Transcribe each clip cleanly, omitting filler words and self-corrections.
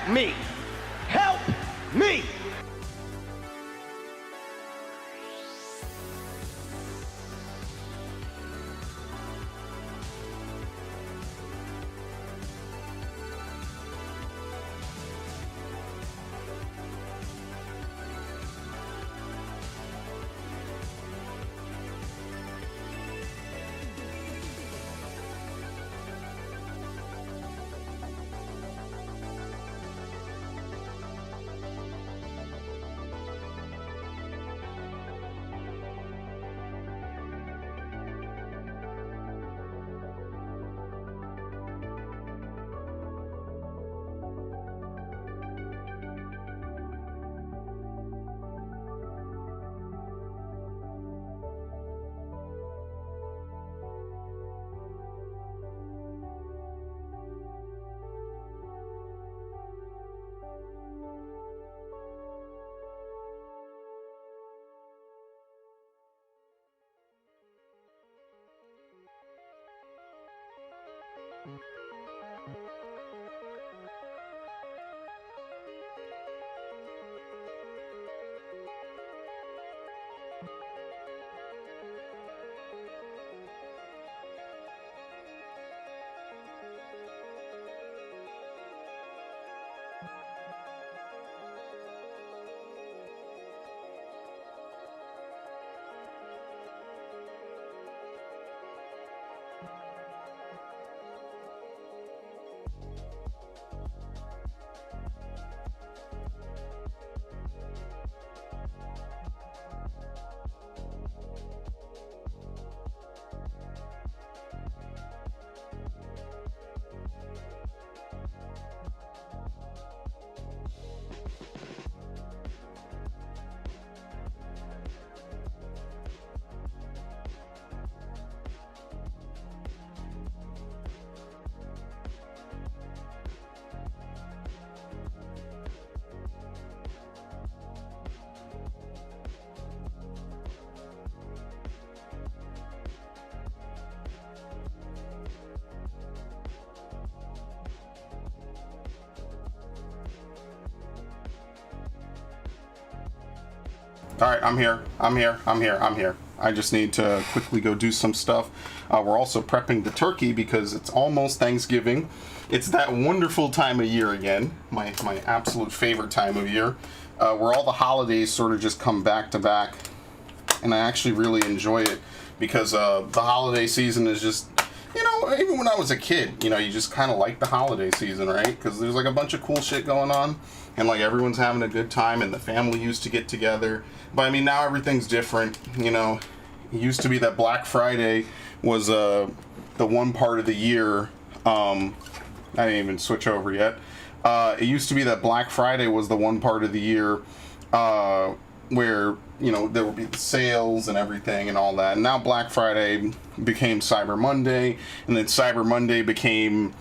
me. Help me. All right, I'm here. I just need to quickly go do some stuff. We're also prepping the turkey because it's almost Thanksgiving. It's that wonderful time of year again, my absolute favorite time of year, where all the holidays sort of just come back to back, and I actually really enjoy it because the holiday season is just, you know, even when I was a kid, you know, you just kind of like the holiday season, right? Because there's like a bunch of cool shit going on, and like everyone's having a good time, and the family used to get together. But I mean, now everything's different, you know. It used to be that Black Friday was the one part of the year. I didn't even switch over yet. It used to be that Black Friday was the one part of the year where, you know, there would be the sales and everything and all that. And now Black Friday became Cyber Monday, and then Cyber Monday became,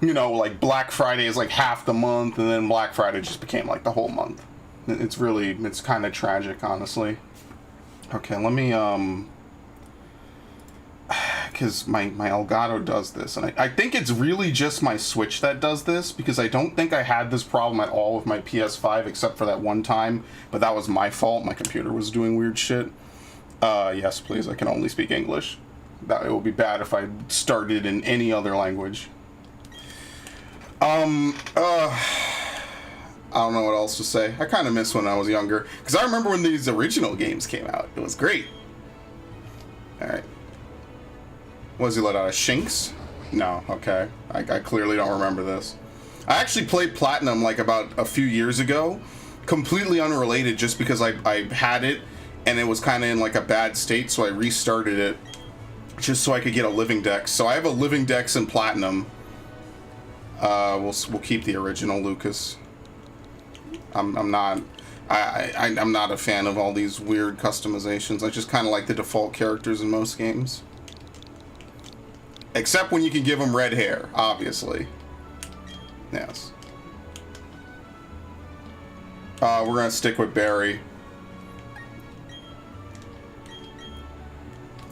you know, like Black Friday is like half the month, and then Black Friday just became like the whole month. It's kind of tragic, honestly. Okay, let me, because my Elgato does this, and I think it's really just my Switch that does this, because I don't think I had this problem at all with my PS5, except for that one time, but that was my fault. My computer was doing weird shit. Yes, please, I can only speak English. It would be bad if I started in any other language. I don't know what else to say. I kind of miss when I was younger, because I remember when these original games came out. It was great. Alright. Was he let out of Shinx? No, okay. I clearly don't remember this. I actually played Platinum like about a few years ago, completely unrelated, just because I had it, and it was kind of in like a bad state, so I restarted it, just so I could get a living dex. So I have a living dex in Platinum. We'll keep the original, Lucas. I'm not a fan of all these weird customizations. I just kind of like the default characters in most games. Except when you can give them red hair, obviously. Yes. We're gonna stick with Barry.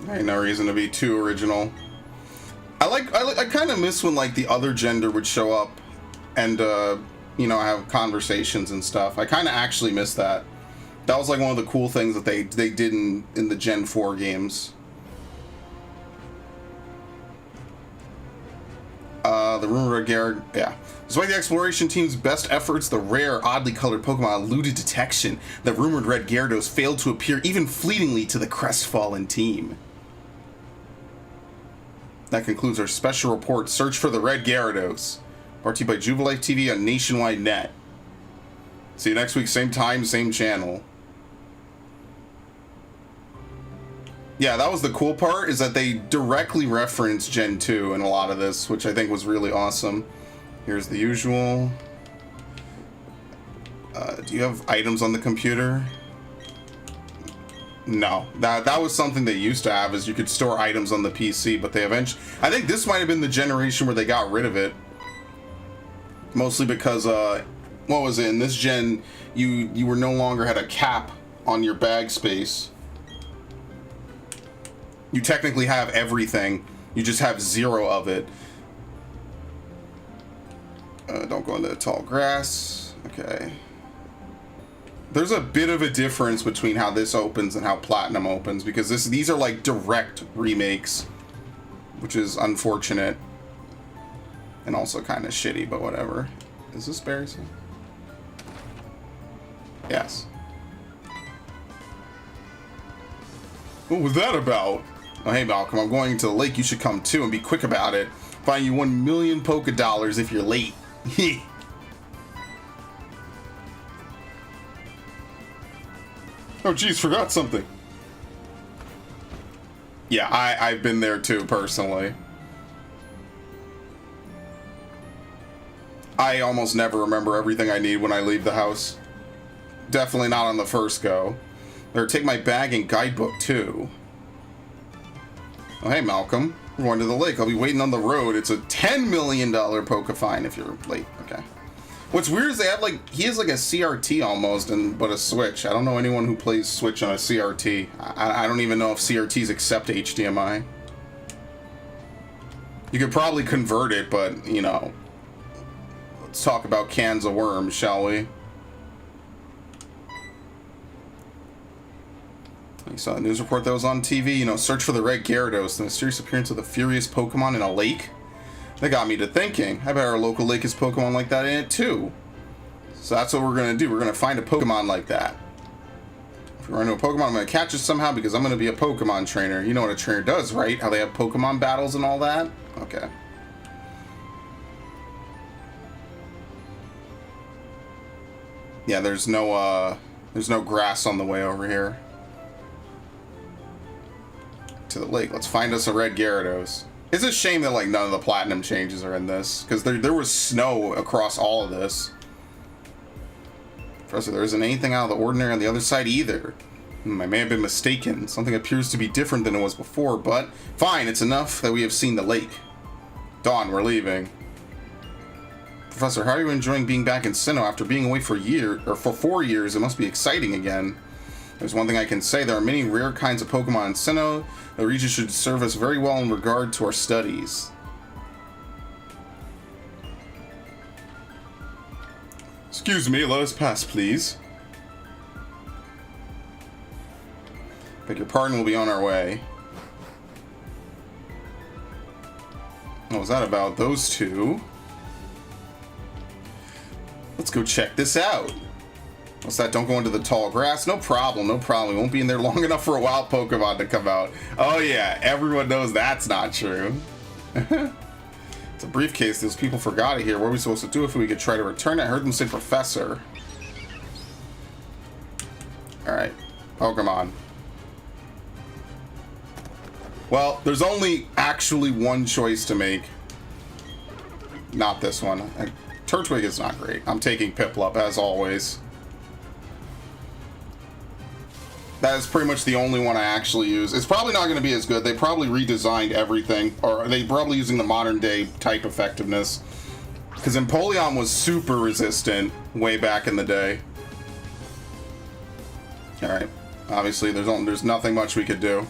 Ain't no reason to be too original. I kind of miss when like the other gender would show up and you know, have conversations and stuff. I kind of actually miss that. That was like one of the cool things that they did in the Gen 4 games. The rumored Gyarados, yeah. Despite the exploration team's best efforts, the rare, oddly colored Pokemon eluded detection. The rumored red Gyarados failed to appear even fleetingly to the crestfallen team. That concludes our special report, Search for the Red Gyarados. Brought to you by Jubilife TV on Nationwide Net. See you next week, same time, same channel. Yeah, that was the cool part, is that they directly reference Gen 2 in a lot of this, which I think was really awesome. Here's the usual. Do you have items on the computer? No. That was something they used to have, is you could store items on the PC, but they eventually... I think this might have been the generation where they got rid of it. Mostly because, what was it? In this gen, you were no longer had a cap on your bag space. You technically have everything. You just have 0 of it. Don't go into the tall grass. Okay. There's a bit of a difference between how this opens and how Platinum opens, because these are like direct remakes, which is unfortunate and also kind of shitty, but whatever. Is this Barry's? Yes. What was that about? Oh, hey, Malcolm, I'm going to the lake. You should come too, and be quick about it. Find you 1 million Poké Dollars if you're late. Oh, geez, forgot something. Yeah, I've been there too, personally. I almost never remember everything I need when I leave the house. Definitely not on the first go. Better take my bag and guidebook too. Oh, hey, Malcolm. We're going to the lake. I'll be waiting on the road. It's a $10 million Poké fine if you're late. Okay. What's weird is they have like, he has like a CRT almost, but a Switch. I don't know anyone who plays Switch on a CRT. I don't even know if CRTs accept HDMI. You could probably convert it, but, you know. Let's talk about cans of worms, shall we? You saw the news report that was on TV, you know, search for the red Gyarados, the mysterious appearance of the furious Pokemon in a lake. That got me to thinking, I bet our local lake has Pokemon like that in it too. So that's what we're going to do, we're going to find a Pokemon like that. If we run into a Pokemon, I'm going to catch it somehow because I'm going to be a Pokemon trainer. You know what a trainer does, right? How they have Pokemon battles and all that? Okay. Yeah, there's no grass on the way over here to the lake. Let's find us a red Gyarados. It's a shame that like none of the Platinum changes are in this, because there was snow across all of this. Professor, there isn't anything out of the ordinary on the other side either. I may have been mistaken. Something appears to be different than it was before, but fine, it's enough that we have seen the lake. Dawn, we're leaving. Professor, how are you enjoying being back in Sinnoh after being away for 4 years? It must be exciting again. There's one thing I can say, there are many rare kinds of Pokemon in Sinnoh. The region should serve us very well in regard to our studies. Excuse me, let us pass, please. Beg your pardon, we'll be on our way. What was that about? Those two? Let's go check this out. What's that? Don't go into the tall grass? No problem, no problem. We won't be in there long enough for a wild Pokemon to come out. Oh yeah, everyone knows that's not true. It's a briefcase. Those people forgot it here. What are we supposed to do if we could try to return it? I heard them say Professor. Alright, Pokemon. Well, there's only actually one choice to make. Not this one. Turtwig is not great. I'm taking Piplup, as always. That is pretty much the only one I actually use. It's probably not going to be as good. They probably redesigned everything, or they probably using the modern day type effectiveness. Because Empoleon was super resistant way back in the day. Alright. Obviously, there's nothing much we could do.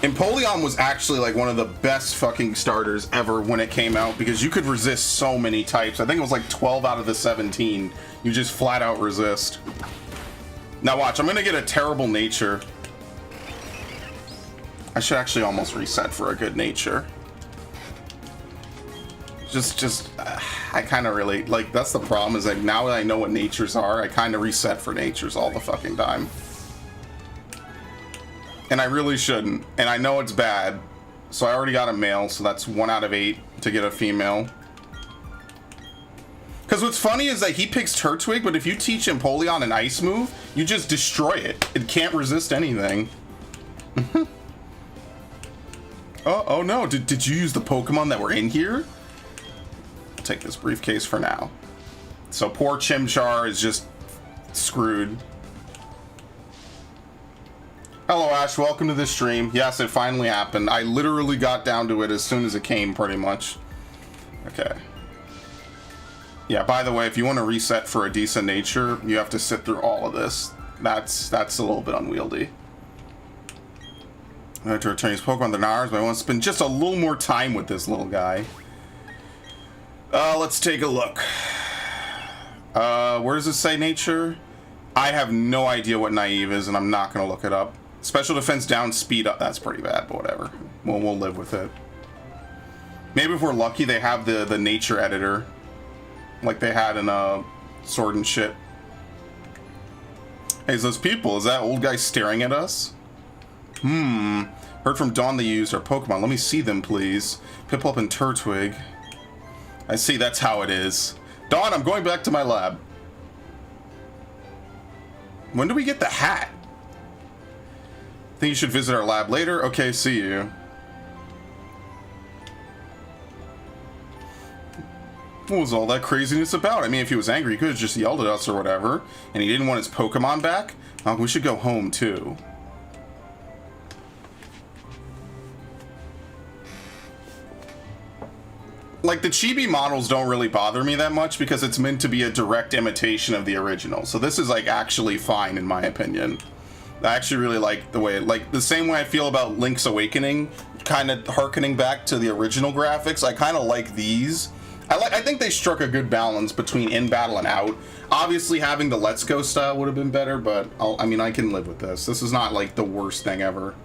Empoleon was actually like one of the best fucking starters ever when it came out because you could resist so many types. I think it was like 12 out of the 17. You just flat out resist. Now watch, I'm gonna get a terrible nature. I should actually almost reset for a good nature. I kind of really, like, that's the problem is like now that I know what natures are, I kind of reset for natures all the fucking time. And I really shouldn't. And I know it's bad. So I already got a male, so that's 1 out of 8 to get a female. Because what's funny is that he picks Turtwig, but if you teach Empoleon an ice move, you just destroy it. It can't resist anything. Oh no, did you use the Pokemon that were in here? I'll take this briefcase for now. So poor Chimchar is just screwed. Hello Ash, welcome to the stream. Yes, it finally happened. I literally got down to it as soon as it came, pretty much. Okay. Yeah, by the way, if you want to reset for a decent nature, you have to sit through all of this. That's a little bit unwieldy. I have to return his Pokemon to ours, but I want to spend just a little more time with this little guy. Let's take a look. Where does it say nature? I have no idea what naive is, and I'm not going to look it up. Special defense down, speed up. That's pretty bad, but whatever. We'll live with it. Maybe if we're lucky, they have the nature editor. Like they had in Sword and shit. Hey, is those people? Is that old guy staring at us? Heard from Dawn they used our Pokemon. Let me see them, please. Piplup and Turtwig. I see, that's how it is. Dawn, I'm going back to my lab. When do we get the hat? Think you should visit our lab later? Okay, see you. What was all that craziness about? I mean, if he was angry, he could have just yelled at us or whatever. And he didn't want his Pokemon back? We should go home, too. Like, the chibi models don't really bother me that much because it's meant to be a direct imitation of the original. So this is, like, actually fine, in my opinion. I actually really like the way, like, the same way I feel about Link's Awakening, kind of harkening back to the original graphics. I kind of like these. I think they struck a good balance between in battle and out. Obviously, having the Let's Go style would have been better, but I mean, I can live with this. This is not like the worst thing ever.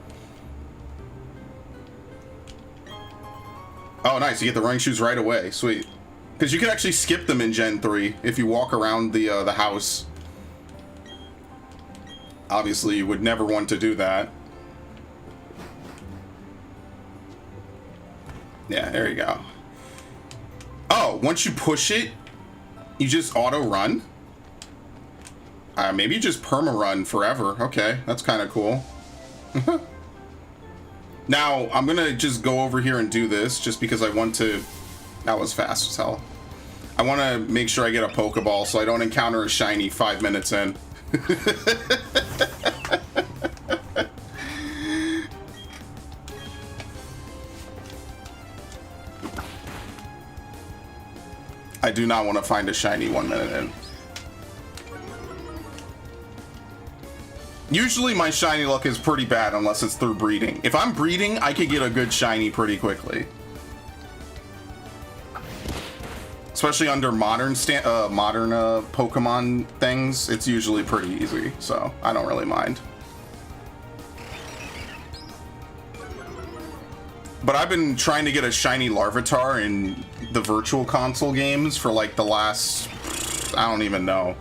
Oh, nice! You get the running shoes right away. Sweet, because you can actually skip them in Gen 3 if you walk around the house. Obviously, you would never want to do that. Yeah, there you go. Oh, once you push it, you just auto run? Maybe you just perma run forever. Okay, that's kind of cool. Now, I'm gonna just go over here and do this just because I want to... That was fast as hell. I want to make sure I get a Pokeball so I don't encounter a shiny 5 minutes in. I do not want to find a shiny 1 minute in. Usually my shiny luck is pretty bad unless it's through breeding. If I'm breeding, I could get a good shiny pretty quickly. Especially under modern Pokemon things, it's usually pretty easy, so I don't really mind. But I've been trying to get a shiny Larvitar in the Virtual Console games for like the last, I don't even know.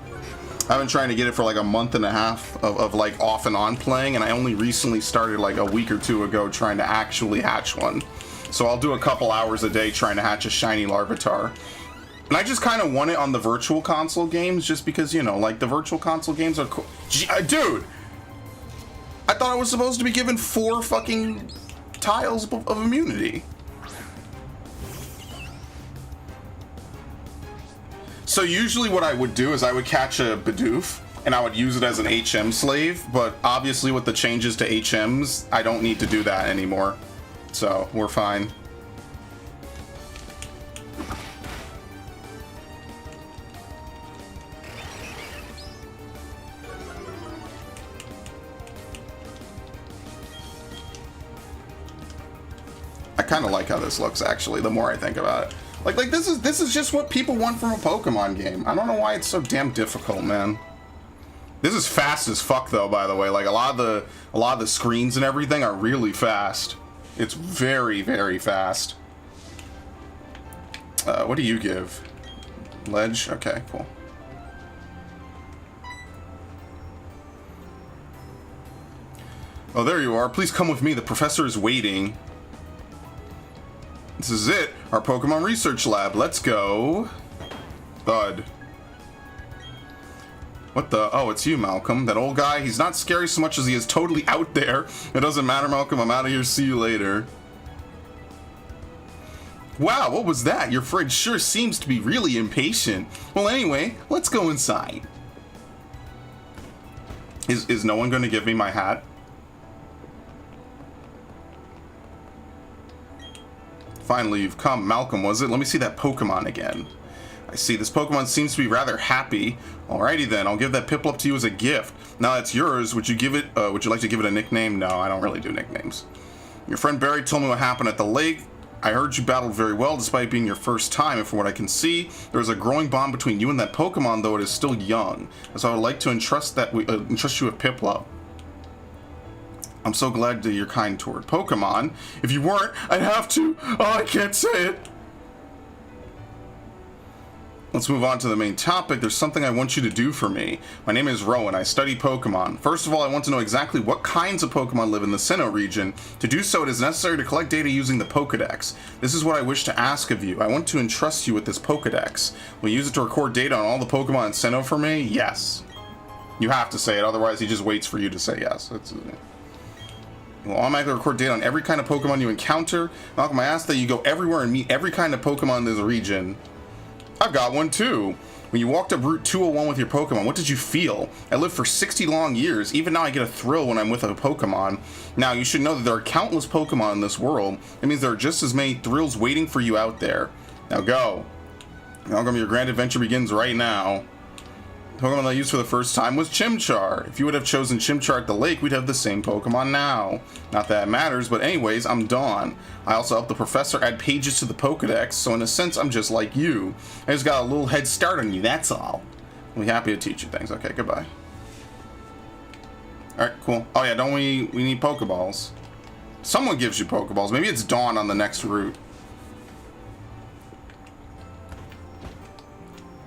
I've been trying to get it for like a month and a half of like off and on playing, and I only recently started like a week or two ago trying to actually hatch one. So I'll do a couple hours a day trying to hatch a shiny Larvitar. And I just kind of want it on the Virtual Console games just because, you know, like the Virtual Console games are cool. Dude! I thought I was supposed to be given 4 fucking tiles of immunity. So usually what I would do is I would catch a Bidoof and I would use it as an HM slave, but obviously with the changes to HMs, I don't need to do that anymore. So we're fine. kind of like how this looks, actually, the more I think about it. Like this is just what people want from a Pokemon game. I don't know why it's so damn difficult, man. This is fast as fuck, though, by the way. Like, a lot of the screens and everything are really fast. It's very, very fast. What do you give? Ledge? Okay, cool. Oh, there you are. Please come with me. The professor is waiting. This is it. Our Pokemon research lab. Let's go. Thud. What the? Oh, it's you, Malcolm. That old guy. He's not scary so much as he is totally out there. It doesn't matter, Malcolm. I'm out of here. See you later. Wow, what was that? Your fridge sure seems to be really impatient. Well, anyway, let's go inside. Is no one going to give me my hat? Finally, you've come. Malcolm, was it? Let me see that Pokemon again. I see. This Pokemon seems to be rather happy. Alrighty then, I'll give that Piplup to you as a gift. Now that's yours. Would you give it? Would you like to give it a nickname? No, I don't really do nicknames. Your friend Barry told me what happened at the lake. I heard you battled very well despite being your first time, and from what I can see, there is a growing bond between you and that Pokemon, though it is still young. So I would like to entrust you with Piplup. I'm so glad that you're kind toward Pokemon. If you weren't, I'd have to. Oh, I can't say it. Let's move on to the main topic. There's something I want you to do for me. My name is Rowan. I study Pokemon. First of all, I want to know exactly what kinds of Pokemon live in the Sinnoh region. To do so, it is necessary to collect data using the Pokedex. This is what I wish to ask of you. I want to entrust you with this Pokedex. Will you use it to record data on all the Pokemon in Sinnoh for me? Yes. You have to say it, otherwise he just waits for you to say yes. It will automatically record data on every kind of Pokemon you encounter. Malcolm, I ask that you go everywhere and meet every kind of Pokemon in this region. I've got one too. When you walked up Route 201 with your Pokemon, what did you feel? I lived for 60 long years. Even now I get a thrill when I'm with a Pokemon. Now, you should know that there are countless Pokemon in this world. It means there are just as many thrills waiting for you out there. Now go. Malcolm, your grand adventure begins right now. The Pokemon I used for the first time was Chimchar. If you would have chosen Chimchar at the lake, we'd have the same Pokemon now. Not that it matters, but anyways, I'm Dawn. I also helped the professor add pages to the Pokedex, so in a sense, I'm just like you. I just got a little head start on you, that's all. I'll be happy to teach you things. Okay, goodbye. Alright, cool. Oh yeah, don't we need Pokeballs. Someone gives you Pokeballs. Maybe it's Dawn on the next route.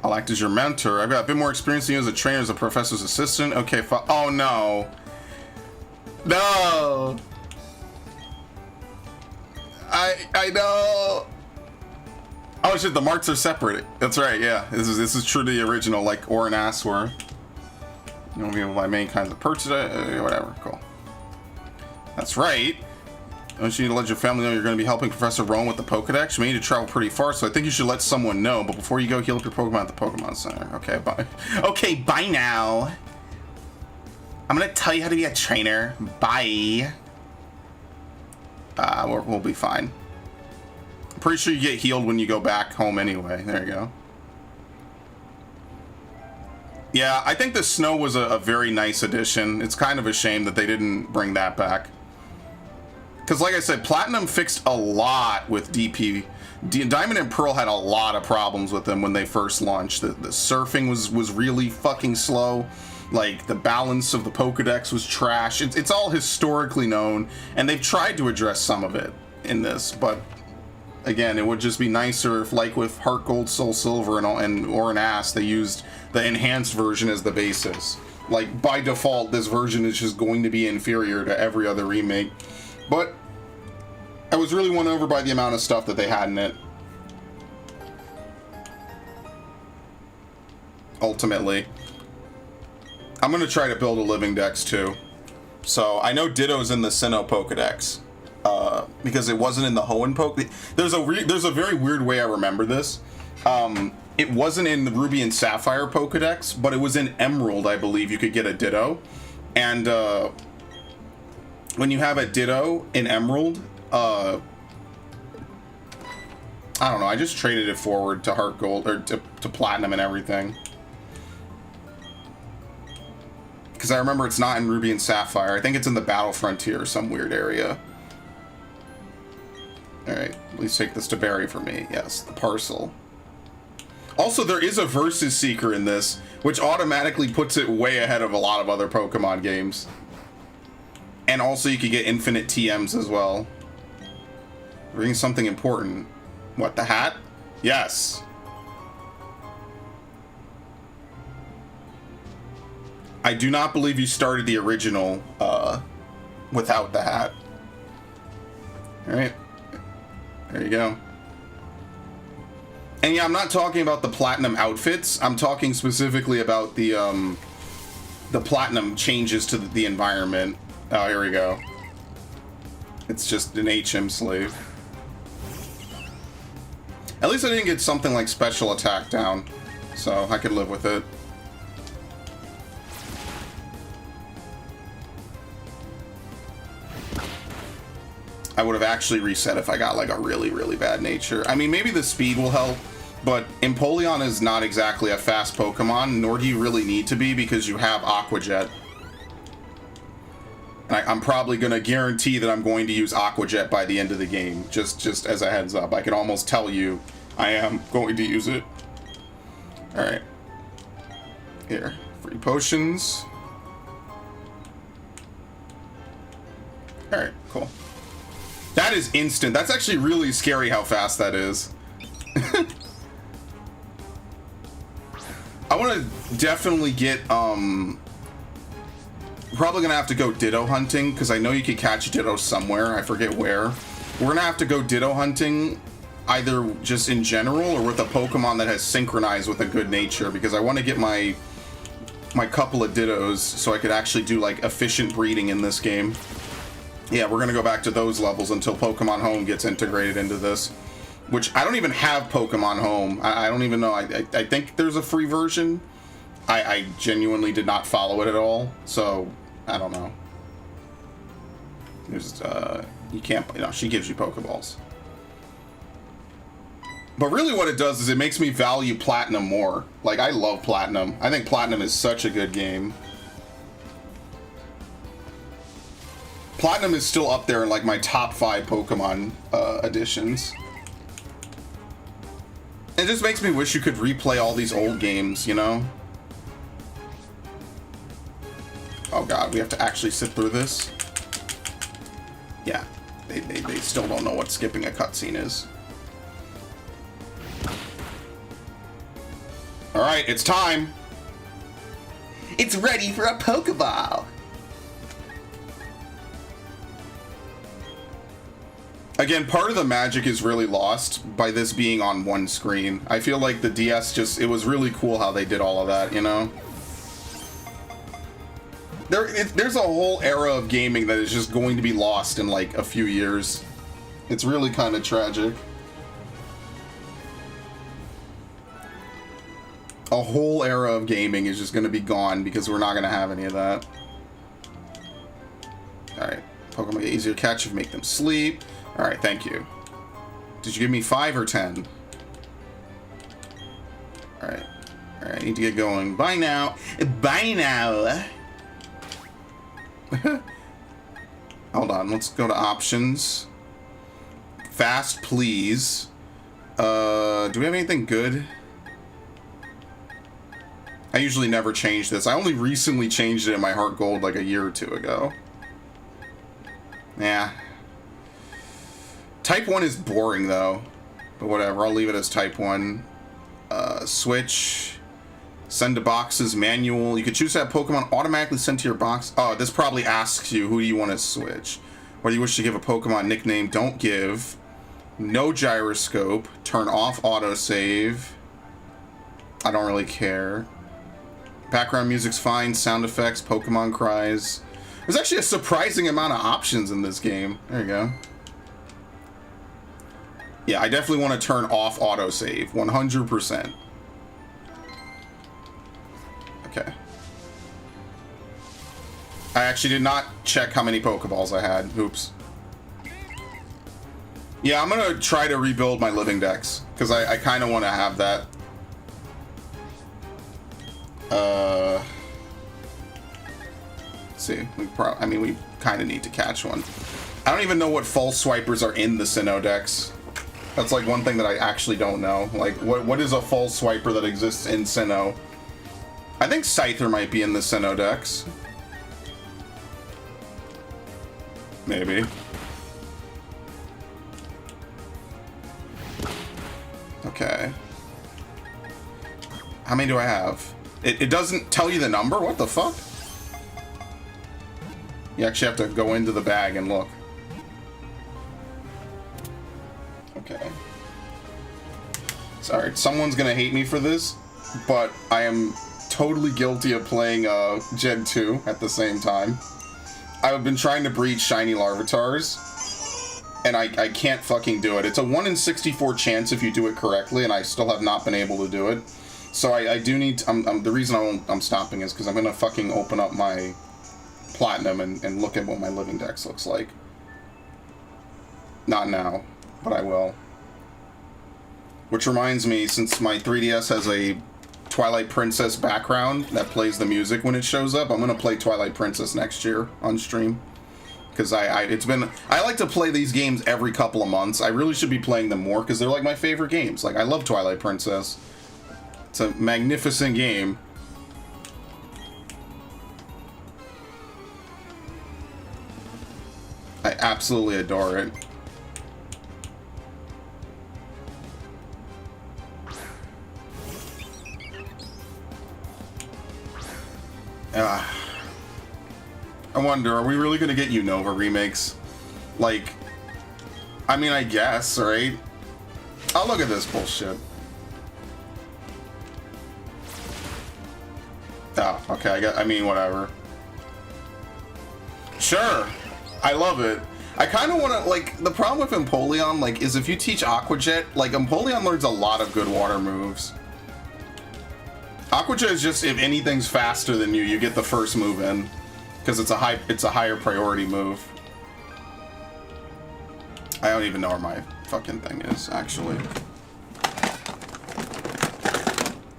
I'll act as your mentor. I've got a bit more experience than you as a trainer, as a professor's assistant. Okay, oh no. No. I know. Oh shit, the marks are separate. That's right, yeah. This is true to the original, like Or and Ass were. You won't be able to buy main kinds of purchase, whatever, cool. That's right. Don't you need to let your family know you're going to be helping Professor Rowan with the Pokedex? You may need to travel pretty far, so I think you should let someone know. But before you go, heal up your Pokemon at the Pokemon Center. Okay, bye. Okay, bye now. I'm going to tell you how to be a trainer. Bye. We'll be fine. I'm pretty sure you get healed when you go back home anyway. There you go. Yeah, I think the snow was a very nice addition. It's kind of a shame that they didn't bring that back. Because like I said, Platinum fixed a lot with DP. Diamond and Pearl had a lot of problems with them when they first launched. The surfing was really fucking slow. Like, the balance of the Pokedex was trash. It's all historically known, and they've tried to address some of it in this, but again, it would just be nicer if, like with Heart Gold, Soul Silver, and Or and Ass, they used the enhanced version as the basis. Like, by default, this version is just going to be inferior to every other remake. But I was really won over by the amount of stuff that they had in it. Ultimately. I'm going to try to build a living dex too. So I know Ditto's in the Sinnoh Pokedex. Because it wasn't in the Hoenn Poke. There's a very weird way I remember this. It wasn't in the Ruby and Sapphire Pokedex, but it was in Emerald, I believe. You could get a Ditto. And when you have a Ditto in Emerald, I don't know, I just traded it forward to Heart Gold, or to Platinum and everything. Because I remember it's not in Ruby and Sapphire. I think it's in the Battle Frontier or some weird area. Alright. Alright, please take this to Barry for me. Yes, the parcel. Also, there is a Versus Seeker in this, which automatically puts it way ahead of a lot of other Pokemon games. And also, you could get infinite TMs as well. Bring something important. What, the hat? Yes. I do not believe you started the original without the hat. Alright. There you go. And yeah, I'm not talking about the platinum outfits. I'm talking specifically about the platinum changes to the environment. Oh, here we go. It's just an HM slave. At least I didn't get something like special attack down, so I could live with it. I would have actually reset if I got like a really, really bad nature. I mean, maybe the speed will help, but Empoleon is not exactly a fast Pokemon, nor do you really need to be because you have Aqua Jet. And I'm probably going to guarantee that I'm going to use Aqua Jet by the end of the game, just as a heads up. I can almost tell you I am going to use it. Alright. Here, free potions. Alright, cool. That is instant. That's actually really scary how fast that is. I want to definitely get, probably gonna have to go Ditto hunting, because I know you could catch Ditto somewhere. I forget where. We're gonna have to go Ditto hunting, either just in general, or with a Pokemon that has synchronized with a good nature, because I want to get my couple of Dittos, so I could actually do, like, efficient breeding in this game. Yeah, we're gonna go back to those levels until Pokemon Home gets integrated into this. Which, I don't even have Pokemon Home. I don't even know. I think there's a free version. I genuinely did not follow it at all. So, I don't know. There's, you can't, you know, she gives you Pokeballs. But really what it does is it makes me value Platinum more. Like, I love Platinum. I think Platinum is such a good game. Platinum is still up there in, like, my top 5 Pokemon editions. It just makes me wish you could replay all these old games, you know? Oh god, we have to actually sit through this? Yeah, they still don't know what skipping a cutscene is. Alright, it's time! It's ready for a Pokeball! Again, part of the magic is really lost by this being on one screen. I feel like the DS just, it was really cool how they did all of that, you know? There's a whole era of gaming that is just going to be lost in like a few years. It's really kind of tragic. A whole era of gaming is just going to be gone because we're not going to have any of that. Alright, Pokemon get easier to catch if you make them sleep. Alright, thank you. Did you give me 5 or 10? Alright. Alright, I need to get going. Bye now. Bye now. Hold on, let's go to options. Fast, please. Do we have anything good? I usually never change this. I only recently changed it in my Heart Gold like a year or 2 ago. Yeah. Type 1 is boring, though. But whatever, I'll leave it as Type 1. Switch. Send to boxes, manual. You could choose to have Pokemon automatically sent to your box. Oh, this probably asks you, who do you want to switch? Or do you wish to give a Pokemon nickname? Don't give. No gyroscope. Turn off autosave. I don't really care. Background music's fine. Sound effects, Pokemon cries. There's actually a surprising amount of options in this game. There you go. Yeah, I definitely want to turn off autosave, 100%. Okay. I actually did not check how many Pokeballs I had. Oops. Yeah, I'm going to try to rebuild my living dex, because I kind of want to have that. Let's see. I mean, we kind of need to catch one. I don't even know what false swipers are in the Sinnoh dex. That's like one thing that I actually don't know. Like, what is a false swiper that exists in Sinnoh? I think Scyther might be in the Sinnoh decks. Maybe. Okay. How many do I have? It doesn't tell you the number? What the fuck? You actually have to go into the bag and look. Okay. Sorry, someone's gonna hate me for this, but I am totally guilty of playing Gen 2 at the same time. I've been trying to breed shiny Larvitars, and I can't fucking do it. It's a 1 in 64 chance if you do it correctly, and I still have not been able to do it. So I do need to, the reason I'm stopping is because I'm gonna fucking open up my Platinum and look at what my living dex looks like. Not now, but I will. Which reminds me, since my 3DS has a Twilight Princess background that plays the music when it shows up, I'm gonna play Twilight Princess next year on stream. Because I like to play these games every couple of months. I really should be playing them more because they're like my favorite games. Like, I love Twilight Princess. It's a magnificent game. I absolutely adore it. I wonder, are we really gonna get Unova remakes? Like, I mean, I guess, right? Oh, look at this bullshit. Oh, okay, I mean, whatever. Sure, I love it. I kind of want to, like, the problem with Empoleon, like, is if you teach Aqua Jet, like, Empoleon learns a lot of good water moves. Aqua Jet is just, if anything's faster than you, you get the first move in. Because it's a higher priority move. I don't even know where my fucking thing is, actually.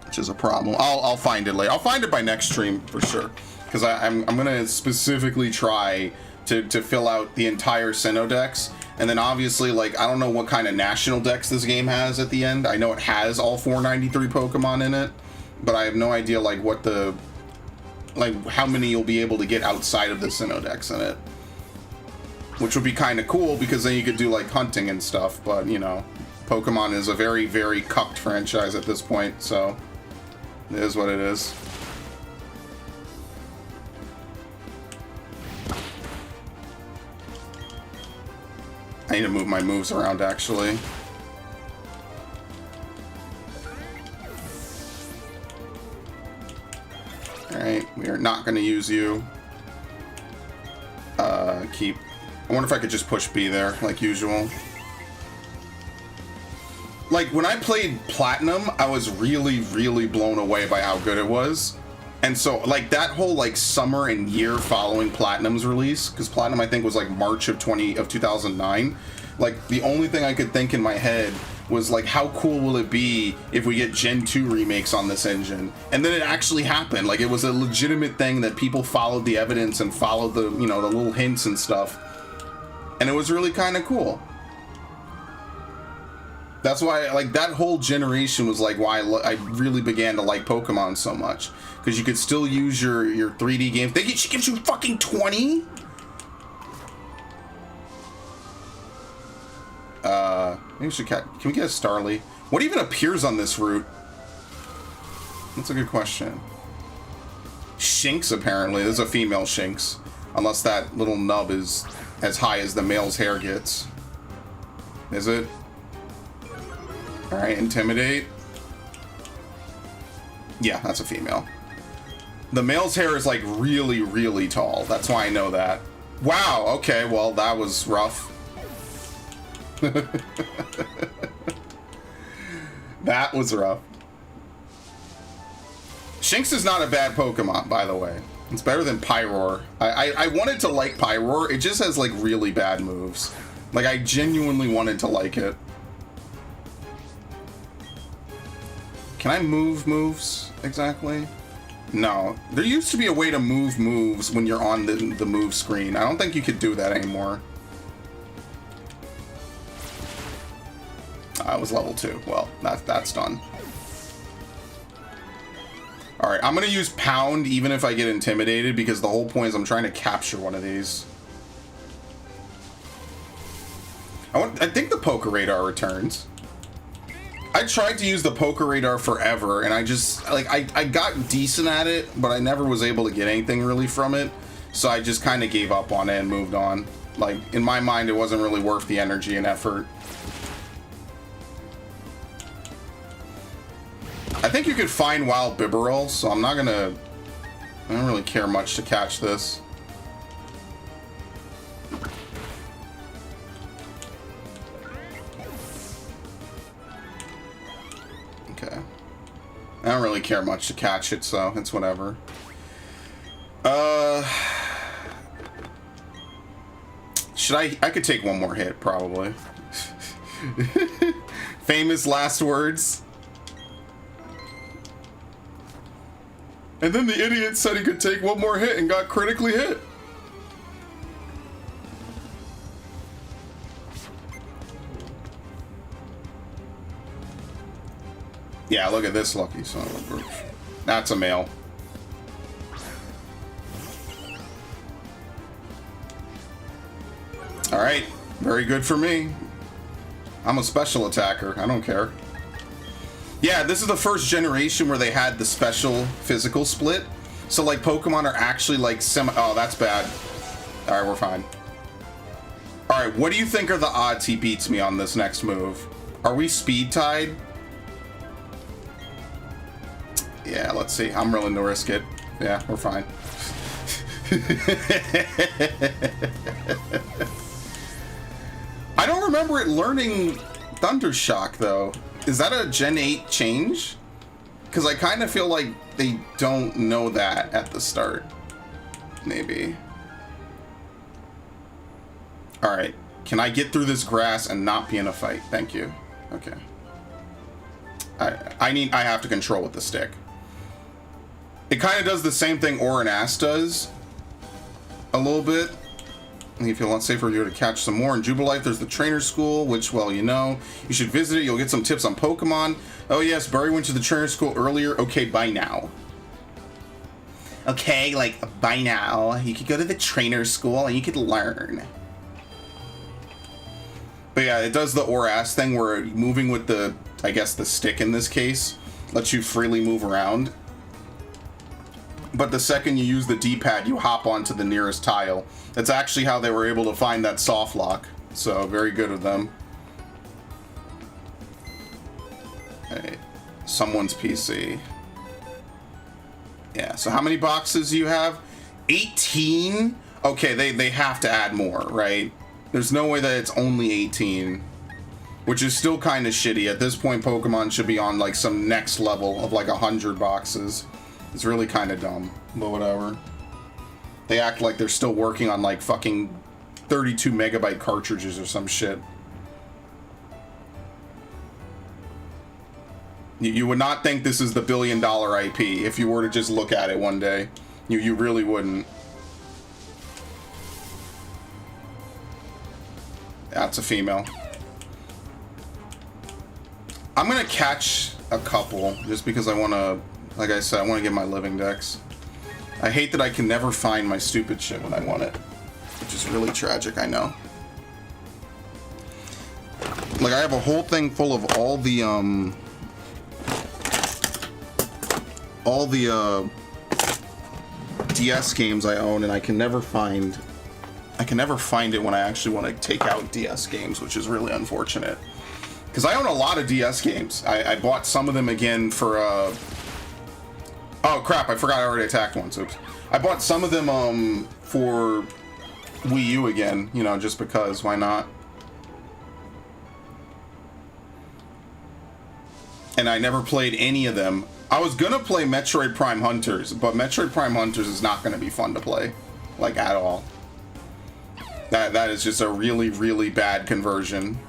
Which is a problem. I'll find it later. I'll find it by next stream for sure. Because I'm gonna specifically try to fill out the entire Sinnoh decks. And then obviously, like, I don't know what kind of national decks this game has at the end. I know it has all 493 Pokemon in it. But I have no idea, like, what the... like, how many you'll be able to get outside of the Sinnoh decks in it. Which would be kind of cool, because then you could do, like, hunting and stuff. But, you know, Pokemon is a very, very cucked franchise at this point, so... it is what it is. I need to move my moves around, actually. Alright, we are not going to use you. Keep... I wonder if I could just push B there, like usual. Like, when I played Platinum, I was really, really blown away by how good it was. And so, like, that whole, like, summer and year following Platinum's release, because Platinum, I think, was, like, March of 2009, like, the only thing I could think in my head was, like, how cool will it be if we get Gen 2 remakes on this engine? And then it actually happened. Like, it was a legitimate thing that people followed the evidence and followed the, you know, the little hints and stuff. And it was really kind of cool. That's why, like, that whole generation was, like, why I really began to like Pokemon so much. Because you could still use your 3D games. She gives you fucking 20? Maybe we should can we get a Starly? What even appears on this route? That's a good question. Shinx, apparently. There's a female Shinx. Unless that little nub is as high as the male's hair gets. Is it? Alright, Intimidate. Yeah, that's a female. The male's hair is, like, really, really tall. That's why I know that. Wow, okay, well, that was rough. That was rough. Shinx is not a bad Pokemon, by the way. It's better than Pyroar. I wanted to like Pyroar. It just has, like, really bad moves. Like, I genuinely wanted to like it. Can I move moves exactly? No. There used to be a way to move moves when you're on the move screen. I don't think you could do that anymore. I was level 2. Well, that's done. Alright, I'm going to use pound even if I get intimidated, because the whole point is I'm trying to capture one of these. I think the poker radar returns. I tried to use the poker radar forever, and I just, like, I got decent at it, but I never was able to get anything really from it. So I just kind of gave up on it and moved on. Like, in my mind, it wasn't really worth the energy and effort. I think you could find wild Bibarel, so I'm not gonna... I don't really care much to catch this. Okay. I don't really care much to catch it, so it's whatever. Should I could take one more hit, probably. Famous last words. And then the idiot said he could take one more hit and got critically hit. Yeah, look at this lucky son of a bitch. That's a male. Alright, very good for me. I'm a special attacker, I don't care. Yeah, this is the first generation where they had the special physical split. So, like, Pokemon are actually, like, oh, that's bad. Alright, we're fine. Alright, what do you think are the odds he beats me on this next move? Are we speed tied? Yeah, let's see. I'm willing to risk it. Yeah, we're fine. I don't remember it learning Thundershock, though. Is that a Gen 8 change? Because I kind of feel like they don't know that at the start. Maybe. Alright. Can I get through this grass and not be in a fight? Thank you. Okay. I have to control with the stick. It kind of does the same thing Orenass does. A little bit. And if you want safer you to catch some more. In Jubilife, there's the trainer school, which, well, you know. You should visit it. You'll get some tips on Pokemon. Oh, yes, Barry went to the trainer school earlier. Okay, bye now. Okay, like, bye now. You could go to the trainer school and you could learn. But yeah, it does the Orenass thing where moving with the, I guess, the stick in this case, lets you freely move around. But the second you use the D-pad, you hop onto the nearest tile. That's actually how they were able to find that soft lock. So, very good of them. Hey, someone's PC. Yeah, so how many boxes do you have? 18? Okay, they have to add more, right? There's no way that it's only 18. Which is still kind of shitty. At this point, Pokemon should be on, like, some next level of, like, 100 boxes. It's really kind of dumb, but whatever. They act like they're still working on, like, fucking 32 megabyte cartridges or some shit. You would not think this is the billion-dollar IP if you were to just look at it one day. You really wouldn't. That's a female. I'm gonna catch a couple just because I want to... Like I said, I want to get my living dex. I hate that I can never find my stupid shit when I want it. Which is really tragic, I know. Like, I have a whole thing full of all the DS games I own, and I can never find it when I actually want to take out DS games, which is really unfortunate. Because I own a lot of DS games. I bought some of them again for... Oh crap, I forgot I already attacked once, oops. I bought some of them for Wii U again, you know, just because, why not? And I never played any of them. I was gonna play Metroid Prime Hunters, but Metroid Prime Hunters is not gonna be fun to play. Like, at all. That is just a really, really bad conversion.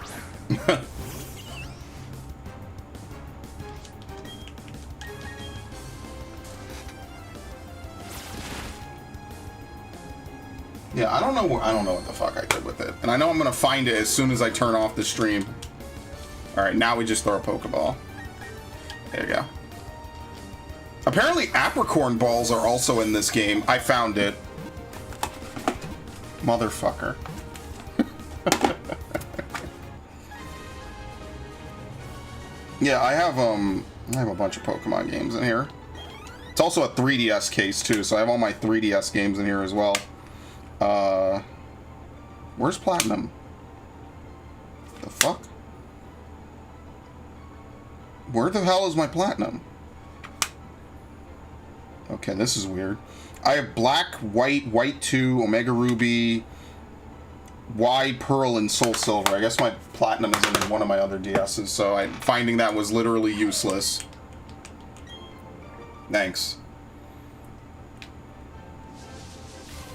Yeah, I don't know what the fuck I did with it. And I know I'm gonna find it as soon as I turn off the stream. Alright, now we just throw a Pokeball. There you go. Apparently apricorn balls are also in this game. I found it. Motherfucker. Yeah, I have a bunch of Pokemon games in here. It's also a 3DS case too, so I have all my 3DS games in here as well. Where's Platinum? The fuck? Where the hell is my Platinum? Okay, this is weird. I have Black, White, White 2, Omega Ruby, Y, Pearl, and Soul Silver. I guess my Platinum is in one of my other DSs, so finding that was literally useless. Thanks.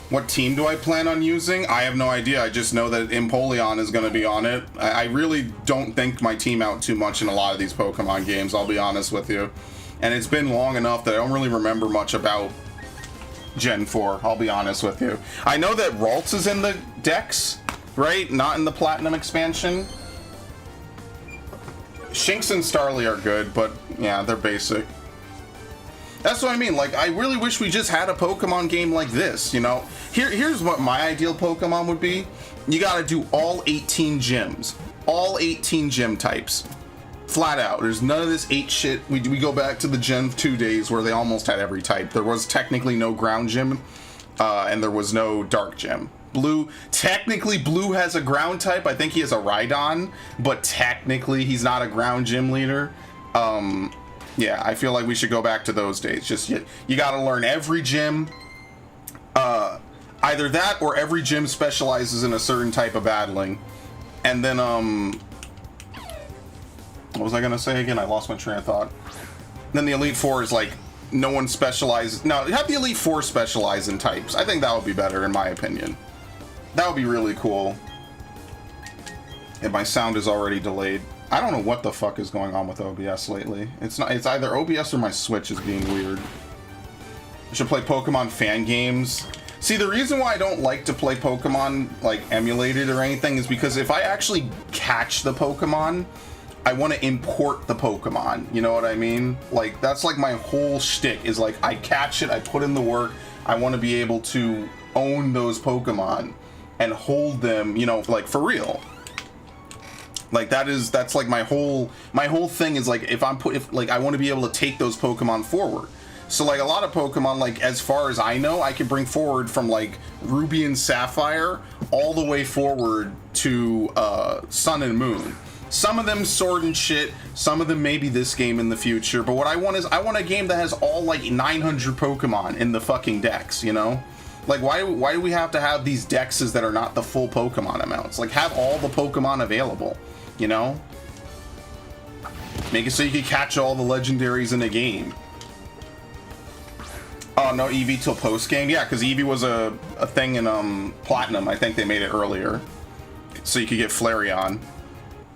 What team do I plan on using? I have no idea. I just know that Empoleon is going to be on it. I really don't think my team out too much in a lot of these Pokemon games, I'll be honest with you. And it's been long enough that I don't really remember much about Gen 4, I'll be honest with you. I know that Ralts is in the Dex, right? Not in the Platinum expansion. Shinx and Starly are good, but yeah, they're basic. That's what I mean. Like, I really wish we just had a Pokemon game like this, you know? Here's what my ideal Pokemon would be. You gotta do all 18 gyms. All 18 gym types. Flat out. There's none of this 8 shit. We go back to the Gen 2 days where they almost had every type. There was technically no ground gym, and there was no dark gym. Blue, technically Blue has a ground type. I think he has a Rhydon, but technically he's not a ground gym leader. Yeah, I feel like we should go back to those days. Just you gotta learn every gym. Either that or every gym specializes in a certain type of battling. And then, what was I gonna say again? I lost my train of thought. Then the Elite Four is like, no one specializes. No, have the Elite Four specialize in types. I think that would be better, in my opinion. That would be really cool. And my sound is already delayed. I don't know what the fuck is going on with OBS lately. It's either OBS or my Switch is being weird. I should play Pokemon fan games. See, the reason why I don't like to play Pokemon, like, emulated or anything is because if I actually catch the Pokemon, I want to import the Pokemon. You know what I mean? Like, that's like my whole shtick is like, I catch it, I put in the work, I want to be able to own those Pokemon and hold them, you know, like, for real. Like, that's like my whole thing is like, if I want to be able to take those Pokemon forward. So like a lot of Pokemon, like as far as I know, I can bring forward from like Ruby and Sapphire all the way forward to Sun and Moon. Some of them Sword and shit, some of them maybe this game in the future, but what I want is, I want a game that has all like 900 Pokemon in the fucking dex, you know? Like, why do we have to have these dexes that are not the full Pokemon amounts? Like, have all the Pokemon available, you know? Make it so you can catch all the legendaries in a game. Oh, no Eevee till post-game? Yeah, because Eevee was a thing in Platinum. I think they made it earlier. So you could get Flareon.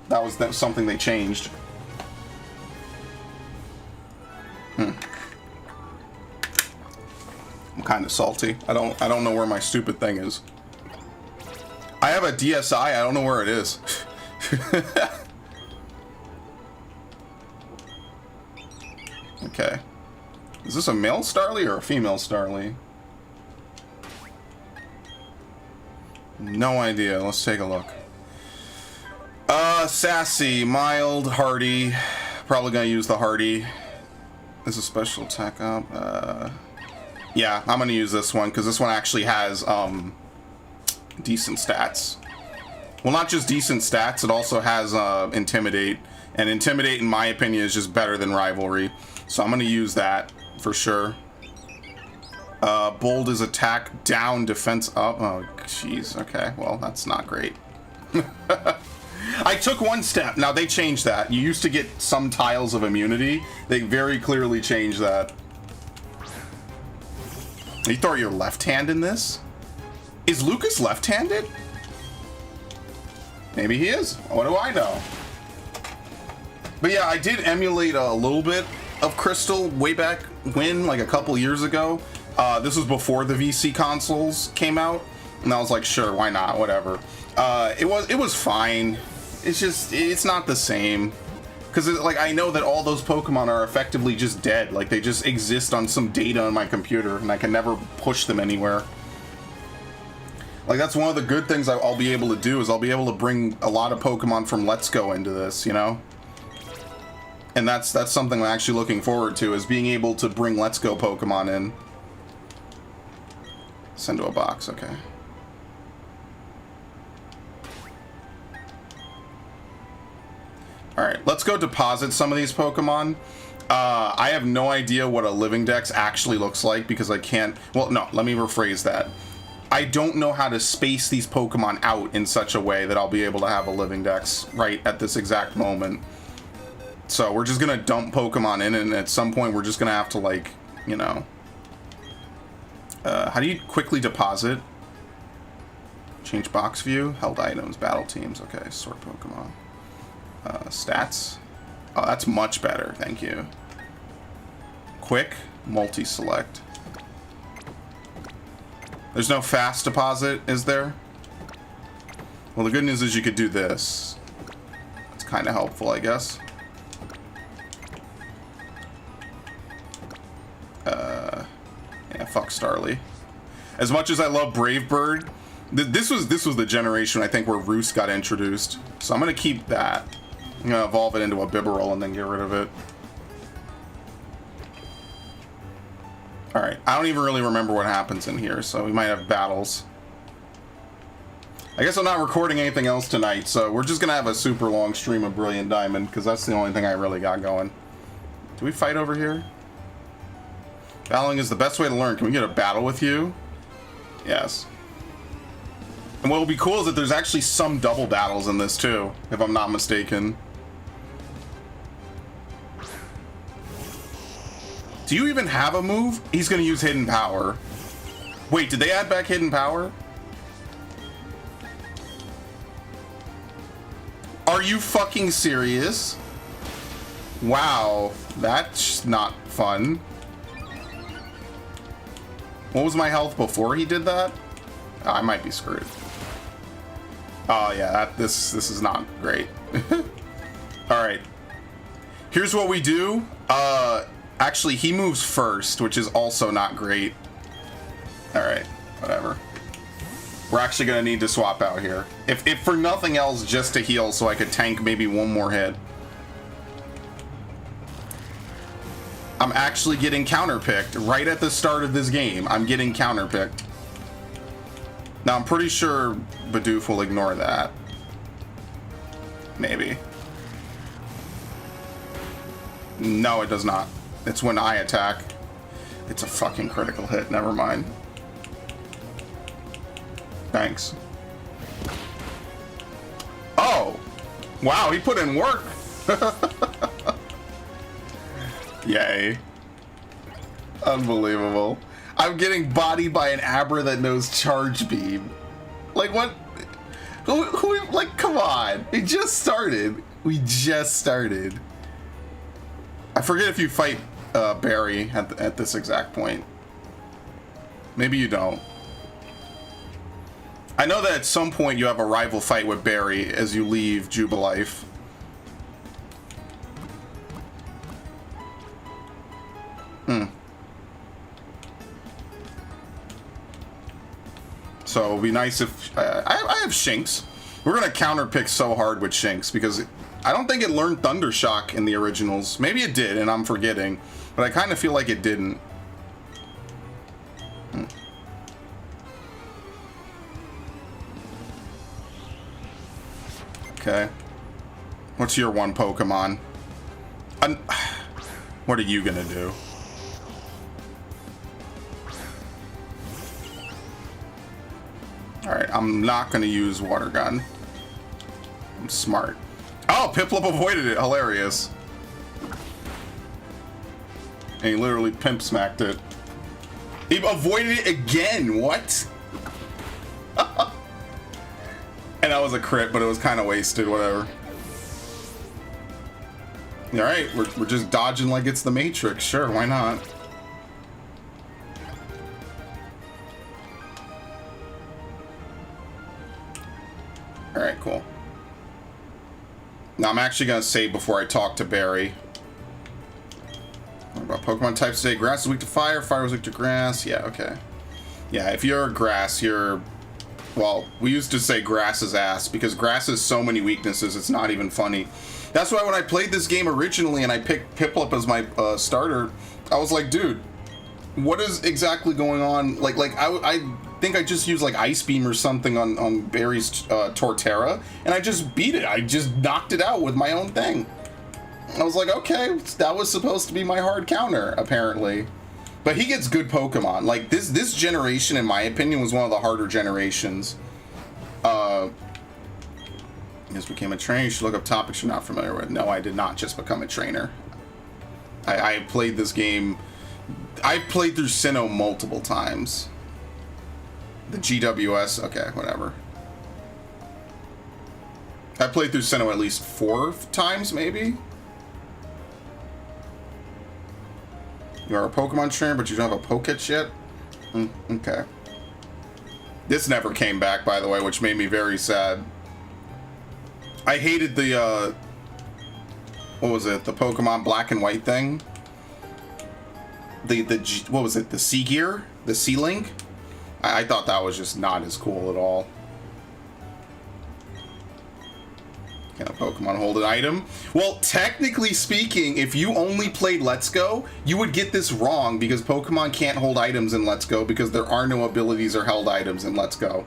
That was something they changed. I'm kind of salty. I don't know where my stupid thing is. I have a DSi. I don't know where it is. Okay. Is this a male Starly or a female Starly? No idea. Let's take a look. Sassy, mild, hardy. Probably gonna use the hardy. Is a special attack up? Yeah, I'm gonna use this one because this one actually has decent stats. Well, not just decent stats, it also has Intimidate, and Intimidate, in my opinion, is just better than Rivalry. So I'm gonna use that for sure. Bold is attack down, defense up. Oh, jeez. Okay, well, that's not great. I took one step. Now, they changed that. You used to get some tiles of immunity. They very clearly changed that. You throw your left hand in this? Is Lucas left-handed? Maybe he is. What do I know? But yeah, I did emulate a little bit of Crystal way back when, like a couple years ago. This was before the VC consoles came out, and I was like, sure, why not? Whatever. It was fine. it's not the same. Because, like, I know that all those Pokemon are effectively just dead. Like, they just exist on some data on my computer, and I can never push them anywhere. Like, that's one of the good things I'll be able to do, is I'll be able to bring a lot of Pokemon from Let's Go into this, you know? And that's something I'm actually looking forward to, is being able to bring Let's Go Pokemon in. Send to a box, okay. Alright, let's go deposit some of these Pokemon. I have no idea what a living dex actually looks like because I can't... Well, no, let me rephrase that. I don't know how to space these Pokemon out in such a way that I'll be able to have a living dex right at this exact moment. So we're just going to dump Pokemon in, and at some point we're just going to have to, like, you know... how do you quickly deposit? Change box view, held items, battle teams. Okay, sort Pokemon. Stats. Oh, that's much better. Thank you. Quick, multi-select. There's no fast deposit, is there? Well, the good news is you could do this. It's kind of helpful, I guess. Yeah, fuck Starly. As much as I love Brave Bird, this was the generation, I think, where Roost got introduced. So I'm gonna keep that. I'm gonna evolve it into a Bibarel and then get rid of it. Alright, I don't even really remember what happens in here, so we might have battles. I guess I'm not recording anything else tonight, so we're just gonna have a super long stream of Brilliant Diamond, because that's the only thing I really got going. Do we fight over here? Battling is the best way to learn. Can we get a battle with you? Yes. And what will be cool is that there's actually some double battles in this too, if I'm not mistaken. Do you even have a move? He's gonna use Hidden Power. Wait, did they add back Hidden Power? Are you fucking serious? Wow, that's not fun. What was my health before he did that? Oh, I might be screwed. Oh yeah, this is not great. Alright. Here's what we do. Actually, he moves first, which is also not great. Alright, whatever. We're actually gonna need to swap out here. If for nothing else, just to heal so I could tank maybe one more hit. I'm actually getting counterpicked right at the start of this game. I'm getting counterpicked. Now, I'm pretty sure Bidoof will ignore that. Maybe. No, it does not. It's when I attack. It's a fucking critical hit. Never mind. Thanks. Oh! Wow, he put in work! Yay. Unbelievable. I'm getting bodied by an Abra that knows Charge Beam. Like, what? Who, like, come on. It just started. We just started. I forget if you fight Barry at this exact point. Maybe you don't. I know that at some point you have a rival fight with Barry as you leave Jubilife. So it'd be nice if... I have Shinx. We're going to counterpick so hard with Shinx because I don't think it learned Thunder Shock in the originals. Maybe it did and I'm forgetting, but I kind of feel like it didn't. Okay. What's your one Pokemon? What are you going to do? Alright, I'm not going to use Water Gun. I'm smart. Oh, Piplup avoided it. Hilarious. And he literally pimp smacked it. He avoided it again. What? And that was a crit, but it was kind of wasted. Whatever. Alright, we're just dodging like it's the Matrix. Sure, why not? Alright, cool. Now, I'm actually going to save before I talk to Barry. What about Pokemon types today? Grass is weak to fire, fire is weak to grass. Yeah, okay. Yeah, if you're grass, you're... Well, we used to say grass is ass, because grass has so many weaknesses, it's not even funny. That's why when I played this game originally and I picked Piplup as my starter, I was like, dude, what is exactly going on? Like I think I just used like Ice Beam or something on Barry's Torterra, and I just beat it. I just knocked it out with my own thing. I was like, okay, that was supposed to be my hard counter, apparently. But he gets good Pokemon. Like, this generation, in my opinion, was one of the harder generations. Just became a trainer. You should look up topics you're not familiar with. No, I did not just become a trainer. I played this game... I played through Sinnoh multiple times. The GWS, okay, whatever. I played through Sinnoh at least 4 times, maybe? You are a Pokemon trainer, but you don't have a Pokédex yet? Okay. This never came back, by the way, which made me very sad. I hated the, what was it? The Pokemon Black and White thing? What was it? The Sea Gear? The Sea Link? I thought that was just not as cool at all. Can a Pokemon hold an item? Well, technically speaking, if you only played Let's Go, you would get this wrong, because Pokemon can't hold items in Let's Go because there are no abilities or held items in Let's Go.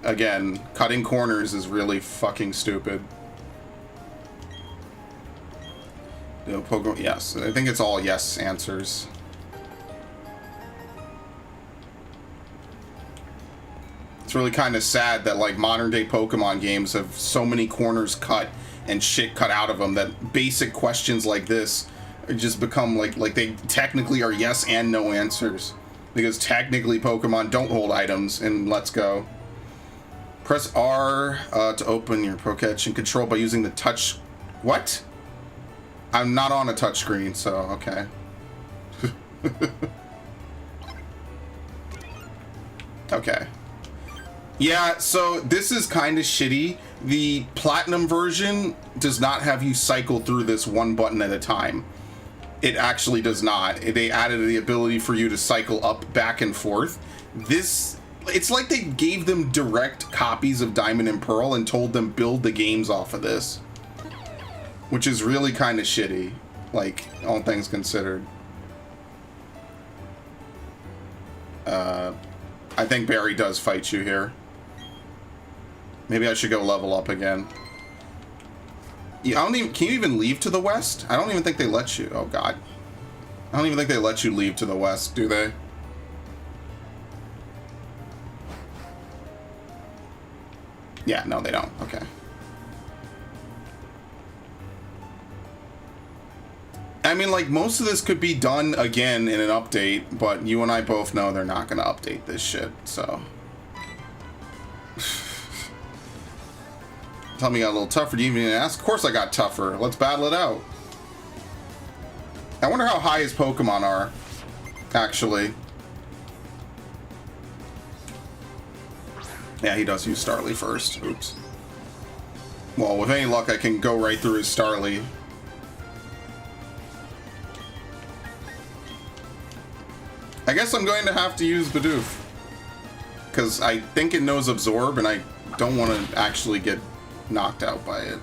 Again, cutting corners is really fucking stupid. No Pokemon, yes. I think it's all yes answers. It's really kind of sad that like modern day Pokemon games have so many corners cut and shit cut out of them that basic questions like this just become like they technically are yes and no answers, because technically Pokemon don't hold items in Let's Go. Press R to open your Pokédex and control by using the touch. What? I'm not on a touch screen, so okay. Okay. Yeah, so this is kind of shitty. The Platinum version does not have you cycle through this one button at a time. It actually does not. They added the ability for you to cycle up, back, and forth. This, it's like they gave them direct copies of Diamond and Pearl and told them build the games off of this. Which is really kind of shitty, like, all things considered. I think Barry does fight you here. Maybe I should go level up again. Yeah, I don't even, can you even leave to the west? I don't even think they let you. Oh god. I don't even think they let you leave to the west, do they? Yeah, no, they don't. Okay. I mean, like, most of this could be done again in an update, but you and I both know they're not going to update this shit, so. Tell me you got a little tougher. Do you even ask? Of course I got tougher. Let's battle it out. I wonder how high his Pokemon are, actually. Yeah, he does use Starly first. Oops. Well, with any luck, I can go right through his Starly. I guess I'm going to have to use Bidoof. Because I think it knows Absorb, and I don't want to actually get knocked out by it.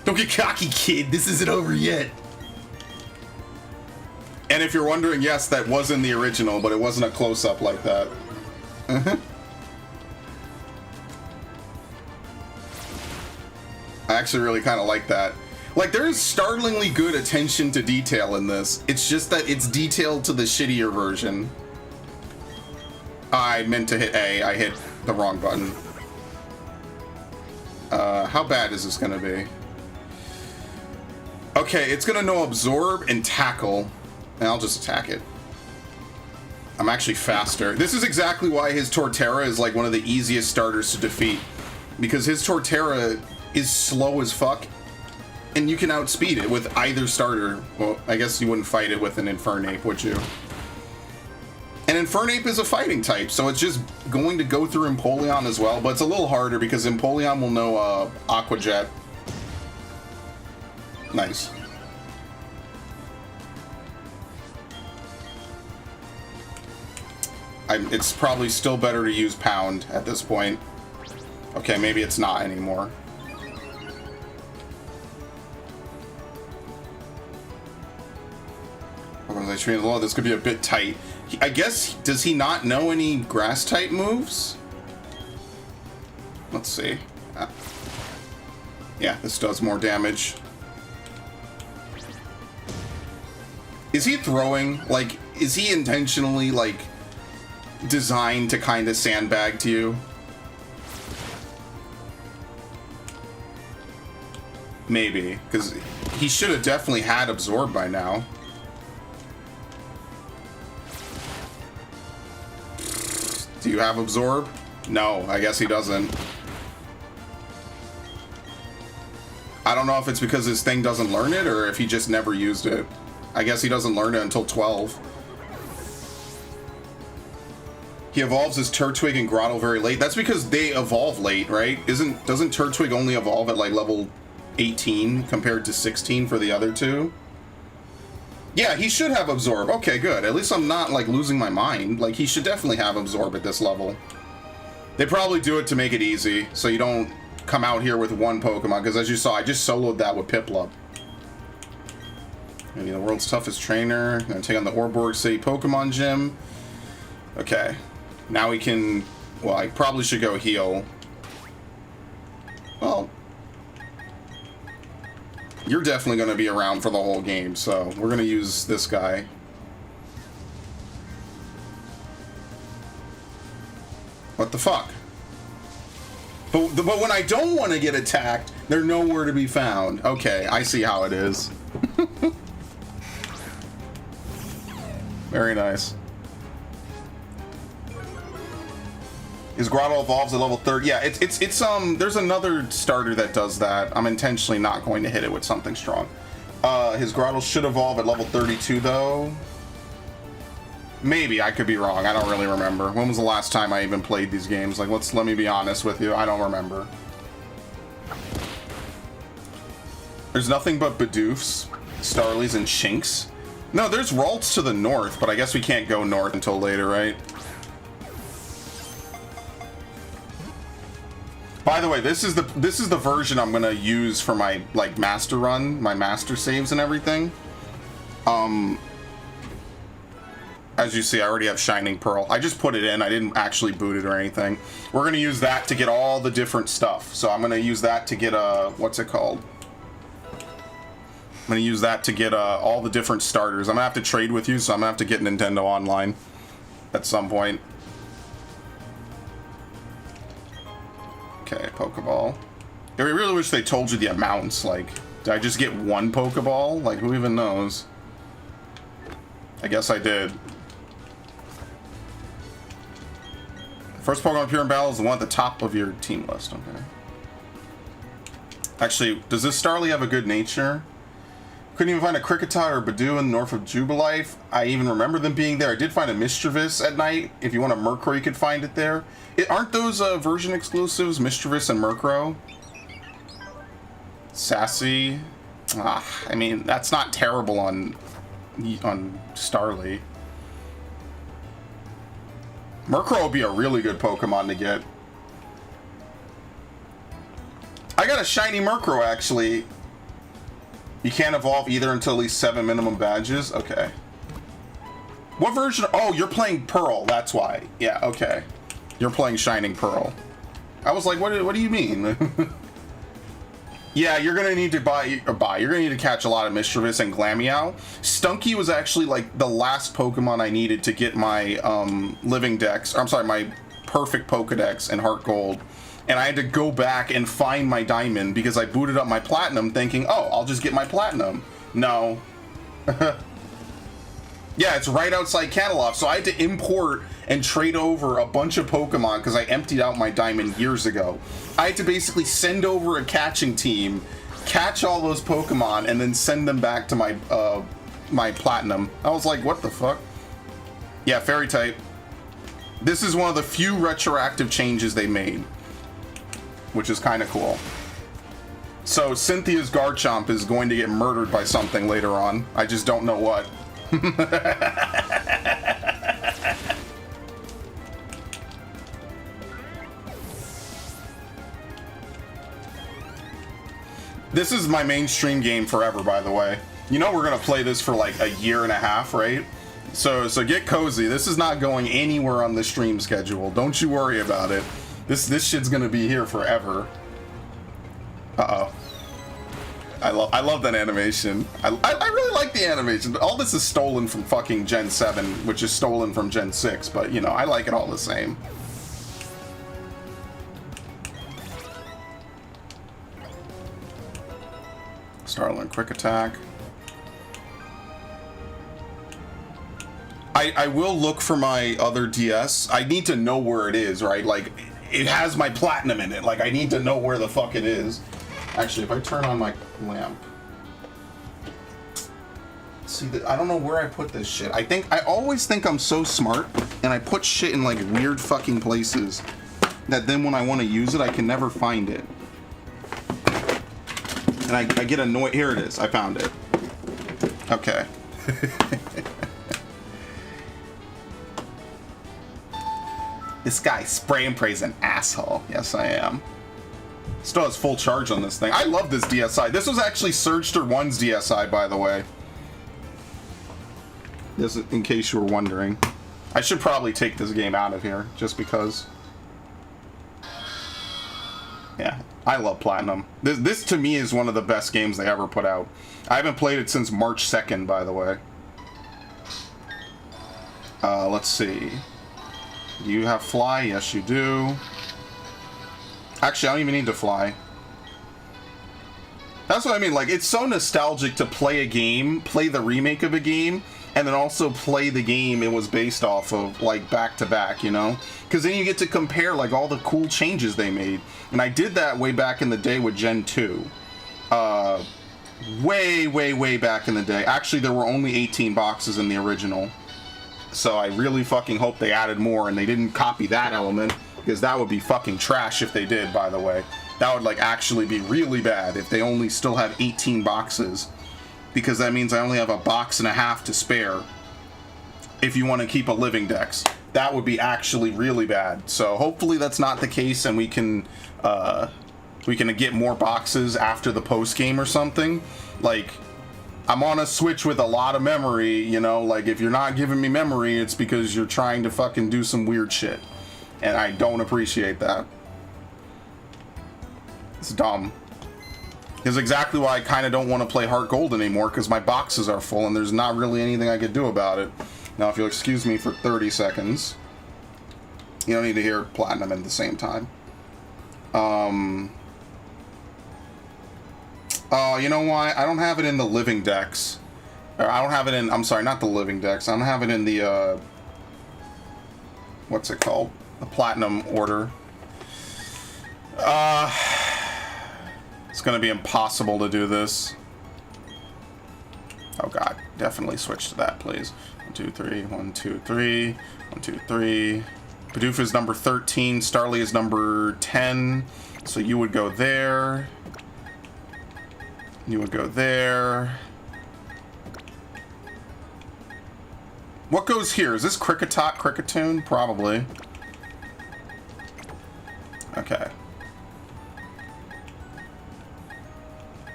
Don't get cocky, kid. This isn't over yet. And if you're wondering, yes, that was in the original, but it wasn't a close-up like that. I actually really kind of like that. Like, there is startlingly good attention to detail in this. It's just that it's detailed to the shittier version. I meant to hit A. I hit the wrong button. How bad is this gonna be? Okay, it's gonna know Absorb and Tackle. And I'll just attack it. I'm actually faster. This is exactly why his Torterra is like one of the easiest starters to defeat. Because his Torterra is slow as fuck. And you can outspeed it with either starter. Well, I guess you wouldn't fight it with an Infernape, would you? And Infernape is a fighting type, so it's just going to go through Empoleon as well, but it's a little harder because Empoleon will know Aqua Jet. Nice. It's probably still better to use Pound at this point. Okay, maybe it's not anymore. This could be a bit tight. I guess, does he not know any grass type moves? Let's see. Yeah, this does more damage. Is he throwing, like, is he intentionally, like, designed to kind of sandbag to you? Maybe, because he should have definitely had Absorb by now. Do you have Absorb? No, I guess he doesn't. I don't know if it's because his thing doesn't learn it or if he just never used it. I guess he doesn't learn it until 12. He evolves his Turtwig and Grottle very late. That's because they evolve late, right? Doesn't Turtwig only evolve at like level 18 compared to 16 for the other two? Yeah, he should have Absorb. Okay, good. At least I'm not, like, losing my mind. Like, he should definitely have Absorb at this level. They probably do it to make it easy, so you don't come out here with one Pokemon, because as you saw, I just soloed that with Piplup. Maybe the world's toughest trainer. Gonna take on the Orborg City Pokemon Gym. Okay. Now we can... Well, I probably should go heal. Well... You're definitely going to be around for the whole game, so we're going to use this guy. What the fuck? But when I don't want to get attacked, they're nowhere to be found. Okay, I see how it is. Very nice. His Grottle evolves at level 30. Yeah, it's there's another starter that does that. I'm intentionally not going to hit it with something strong. His Grottle should evolve at level 32 though. Maybe, I could be wrong. I don't really remember. When was the last time I even played these games? Like, let me be honest with you. I don't remember. There's nothing but Bidoofs, Starlies, and Shinx. No, there's Ralts to the north, but I guess we can't go north until later, right? By the way, this is the version I'm gonna use for my like master run, my master saves and everything. As you see, I already have Shining Pearl. I just put it in. I didn't actually boot it or anything. We're gonna use that to get all the different stuff. So I'm gonna use that to get what's it called? I'm gonna use that to get all the different starters. I'm gonna have to trade with you, so I'm gonna have to get Nintendo Online at some point. Okay, Pokeball. I really wish they told you the amounts. Like, did I just get one Pokeball? Like, who even knows? I guess I did. First Pokemon appear in battle is the one at the top of your team list. Okay. Actually, does this Starly have a good nature? Couldn't even find a Kricketot or Badoo in north of Jubilife. I even remember them being there. I did find a Mischievous at night. If you want a Murkrow, you could find it there. Aren't those version exclusives, Mischievous and Murkrow? Sassy. I mean, that's not terrible on Starly. Murkrow would be a really good Pokemon to get. I got a shiny Murkrow, actually. You can't evolve either until at least 7 minimum badges? Okay. What version? Oh, you're playing Pearl, that's why. Yeah, okay. You're playing Shining Pearl. I was like, what do you mean? Yeah, you're gonna need to you're gonna need to catch a lot of Mischievous and Glameow. Stunky was actually like the last Pokemon I needed to get my Living Dex, I'm sorry, my perfect Pokedex in Heart Gold. And I had to go back and find my Diamond because I booted up my Platinum thinking, oh, I'll just get my Platinum. No. Yeah, it's right outside Catalog, so I had to import and trade over a bunch of Pokemon because I emptied out my Diamond years ago. I had to basically send over a catching team, catch all those Pokemon, and then send them back to my my Platinum. I was like, what the fuck? Yeah, fairy type. This is one of the few retroactive changes they made, which is kind of cool. So Cynthia's Garchomp is going to get murdered by something later on. I just don't know what. This is my mainstream game forever, by the way. You know we're gonna play this for like a year and a half, right? So get cozy. This is not going anywhere on the stream schedule. Don't you worry about it. This shit's gonna be here forever. Uh-oh. I love that animation. I really like the animation. All this is stolen from fucking Gen 7, which is stolen from Gen 6, but you know, I like it all the same. Starling quick attack. I will look for my other DS. I need to know where it is, right? Like, it has my platinum in it. Like, I need to know where the fuck it is. Actually, if I turn on my lamp. See, I don't know where I put this shit. I always think I'm so smart, and I put shit in, like, weird fucking places that then when I want to use it, I can never find it. And I get annoyed. Here it is. I found it. Okay. This guy spray and pray's an asshole. Yes, I am. Still has full charge on this thing. I love this DSi. This was actually Surgster 1's DSi, by the way. This, in case you were wondering. I should probably take this game out of here, just because. Yeah, I love Platinum. This to me is one of the best games they ever put out. I haven't played it since March 2nd, by the way. Let's see. Do you have fly? Yes, you do. Actually, I don't even need to fly. That's what I mean. Like, it's so nostalgic to play a game, play the remake of a game, and then also play the game it was based off of, like, back to back, you know? Because then you get to compare, like, all the cool changes they made. And I did that way back in the day with Gen 2. Way back in the day. Actually, there were only 18 boxes in the original. So I really fucking hope they added more and they didn't copy that element, because that would be fucking trash if they did, by the way. That would, like, actually be really bad if they only still have 18 boxes. Because that means I only have a box and a half to spare if you want to keep a living dex. That would be actually really bad. So hopefully that's not the case and we can get more boxes after the post game or something. Like, I'm on a Switch with a lot of memory, you know, like, if you're not giving me memory, it's because you're trying to fucking do some weird shit. And I don't appreciate that. It's dumb. It's exactly why I kind of don't want to play Heart Gold anymore, because my boxes are full and there's not really anything I could do about it. Now, if you'll excuse me for 30 seconds. You don't need to hear Platinum at the same time. Oh, you know why? I don't have it in the living dex. Or I don't have it in, I'm sorry, not the living dex. I don't have it in the, what's it called? The Platinum order. It's gonna be impossible to do this. Oh god, definitely switch to that, please. 1, 2, 3, 1, 2, 3, 1, 2, 3. Bidoof is number 13, Starly is number 10. So you would go there. You would go there. What goes here? Is this Cricketot, Cricketoon? Probably. Okay.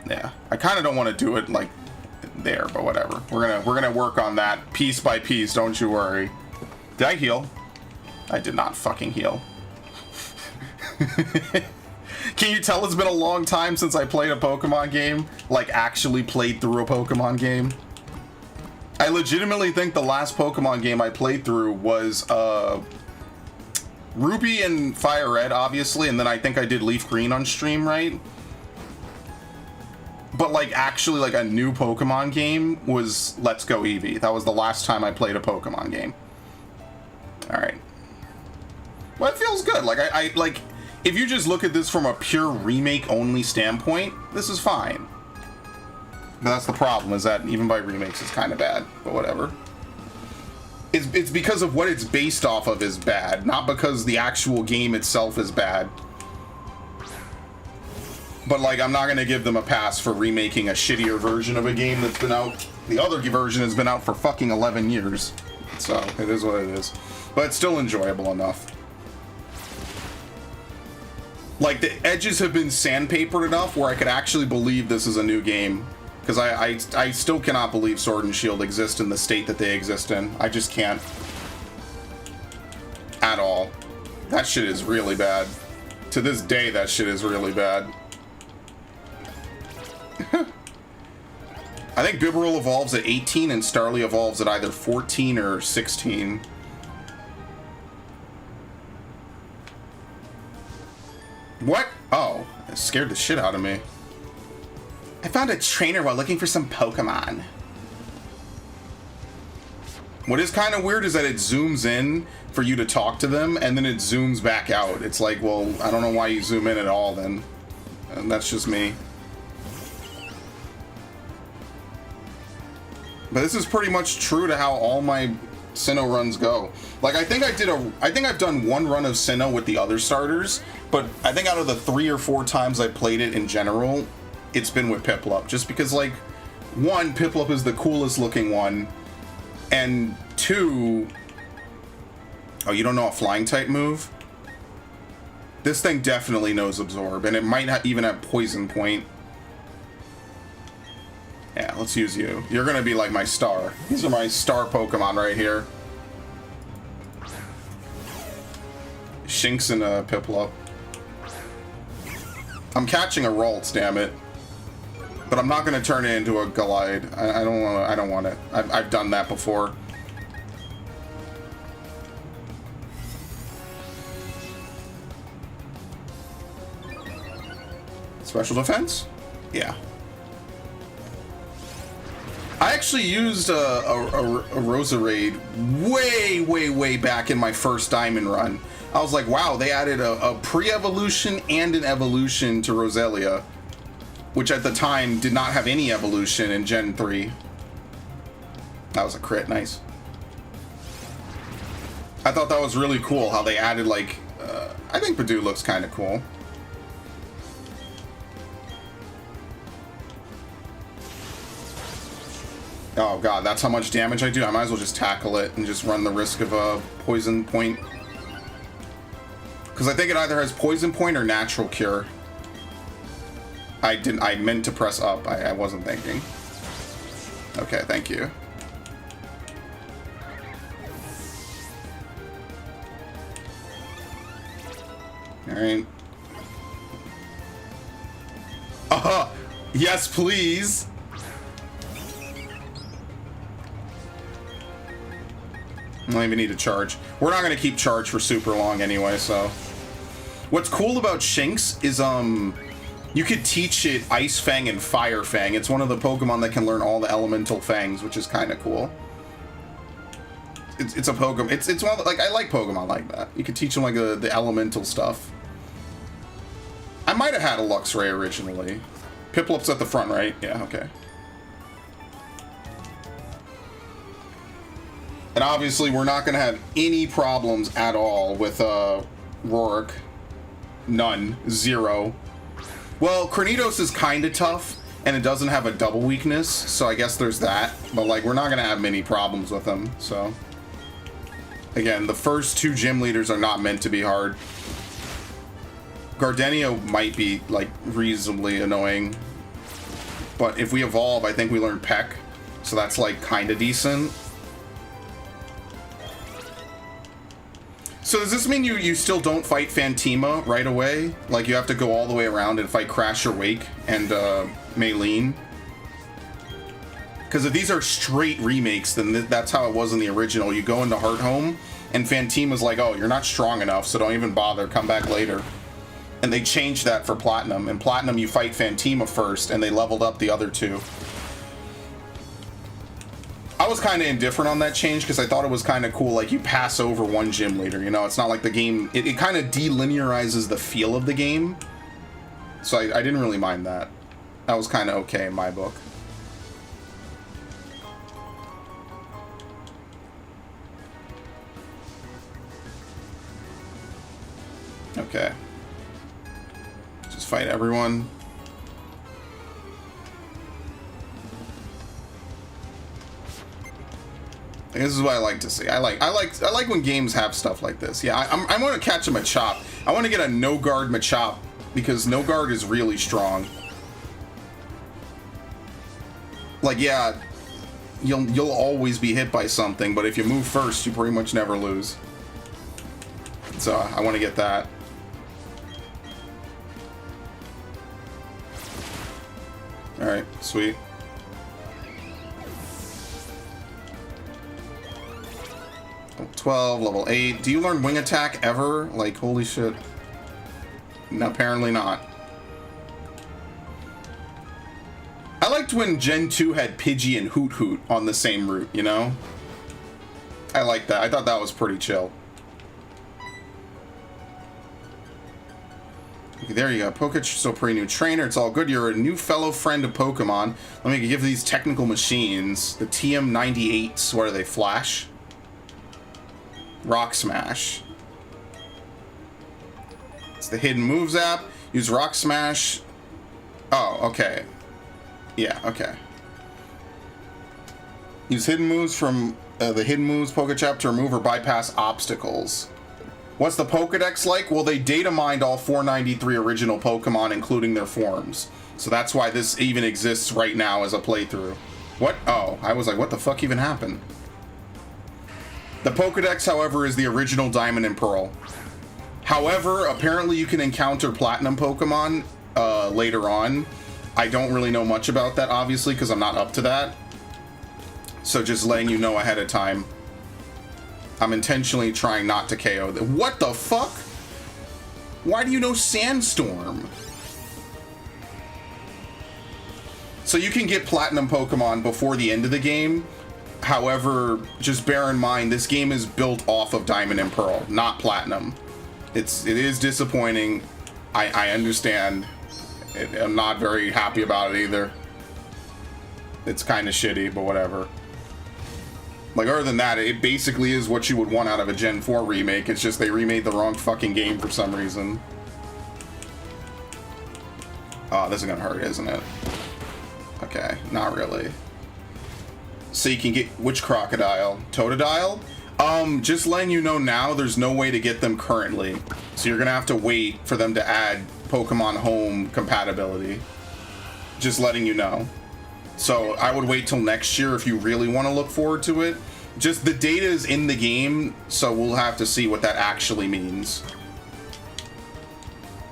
Yeah, I kind of don't want to do it like there, but whatever. We're gonna work on that piece by piece. Don't you worry. Did I heal? I did not fucking heal. Can you tell it's been a long time since I played a Pokemon game? Like, actually played through a Pokemon game? I legitimately think the last Pokemon game I played through was Ruby and Fire Red, obviously, and then I think I did Leaf Green on stream, right? But, like, actually, like, a new Pokemon game was Let's Go Eevee. That was the last time I played a Pokemon game. Alright. Well, it feels good. Like, I like, if you just look at this from a pure remake-only standpoint, this is fine. But that's the problem, is that even by remakes, it's kind of bad. But whatever. It's because of what it's based off of is bad, not because the actual game itself is bad. But, like, I'm not going to give them a pass for remaking a shittier version of a game that's been out. The other version has been out for fucking 11 years. So, it is what it is. But it's still enjoyable enough. Like, the edges have been sandpapered enough where I could actually believe this is a new game. Because I still cannot believe Sword and Shield exist in the state that they exist in. I just can't. At all. That shit is really bad. To this day, that shit is really bad. I think Bibarel evolves at 18 and Starly evolves at either 14 or 16. What? Oh, it scared the shit out of me. I found a trainer while looking for some Pokemon. What is kind of weird is that it zooms in for you to talk to them and then it zooms back out. It's like, well, I don't know why you zoom in at all then. And that's just me. But this is pretty much true to how all my Sinnoh runs go. Like, I think I've done one run of Sinnoh with the other starters, but I think out of the 3 or 4 times I played it in general, it's been with Piplup. Just because, like, 1, Piplup is the coolest looking one, and 2... Oh, you don't know a flying type move? This thing definitely knows Absorb, and it might even have Poison Point. Yeah, let's use you. You're gonna be like my star. These are my star Pokemon right here. Shinx and Piplup. I'm catching a Ralts, damn it. But I'm not gonna turn it into a Glide. I don't want it. I've done that before. Special defense? Yeah. I actually used a Roserade way back in my first Diamond run. I was like, wow, they added a pre-evolution and an evolution to Roselia, which at the time did not have any evolution in Gen 3. That was a crit, nice. I thought that was really cool how they added, like, I think Pidoo looks kind of cool. Oh god, that's how much damage I do? I might as well just tackle it and just run the risk of a Poison Point. Because I think it either has Poison Point or Natural Cure. I meant to press up. I wasn't thinking. Okay, thank you. Alright. Yes, please! I don't even need to charge. We're not going to keep charge for super long anyway, so... What's cool about Shinx is, you could teach it Ice Fang and Fire Fang. It's one of the Pokemon that can learn all the elemental fangs, which is kind of cool. It's a Pokemon... It's one of the, like, I like Pokemon like that. You could teach them, like, the elemental stuff. I might have had a Luxray originally. Piplup's at the front, right? Yeah, okay. And obviously, we're not going to have any problems at all with Roark. None. Zero. Well, Cranidos is kind of tough, and it doesn't have a double weakness, so I guess there's that. But, like, we're not going to have many problems with him, so... Again, the first 2 gym leaders are not meant to be hard. Gardenia might be, like, reasonably annoying. But if we evolve, I think we learn Peck, so that's, like, kind of decent. So does this mean you still don't fight Fantima right away? Like, you have to go all the way around and fight Crash or Wake and Maylene? Because if these are straight remakes, then that's how it was in the original. You go into Hearthome, and Fantima's like, oh, you're not strong enough, so don't even bother, come back later. And they changed that for Platinum. In Platinum, you fight Fantima first, and they leveled up the other 2. I was kind of indifferent on that change because I thought it was kind of cool. Like, you pass over one gym leader, you know? It's not like the game... It kind of delinearizes the feel of the game. So I didn't really mind that. That was kind of okay in my book. Okay. Just fight everyone. This is what I like to see. I like when games have stuff like this. Yeah, I want to catch a Machop. I want to get a no guard Machop because no guard is really strong. Like, yeah, you'll always be hit by something, but if you move first, you pretty much never lose. So I want to get that. All right, sweet. Level 12, level 8. Do you learn wing attack ever? Like, holy shit. No, apparently not. I liked when Gen 2 had Pidgey and Hoot Hoot on the same route, you know? I liked that. I thought that was pretty chill. Okay, there you go. Poke's still pretty new trainer. It's all good. You're a new fellow friend of Pokemon. Let me give these technical machines. The TM98s. What are they? Flash? Rock Smash. It's the hidden moves app. Use Rock Smash. Oh, okay. Yeah, okay. Use hidden moves from the hidden moves Pokechap to remove or bypass obstacles. What's the Pokedex like? Well, they data mined all 493 original Pokemon, including their forms. So that's why this even exists right now as a playthrough. What? Oh, I was like, what the fuck even happened? The Pokedex, however, is the original Diamond and Pearl. However, apparently you can encounter Platinum Pokemon later on. I don't really know much about that, obviously, because I'm not up to that. So just letting you know ahead of time. I'm intentionally trying not to KO them. What the fuck? Why do you know Sandstorm? So you can get Platinum Pokemon before the end of the game. However, just bear in mind, this game is built off of Diamond and Pearl, not Platinum. It is disappointing. I understand. I'm not very happy about it either. It's kind of shitty, but whatever. Like, other than that, it basically is what you would want out of a Gen 4 remake. It's just they remade the wrong fucking game for some reason. Oh, this is gonna hurt, isn't it? Okay, not really. So you can get which crocodile? Totodile? Just letting you know now, there's no way to get them currently. So you're gonna have to wait for them to add Pokemon Home compatibility. Just letting you know. So I would wait till next year if you really want to look forward to it. Just the data is in the game, so we'll have to see what that actually means.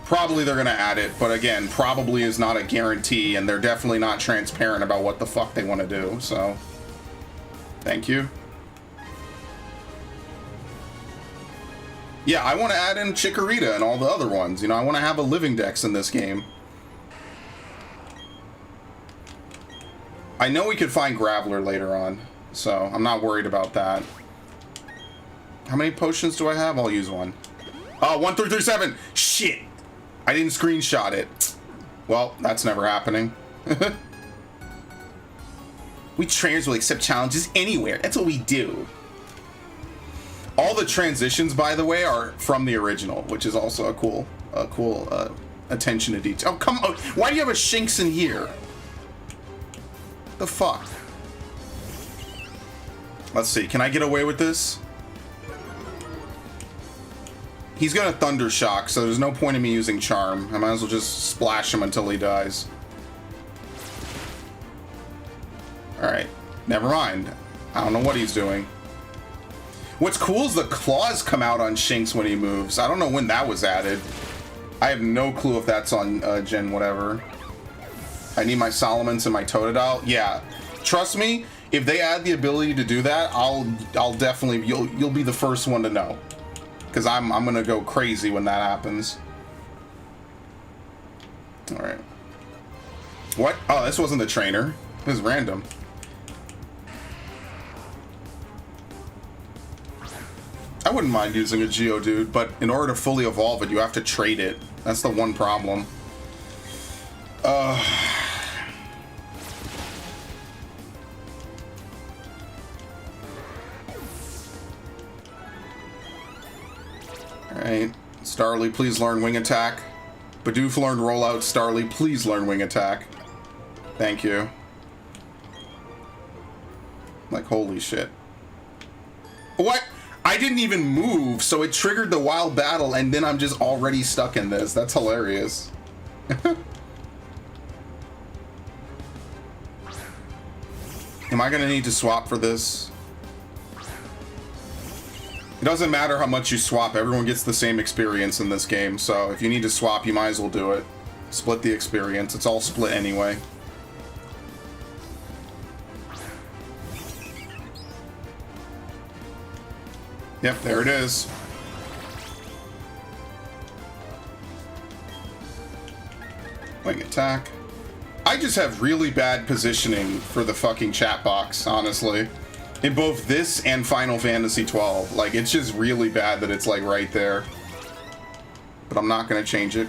Probably they're gonna add it, but again, probably is not a guarantee, and they're definitely not transparent about what the fuck they want to do, so. Thank you. Yeah, I want to add in Chikorita and all the other ones. You know, I want to have a living dex in this game. I know we could find Graveler later on, so I'm not worried about that. How many potions do I have? I'll use one. Oh, 1, 3, 3, 7! Shit! I didn't screenshot it. Well, that's never happening. We trainers will accept challenges anywhere. That's what we do. All the transitions, by the way, are from the original, which is also a cool attention to detail. Oh, come on. Why do you have a Shinx in here? The fuck? Let's see. Can I get away with this? He's gonna Thunder Shock, so there's no point in me using Charm. I might as well just splash him until he dies. Alright. Never mind. I don't know what he's doing. What's cool is the claws come out on Shinx when he moves. I don't know when that was added. I have no clue if that's on Gen whatever. I need my Salamence and my Totodile. Yeah, trust me. If they add the ability to do that, I'll definitely you'll be the first one to know, because I'm gonna go crazy when that happens. All right. What? Oh, this wasn't the trainer. It was random. I wouldn't mind using a Geodude, but in order to fully evolve it, you have to trade it. That's the one problem. Alright, Starly, please learn wing attack. Bidoof learned rollout. Starly, please learn wing attack. Thank you. Like, holy shit. What? I didn't even move, so it triggered the wild battle, and then I'm just already stuck in this. That's hilarious. Am I gonna need to swap for this? It doesn't matter how much you swap, everyone gets the same experience in this game, so if you need to swap, you might as well do it. Split the experience, it's all split anyway. Yep, there it is. Wing attack. I just have really bad positioning for the fucking chat box, honestly. In both this and Final Fantasy 12. Like, it's just really bad that it's, like, right there. But I'm not gonna change it.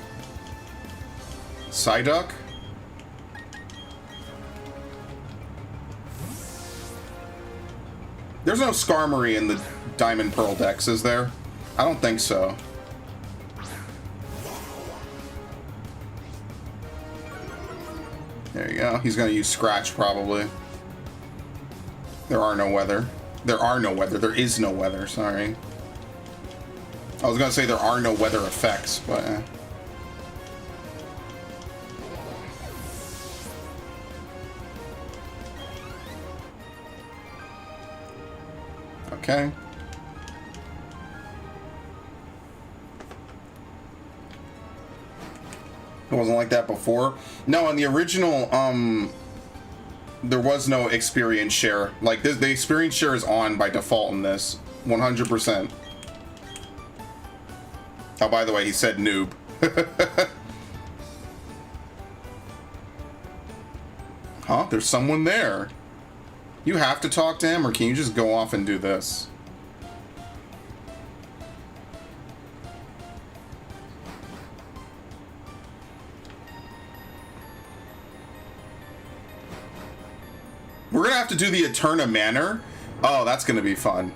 Psyduck? There's no Skarmory in the Diamond Pearl decks, is there? I don't think so. There you go. He's gonna use Scratch, probably. There are no weather. There are no weather. There is no weather, sorry. I was gonna say there are no weather effects, but... Okay. It wasn't like that before. No, in the original, there was no experience share. Like, the experience share is on by default in this. 100%. Oh, by the way, he said noob. Huh? There's someone there. You have to talk to him, or can you just go off and do this? We're gonna have to do the Eterna Manor. Oh, that's gonna be fun.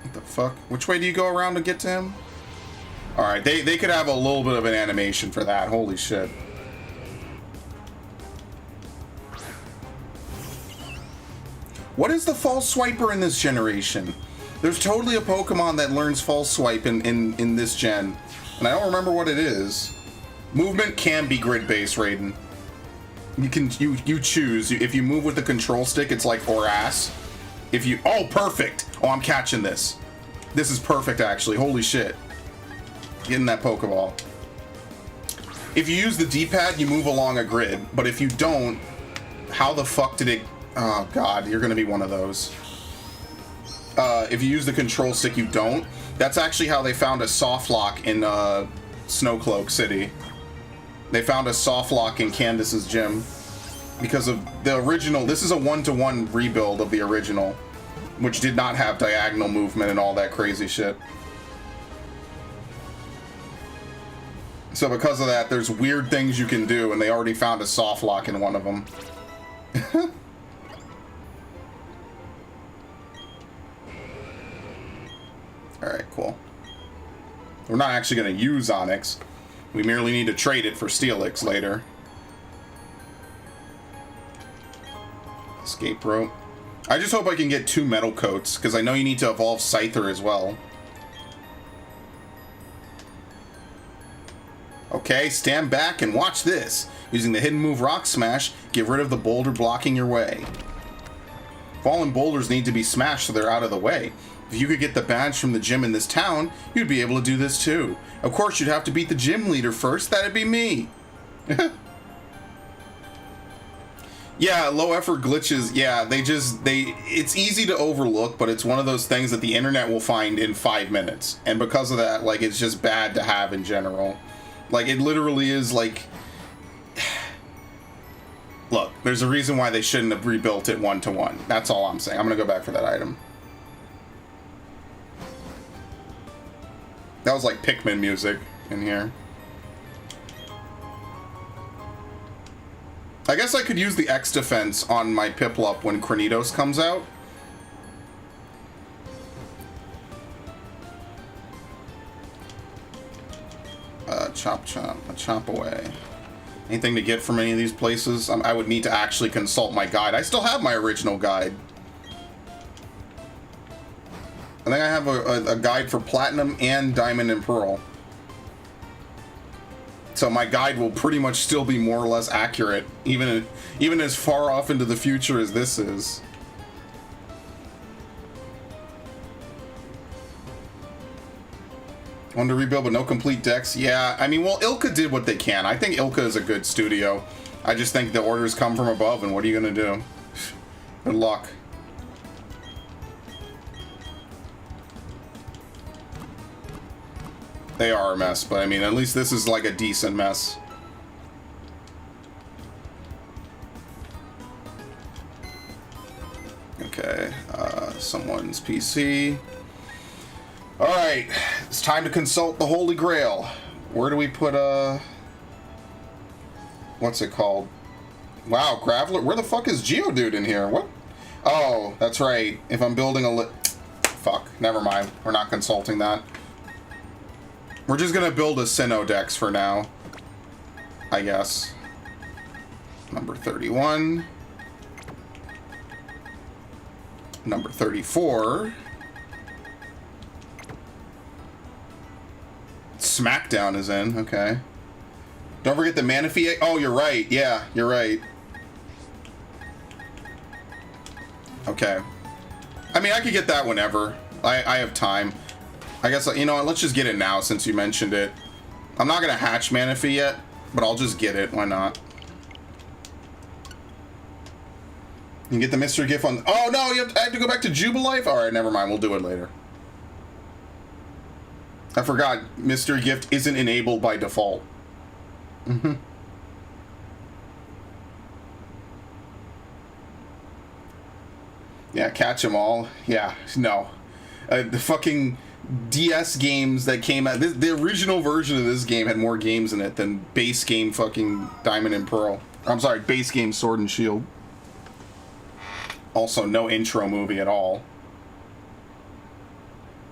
What the fuck? Which way do you go around to get to him? Alright, they could have a little bit of an animation for that. Holy shit. What is the False Swiper in this generation? There's totally a Pokemon that learns False Swipe in this gen. And I don't remember what it is. Movement can be grid-based, Raiden. You choose. If you move with the control stick, it's like Horass. If you... Oh, perfect! Oh, I'm catching this. This is perfect, actually. Holy shit. Getting that Pokeball. If you use the D-pad, you move along a grid. But if you don't, how the fuck did it... Oh, God, you're gonna be one of those. If you use the control stick, you don't. That's actually how they found a soft lock in Snowcloak City. They found a soft lock in Candace's gym. Because of the original... This is a one-to-one rebuild of the original. Which did not have diagonal movement and all that crazy shit. So because of that, there's weird things you can do, and they already found a soft lock in one of them. Alright, cool. We're not actually going to use Onyx. We merely need to trade it for Steelix later. Escape rope. I just hope I can get 2 metal coats, because I know you need to evolve Scyther as well. Okay, stand back and watch this. Using the hidden move Rock Smash, get rid of the boulder blocking your way. Fallen boulders need to be smashed so they're out of the way. If you could get the badge from the gym in this town, you'd be able to do this too. Of course, you'd have to beat the gym leader first. That'd be me. Yeah, low effort glitches. Yeah, it's easy to overlook, but it's one of those things that the internet will find in 5 minutes. And because of that, like, it's just bad to have in general. Like, it literally is like... Look, there's a reason why they shouldn't have rebuilt it one-to-one. That's all I'm saying. I'm gonna go back for that item. That was like Pikmin music in here. I guess I could use the X defense on my Piplup when Kranitos comes out. chop, chop away. Anything to get from any of these places? I would need to actually consult my guide. I still have my original guide. I think I have a guide for platinum and diamond and pearl. So my guide will pretty much still be more or less accurate, even as far off into the future as this is. Want to rebuild but no complete decks? Yeah, I mean, well, Ilka did what they can. I think Ilka is a good studio. I just think the orders come from above, and what are you going to do? Good luck. They are a mess, but I mean, at least this is like a decent mess. Okay, someone's PC. Alright, it's time to consult the Holy Grail. Where do we put, what's it called? Wow, Graveler, where the fuck is Geodude in here? What? Oh, that's right. If I'm building a fuck, never mind. We're not consulting that. We're just gonna build a Sinnoh Dex for now, I guess. Number 31. Number 34. Smackdown is in, okay. Don't forget the Manaphy. Oh, you're right. Yeah, you're right. Okay. I mean, I could get that whenever. I have time. I guess, you know what, let's just get it now since you mentioned it. I'm not gonna hatch Manaphy yet, but I'll just get it. Why not? You can get the mystery gift on... Oh, no, I have to go back to Jubilife? Alright, never mind. We'll do it later. I forgot. Mystery gift isn't enabled by default. Mm-hmm. Yeah, catch 'em all. Yeah, no. The fucking DS games that came out... The original version of this game had more games in it than base game fucking Diamond and Pearl. I'm sorry, base game Sword and Shield. Also, no intro movie at all.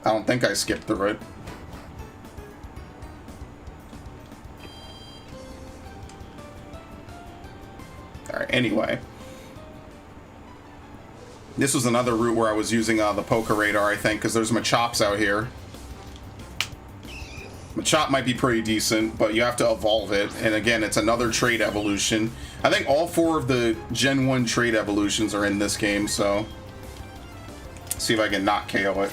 I don't think I skipped through it. Alright, anyway. This was another route where I was using the Poké Radar, I think, because there's Machops out here. Machop might be pretty decent, but you have to evolve it. And again, it's another trait evolution. I think all 4 of the Gen 1 trait evolutions are in this game, so... Let's see if I can not KO it.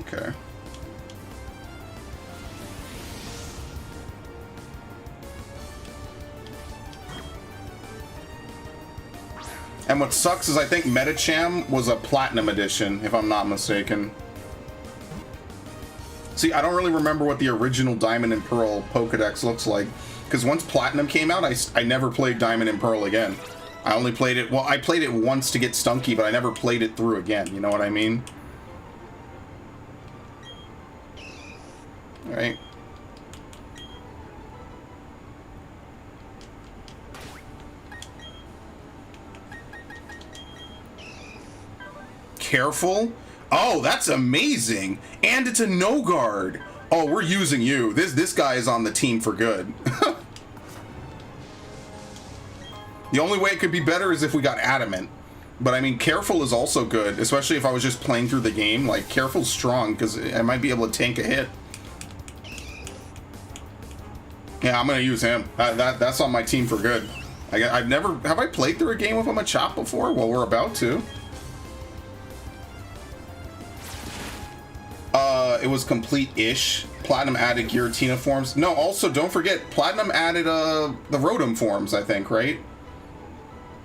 Okay. And what sucks is I think Metacham was a Platinum Edition, if I'm not mistaken. See, I don't really remember what the original Diamond and Pearl Pokedex looks like. Because once Platinum came out, I never played Diamond and Pearl again. I only played it... Well, I played it once to get Stunky, but I never played it through again. You know what I mean? Alright. Careful. Oh, that's amazing. And it's a no guard. Oh, we're using you. This guy is on the team for good. The only way it could be better is if we got Adamant. But I mean, Careful is also good, especially if I was just playing through the game. Like, Careful's strong because I might be able to tank a hit. Yeah, I'm gonna use him. That's on my team for good. I've never... Have I played through a game with a Machop before? Well, we're about to. It was complete-ish. Platinum added Giratina forms. No, also, don't forget, Platinum added, the Rotom forms, I think, right?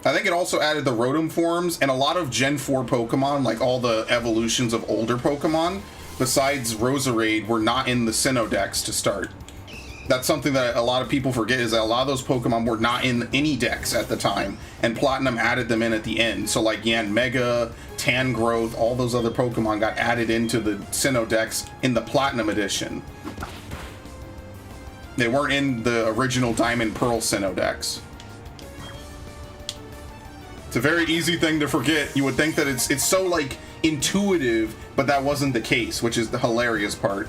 I think it also added the Rotom forms, and a lot of Gen 4 Pokemon, like all the evolutions of older Pokemon, besides Roserade, were not in the Sinnoh Dex to start. That's something that a lot of people forget, is that a lot of those Pokemon were not in any decks at the time, and Platinum added them in at the end. So like Yanmega, Tangrowth, all those other Pokemon got added into the Sinnoh Dex in the Platinum Edition. They weren't in the original Diamond Pearl Sinnoh Dex. It's a very easy thing to forget. You would think that it's so like intuitive, but that wasn't the case, which is the hilarious part.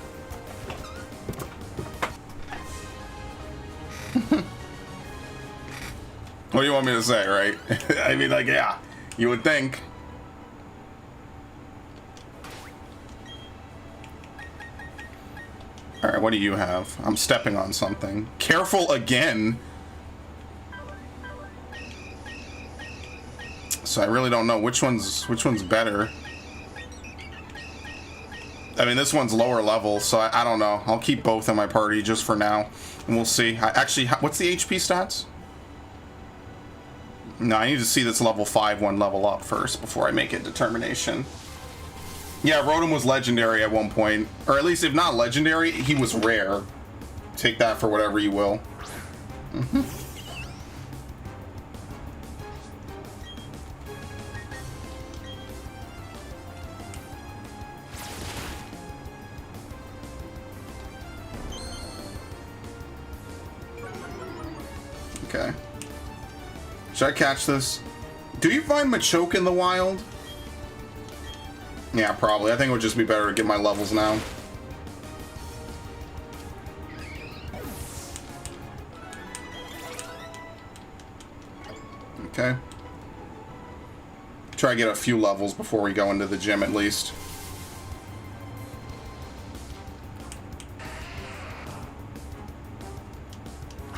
What do you want me to say, right? I mean, like, yeah, you would think. All right, what do you have? I'm stepping on something. Careful again. So I really don't know which one's better. I mean, this one's lower level, so I don't know. I'll keep both in my party just for now, and we'll see. Actually, what's the HP stats? No, I need to see this level 5 one level up first before I make a determination. Yeah, Rotom was legendary at one point, or at least if not legendary, he was rare. Take that for whatever you will. Okay. Should I catch this? Do you find Machoke in the wild? Yeah, probably. I think it would just be better to get my levels now. Okay. Try to get a few levels before we go into the gym at least.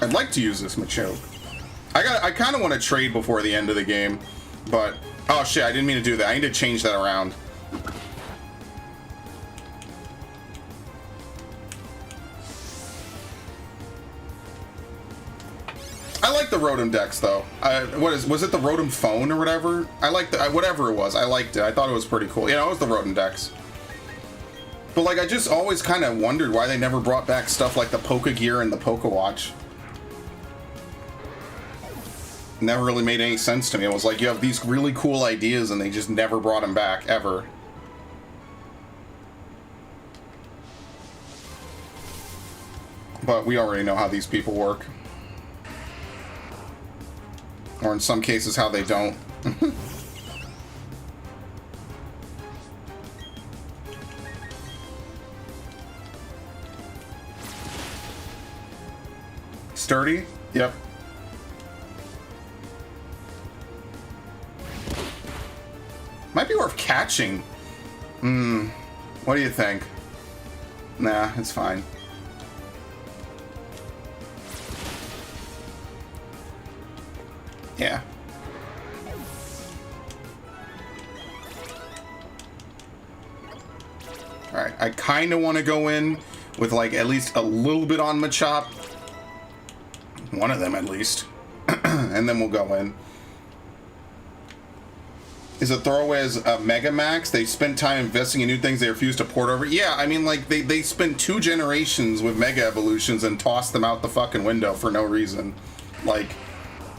I'd like to use this Machoke. I kind of want to trade before the end of the game, but oh shit, I didn't mean to do that. I need to change that around. I like the Rotom decks though. Was it the Rotom phone or whatever? I liked whatever it was. I liked it. I thought it was pretty cool. Yeah, it was the Rotom decks. But like, I just always kind of wondered why they never brought back stuff like the Poké Gear and the Poké Watch. Never really made any sense to me. It was like, you have these really cool ideas and they just never brought them back, ever. But we already know how these people work. Or in some cases, how they don't. Sturdy? Yep. Might be worth catching. What do you think? Nah, it's fine. Yeah. Alright, I kind of want to go in with like at least a little bit on Machop. One of them at least. And then we'll go in. Is a throwaway as a Mega Max? They spent time investing in new things they refuse to port over. Yeah, I mean, like, they spent 2 generations with Mega Evolutions and tossed them out the fucking window for no reason. Like,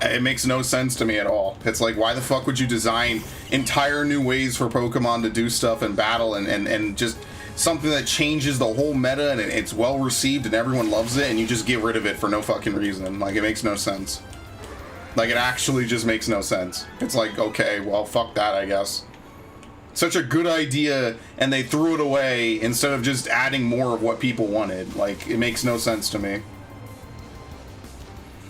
it makes no sense to me at all. It's like, why the fuck would you design entire new ways for Pokemon to do stuff in battle and just something that changes the whole meta and it's well received and everyone loves it and you just get rid of it for no fucking reason? Like, it makes no sense. Like, it actually just makes no sense. It's like, okay, well, fuck that, I guess. Such a good idea, and they threw it away instead of just adding more of what people wanted. Like, it makes no sense to me.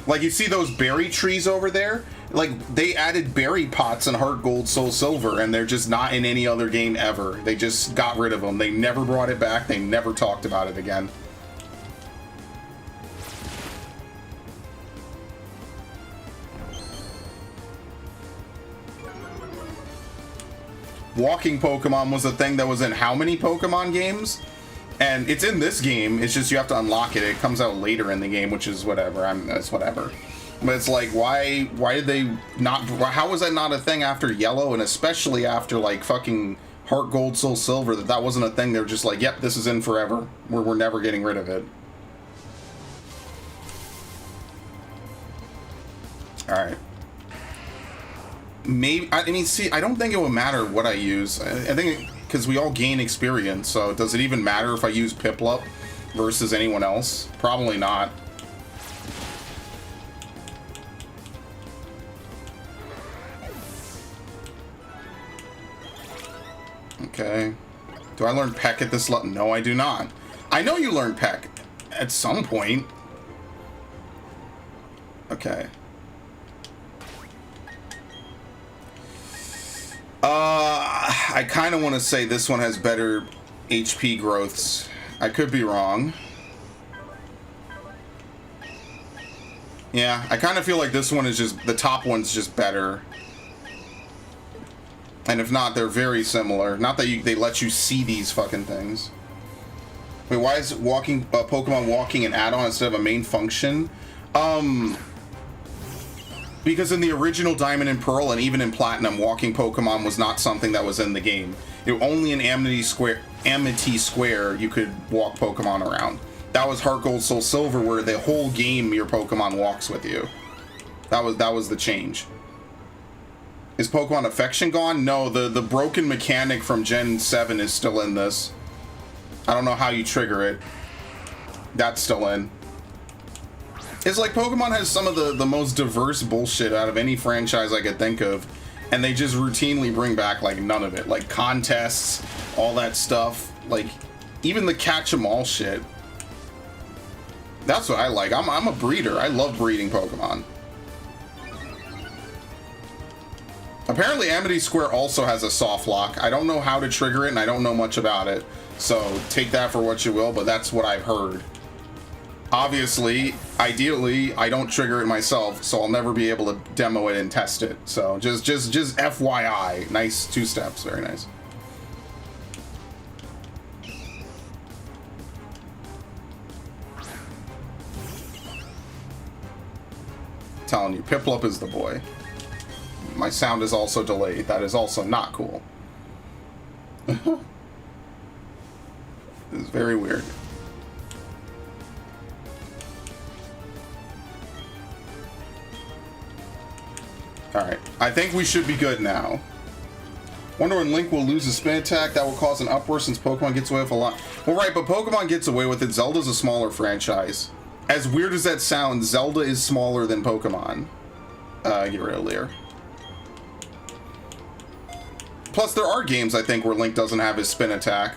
Like, you see those berry trees over there? Like, they added berry pots in Heart Gold, Soul Silver, and they're just not in any other game ever. They just got rid of them. They never brought it back. They never talked about it again. Walking Pokemon was a thing that was in how many Pokemon games? And it's in this game, it's just you have to unlock it. It comes out later in the game, which is whatever. It's whatever. But it's like, why did they not... How was that not a thing after Yellow, and especially after, like, fucking Heart Gold, Soul Silver, that wasn't a thing? They were just like, yep, this is in forever. We're never getting rid of it. Alright. Maybe, I mean, see, I don't think it will matter what I use. I think because we all gain experience, so does it even matter if I use Piplup versus anyone else? Probably not. Okay. Do I learn Peck at this level? No, I do not. I know you learn Peck at some point. Okay. I kind of want to say this one has better HP growths. I could be wrong. Yeah, I kind of feel like this one is just, the top one's just better. And if not, they're very similar. Not that they let you see these fucking things. Wait, why is walking Pokemon walking an add-on instead of a main function? Because in the original Diamond and Pearl and even in Platinum, walking Pokemon was not something that was in the game. Only in Amity Square you could walk Pokemon around. That was Heart Gold Soul Silver, where the whole game your Pokemon walks with you. That was the change. Is Pokemon Affection gone? No, the broken mechanic from Gen 7 is still in this. I don't know how you trigger it. That's still in. It's like Pokemon has some of the most diverse bullshit out of any franchise I could think of, and they just routinely bring back like none of it. Like contests, all that stuff, like even the catch 'em all shit. That's what I like. I'm a breeder. I love breeding Pokemon. Apparently Amity Square also has a soft lock. I don't know how to trigger it and I don't know much about it. So take that for what you will, but that's what I've heard. Obviously, ideally, I don't trigger it myself, so I'll never be able to demo it and test it. So just FYI. Nice 2 steps, very nice. Telling you, Piplup is the boy. My sound is also delayed. That is also not cool. It's very weird. Alright, I think we should be good now. Wonder when Link will lose a spin attack. That will cause an uproar since Pokemon gets away with a lot. Well, right, but Pokemon gets away with it. Zelda's a smaller franchise. As weird as that sounds, Zelda is smaller than Pokemon. Get rid of Leer. Plus, there are games, I think, where Link doesn't have his spin attack.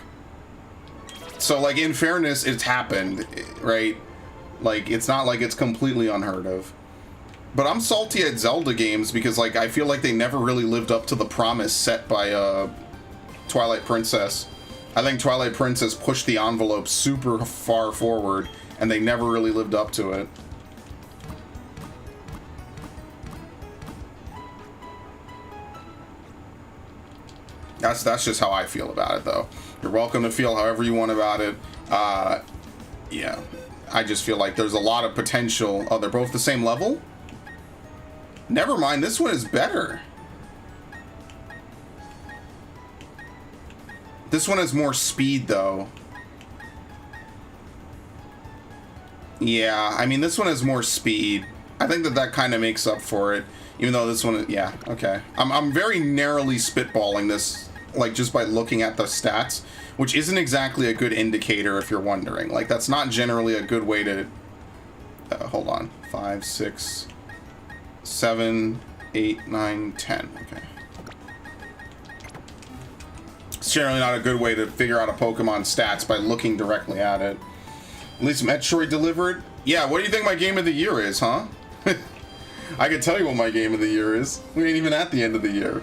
So, like, in fairness, it's happened, right? Like, it's not like it's completely unheard of. But I'm salty at Zelda games because, like, I feel like they never really lived up to the promise set by Twilight Princess. I think Twilight Princess pushed the envelope super far forward, and they never really lived up to it. That's just how I feel about it, though. You're welcome to feel however you want about it. Yeah, I just feel like there's a lot of potential. Oh, they're both the same level? Never mind, this one is better. This one has more speed, though. Yeah, I mean, this one has more speed. I think that kind of makes up for it. Even though this one, yeah, okay. I'm very narrowly spitballing this, like, just by looking at the stats, which isn't exactly a good indicator if you're wondering. Like, that's not generally a good way to... hold on. 5, 6, 7, 8, 9, 10. Okay. It's generally not a good way to figure out a Pokemon stats by looking directly at it. At least Metroid delivered. Yeah, what do you think my game of the year is, huh? I can tell you what my game of the year is. We ain't even at the end of the year.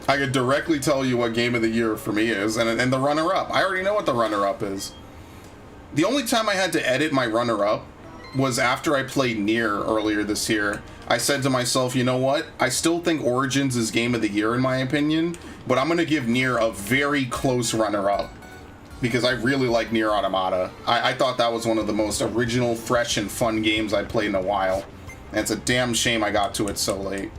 I could directly tell you what game of the year for me is, and the runner-up. I already know what the runner-up is. The only time I had to edit my runner-up was after I played Nier earlier this year. I said to myself, you know what? I still think Origins is game of the year in my opinion, but I'm going to give Nier a very close runner-up. Because I really like Nier Automata. I thought that was one of the most original, fresh, and fun games I'd played in a while. And it's a damn shame I got to it so late.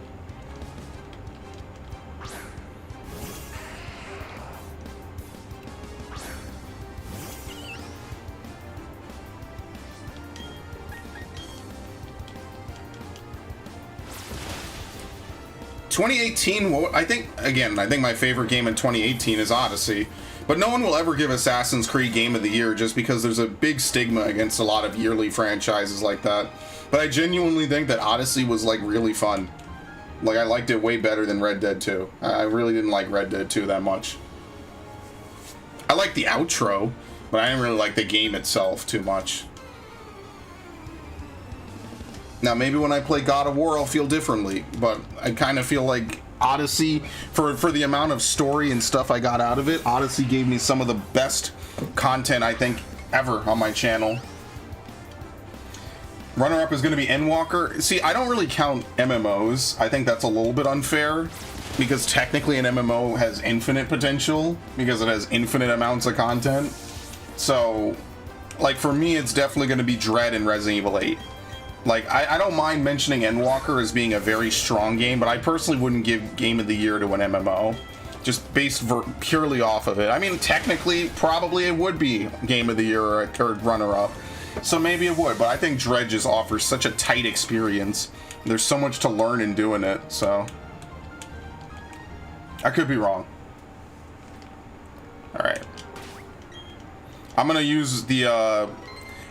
...2018, I think my favorite game in 2018 is Odyssey. But no one will ever give Assassin's Creed Game of the Year just because there's a big stigma against a lot of yearly franchises like that. But I genuinely think that Odyssey was, like, really fun. Like, I liked it way better than Red Dead 2. I really didn't like Red Dead 2 that much. I liked the outro, but I didn't really like the game itself too much. Now, maybe when I play God of War, I'll feel differently, but I kind of feel like Odyssey, for the amount of story and stuff I got out of it, Odyssey gave me some of the best content I think ever on my channel. Runner-up is going to be Endwalker. See, I don't really count MMOs. I think that's a little bit unfair, because technically an MMO has infinite potential, because it has infinite amounts of content. So, like, for me, it's definitely going to be Dread and Resident Evil 8. Like, I don't mind mentioning Endwalker as being a very strong game, but I personally wouldn't give Game of the Year to an MMO, just based purely off of it. I mean, technically, probably it would be Game of the Year or a third runner-up. So maybe it would, but I think Dread just offers such a tight experience. There's so much to learn in doing it, so... I could be wrong. Alright. I'm gonna use the,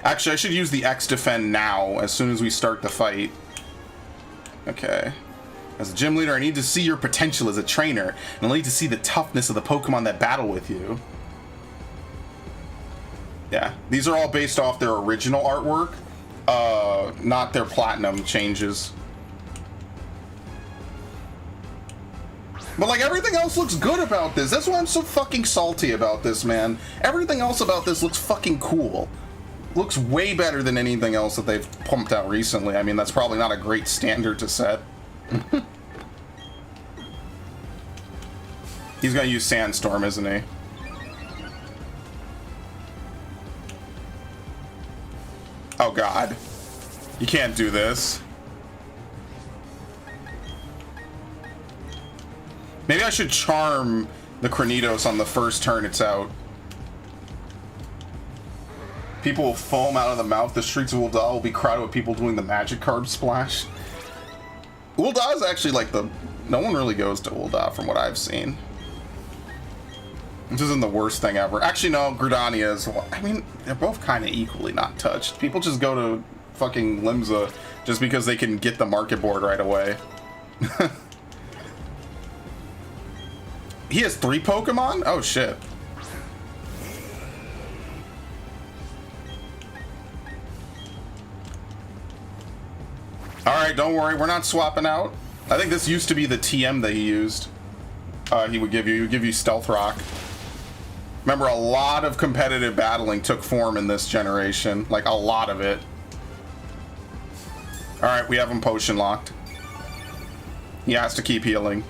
Actually, I should use the X Defend now, as soon as we start the fight. Okay. As a gym leader, I need to see your potential as a trainer, and I need to see the toughness of the Pokemon that battle with you. Yeah, these are all based off their original artwork, not their platinum changes. But like, everything else looks good about this. That's why I'm so fucking salty about this, man. Everything else about this looks fucking cool. Looks way better than anything else that they've pumped out recently. I mean, that's probably not a great standard to set. He's gonna use Sandstorm, isn't he? Oh god. You can't do this. Maybe I should charm the Cranidos on the first turn it's out. People will foam out of the mouth. The streets of Ul'dah will be crowded with people doing the Magikarp splash. Ul'dah is actually like the... No one really goes to Ul'dah from what I've seen. This isn't the worst thing ever. Actually, no, Gridania is... I mean, they're both kind of equally not touched. People just go to fucking Limsa just because they can get the market board right away. He has 3 Pokemon? Oh, shit. Alright, don't worry. We're not swapping out. I think this used to be the TM that he used. He would give you Stealth Rock. Remember, a lot of competitive battling took form in this generation. Like, a lot of it. Alright, we have him potion locked. He has to keep healing.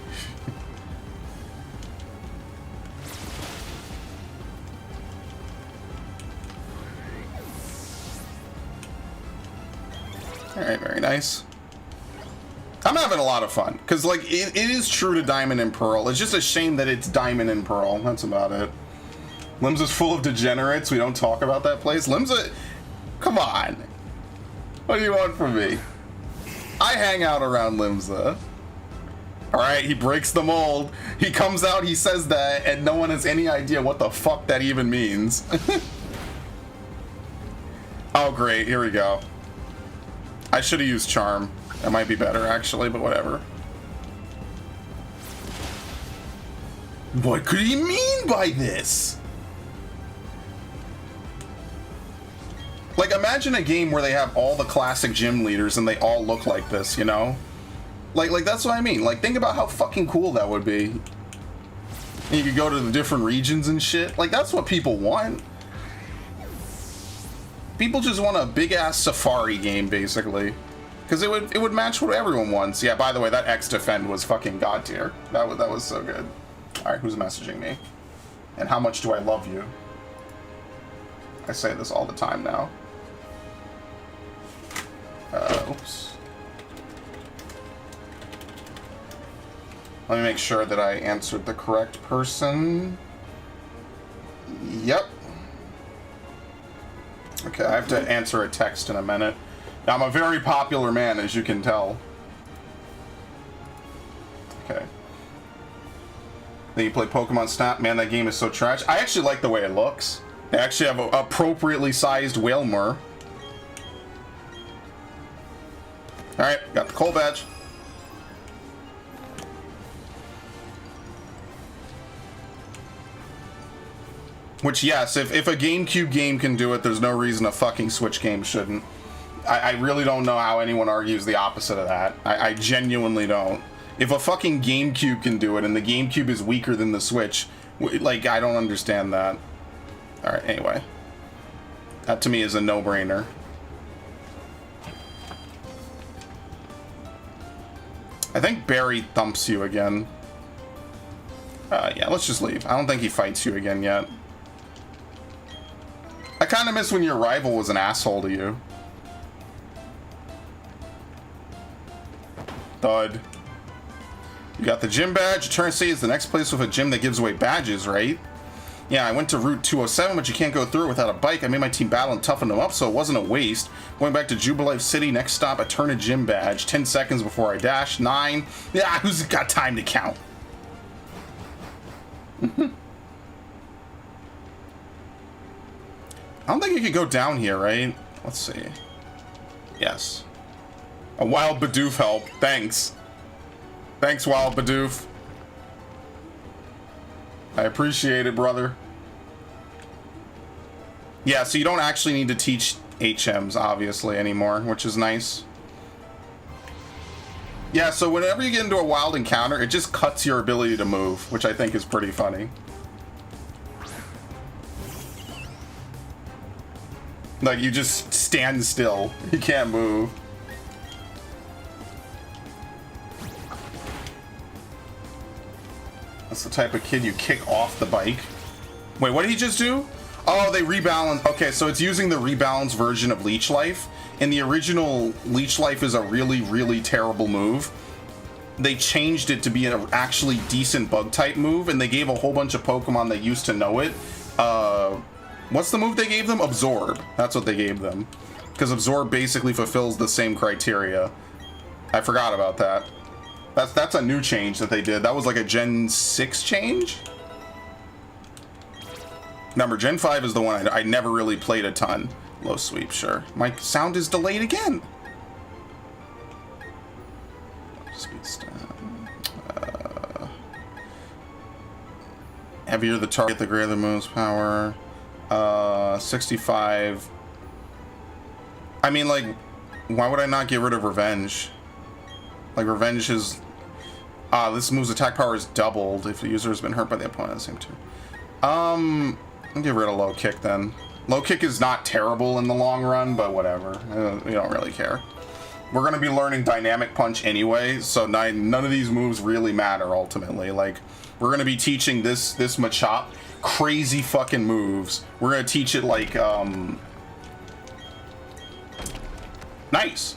Alright, very nice. I'm having a lot of fun. Because, like, it is true to Diamond and Pearl. It's just a shame that it's Diamond and Pearl. That's about it. Limsa's full of degenerates. We don't talk about that place. Limsa... Come on. What do you want from me? I hang out around Limsa. Alright, he breaks the mold. He comes out, he says that, and no one has any idea what the fuck that even means. Oh, great. Here we go. I should have used Charm. That might be better, actually, but whatever. What could he mean by this? Like, imagine a game where they have all the classic gym leaders and they all look like this, you know? Like that's what I mean. Like, think about how fucking cool that would be. And you could go to the different regions and shit. Like, that's what people want. People just want a big-ass safari game, basically. Because it would match what everyone wants. Yeah, by the way, that X Defend was fucking god tier. That was so good. Alright, who's messaging me? And how much do I love you? I say this all the time now. Oops. Let me make sure that I answered the correct person. Yep. Okay, I have to answer a text in a minute. Now, I'm a very popular man, as you can tell. Okay. Then you play Pokemon Snap. Man, that game is so trash. I actually like the way it looks. They actually have an appropriately sized Wailmer. Alright, got the coal badge. Which, yes, if a GameCube game can do it, there's no reason a fucking Switch game shouldn't. I really don't know how anyone argues the opposite of that. I genuinely don't. If a fucking GameCube can do it and the GameCube is weaker than the Switch, like, I don't understand that. Alright, anyway. That to me is a no-brainer. I think Barry thumps you again. Yeah, let's just leave. I don't think he fights you again yet. I kind of miss when your rival was an asshole to you. Thud. You got the gym badge. Tennessee is the next place with a gym that gives away badges, right? Yeah, I went to Route 207, but you can't go through it without a bike. I made my team battle and toughen them up, so it wasn't a waste. Going back to Jubilife City, next stop, Eterna gym badge. 10 seconds before I dash. 9. Yeah, who's got time to count? I don't think you could go down here, right? Let's see. Yes. A Wild Bidoof help. Thanks. Thanks, Wild Bidoof. I appreciate it, brother. Yeah, so you don't actually need to teach HMs, obviously, anymore, which is nice. Yeah, so whenever you get into a wild encounter, it just cuts your ability to move, which I think is pretty funny. Like, you just stand still. You can't move. That's the type of kid you kick off the bike. Wait, what did he just do? Oh, they rebalance. Okay, so it's using the rebalance version of Leech Life. In the original, Leech Life is a really, really terrible move. They changed it to be an actually decent bug type move, and they gave a whole bunch of Pokemon that used to know it. What's the move they gave them? Absorb. That's what they gave them. Because Absorb basically fulfills the same criteria. I forgot about that. That's a new change that they did. That was like a Gen 6 change? Remember, Gen 5 is the one I never really played a ton. Low sweep, sure. My sound is delayed again. Speed stat. Heavier the target, the greater the move's power. 65. I mean, like, why would I not get rid of Revenge? Like, Revenge is... this move's attack power is doubled if the user has been hurt by the opponent at the same time. I'll get rid of Low Kick then. Low Kick is not terrible in the long run, but whatever. We don't really care. We're going to be learning Dynamic Punch anyway, so none of these moves really matter ultimately. Like, we're going to be teaching this Machop crazy fucking moves. We're going to teach it like, nice.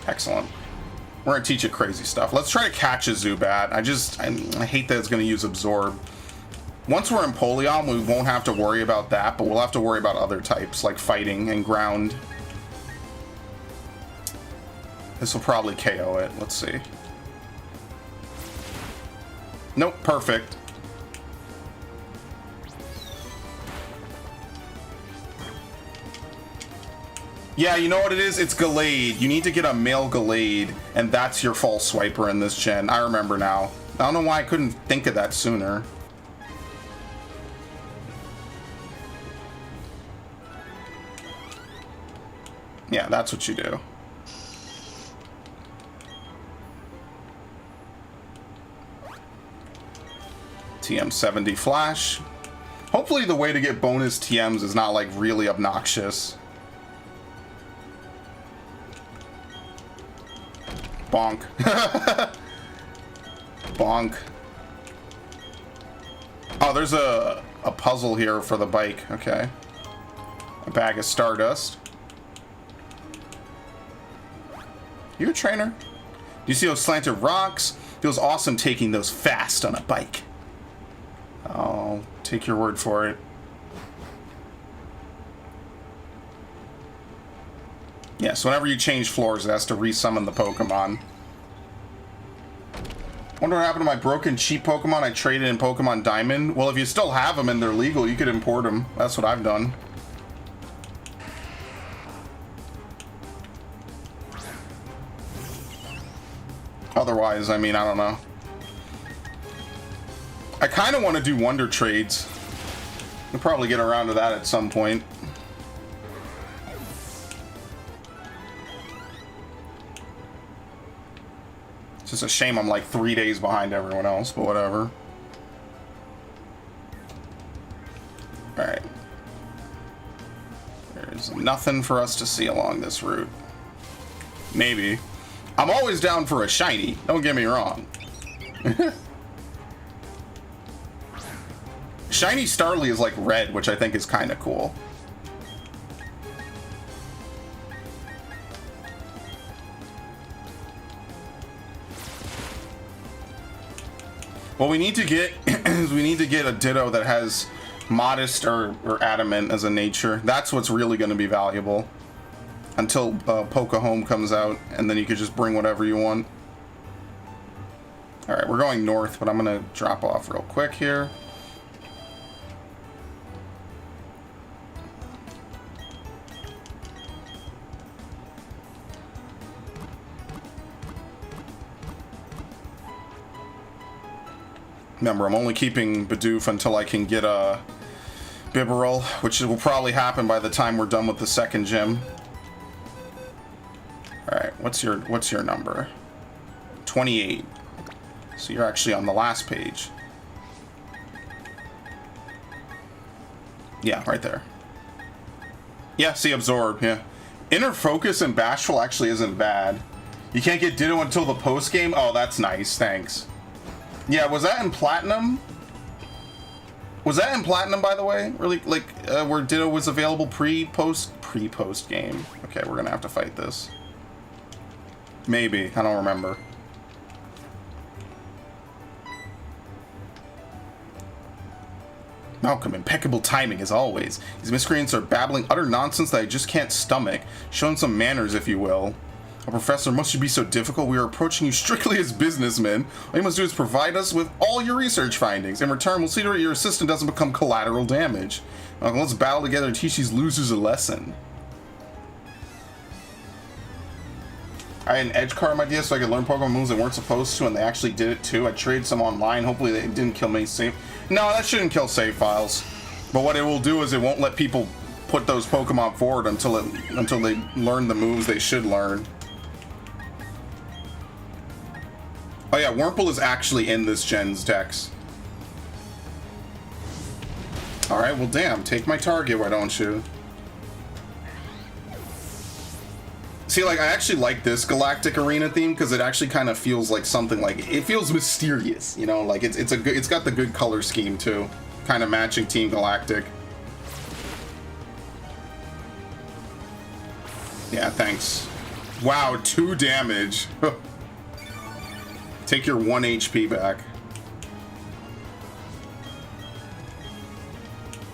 Excellent. We're going to teach it crazy stuff. Let's try to catch a Zubat. I hate that it's going to use Absorb. Once we're in Polion, we won't have to worry about that, but we'll have to worry about other types, like fighting and ground. This will probably KO it. Let's see. Nope, perfect. Yeah, you know what it is? It's Gallade. You need to get a male Gallade, and that's your false swiper in this gen. I remember now. I don't know why I couldn't think of that sooner. Yeah, that's what you do. TM70 Flash. Hopefully the way to get bonus TMs is not like really obnoxious. Bonk. Bonk. Oh, there's a puzzle here for the bike. Okay. A bag of Stardust. You a trainer? Do you see those slanted rocks? Feels awesome taking those fast on a bike. I'll take your word for it. Yeah, so whenever you change floors, it has to resummon the Pokemon. Wonder what happened to my broken cheap Pokemon I traded in Pokemon Diamond? Well, if you still have them and they're legal, you could import them. That's what I've done. Otherwise, I mean, I don't know. I kind of want to do Wonder Trades. We'll probably get around to that at some point. It's just a shame I'm like 3 days behind everyone else, but whatever. Alright. There's nothing for us to see along this route. Maybe. I'm always down for a shiny, don't get me wrong. Shiny Starly is like red, which I think is kind of cool. What we need to get is we need to get a Ditto that has Modest or Adamant as a nature. That's what's really going to be valuable. Until Poke-Home comes out, and then you could just bring whatever you want. Alright, we're going north, but I'm going to drop off real quick here. Remember, I'm only keeping Bidoof until I can get a Bibarel, which will probably happen by the time we're done with the second gym. Alright, what's your number? 28. So you're actually on the last page. Yeah, right there. Yeah, see, Absorb, yeah. Inner Focus and Bashful actually isn't bad. You can't get Ditto until the post-game? Oh, that's nice, thanks. Yeah, was that in Platinum? Was that in Platinum, by the way? Really, like, where Ditto was available pre-post game? Okay, we're gonna have to fight this. Maybe, I don't remember. Malcolm, impeccable timing as always. These miscreants are babbling utter nonsense that I just can't stomach. Showing some manners, if you will. Oh, Professor, must you be so difficult? We are approaching you strictly as businessmen. All you must do is provide us with all your research findings. In return, we'll see to it your assistant doesn't become collateral damage. Let's battle together and teach these losers a lesson. I had an edge card idea so I could learn Pokemon moves they weren't supposed to, and they actually did it too. I traded some online. Hopefully they didn't kill many save. No, that shouldn't kill save files. But what it will do is it won't let people put those Pokemon forward until they learn the moves they should learn. Oh yeah, Wurmple is actually in this gen's decks. Alright, well damn, take my target, why don't you? See, like, I actually like this Galactic Arena theme because it actually kind of feels like something like, it feels mysterious, you know, like it's got the good color scheme too, kind of matching Team Galactic. Yeah, thanks. Wow, 2 damage. Take your 1 HP back.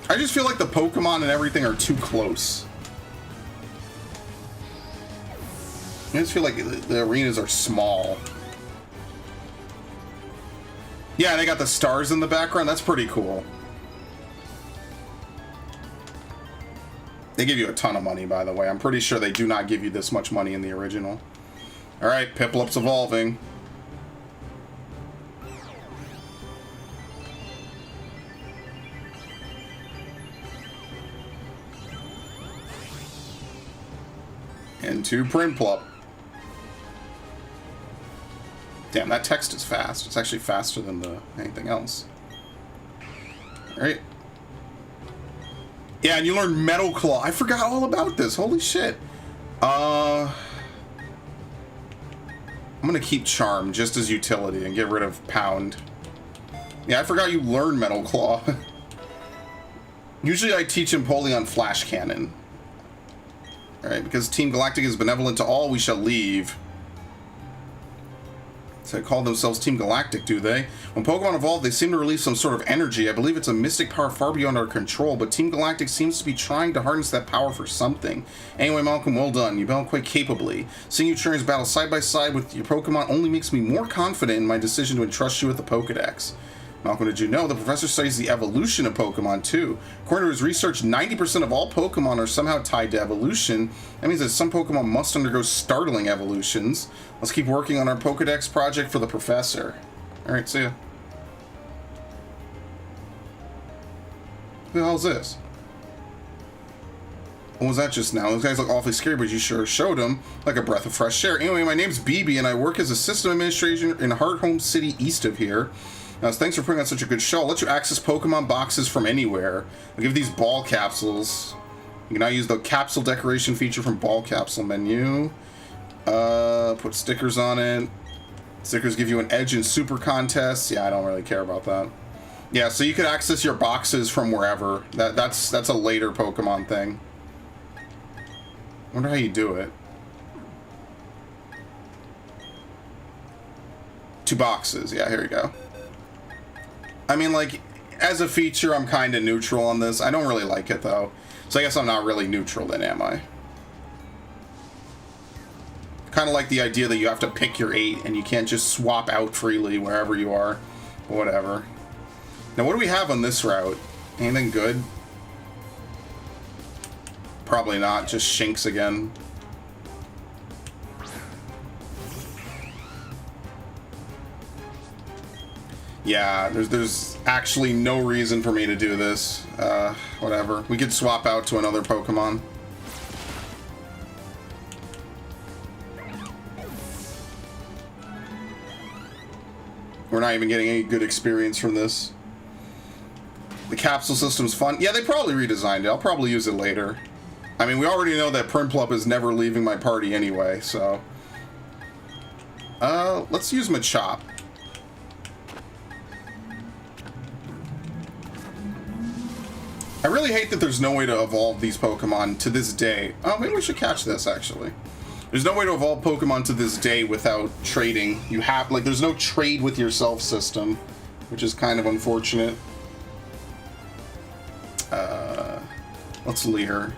I just feel like the Pokemon and everything are too close. I just feel like the arenas are small. Yeah, they got the stars in the background. That's pretty cool. They give you a ton of money, by the way. I'm pretty sure they do not give you this much money in the original. Alright, Piplup's evolving. Into Prinplup. Damn, that text is fast. It's actually faster than anything else. Alright. Yeah, and you learn Metal Claw. I forgot all about this. Holy shit. I'm gonna keep Charm just as utility and get rid of Pound. Yeah, I forgot you learn Metal Claw. Usually I teach Empoleon Flash Cannon. Alright, because Team Galactic is benevolent to all, we shall leave. So they call themselves Team Galactic, do they? When Pokemon evolve, they seem to release some sort of energy. I believe it's a mystic power far beyond our control, but Team Galactic seems to be trying to harness that power for something. Anyway, Malcolm, well done. You battled quite capably. Seeing you trainers battle side by side with your Pokemon only makes me more confident in my decision to entrust you with the Pokedex. Malcolm, did you know the professor studies the evolution of Pokemon too? According to his research, 90% of all Pokemon are somehow tied to evolution. That means that some Pokemon must undergo startling evolutions. Let's keep working on our Pokedex project for the professor. Alright, see ya. Who the hell is this? What was that just now? Those guys look awfully scary, but you sure showed them like a breath of fresh air. Anyway, my name's BB, and I work as a system administrator in Heart Home City east of here. Thanks for putting on such a good show. I'll let you access Pokemon boxes from anywhere. I'll give these ball capsules. You can now use the capsule decoration feature from ball capsule menu. Put stickers on it. Stickers give you an edge in super contests. Yeah, I don't really care about that. Yeah, so you could access your boxes from wherever. That's a later Pokemon thing. Wonder how you do it. 2 boxes. Yeah, here we go. I mean, like, as a feature, I'm kind of neutral on this. I don't really like it, though. So I guess I'm not really neutral then, am I? Kind of like the idea that you have to pick your 8 and you can't just swap out freely wherever you are. Whatever. Now, what do we have on this route? Anything good? Probably not. Just Shinx again. Yeah, there's actually no reason for me to do this. Whatever. We could swap out to another Pokemon. We're not even getting any good experience from this. The capsule system's fun. Yeah, they probably redesigned it. I'll probably use it later. I mean, we already know that Primplup is never leaving my party anyway, so... let's use Machop. I really hate that there's no way to evolve these Pokemon to this day. Oh, maybe we should catch this, actually. There's no way to evolve Pokemon to this day without trading. You have, like, there's no trade with yourself system, which is kind of unfortunate. Let's Leer.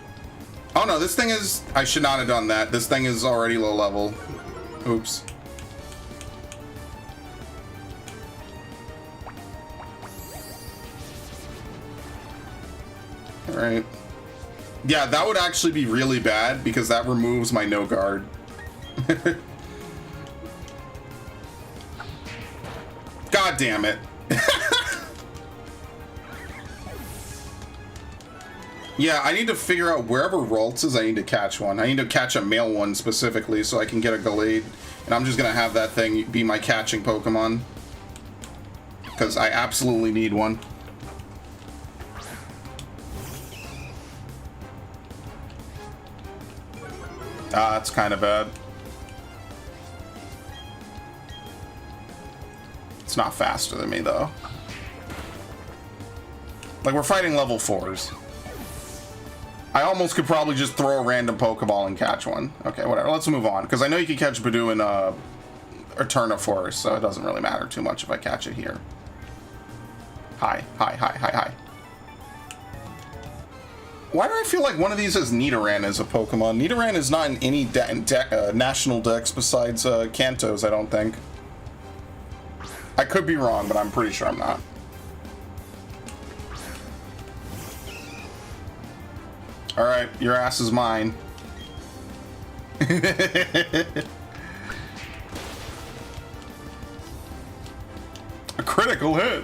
Oh no, this thing is... I should not have done that. This thing is already low level. Oops. Alright. Yeah, that would actually be really bad because that removes my no guard. God damn it. Yeah, I need to figure out wherever Ralts is, I need to catch one. I need to catch a male one specifically so I can get a Gallade. And I'm just going to have that thing be my catching Pokemon. Because I absolutely need one. Ah, that's kind of bad. It's not faster than me, though. Like, we're fighting level 4s. I almost could probably just throw a random Pokeball and catch one. Okay, whatever. Let's move on. Because I know you can catch Badoo in Eterna Forest, so it doesn't really matter too much if I catch it here. Hi. Why do I feel like one of these has Nidoran as a Pokemon? Nidoran is not in any national decks besides Kanto's, I don't think. I could be wrong, but I'm pretty sure I'm not. Alright, your ass is mine. A critical hit.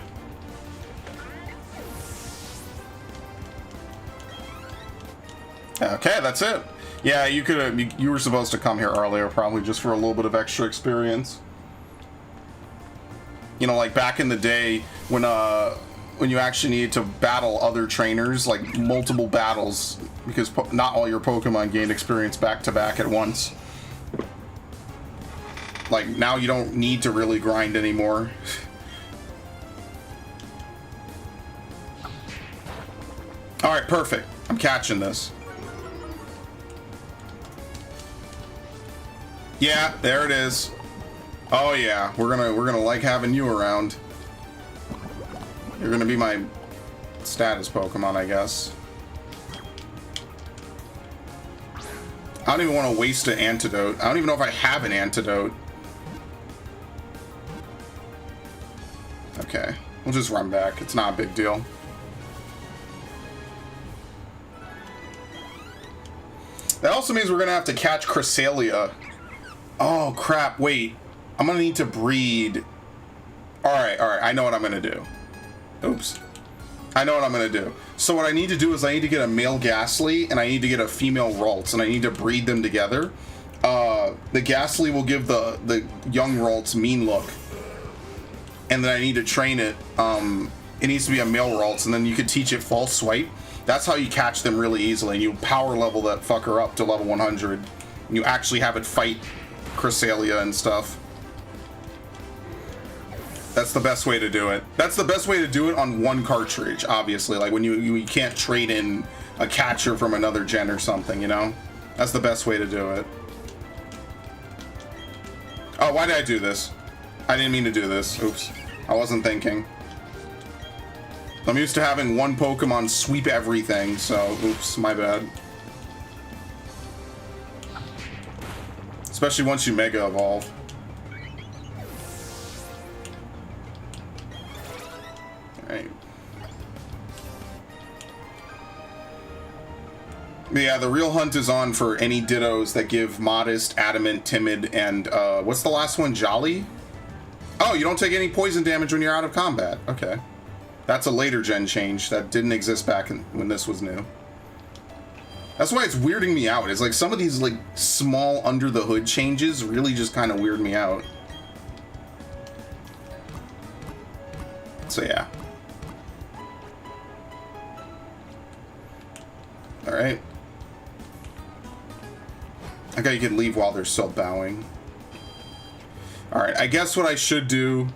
Okay, that's it. Yeah, you were supposed to come here earlier, probably just for a little bit of extra experience. You know, like back in the day when you actually needed to battle other trainers, like multiple battles, because not all your Pokemon gained experience back to back at once. Like, now you don't need to really grind anymore. Alright, perfect. I'm catching this. Yeah, there it is. Oh yeah, we're gonna like having you around. You're gonna be my status Pokemon, I guess. I don't even want to waste an antidote. I don't even know if I have an antidote. Okay, we'll just run back. It's not a big deal. That also means we're gonna have to catch Cresselia. Oh crap, wait. I'm gonna need to breed. Alright, I know what I'm gonna do. Oops. I know what I'm gonna do. So what I need to do is I need to get a male Ghastly and I need to get a female Ralts and I need to breed them together. The Ghastly will give the young Ralts mean look. And then I need to train it. It needs to be a male Ralts and then you could teach it false swipe. That's how you catch them really easily. And you power level that fucker up to level 100. And you actually have it fight Cresselia and stuff. That's the best way to do it. That's the best way to do it on one cartridge, obviously. Like when you can't trade in a catcher from another gen or something, you know? That's the best way to do it. Oh, why did I do this? I didn't mean to do this. Oops. I wasn't thinking. I'm used to having one Pokemon sweep everything, so oops, my bad. Especially once you Mega Evolve. Alright. Yeah, the real hunt is on for any Dittos that give Modest, Adamant, Timid, and what's the last one? Jolly? Oh, you don't take any poison damage when you're out of combat. Okay. That's a later gen change that didn't exist back when this was new. That's why it's weirding me out. It's like some of these like small under the hood changes really just kind of weird me out. So yeah. All right. Okay, you can leave while they're still bowing. All right, I guess what I should do,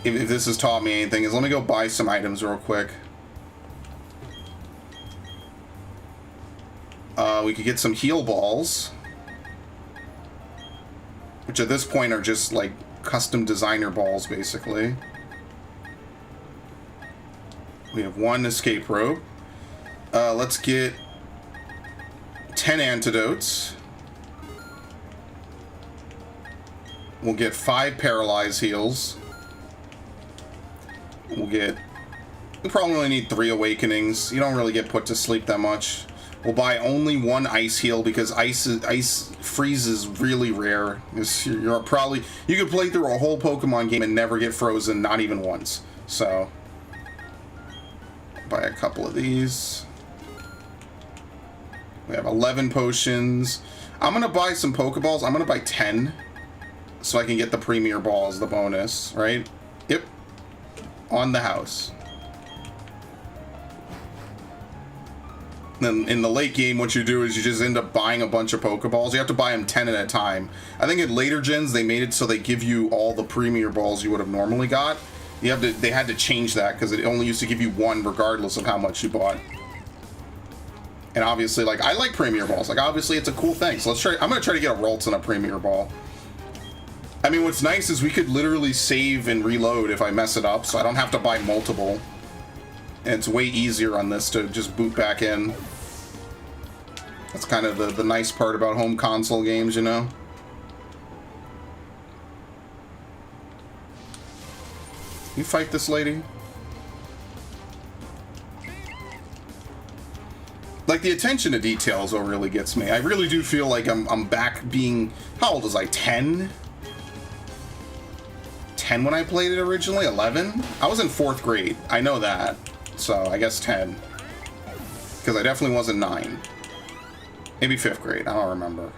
if this has taught me anything, is let me go buy some items real quick. We could get some heal balls, which at this point are just like custom designer balls, basically. We have one escape rope. Let's get 10 antidotes. We'll get 5 paralyze heals. We probably only need 3 awakenings. You don't really get put to sleep that much. We'll buy only 1 ice heal because ice freeze is really rare. You could play through a whole Pokemon game and never get frozen, not even once. So, buy a couple of these. We have 11 potions. I'm gonna buy some Pokeballs. I'm gonna buy 10. So I can get the Premier Balls, the bonus, right? Yep. On the house. Then in the late game, what you do is you just end up buying a bunch of Pokeballs. You have to buy them 10 at a time. I think in later gens, they made it so they give you all the Premier Balls you would have normally got. They had to change that because it only used to give you 1 regardless of how much you bought. And obviously, like, I like Premier Balls. Like, obviously, it's a cool thing. So let's try. I'm going to try to get a Ralts and a Premier Ball. I mean, what's nice is we could literally save and reload if I mess it up, so I don't have to buy multiple. And it's way easier on this to just boot back in. That's kind of the nice part about home console games, you know? You fight this lady? Like, the attention to detail is what really gets me. I really do feel like I'm back being... How old was I? 10? 10 when I played it originally? 11? I was in 4th grade. I know that. So, I guess 10. Because I definitely wasn't 9. Maybe 5th grade. I don't remember.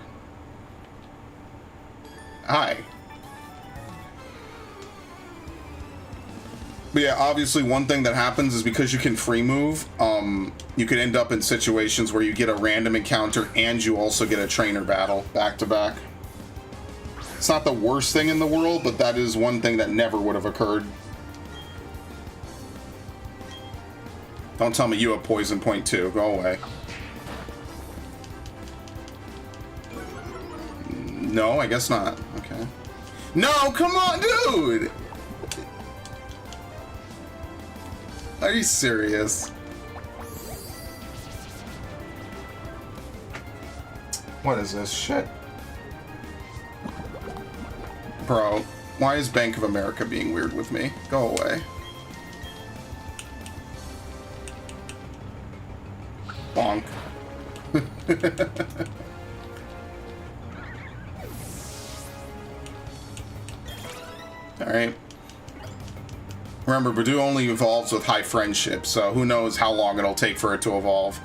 Hi. But yeah, obviously one thing that happens is because you can free move, you can end up in situations where you get a random encounter and you also get a trainer battle back to back. It's not the worst thing in the world, but that is one thing that never would have occurred. Don't tell me you have poison point too. Go away. No, I guess not. Okay. No, come on, dude! Are you serious? What is this shit? Bro, why is Bank of America being weird with me? Go away. Bonk. Alright. Remember, Badoo only evolves with high friendship, so who knows how long it'll take for it to evolve.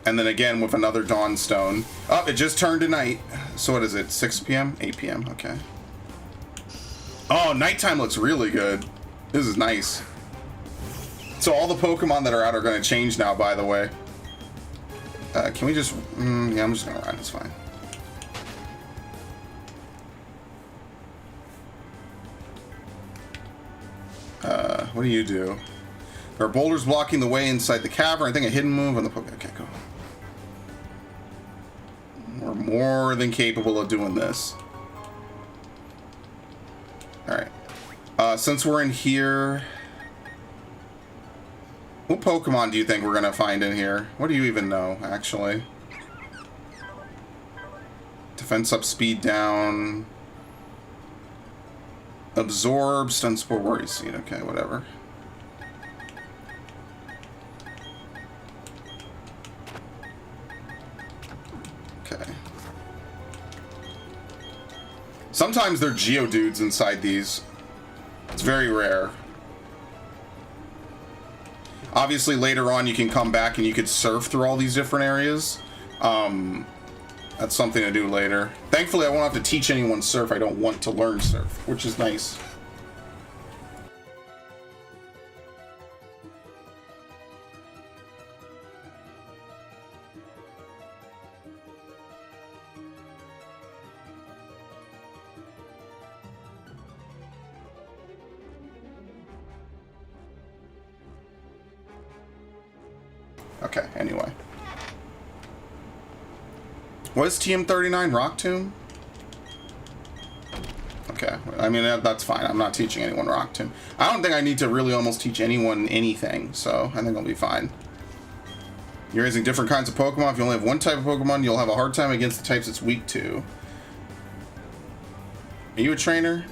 And then again with another Dawnstone. Oh, it just turned to night. So what is it, 6 p.m.? 8 p.m., okay. Oh, nighttime looks really good. This is nice. So all the Pokemon that are out are going to change now, by the way. Can we just... yeah, I'm just going to run, it's fine. What do you do? There are boulders blocking the way inside the cavern. I think a hidden move on the Pokemon. Okay, go. We're more than capable of doing this. Alright. Since we're in here... What Pokemon do you think we're going to find in here? What do you even know, actually? Defense up, speed down... Absorb, stun spore, worry seed. Okay, whatever. Okay. Sometimes they're Geodudes inside these. It's very rare. Obviously, later on, you can come back and you could surf through all these different areas. That's something to do later. Thankfully, I won't have to teach anyone surf. I don't want to learn surf, which is nice. Okay, anyway. What is TM39? Rock Tomb? Okay, I mean, that's fine. I'm not teaching anyone Rock Tomb. I don't think I need to really almost teach anyone anything, so I think I'll be fine. You're raising different kinds of Pokemon. If you only have one type of Pokemon, you'll have a hard time against the types it's weak to. Are you a trainer?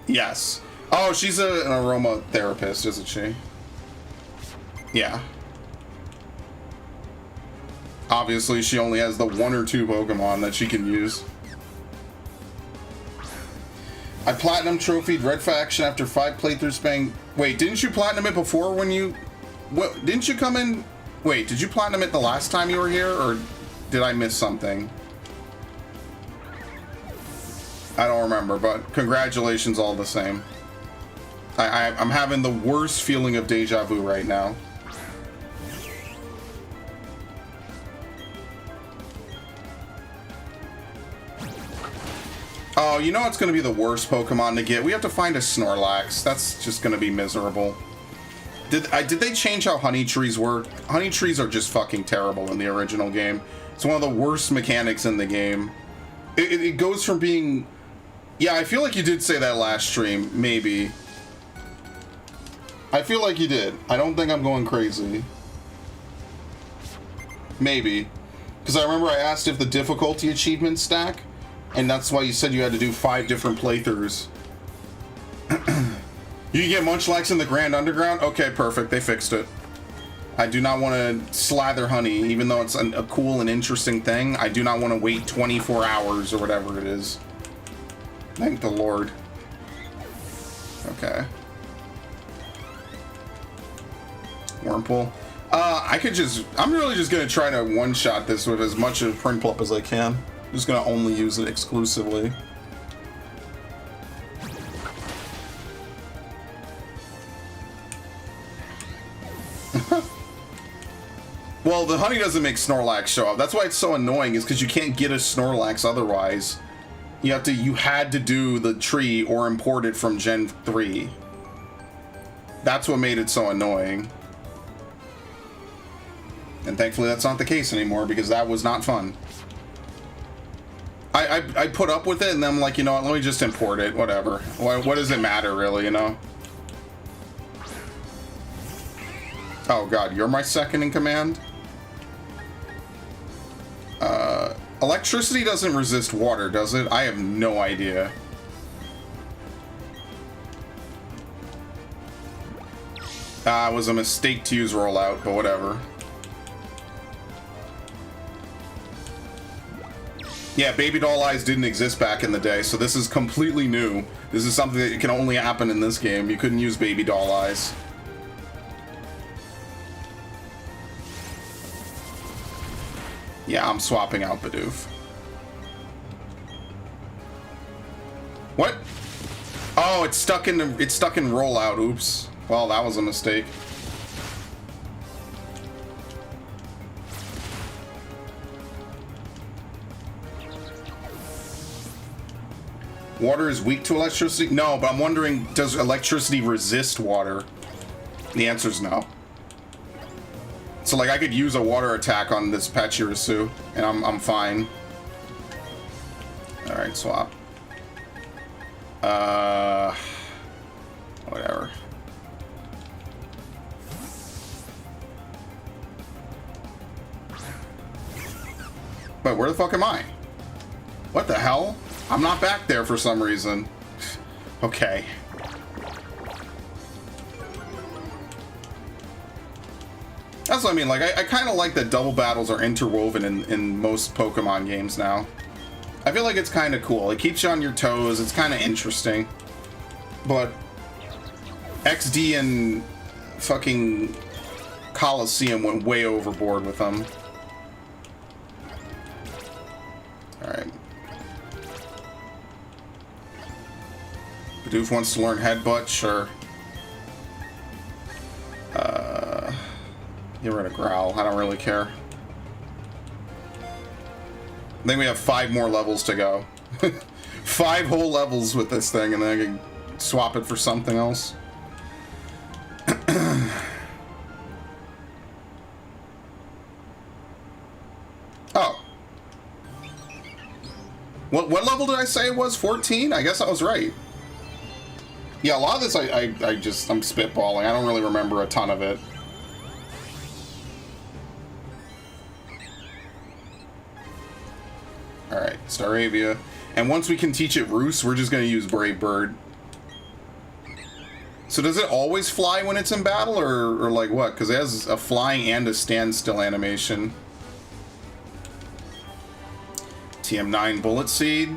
Yes. Oh, she's an aromatherapist, isn't she? Yeah. Obviously, she only has the 1 or 2 Pokemon that she can use. I Platinum trophied Red Faction after 5 playthroughs spanning... Wait, didn't you Platinum it before when you... What? Didn't you come in... Wait, did you Platinum it the last time you were here, or did I miss something? I don't remember, but congratulations all the same. I'm having the worst feeling of deja vu right now. Oh, you know it's going to be the worst Pokemon to get? We have to find a Snorlax. That's just going to be miserable. Did they change how honey trees work? Honey trees are just fucking terrible in the original game. It's one of the worst mechanics in the game. It goes from being... Yeah, I feel like you did say that last stream. Maybe. I feel like you did. I don't think I'm going crazy. Maybe. Because I remember I asked if the difficulty achievements stack. And that's why you said you had to do 5 different playthroughs. You can get Munchlax in the Grand Underground? Okay, perfect. They fixed it. I do not want to slather honey, even though it's a cool and interesting thing. I do not want to wait 24 hours or whatever it is. Thank the Lord. Okay. Wurmple. I'm really just going to try to one-shot this with as much of Prinplup as I can. I'm just going to only use it exclusively. Well, the honey doesn't make Snorlax show up. That's why it's so annoying, is because you can't get a Snorlax otherwise. You had to do the tree or import it from Gen 3. That's what made it so annoying. And thankfully that's not the case anymore, because that was not fun. I put up with it, and then I'm like, you know what, let me just import it, whatever. What does it matter, really, you know? Oh god, you're my second in command? Electricity doesn't resist water, does it? I have no idea. It was a mistake to use rollout, but whatever. Yeah, baby doll eyes didn't exist back in the day, so this is completely new. This is something that can only happen in this game. You couldn't use baby doll eyes. Yeah, I'm swapping out Bidoof. What? Oh, it's stuck in rollout. Oops. Well, that was a mistake. Water is weak to electricity? No, but I'm wondering, does electricity resist water? The answer is no. So, like, I could use a water attack on this Pachirisu, and I'm fine. Alright, swap. Whatever. But where the fuck am I? What the hell? I'm not back there for some reason. Okay. That's what I mean, like, I kind of like that double battles are interwoven in most Pokemon games now. I feel like it's kind of cool. It keeps you on your toes, it's kind of interesting. But XD and fucking Coliseum went way overboard with them. Alright. Bidoof wants to learn Headbutt, sure. Get rid of Growl, I don't really care. I think we have 5 more levels to go. 5 whole levels with this thing, and then I can swap it for something else. Oh. What level did I say it was? 14? I guess I was right. Yeah, a lot of this I'm spitballing. I don't really remember a ton of it. Alright, Staravia. And once we can teach it Roost, we're just going to use Brave Bird. So does it always fly when it's in battle, or like what? Because it has a flying and a standstill animation. TM9 Bullet Seed,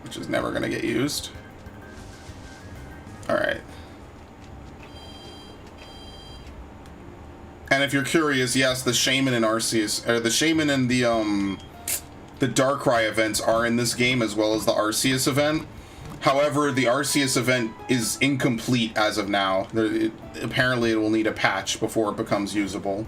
which is never going to get used. Alright. And if you're curious, yes, the Shaman and Arceus, or the Shaman and the Darkrai events are in this game, as well as the Arceus event. However, the Arceus event is incomplete as of now. Apparently it will need a patch before it becomes usable.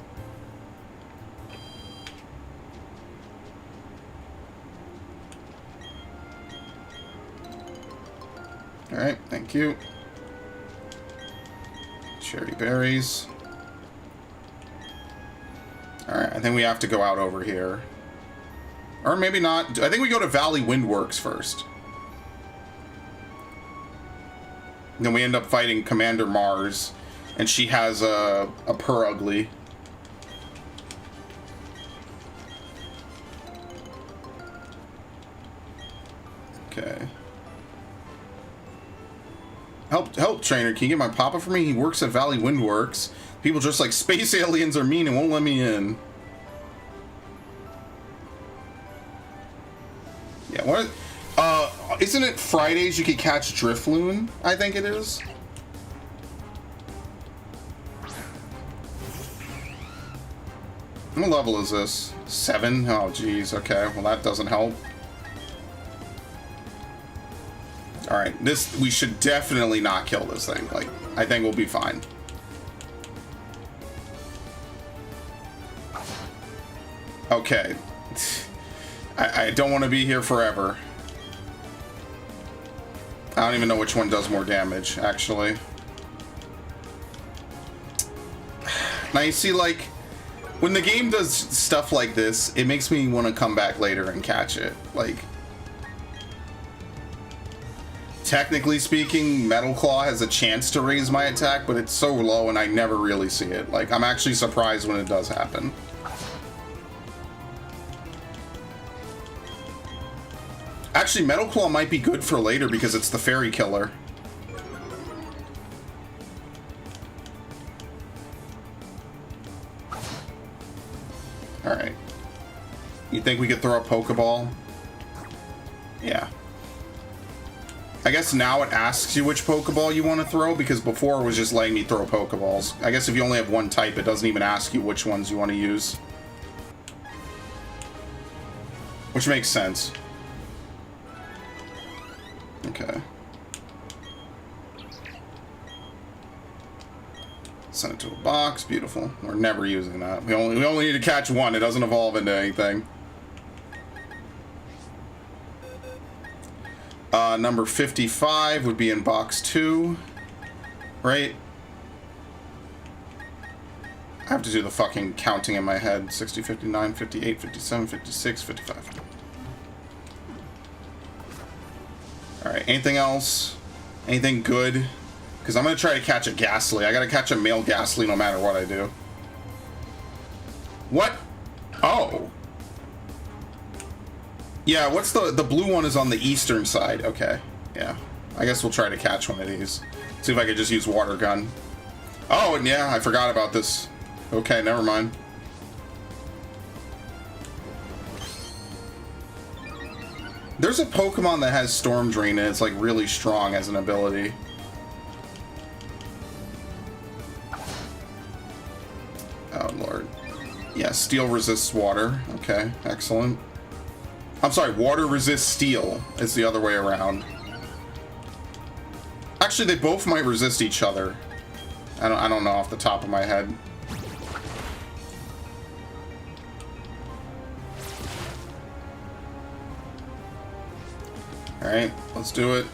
Alright, thank you. Cherry berries. Alright, I think we have to go out over here. Or maybe not. I think we go to Valley Windworks first. Then we end up fighting Commander Mars. And she has a Purugly. Okay. Help, trainer. Can you get my papa for me? He works at Valley Windworks. People just like space aliens are mean and won't let me in. Yeah, what? Isn't it Fridays you could catch Drifloon? I think it is. What level is this? 7? Oh, geez. Okay, well that doesn't help. Alright, we should definitely not kill this thing. Like, I think we'll be fine. Okay. I don't want to be here forever. I don't even know which one does more damage, actually. Now, you see, like, when the game does stuff like this, it makes me want to come back later and catch it. Like, technically speaking, Metal Claw has a chance to raise my attack, but it's so low and I never really see it. Like, I'm actually surprised when it does happen. Actually, Metal Claw might be good for later because it's the Fairy Killer. Alright. Eat think we could throw a Pokeball? Yeah. I guess now it asks you which Pokeball you want to throw, because before it was just letting me throw Pokeballs. I guess if you only have one type, it doesn't even ask you which ones you want to use. Which makes sense. Okay. Send it to a box. Beautiful. We're never using that. We only need to catch one. It doesn't evolve into anything. Number 55 would be in box 2, right? I have to do the fucking counting in my head. 60, 59, 58, 57, 56, 55. Alright, anything else? Anything good? Because I'm going to try to catch a Ghastly. I got to catch a male Ghastly no matter what I do. What? Oh. Yeah, what's the blue one is on the eastern side. Okay, yeah. I guess we'll try to catch one of these. See if I could just use Water Gun. Oh, and yeah, I forgot about this. Okay, never mind. There's a Pokemon that has Storm Drain and it's like really strong as an ability. Oh, Lord. Yeah, Steel resists water. Okay, excellent. I'm sorry, water resists steel. It's the other way around. Actually, they both might resist each other. I don't know off the top of my head. Alright, let's do it.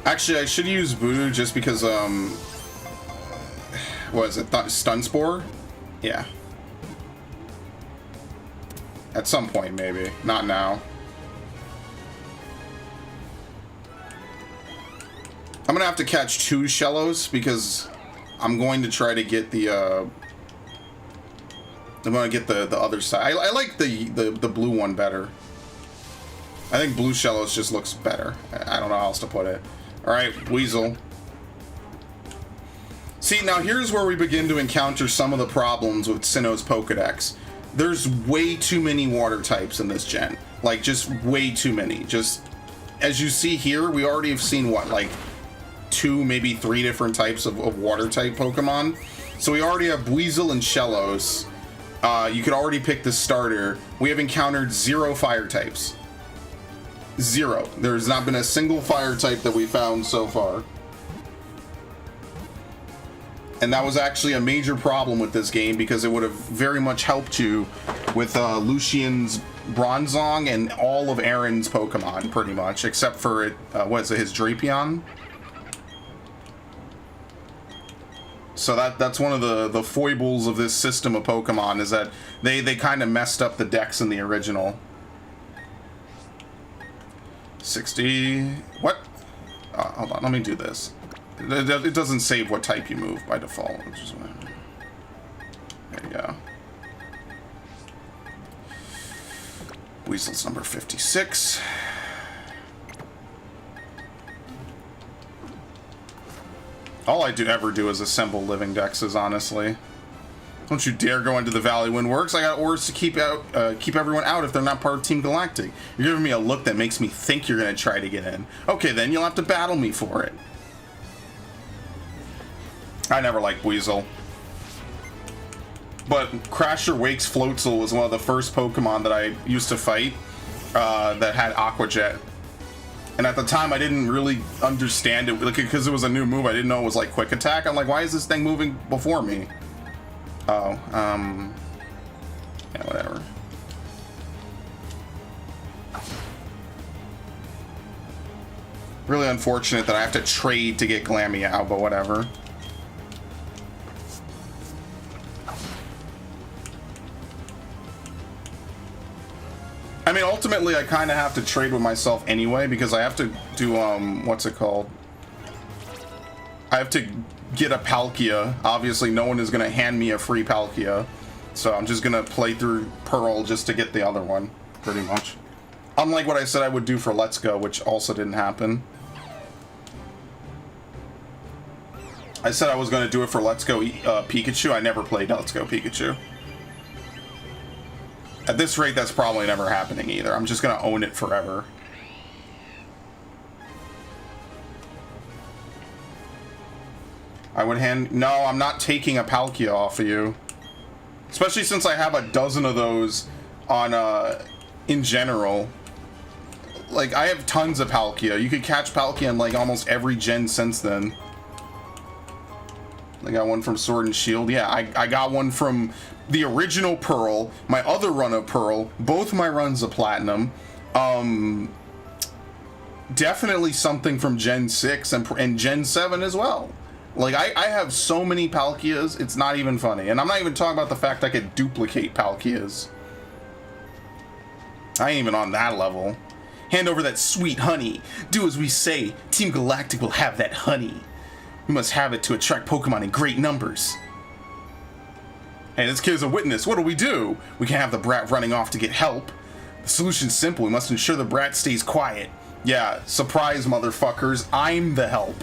Actually, I should use Voodoo just because, what is it? Stun Spore? Yeah. At some point, maybe. Not now. I'm gonna have to catch 2 Shellos because I'm going to try to get the, I'm gonna get the other side. I like the blue one better. I think blue Shellos just looks better. I don't know how else to put it. Alright, Weasel. See, now here's where we begin to encounter some of the problems with Sinnoh's Pokedex. There's way too many water types in this gen. Like, just way too many. Just, as you see here, we already have seen, what, like, 2, maybe 3 different types of water type Pokemon. So we already have Weasel and Shellos. You could already pick the starter. We have encountered 0 fire types. 0. There's not been a single fire type that we found so far. And that was actually a major problem with this game because it would have very much helped you with Lucian's Bronzong and all of Aaron's Pokemon, pretty much, except for, what is it, his Drapion? So that's one of the foibles of this system of Pokemon, is that they kind of messed up the decks in the original. 60... What? Hold on, let me do this. It doesn't save what type you move by default. There you go. Weasel's number 56. All I ever do is assemble living dexes, honestly. Don't you dare go into the Valley when works. I got orders to keep everyone out if they're not part of Team Galactic. You're giving me a look that makes me think you're gonna try to get in. Okay, then you'll have to battle me for it. I never liked Weasel. But Crasher Wake's Floatzel was one of the first Pokemon that I used to fight that had Aqua Jet. And at the time, I didn't really understand it, because it was a new move. I didn't know it was like Quick Attack. I'm like, why is this thing moving before me? Oh, yeah, whatever. Really unfortunate that I have to trade to get Glameow, but whatever. I mean, ultimately, I kind of have to trade with myself anyway, because I have to do, what's it called? I have to get a Palkia. Obviously, no one is going to hand me a free Palkia. So I'm just going to play through Pearl just to get the other one, pretty much. Unlike what I said I would do for Let's Go, which also didn't happen. I said I was going to do it for Let's Go Pikachu. I never played Let's Go Pikachu. At this rate, that's probably never happening either. I'm just gonna own it forever. I would hand... No, I'm not taking a Palkia off of you. Especially since I have a dozen of those on, in general. Like, I have tons of Palkia. You could catch Palkia in, like, almost every gen since then. I got one from Sword and Shield. Yeah, I got one from the original Pearl, my other run of Pearl, both my runs of Platinum. Definitely something from Gen 6 and Gen 7 as well. Like, I have so many Palkias, it's not even funny. And I'm not even talking about the fact I could duplicate Palkias. I ain't even on that level. Hand over that sweet honey. Do as we say. Team Galactic will have that honey. We must have it to attract Pokemon in great numbers. Hey, this kid is a witness. What do we do? We can't have the brat running off to get help. The solution's simple. We must ensure the brat stays quiet. Yeah, surprise, motherfuckers. I'm the help.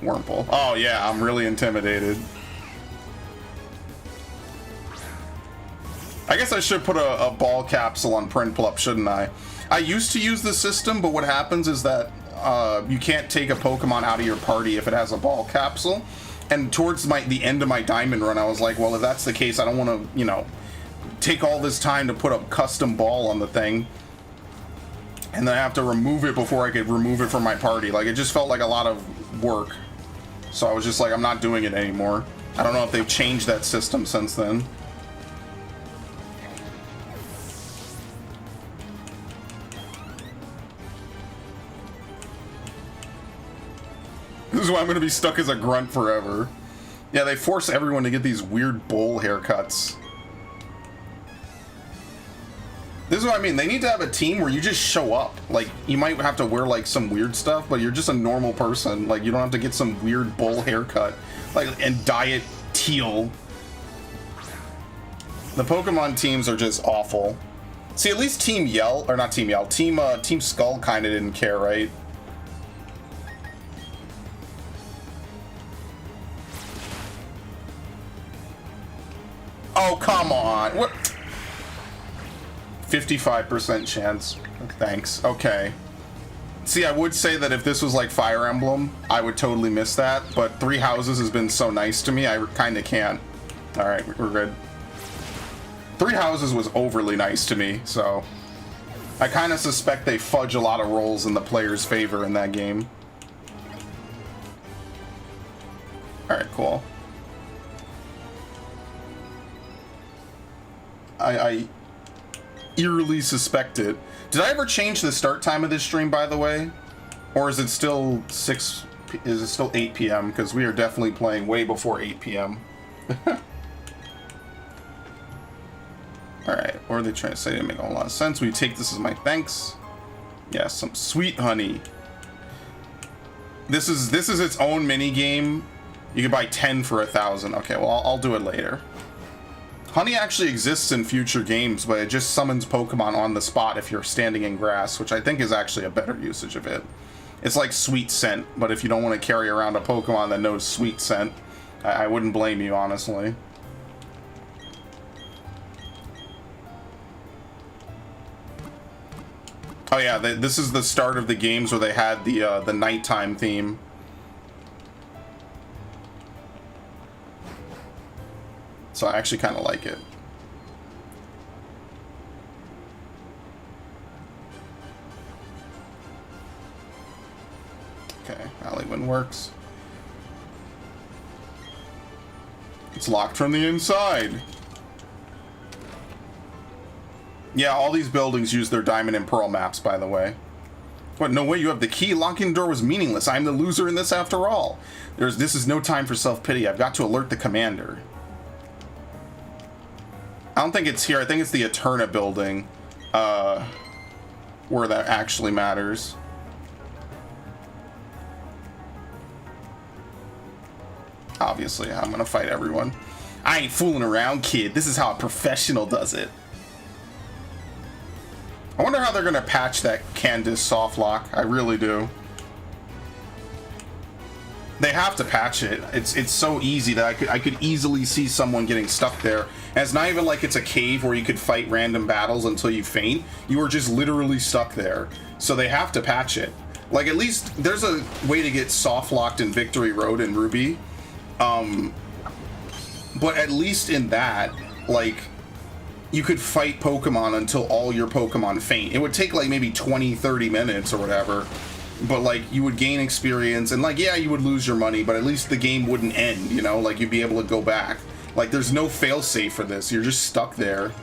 Wurmple. Oh, yeah, I'm really intimidated. I guess I should put a ball capsule on Prinplup, shouldn't I? I used to use the system, but what happens is that you can't take a Pokemon out of your party if it has a ball capsule. And towards the end of my Diamond run, I was like, well, if that's the case, I don't want to, you know, take all this time to put a custom ball on the thing. And then I have to remove it before I could remove it from my party. Like, it just felt like a lot of work. So I was just like, I'm not doing it anymore. I don't know if they've changed that system since then. This is why I'm going to be stuck as a grunt forever. Yeah, they force everyone to get these weird bowl haircuts. This is what I mean. They need to have a team where you just show up. Like, you might have to wear, like, some weird stuff, but you're just a normal person. Like, you don't have to get some weird bowl haircut. Like, and dye it teal. The Pokemon teams are just awful. See, at least Team Yell, or not Team Yell, Team Skull kind of didn't care, right? Oh, come on. What? 55% chance. Thanks. Okay. See, I would say that if this was like Fire Emblem, I would totally miss that, but Three Houses has been so nice to me, I kind of can't. Alright, we're good. Three Houses was overly nice to me, so... I kind of suspect they fudge a lot of rolls in the player's favor in that game. Alright, cool. I eerily suspect it. Did I ever change the start time of this stream, by the way? Or is it still 8 p.m.? Because we are definitely playing way before 8 p.m. Alright, what are they trying to say? It didn't make a whole lot of sense. We take this as my thanks. Yeah, some sweet honey. This is its own mini game. You can buy 10 for 1,000. Okay, well, I'll do it later. Honey actually exists in future games, but it just summons Pokemon on the spot if you're standing in grass, which I think is actually a better usage of it. It's like Sweet Scent, but if you don't want to carry around a Pokemon that knows Sweet Scent, I wouldn't blame you, honestly. Oh yeah, this is the start of the games where they had the nighttime theme. So I actually kind of like it. Okay, Alleywin works. It's locked from the inside. Yeah, all these buildings use their Diamond and Pearl maps, by the way. What, no way, you have the key? Locking the door was meaningless. I'm the loser in this after all. This is no time for self-pity. I've got to alert the commander. I don't think it's here. I think it's the Eterna building, where that actually matters. Obviously, I'm gonna fight everyone. I ain't fooling around, kid. This is how a professional does it. I wonder how they're gonna patch that Candace soft lock. I really do. They have to patch it. It's so easy that I could easily see someone getting stuck there. And it's not even like it's a cave where you could fight random battles until you faint. You are just literally stuck there. So they have to patch it. Like, at least there's a way to get soft locked in Victory Road in Ruby. But at least in that, like, you could fight Pokemon until all your Pokemon faint. It would take like maybe 20-30 minutes or whatever. But, like, you would gain experience, and, like, yeah, you would lose your money, but at least the game wouldn't end, you know? Like, you'd be able to go back. Like, there's no fail-safe for this. You're just stuck there.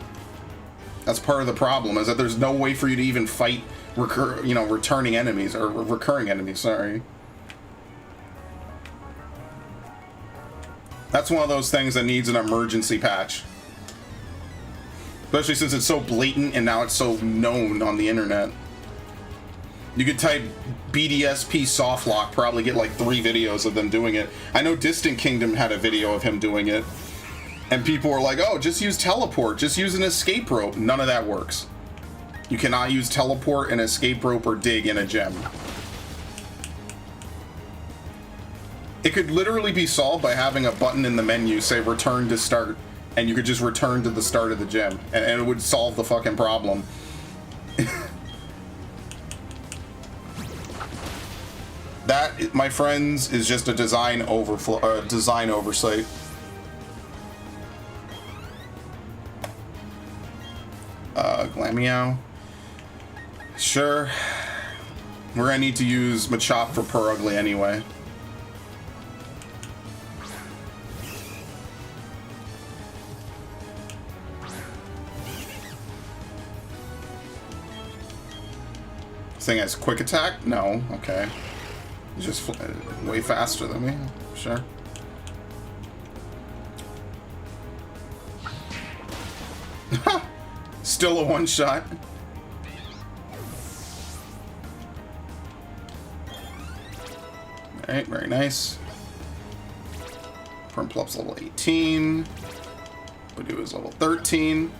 That's part of the problem, is that there's no way for you to even fight, returning enemies, or recurring enemies, sorry. That's one of those things that needs an emergency patch. Especially since it's so blatant, and now it's so known on the internet. You could type BDSP softlock, probably get like 3 videos of them doing it. I know Distant Kingdom had a video of him doing it. And people were like, oh, just use teleport, just use an escape rope. None of that works. You cannot use teleport, an escape rope, or dig in a gem. It could literally be solved by having a button in the menu say return to start. And you could just return to the start of the gem. And it would solve the fucking problem. That, my friends, is just a design oversight. Glameow. Sure. We're gonna need to use Machop for Purugly anyway. This thing has quick attack? No. Okay. It's just way faster than me. Sure. Still a one-shot. Alright, very nice. Primplup's level 18. Badoo is level 13.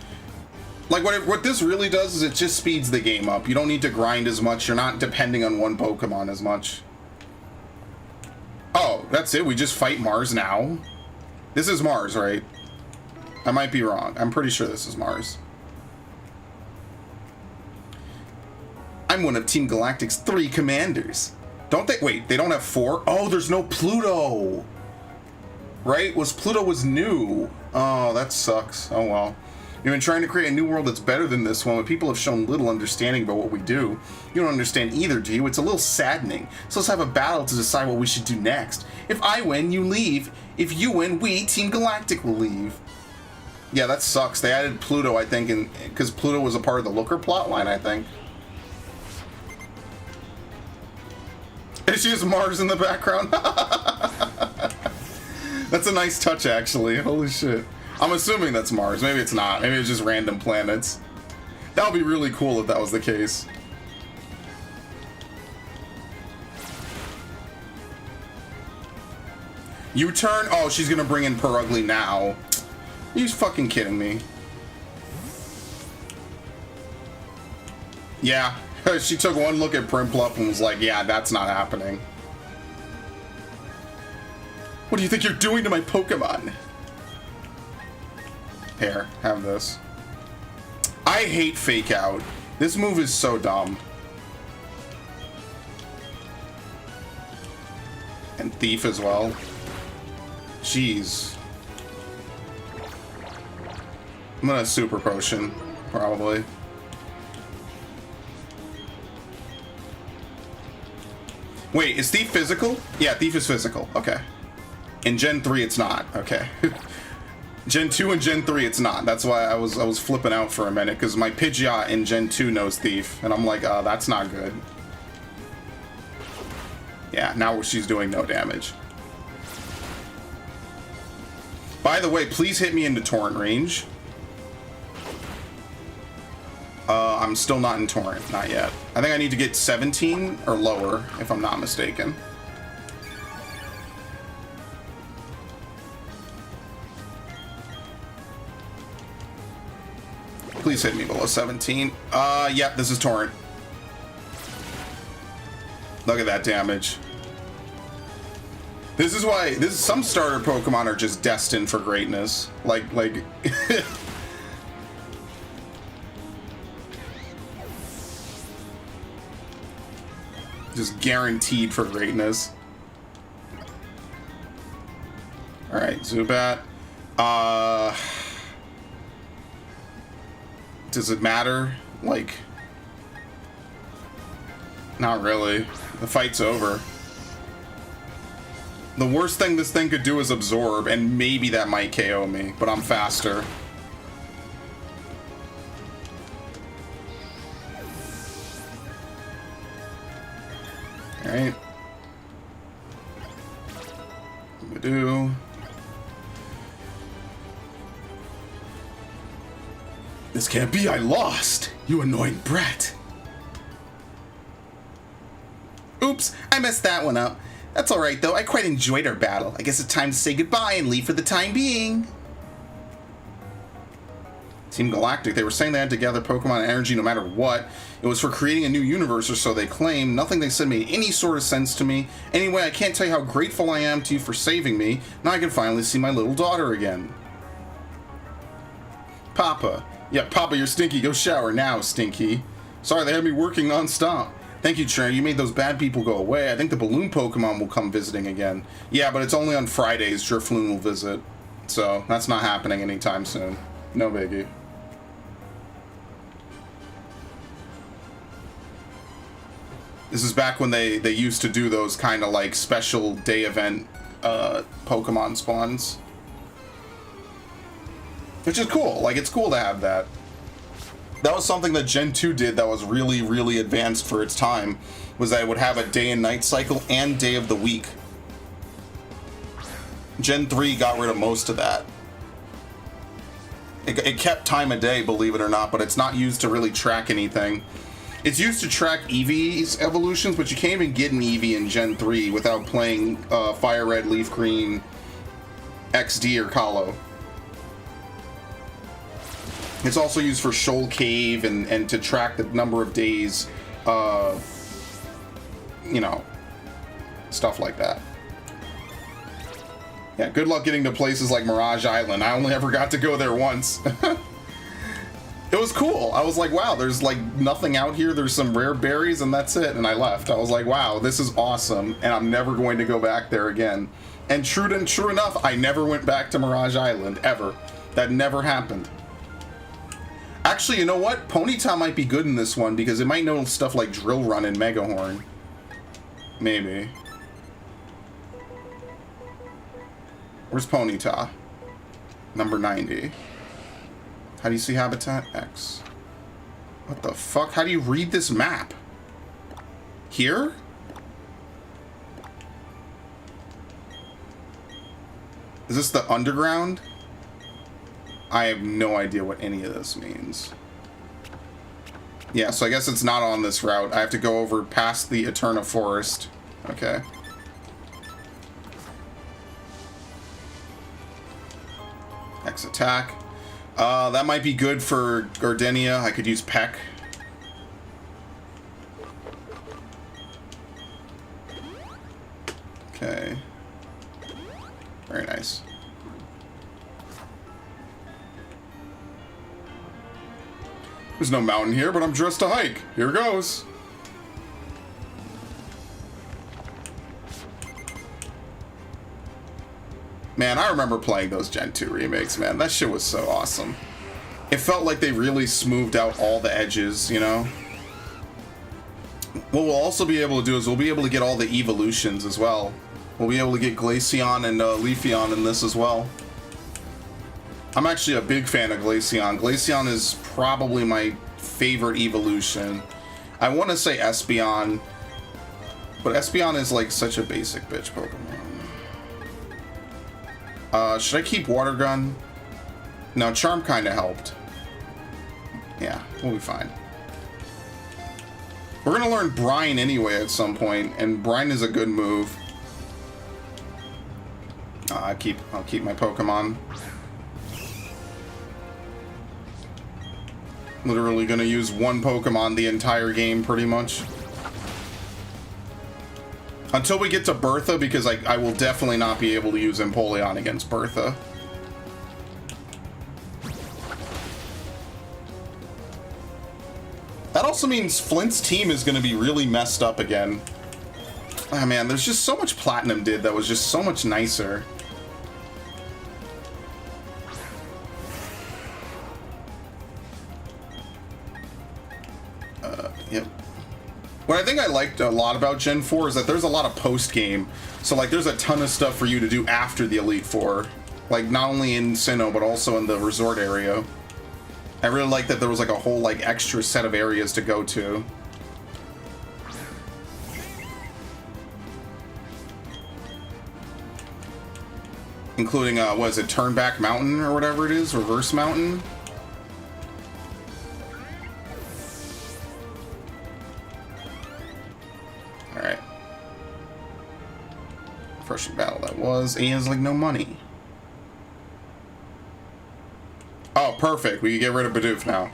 Like, what this really does is it just speeds the game up. You don't need to grind as much. You're not depending on one Pokemon as much. Oh, that's it? We just fight Mars now? This is Mars, right? I might be wrong. I'm pretty sure this is Mars. I'm one of Team Galactic's 3 commanders. Don't they? Wait, they don't have 4? Oh, there's no Pluto. Right? Pluto was new. Oh, that sucks. Oh, well. You've been trying to create a new world that's better than this one, but people have shown little understanding about what we do. You don't understand either, do you? It's a little saddening. So let's have a battle to decide what we should do next. If I win, you leave. If you win, we, Team Galactic, will leave. Yeah, that sucks. They added Pluto, I think, because Pluto was a part of the Looker plotline, I think. It's just Mars in the background. That's a nice touch, actually. Holy shit. I'm assuming that's Mars. Maybe it's not. Maybe it's just random planets. That would be really cool if that was the case. U-turn? Oh, she's gonna bring in Purugly now. Are you fucking kidding me? Yeah. She took one look at Primplup and was like, yeah, that's not happening. What do you think you're doing to my Pokemon? Here, have this. I hate Fake Out. This move is so dumb. And Thief as well. Jeez. I'm gonna Super Potion, probably. Wait, is Thief physical? Yeah, Thief is physical. Okay. In Gen 3, it's not. Okay. Gen 2 and Gen 3, it's not. That's why I was flipping out for a minute, because my Pidgeot in Gen 2 knows Thief, and I'm like, that's not good. Yeah, now she's doing no damage. By the way, please hit me into Torrent range. I'm still not in Torrent, not yet. I think I need to get 17 or lower, if I'm not mistaken. Please hit me below 17. Yeah, this is Torrent. Look at that damage. This is why some starter Pokemon are just destined for greatness. Like just guaranteed for greatness. All right, Zubat. Does it matter? Like, not really. The fight's over. The worst thing this thing could do is absorb, and maybe that might KO me, but I'm faster. Alright. What we do? This can't be, I lost! You annoying brat! Oops, I messed that one up. That's alright though, I quite enjoyed our battle. I guess it's time to say goodbye and leave for the time being. Team Galactic, they were saying they had to gather Pokemon energy no matter what. It was for creating a new universe, or so they claim. Nothing they said made any sort of sense to me. Anyway, I can't tell you how grateful I am to you for saving me. Now I can finally see my little daughter again. Papa. Yeah, Papa, you're stinky. Go shower now, Stinky. Sorry, they had me working non-stop. Thank you, Trainer. You made those bad people go away. I think the balloon Pokemon will come visiting again. Yeah, but it's only on Fridays Drifloon will visit. So, that's not happening anytime soon. No biggie. This is back when they used to do those kind of like special day event Pokemon spawns. Which is cool. Like, it's cool to have that. That was something that Gen 2 did that was really, really advanced for its time, was that it would have a day and night cycle and day of the week. Gen 3 got rid of most of that. It kept time of day, believe it or not, but it's not used to really track anything. It's used to track Eevee's evolutions, but you can't even get an Eevee in Gen 3 without playing Fire Red, Leaf Green, XD, or Kahlo. It's also used for Shoal Cave and to track the number of days, you know, stuff like that. Yeah, good luck getting to places like Mirage Island. I only ever got to go there once. It was cool. I was like, wow, there's like nothing out here. There's some rare berries and that's it. And I left. I was like, wow, this is awesome. And I'm never going to go back there again. And true enough, I never went back to Mirage Island, ever. That never happened. Actually, you know what? Ponyta might be good in this one because it might know stuff like Drill Run and Mega Horn. Maybe. Where's Ponyta? Number 90. How do you see Habitat? X. What the fuck? How do you read this map? Here? Is this the underground? I have no idea what any of this means. Yeah, so I guess it's not on this route. I have to go over past the Eterna Forest. Okay. X attack. That might be good for Gardenia. I could use Peck. Okay. Very nice. There's no mountain here, but I'm dressed to hike. Here goes. Man, I remember playing those Gen 2 remakes, man. That shit was so awesome. It felt like they really smoothed out all the edges, you know? What we'll also be able to do is we'll be able to get all the evolutions as well. We'll be able to get Glaceon and Leafeon in this as well. I'm actually a big fan of Glaceon. Glaceon is probably my favorite evolution. I want to say Espeon, but Espeon is like such a basic bitch Pokemon. Should I keep Water Gun? No, Charm kind of helped. Yeah, we'll be fine. We're gonna learn Brine anyway at some point, and Brine is a good move. I'll keep my Pokemon. Literally gonna use one Pokemon the entire game, pretty much. Until we get to Bertha, because I will definitely not be able to use Empoleon against Bertha. That also means Flint's team is going to be really messed up again. Oh man, there's just so much Platinum did that was just so much nicer. Yep. What I think I liked a lot about Gen 4 is that there's a lot of post-game. So, like, there's a ton of stuff for you to do after the Elite Four. Like, not only in Sinnoh, but also in the resort area. I really like that there was, like, a whole, like, extra set of areas to go to. Including, what is it, Turnback Mountain or whatever it is? Reverse Mountain? Alright. First battle that was. And he has, like, no money. Oh, perfect. We can get rid of Bidoof now.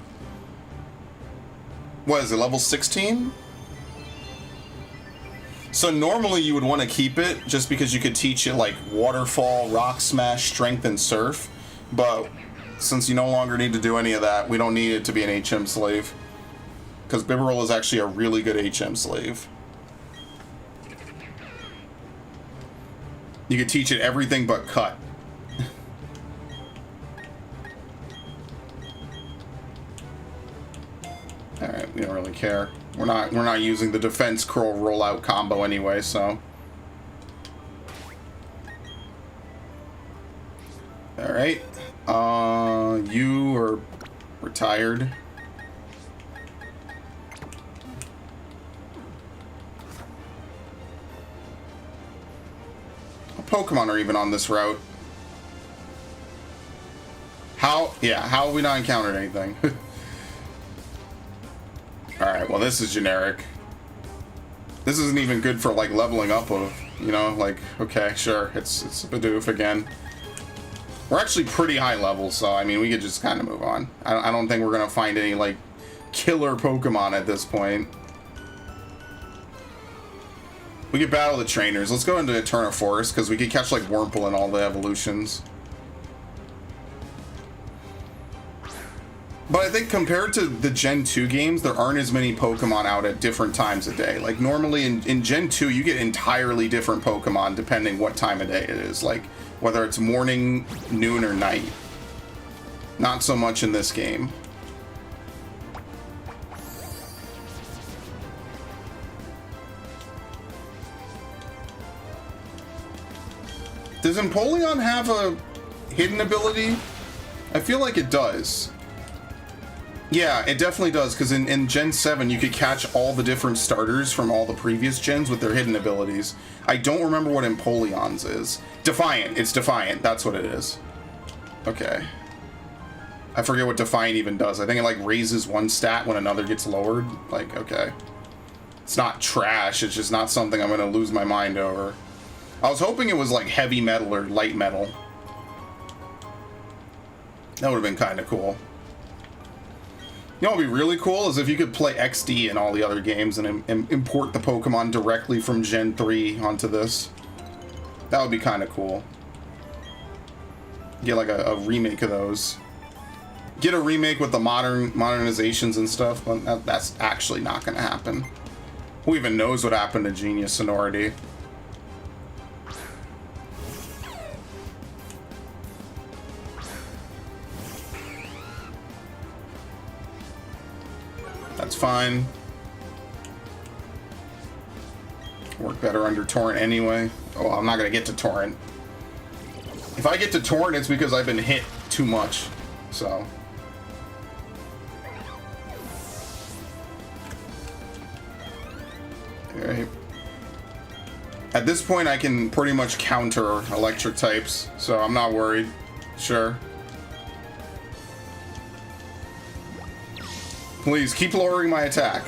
What is it, level 16? So normally you would want to keep it just because you could teach it like Waterfall, Rock Smash, Strength, and Surf. But since you no longer need to do any of that, we don't need it to be an HM slave. Because Bibarel is actually a really good HM slave. You could teach it everything but cut. Alright, we don't really care. We're not using the defense curl rollout combo anyway, so. Alright. You are retired. What Pokemon are even on this route? How have we not encountered anything? Alright, well this is generic. This isn't even good for like leveling up of, you know, like, okay, sure, it's Bidoof again. We're actually pretty high level, so I mean we could just kind of move on. I don't think we're gonna find any like killer Pokemon at this point. We could battle the trainers. Let's go into Eterna Forest because we could catch like Wurmple in all the evolutions. But I think compared to the Gen 2 games, there aren't as many Pokemon out at different times of day. Like, normally in Gen 2, you get entirely different Pokemon depending what time of day it is. Like, whether it's morning, noon, or night. Not so much in this game. Does Empoleon have a hidden ability? I feel like it does. Yeah, it definitely does, because in Gen 7, you could catch all the different starters from all the previous gens with their hidden abilities. I don't remember what Empoleon's is. Defiant. It's Defiant. That's what it is. Okay. I forget what Defiant even does. I think it, like, raises one stat when another gets lowered. Like, okay. It's not trash. It's just not something I'm going to lose my mind over. I was hoping it was, like, heavy metal or light metal. That would have been kind of cool. You know what would be really cool is if you could play XD in all the other games and import the Pokemon directly from Gen 3 onto this. That would be kind of cool. Get like a remake of those. Get a remake with the modernizations and stuff, but that's actually not going to happen. Who even knows what happened to Genius Sonority? That's fine. Work better under Torrent anyway. Oh, I'm not gonna get to Torrent. If I get to Torrent, it's because I've been hit too much. So. Alright. At this point, I can pretty much counter electric types, so I'm not worried. Sure. Please, keep lowering my attack.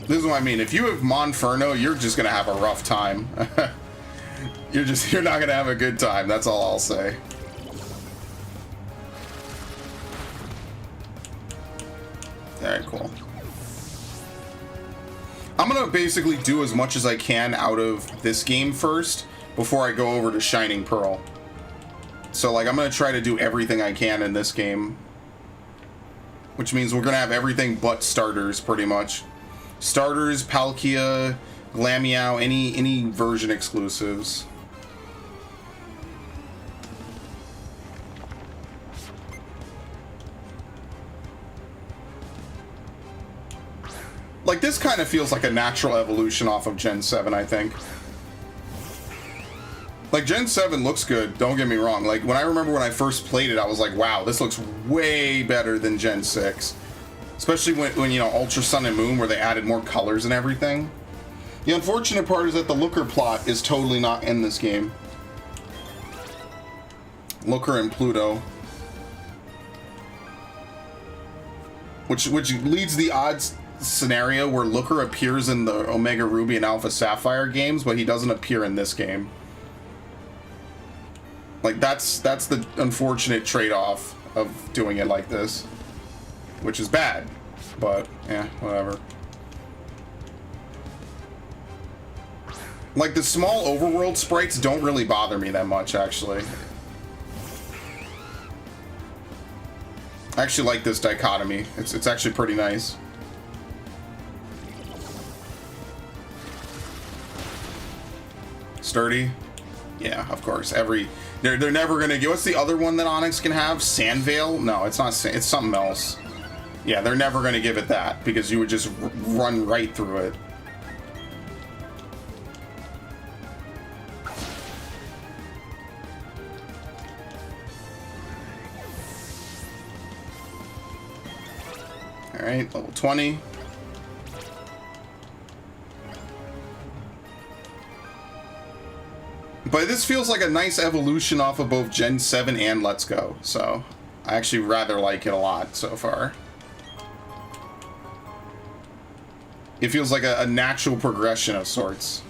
This is what I mean. If you have Monferno, you're just gonna have a rough time. You're not gonna have a good time. That's all I'll say. Alright, cool. I'm gonna basically do as much as I can out of this game first before I go over to Shining Pearl. So like I'm gonna try to do everything I can in this game, which means we're gonna have everything but starters pretty much. Starters, Palkia, Glameow, any version exclusives. Like, this kind of feels like a natural evolution off of Gen 7, I think. Like, Gen 7 looks good, don't get me wrong. Like, when I remember when I first played it, I was like, wow, this looks way better than Gen 6. Especially when you know, Ultra Sun and Moon, where they added more colors and everything. The unfortunate part is that the Looker plot is totally not in this game. Looker and Pluto. Which leads the odds scenario where Looker appears in the Omega Ruby and Alpha Sapphire games, but he doesn't appear in this game. Like, that's the unfortunate trade-off of doing it like this, which is bad, but yeah, whatever. Like, the small overworld sprites don't really bother me that much, actually. I actually like this dichotomy. It's actually pretty nice. Sturdy? Yeah, of course. They're never gonna get. What's the other one that Onyx can have? Sandveil? No, it's not. It's something else. Yeah, they're never gonna give it that because you would just run right through it. All right, level 20. But this feels like a nice evolution off of both Gen 7 and Let's Go, so I actually rather like it a lot so far. It feels like a natural progression of sorts.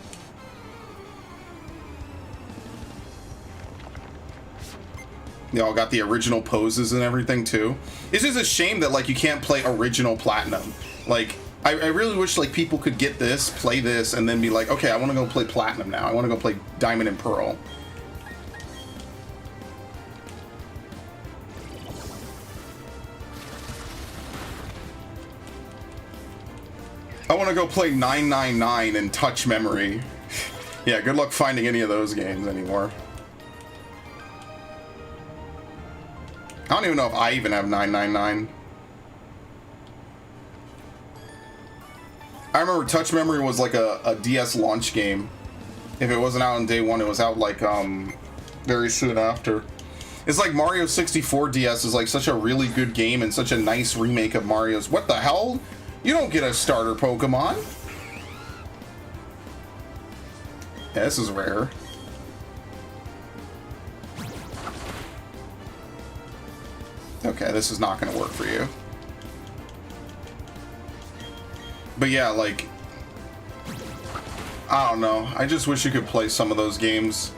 They all got the original poses and everything too. It's just a shame that like you can't play original Platinum. Like, I really wish like people could get this, play this, and then be like, okay, I want to go play Platinum now. I want to go play Diamond and Pearl. I want to go play 999 and Touch Memory. Yeah, good luck finding any of those games anymore. I don't even know if I even have 999. I remember Touch Memory was like a DS launch game. If it wasn't out on day one, it was out like very soon after. It's like Mario 64 DS is like such a really good game and such a nice remake of Mario's. What the hell? You don't get a starter Pokemon. Yeah, this is rare. Okay, this is not going to work for you. But yeah, like, I don't know. I just wish you could play some of those games.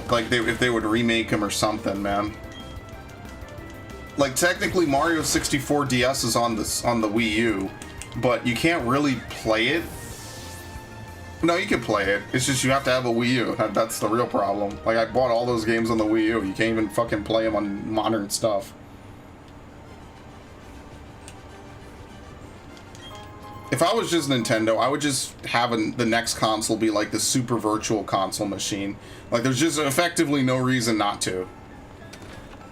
Like, if they would remake them or something, man. Like, technically Mario 64 DS is on the Wii U, but you can't really play it. No, you can play it. It's just you have to have a Wii U. That's the real problem. Like, I bought all those games on the Wii U. You can't even fucking play them on modern stuff. If I was just Nintendo, I would just have the next console be like the super virtual console machine. Like, there's just effectively no reason not to.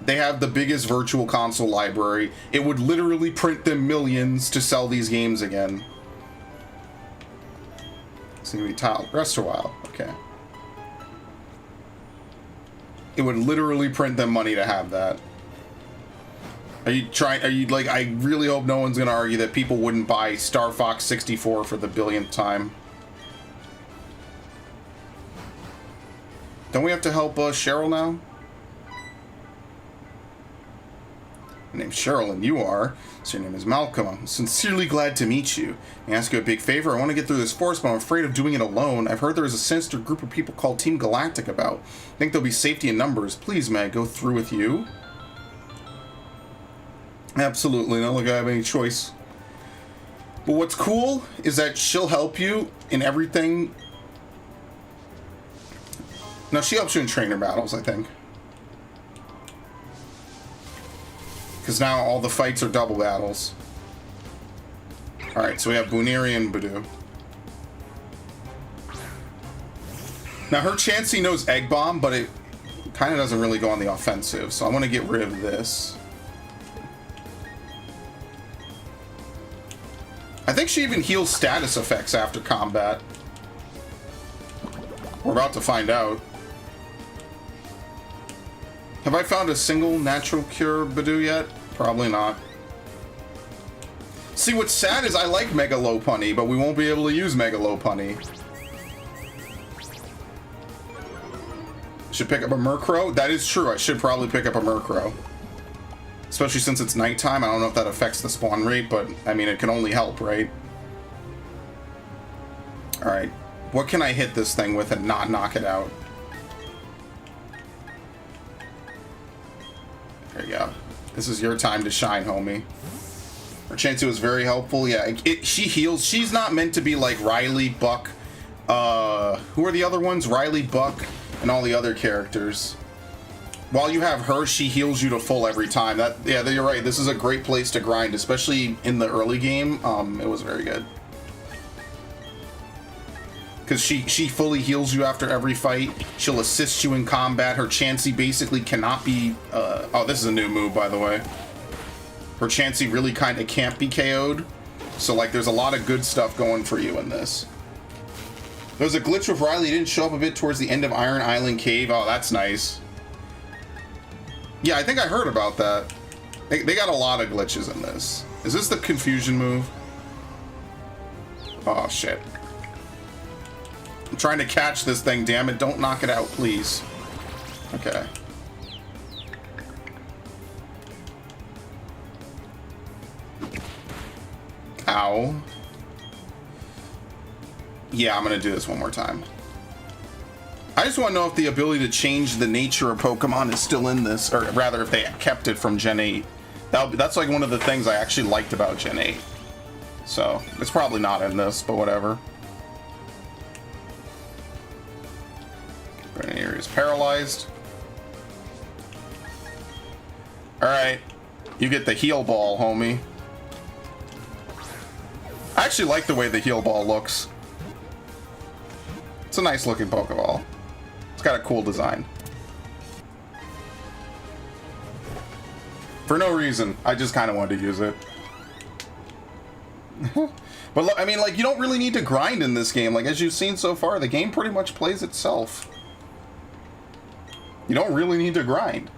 They have the biggest virtual console library. It would literally print them millions to sell these games again. It's gonna be tiled. Rest a while. Okay. It would literally print them money to have that. Are you like, I really hope no one's gonna argue that people wouldn't buy Star Fox 64 for the billionth time. Don't we have to help Cheryl now? My name's Cheryl and you are. So your name is Malcolm. I'm sincerely glad to meet you. May I ask you a big favor? I want to get through this forest, but I'm afraid of doing it alone. I've heard there is a sinister group of people called Team Galactic about. I think there'll be safety in numbers. Please, may I go through with you? Absolutely, not like I have any choice. But what's cool is that she'll help you in everything. No, she helps you in trainer battles, I think. Because now all the fights are double battles. Alright, so we have Buniri and Budu. Now her Chansey knows Egg Bomb, but it kind of doesn't really go on the offensive, so I want to get rid of this. I think she even heals status effects after combat. We're about to find out. Have I found a single natural cure Budu yet? Probably not. See, what's sad is I like Mega Lopunny, but we won't be able to use Mega Lopunny. Should pick up a Murkrow? That is true, I should probably pick up a Murkrow. Especially since it's nighttime. I don't know if that affects the spawn rate, but I mean, it can only help, right? Alright. What can I hit this thing with and not knock it out? There you go. This is your time to shine, homie. Her Chansey was very helpful. Yeah, she heals. She's not meant to be like Riley, Buck. Who are the other ones? Riley, Buck, and all the other characters. While you have her, she heals you to full every time. Yeah, you're right. This is a great place to grind, especially in the early game. It was very good. Because she fully heals you after every fight. She'll assist you in combat. Her Chansey basically cannot be... oh, this is a new move, by the way. Her Chansey really kind of can't be KO'd. So, like, there's a lot of good stuff going for you in this. There was a glitch with Riley. He didn't show up a bit towards the end of Iron Island Cave. Oh, that's nice. Yeah, I think I heard about that. They got a lot of glitches in this. Is this the confusion move? Oh, shit. I'm trying to catch this thing, damn it. Don't knock it out, please. Okay. Ow. Yeah, I'm gonna do this one more time. I just want to know if the ability to change the nature of Pokemon is still in this, or rather if they kept it from Gen 8. That's like one of the things I actually liked about Gen 8. So, it's probably not in this, but whatever. Brennir is paralyzed. Alright. You get the heal ball, homie. I actually like the way the heal ball looks. It's a nice looking Pokeball. It's got a cool design. For no reason. I just kind of wanted to use it. But look, I mean, like, you don't really need to grind in this game. Like, as you've seen so far, the game pretty much plays itself. You don't really need to grind.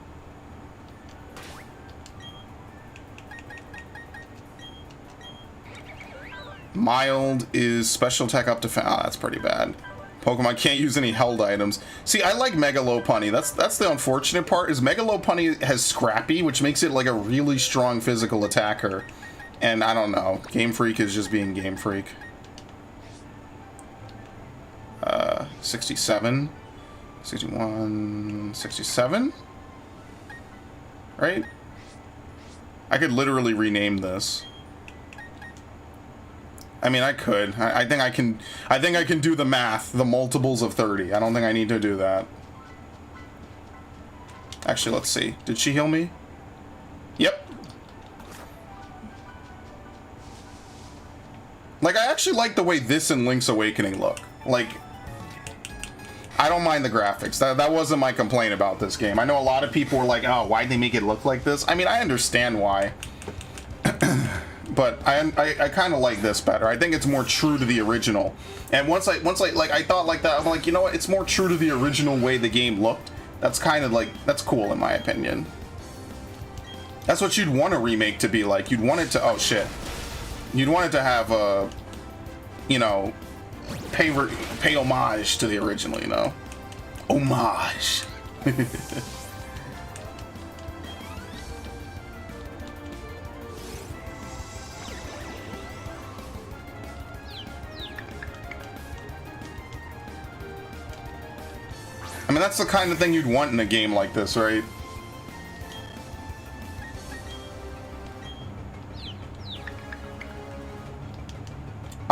Mild is special attack up to... Oh, that's pretty bad. Pokemon can't use any held items. See, I like Mega Lopunny. That's the unfortunate part, is Mega Lopunny has Scrappy, which makes it like a really strong physical attacker. And I don't know. Game Freak is just being Game Freak. 67. 61. 67? Right? I could literally rename this. I mean, I could. I think I can do the math, the multiples of 30. I don't think I need to do that. Actually, let's see. Did she heal me? Yep. Like, I actually like the way this and Link's Awakening look. Like, I don't mind the graphics. That wasn't my complaint about this game. I know a lot of people were like, oh, why'd they make it look like this? I mean, I understand why. But I kind of like this better. I think it's more true to the original. And once I thought like that, I'm like, you know what? It's more true to the original way the game looked. That's kind of like, that's cool in my opinion. That's what you'd want a remake to be like. You'd want it to, oh shit. You'd want it to have a, you know, pay homage to the original, you know? Homage. I mean, that's the kind of thing you'd want in a game like this, right?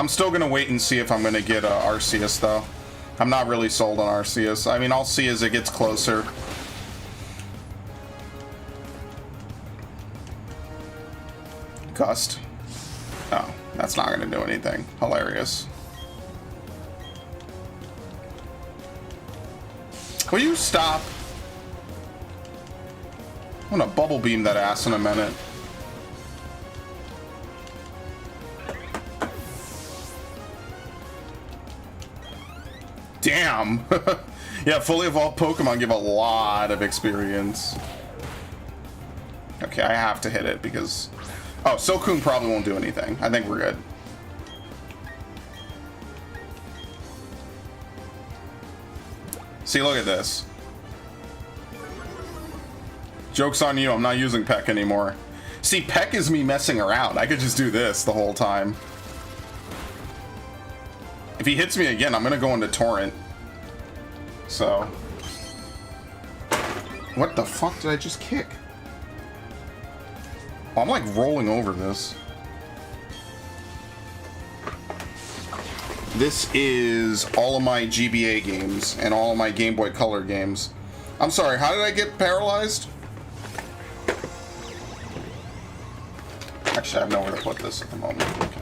I'm still gonna wait and see if I'm gonna get Arceus though. I'm not really sold on Arceus. I mean, I'll see as it gets closer. Gust. Oh, that's not gonna do anything. Hilarious. Will you stop? I'm gonna bubble beam that ass in a minute. Damn. Yeah, fully evolved Pokemon give a lot of experience. Okay, I have to hit it because... Oh, Silcoon probably won't do anything. I think we're good. See, look at this. Joke's on you, I'm not using Peck anymore. See, Peck is me messing around. I could just do this the whole time. If he hits me again, I'm gonna go into Torrent. So... What the fuck did I just kick? Oh, I'm like rolling over this. This is all of my GBA games and all of my Game Boy Color games. I'm sorry, how did I get paralyzed? Actually, I have nowhere to put this at the moment. Okay.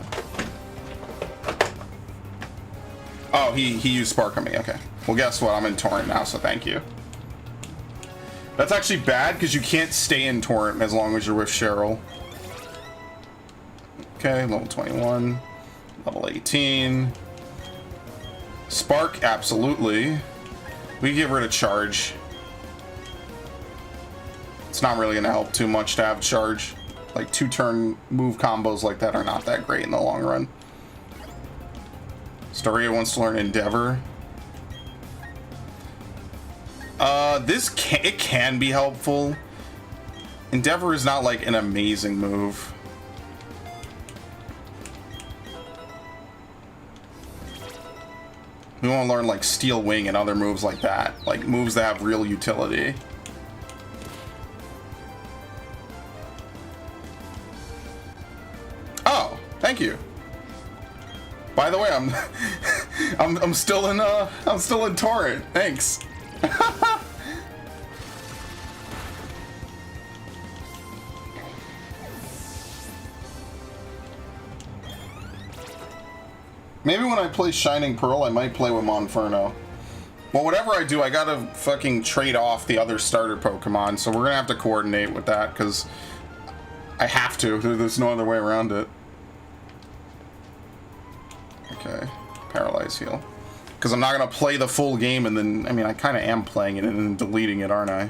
Oh, he used Spark on me. Okay. Well, guess what? I'm in Torrent now, so thank you. That's actually bad because you can't stay in Torrent as long as you're with Cheryl. Okay, level 21, level 18. Spark, absolutely. We can get rid of Charge. It's not really going to help too much to have Charge. Like 2-turn move combos like that are not that great in the long run. Storia wants to learn Endeavor. It can be helpful. Endeavor is not like an amazing move. We want to learn like Steel Wing and other moves like that. Like moves that have real utility. Oh, thank you. By the way, I'm still in Torrent. Thanks. Maybe when I play Shining Pearl, I might play with Monferno. Well, whatever I do, I gotta fucking trade off the other starter Pokemon, so we're gonna have to coordinate with that, because I have to. There's no other way around it. Okay. Paralyze Heal. Because I'm not gonna play the full game and then... I mean, I kind of am playing it and then deleting it, aren't I?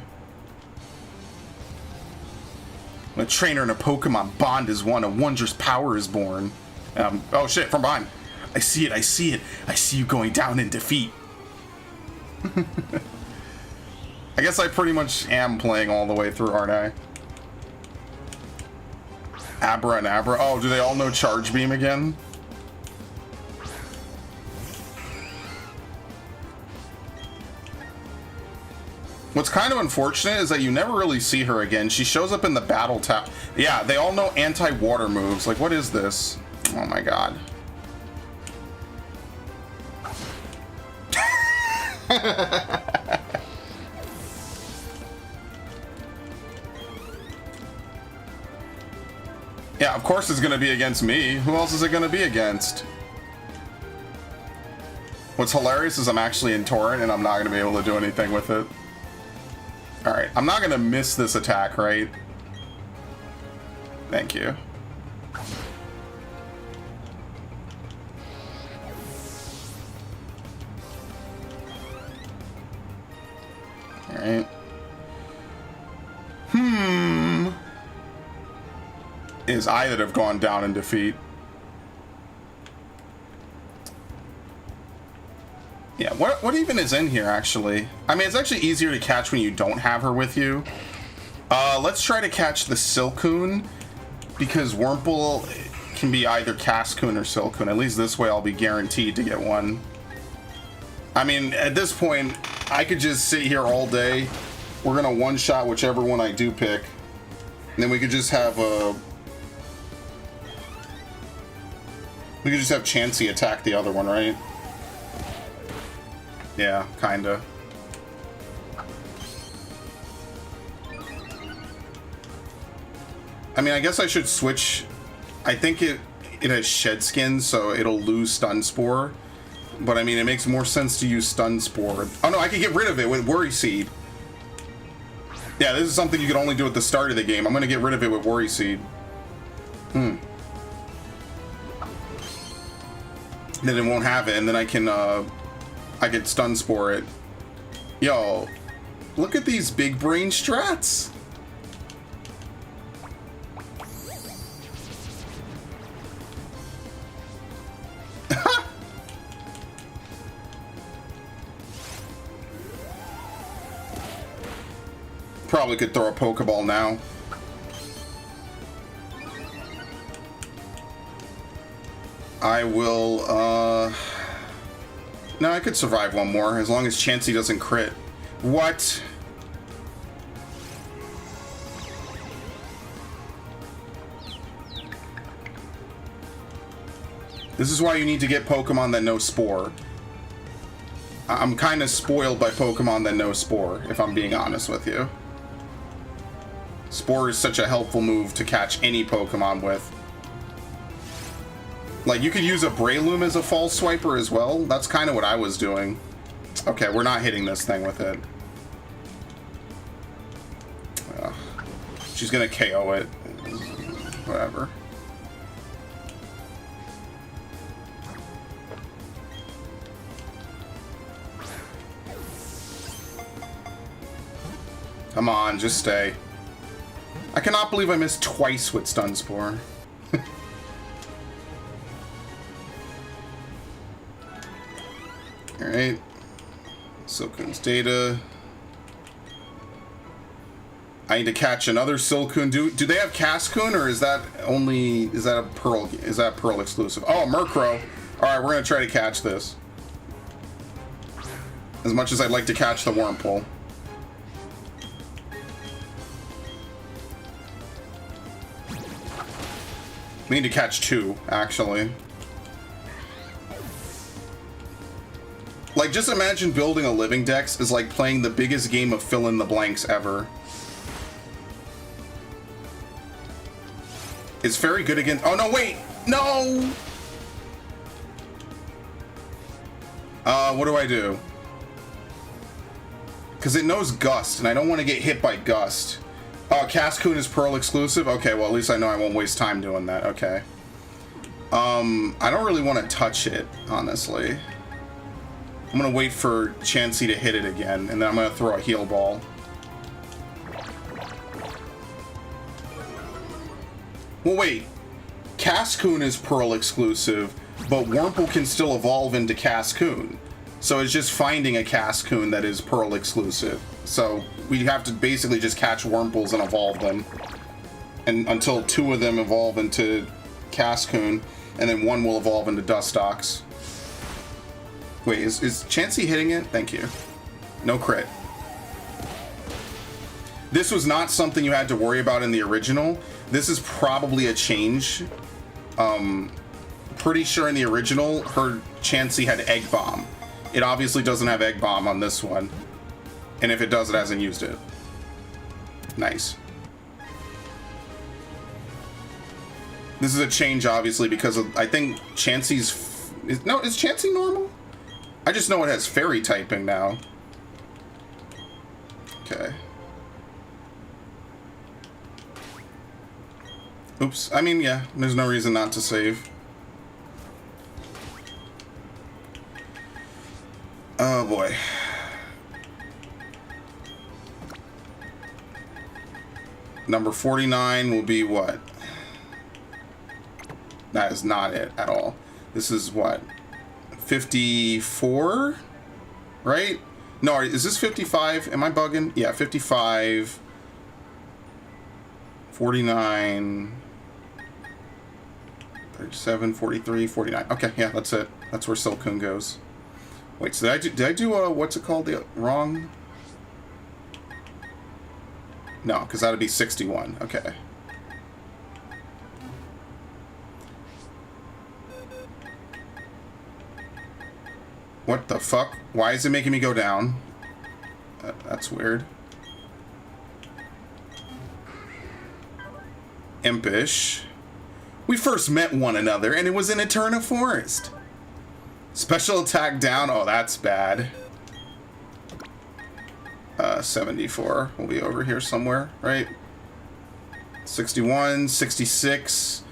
When a trainer and a Pokemon bond is one, a wondrous power is born. Oh shit, from behind. I see it, I see it. I see you going down in defeat. I guess I pretty much am playing all the way through, aren't I? Abra and Abra. Oh, do they all know Charge Beam again? What's kind of unfortunate is that you never really see her again. She shows up in the battle tab. Yeah, they all know anti-water moves. Like, what is this? Oh my god. Yeah, of course it's going to be against me. Who else is it going to be against? What's hilarious is I'm actually in Torrent and I'm not going to be able to do anything with it. Alright, I'm not going to miss this attack, right? Thank you. Alright. It is I that have gone down in defeat. Yeah, what even is in here, actually? I mean, it's actually easier to catch when you don't have her with you. Let's try to catch the Silcoon, because Wurmple can be either Cascoon or Silcoon. At least this way I'll be guaranteed to get one. I mean, at this point, I could just sit here all day. We're gonna one-shot whichever one I do pick. And then we could just have a... We could just have Chansey attack the other one, right? Yeah, kinda. I mean, I guess I should switch. I think it has Shed Skin, so it'll lose Stun Spore. But I mean, it makes more sense to use Stun Spore. Oh no, I can get rid of it with Worry Seed. Yeah, this is something you can only do at the start of the game. I'm gonna get rid of it with Worry Seed. Then it won't have it, and then I can Stun Spore it. Yo, look at these big brain strats. Probably could throw a Pokeball now. I will, no, I could survive one more, as long as Chansey doesn't crit. What? This is why you need to get Pokemon that know Spore. I'm kind of spoiled by Pokemon that know Spore, if I'm being honest with you. Spore is such a helpful move to catch any Pokemon with. Like, you could use a Breloom as a false swiper as well. That's kind of what I was doing. Okay, we're not hitting this thing with it. Ugh. She's gonna KO it. Whatever. Come on, just stay. I cannot believe I missed twice with Stun Spore. Alright. Silcoon's data. I need to catch another Silcoon. Do they have Cascoon, or is that a Pearl? Is that Pearl exclusive? Oh, Murkrow. Alright, we're gonna try to catch this. As much as I'd like to catch the Wurmple. We need to catch two, actually. Like, just imagine building a living dex is like playing the biggest game of fill in the blanks ever. Is Fairy good against... Oh, no, wait! No! What do I do? Because it knows Gust, and I don't want to get hit by Gust. Oh, Cascoon is Pearl exclusive? Okay, well, at least I know I won't waste time doing that. Okay. I don't really want to touch it, honestly. I'm going to wait for Chansey to hit it again, and then I'm going to throw a Heal Ball. Well, wait. Cascoon is Pearl exclusive, but Wurmple can still evolve into Cascoon. So it's just finding a Cascoon that is Pearl exclusive. So we have to basically just catch Wurmples and evolve them. And until two of them evolve into Cascoon, and then one will evolve into Dustox. Wait, is Chansey hitting it? Thank you. No crit. This was not something you had to worry about in the original. This is probably a change. Pretty sure in the original, her Chansey had Egg Bomb. It obviously doesn't have Egg Bomb on this one. And if it does, it hasn't used it. Nice. This is a change, obviously, because of, I think Chansey's... is Chansey normal? I just know it has Fairy typing now. Okay. Oops. I mean, yeah, there's no reason not to save. Oh, boy. Number 49 will be what? That is not it at all. This is what? 54? Right? No, is this 55? Am I bugging? Yeah, 55. 49. 37, 43, 49. Okay, yeah, that's it. That's where Silcoon goes. Wait, so did I do what's it called? The wrong? No, because that would be 61. Okay. What the fuck? Why is it making me go down? That's weird. Impish. We first met one another, and it was in Eterna Forest. Special attack down. Oh, that's bad. 74 will be over here somewhere, right? 61, 66,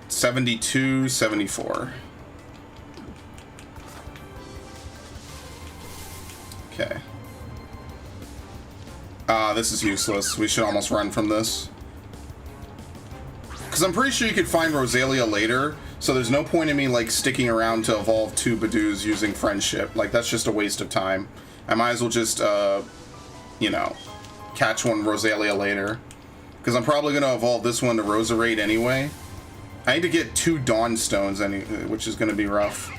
72, 74. Okay. This is useless. We should almost run from this. Because I'm pretty sure you could find Rosalia later, so there's no point in me, like, sticking around to evolve 2 Badoos using Friendship. Like, that's just a waste of time. I might as well just, you know, catch one Rosalia later. Because I'm probably going to evolve this one to Roserade anyway. I need to get 2 Dawn Stones, which is going to be rough.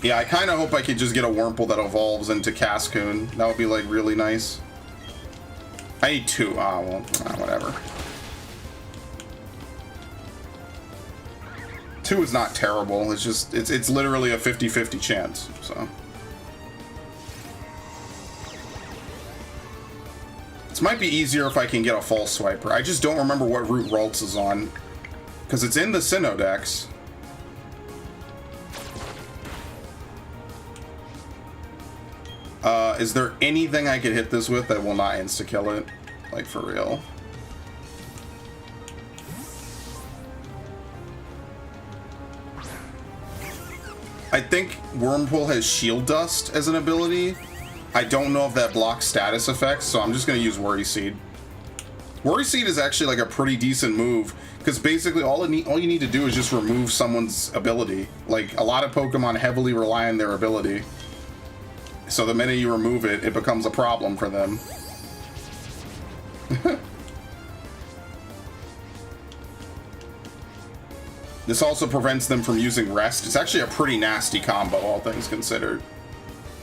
Yeah, I kind of hope I could just get a Wurmple that evolves into Cascoon. That would be, like, really nice. I need 2. Ah, well, whatever. 2 is not terrible. It's just, it's literally a 50-50 chance, so. This might be easier if I can get a False Swiper. I just don't remember what route Ralts is on. Because it's in the Sinnoh Dex. Is there anything I could hit this with that will not insta-kill it? Like, for real. I think Wurmple has Shield Dust as an ability. I don't know if that blocks status effects, so I'm just going to use Worry Seed. Worry Seed is actually like a pretty decent move, because basically all you need to do is just remove someone's ability. Like, a lot of Pokemon heavily rely on their ability. So the minute you remove it, it becomes a problem for them. This also prevents them from using Rest. It's actually a pretty nasty combo, all things considered.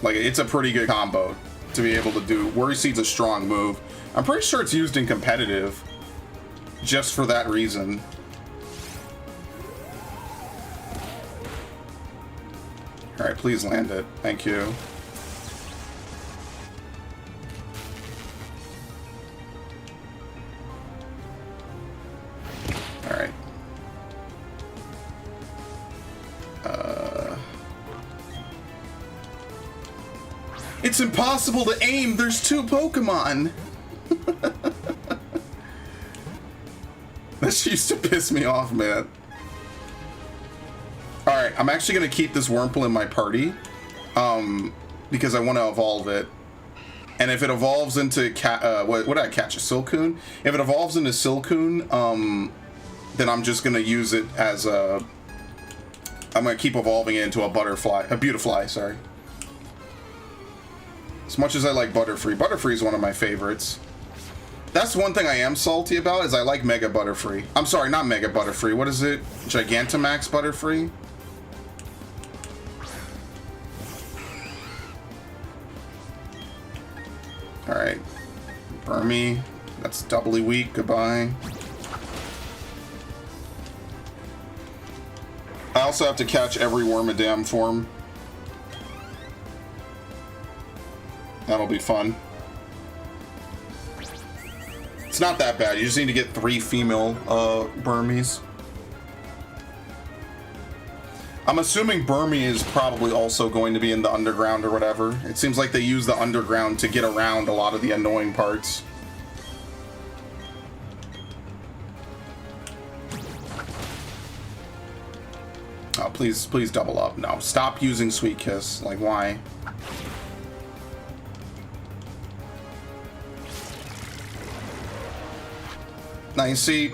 Like, it's a pretty good combo to be able to do. Worry Seed's a strong move. I'm pretty sure it's used in competitive just for that reason. Alright, please land it. Thank you. Alright. It's impossible to aim! There's 2 Pokemon! That used to piss me off, man. Alright, I'm actually going to keep this Wurmple in my party. Because I want to evolve it. And if it evolves into... what did I catch? A Silcoon? If it evolves into Silcoon, then I'm just going to use it as a... I'm going to keep evolving it into a Butterfly. A Beautifly, sorry. As much as I like Butterfree. Butterfree is one of my favorites. That's one thing I am salty about, is I like Mega Butterfree. I'm sorry, not Mega Butterfree. What is it? Gigantamax Butterfree? Alright. Burmy. That's doubly weak. Goodbye. I also have to catch every Wormadam form. That'll be fun. It's not that bad. You just need to get 3 female Burmies. I'm assuming Burmy is probably also going to be in the underground or whatever. It seems like they use the underground to get around a lot of the annoying parts. Oh, please, please double up. No, stop using Sweet Kiss. Like, why? Now, you see,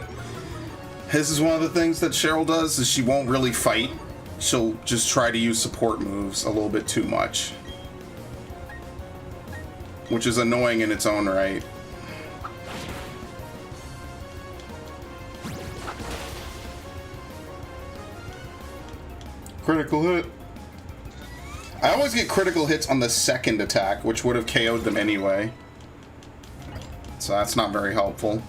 this is one of the things that Cheryl does, is she won't really fight. She'll just try to use support moves a little bit too much. Which is annoying in its own right. Critical hit. I always get critical hits on the second attack, which would have KO'd them anyway. So that's not very helpful.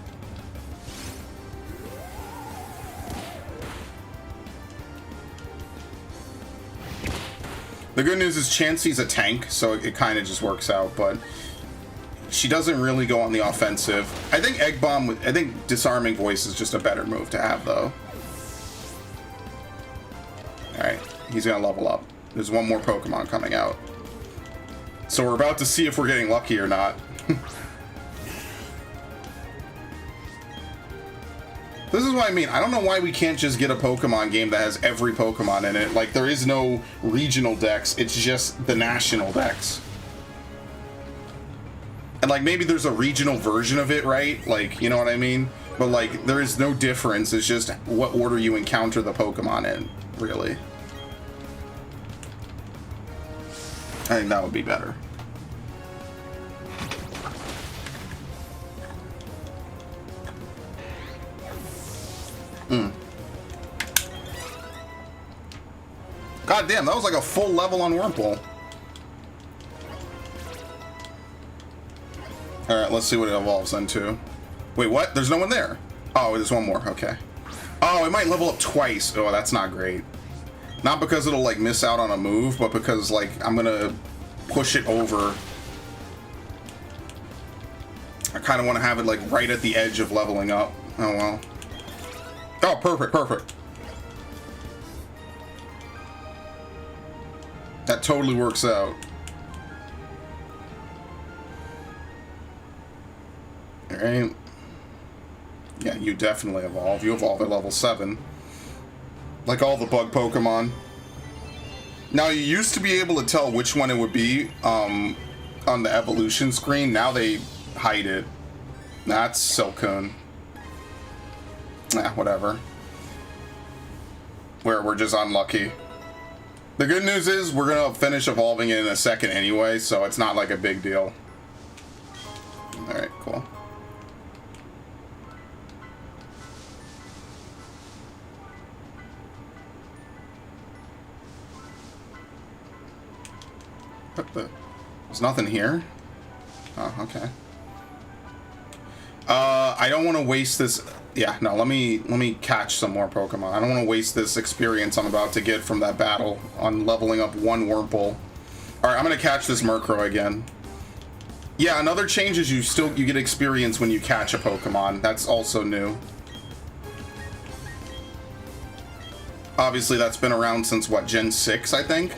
The good news is Chansey's a tank, so it kind of just works out, but she doesn't really go on the offensive. I think Disarming Voice is just a better move to have, though. Alright, he's gonna level up. There's one more Pokemon coming out. So we're about to see if we're getting lucky or not. This is what I mean. I don't know why we can't just get a Pokemon game that has every Pokemon in it. Like, there is no regional dex. It's just the national dex. And, like, maybe there's a regional version of it, right? Like, you know what I mean? But, like, there is no difference. It's just what order you encounter the Pokemon in, really. I think that would be better. God damn, that was like a full level on Wurmple. Alright, let's see what it evolves into. Wait, what? There's no one there. Oh, there's one more. Okay. Oh, it might level up twice. Oh, that's not great. Not because it'll, like, miss out on a move, but because, like, I'm gonna push it over. I kind of want to have it, like, right at the edge of leveling up. Oh, well. Oh, perfect, perfect. That totally works out. Alright. Yeah, you definitely evolve. You evolve at level 7. Like all the bug Pokemon. Now, you used to be able to tell which one it would be on the evolution screen. Now they hide it. That's Silcoon. Nah, whatever. We're just unlucky. The good news is we're gonna finish evolving it in a second anyway, so it's not like a big deal. Alright, cool. What the? There's nothing here? Oh, okay. I don't want to waste this. Yeah, no, let me catch some more Pokemon. I don't want to waste this experience I'm about to get from that battle on leveling up one Wurmple. Alright, I'm gonna catch this Murkrow again. Yeah, another change is you get experience when you catch a Pokemon. That's also new. Obviously that's been around since what, Gen 6, I think?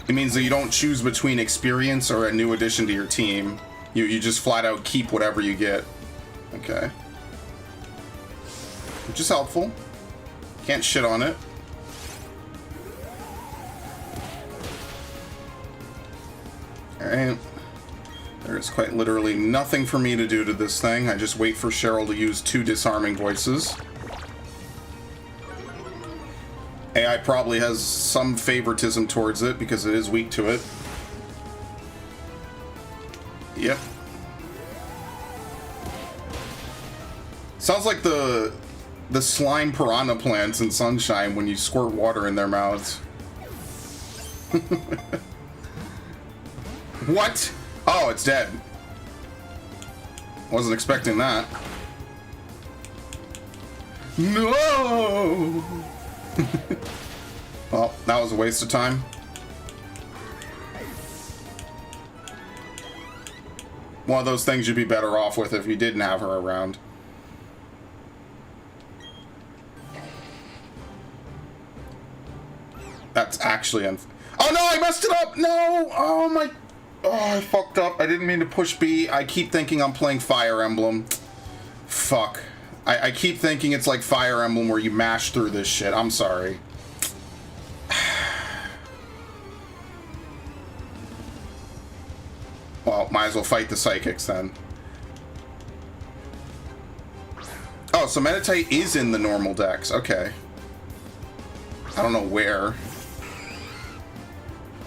It means that you don't choose between experience or a new addition to your team. You just flat out keep whatever you get. Okay. Which is helpful. Can't shit on it. Alright. There's quite literally nothing for me to do to this thing. I just wait for Cheryl to use 2 disarming voices. AI probably has some favoritism towards it because it is weak to it. Yep. Sounds like the slime piranha plants in Sunshine when you squirt water in their mouths. What? Oh, it's dead. Wasn't expecting that. No! Well, that was a waste of time. One of those things you'd be better off with if you didn't have her around. That's actually oh no, I messed it up! No! Oh my... Oh, I fucked up. I didn't mean to push B. I keep thinking I'm playing Fire Emblem. Fuck. I keep thinking it's like Fire Emblem where you mash through this shit. I'm sorry. Well, might as well fight the Psychics then. Oh, so Meditite is in the normal decks. Okay. I don't know where.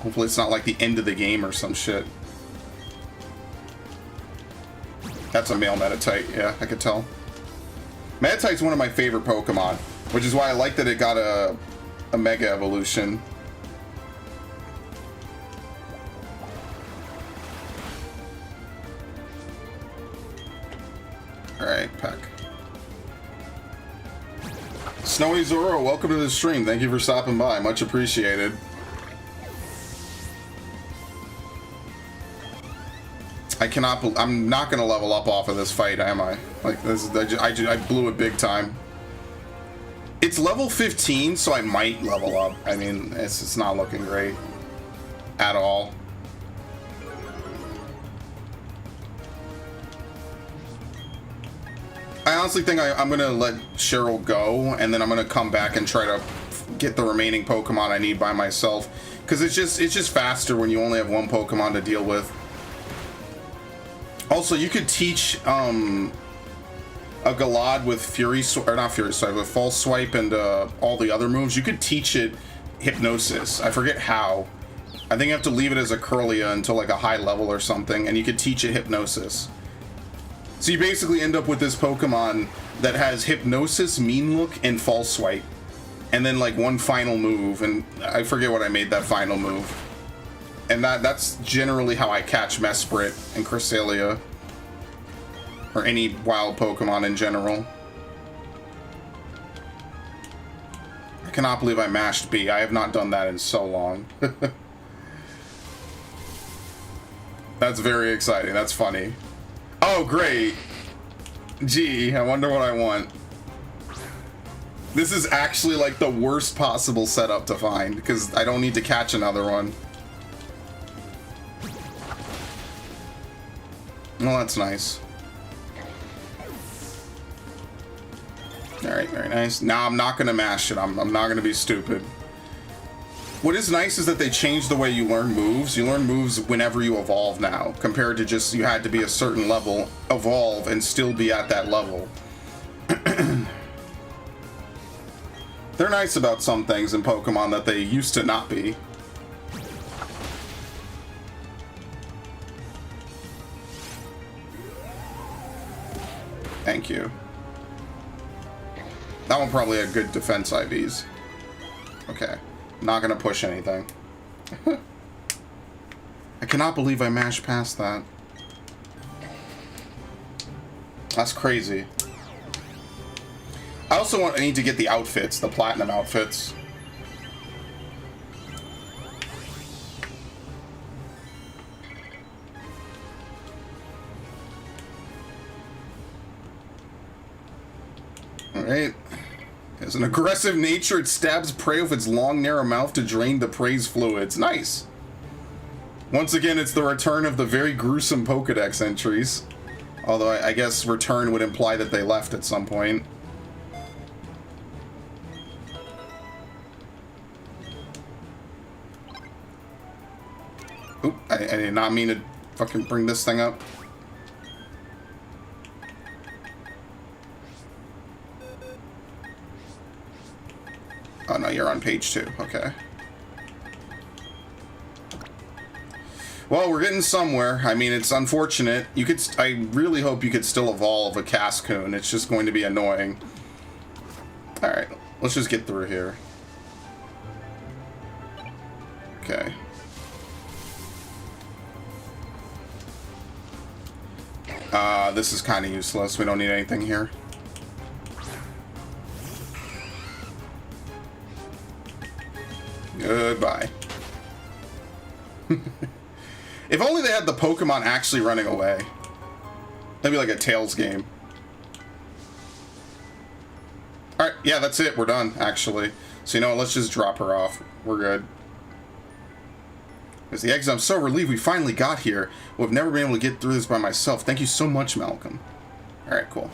Hopefully it's not like the end of the game or some shit. That's a male Meditite. Yeah, I could tell. Meditite's one of my favorite Pokemon, which is why I like that it got a Mega Evolution. Alright, Peck. Snowy Zoro, welcome to the stream. Thank you for stopping by. Much appreciated. I'm not gonna level up off of this fight, am I? Like, this is, I blew it big time. It's level 15, so I might level up. I mean, it's not looking great at all. I honestly think I'm gonna let Cheryl go, and then I'm gonna come back and try to get the remaining Pokemon I need by myself, because it's just faster when you only have one Pokemon to deal with. Also, you could teach a Galad with with False Swipe and all the other moves. You could teach it Hypnosis. I forget how. I think you have to leave it as a Curlia until like a high level or something, and you could teach it Hypnosis. So you basically end up with this Pokemon that has Hypnosis, Mean Look, and False Swipe. And then like one final move, and I forget what I made that final move. And that's generally how I catch Mesprit and Cresselia. Or any wild Pokemon in general. I cannot believe I mashed B. I have not done that in so long. That's very exciting. That's funny. Oh, great. Gee, I wonder what I want. This is actually like the worst possible setup to find, because I don't need to catch another one. Well, that's nice. Alright, very nice. Now I'm not gonna mash it. I'm not gonna be stupid. What is nice is that they changed the way you learn moves. You learn moves whenever you evolve now, compared to just you had to be a certain level, evolve, and still be at that level. They're nice about some things in Pokemon that they used to not be. Thank you. That one probably had good defense IVs. Okay. Not gonna push anything. I cannot believe I mashed past that. That's crazy. I also need to get the outfits, the platinum outfits. Alright. Has an aggressive nature. It stabs prey with its long, narrow mouth to drain the prey's fluids. Nice. Once again, it's the return of the very gruesome Pokedex entries. Although I guess return would imply that they left at some point. Oop, I did not mean to fucking bring this thing up. Oh no, you're on page 2. Okay. Well, we're getting somewhere. I mean, it's unfortunate. You could. I really hope you could still evolve a Cascoon. It's just going to be annoying. All right, let's just get through here. Okay. This is kind of useless. We don't need anything here. Goodbye. If only they had the Pokemon actually running away. That'd be like a Tails game. Alright, yeah, that's it. We're done, actually. So, you know what? Let's just drop her off. We're good. There's the eggs. I'm so relieved we finally got here. Well, I've never been able to get through this by myself. Thank you so much, Malcolm. Alright, cool.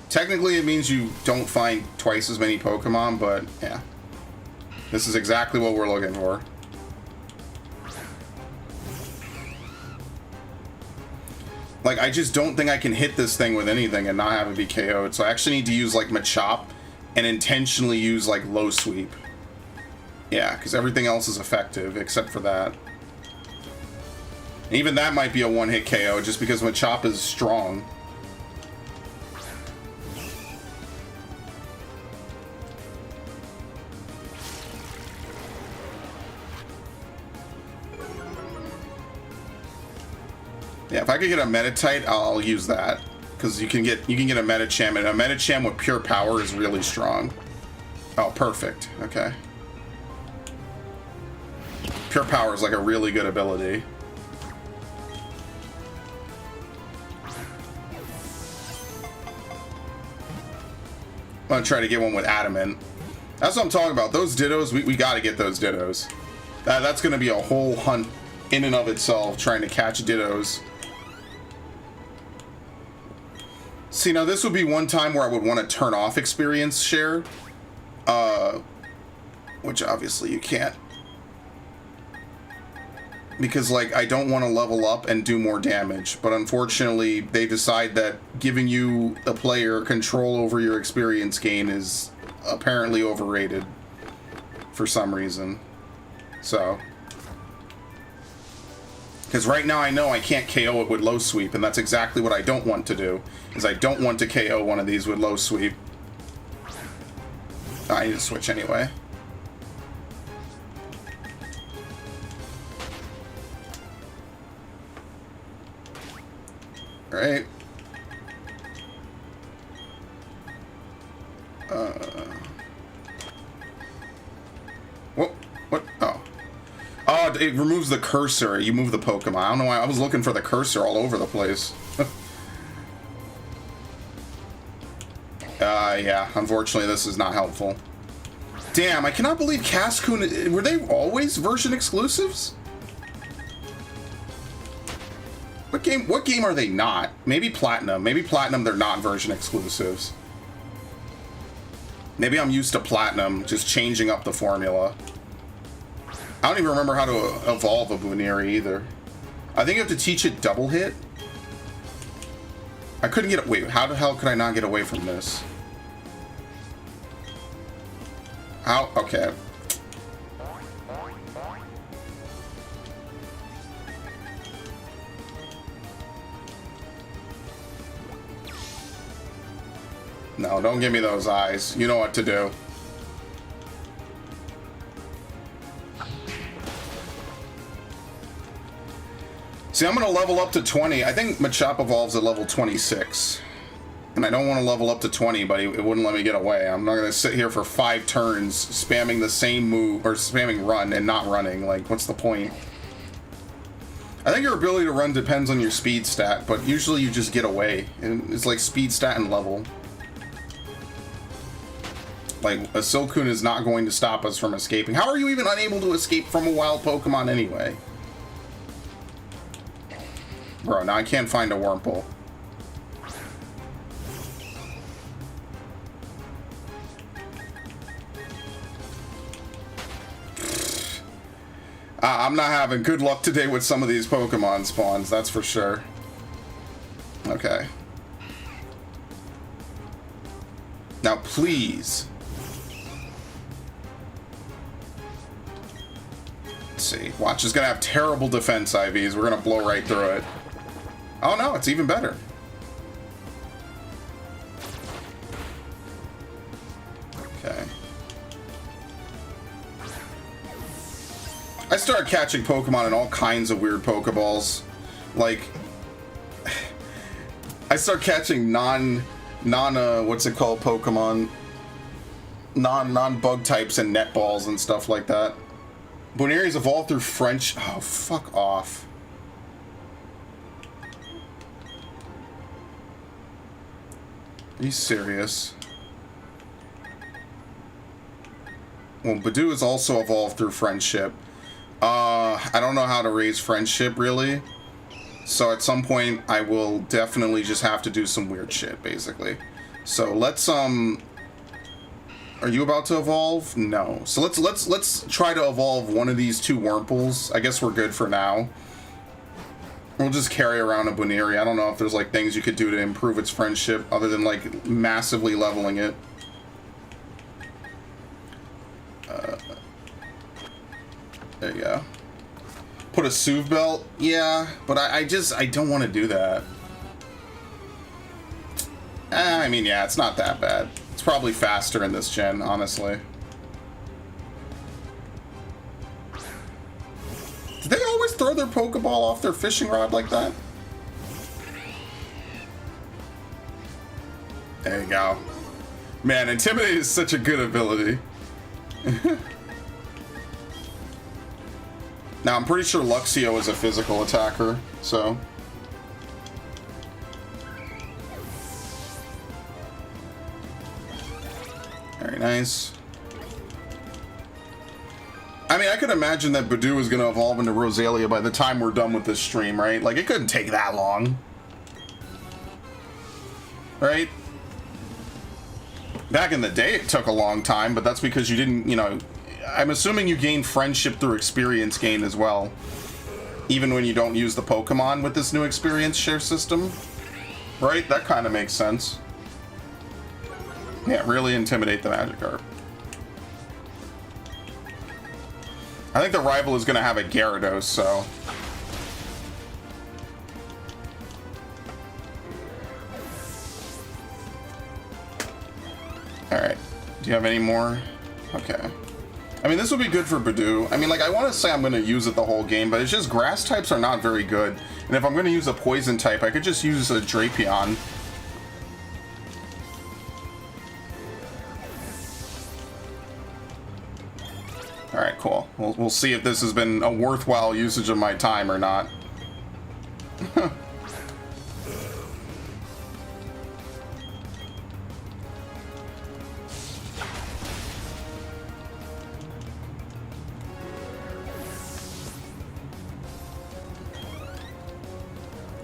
Technically, it means you don't find twice as many Pokemon, but yeah. This is exactly what we're looking for. Like, I just don't think I can hit this thing with anything and not have it be KO'd. So I actually need to use, like, Machop and intentionally use, like, Low Sweep. Yeah, because everything else is effective except for that. And even that might be a one-hit KO just because Machop is strong. Yeah, if I could get a Meditite, I'll use that. because you can get a Medicham, and a Medicham with pure power is really strong. Oh, perfect. Okay. Pure power is like a really good ability. I'm gonna try to get one with Adamant. That's what I'm talking about. Those Dittos, we got to get those Dittos. That's gonna be a whole hunt in and of itself, trying to catch Dittos. See, now this would be one time where I would want to turn off experience share, which obviously you can't, because like I don't want to level up and do more damage, but unfortunately they decide that giving you, a player, control over your experience gain is apparently overrated for some reason. So, because right now I know I can't KO it with low sweep, and that's exactly what I don't want to do, is I don't want to KO one of these with low sweep. I need to switch anyway. Alright. What? Oh. Oh, it removes the cursor. You move the Pokemon. I don't know why. I was looking for the cursor all over the place. Yeah. Unfortunately, this is not helpful. Damn, I cannot believe Cascoon... Were they always version exclusives? What game are they not? Maybe Platinum. Maybe Platinum, they're not version exclusives. Maybe I'm used to Platinum, just changing up the formula. I don't even remember how to evolve a Buniri either. I think you have to teach it double hit. I couldn't get... Wait, how the hell could I not get away from this? How? Okay. No, don't give me those eyes. You know what to do. See, I'm going to level up to 20. I think Machop evolves at level 26. And I don't want to level up to 20, but it wouldn't let me get away. I'm not going to sit here for 5 turns spamming the same move, or spamming run and not running. Like, what's the point? I think your ability to run depends on your speed stat, but usually you just get away. And it's like speed stat and level. Like, a Silcoon is not going to stop us from escaping. How are you even unable to escape from a wild Pokemon anyway? Bro, now I can't find a Wurmple. I'm not having good luck today with some of these Pokemon spawns, that's for sure. Okay. Now, please. Let's see. Watch is going to have terrible defense IVs. We're going to blow right through it. Oh, no, it's even better. Okay. I started catching Pokemon in all kinds of weird Pokeballs. Like, I start catching what's it called, Pokemon? Non-bug types and net balls and stuff like that. Buniri's evolved through French. Oh, fuck off. Are you serious? Well, Badoo is also evolved through friendship. I don't know how to raise friendship, really. So at some point, I will definitely just have to do some weird shit, basically. So let's, Are you about to evolve? No. So let's try to evolve one of these 2 Wurmples. I guess we're good for now. We'll just carry around a Buniri. I don't know if there's, like, things you could do to improve its friendship other than, like, massively leveling it. There you go. Put a Soothe Belt? Yeah, but I don't want to do that. I mean, yeah, it's not that bad. It's probably faster in this gen, honestly. Did they always throw their Pokeball off their fishing rod like that? There you go. Man, Intimidate is such a good ability. Now, I'm pretty sure Luxio is a physical attacker, so... Very nice. I mean, I could imagine that Badoo is going to evolve into Rosalia by the time we're done with this stream, right? Like, it couldn't take that long. Right? Back in the day, it took a long time, but that's because you didn't, you know... I'm assuming you gain friendship through experience gain as well. Even when you don't use the Pokemon with this new experience share system. Right? That kind of makes sense. Yeah, really intimidate the Magikarp. I think the rival is going to have a Gyarados, so... Alright. Do you have any more? Okay. I mean, this would be good for Badoo. I mean, like, I want to say I'm going to use it the whole game, but it's just grass types are not very good. And if I'm going to use a poison type, I could just use a Drapion. Alright, cool. We'll see if this has been a worthwhile usage of my time or not.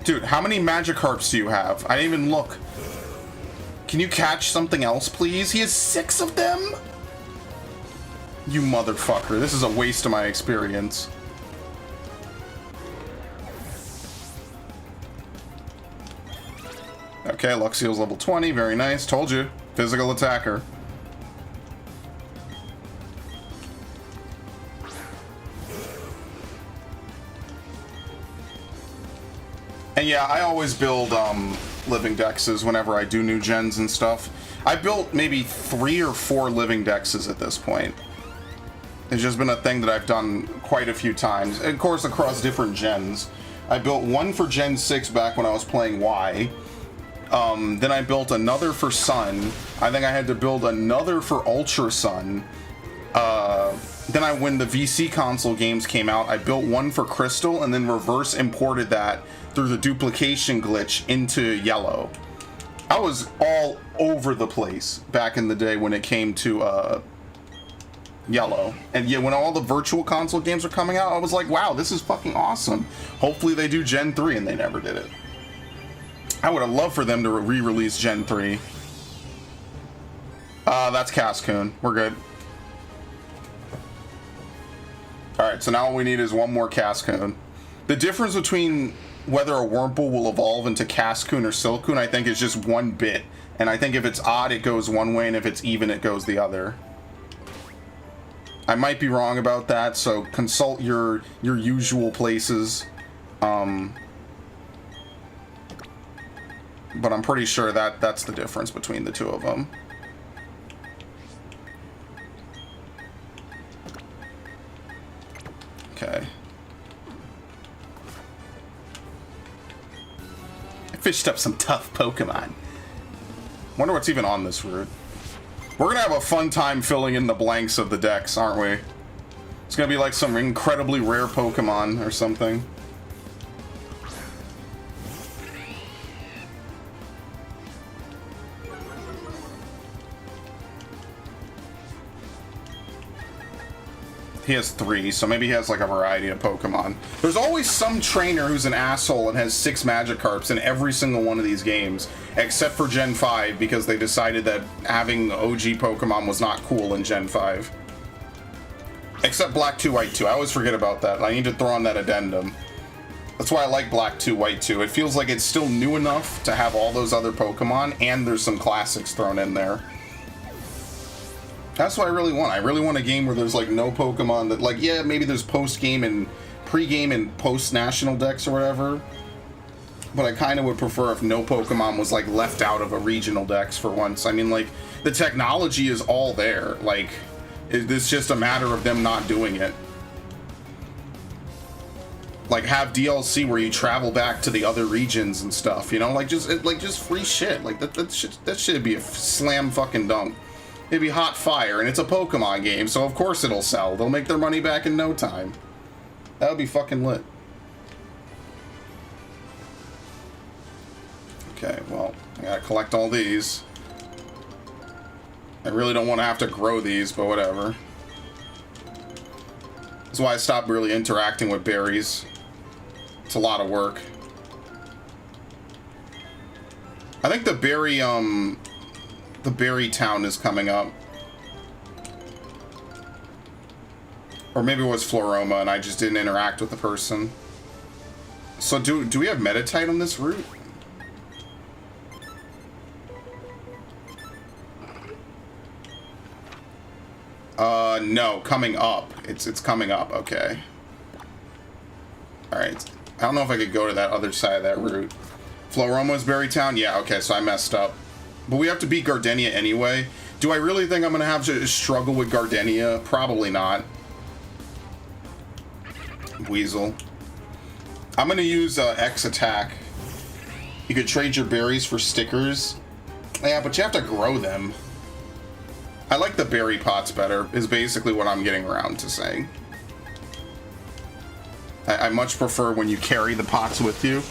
Dude, how many Magikarps do you have? I didn't even look. Can you catch something else, please? He has 6 of them? You motherfucker. This is a waste of my experience. Okay, Luxio's level 20. Very nice. Told you. Physical attacker. And yeah, I always build living dexes whenever I do new gens and stuff. I built maybe 3 or 4 living dexes at this point. It's just been a thing that I've done quite a few times. And of course, across different gens. I built one for Gen 6 back when I was playing Y. Then I built another for Sun. I think I had to build another for Ultra Sun. Then when the VC console games came out, I built one for Crystal and then reverse imported that through the duplication glitch into Yellow. I was all over the place back in the day when it came to Yellow. And yeah, when all the virtual console games were coming out, I was like, wow, this is fucking awesome. Hopefully they do Gen 3, and they never did it. I would have loved for them to re-release Gen 3. That's Cascoon. We're good. Alright, so now all we need is one more Cascoon. The difference between whether a Wurmple will evolve into Cascoon or Silcoon, I think, is just 1 bit. And I think if it's odd, it goes one way, and if it's even, it goes the other. I might be wrong about that, so consult your usual places. But I'm pretty sure that's the difference between the two of them. Okay. I fished up some tough Pokemon. Wonder what's even on this route. We're gonna have a fun time filling in the blanks of the decks, aren't we? It's gonna be like some incredibly rare Pokemon or something. He has 3, so maybe he has like a variety of Pokemon. There's always some trainer who's an asshole and has 6 Magikarps in every single one of these games, except for Gen 5, because they decided that having OG Pokemon was not cool in Gen 5. Except Black 2, White 2. I always forget about that. I need to throw on that addendum. That's why I like Black 2, White 2. It feels like it's still new enough to have all those other Pokemon, and there's some classics thrown in there. That's what I really want. I really want a game where there's like no Pokemon that, like, yeah, maybe there's post-game and pre-game and post-national decks or whatever. But I kind of would prefer if no Pokemon was like left out of a regional decks for once. I mean, like, the technology is all there. Like, it's just a matter of them not doing it. like have DLC where you travel back to the other regions and stuff, you know, like just free shit. Like that should be a slam fucking dunk. It'd be hot fire, and it's a Pokemon game, so of course it'll sell. They'll make their money back in no time. That would be fucking lit. Okay, well, I gotta collect all these. I really don't want to have to grow these, but whatever. That's why I stopped really interacting with berries. It's a lot of work. I think the berry town is coming up. Or maybe it was Floroma and I just didn't interact with the person. So do we have Meditite on this route? No, coming up. It's coming up, okay. Alright. I don't know if I could go to that other side of that route. Floroma's Berry Town? Yeah, okay, so I messed up. But we have to beat Gardenia anyway. Do I really think I'm going to have to struggle with Gardenia? Probably not. Weasel. I'm going to use X attack. You could trade your berries for stickers. Yeah, but you have to grow them. I like the berry pots better, is basically what I'm getting around to saying. I much prefer when you carry the pots with you.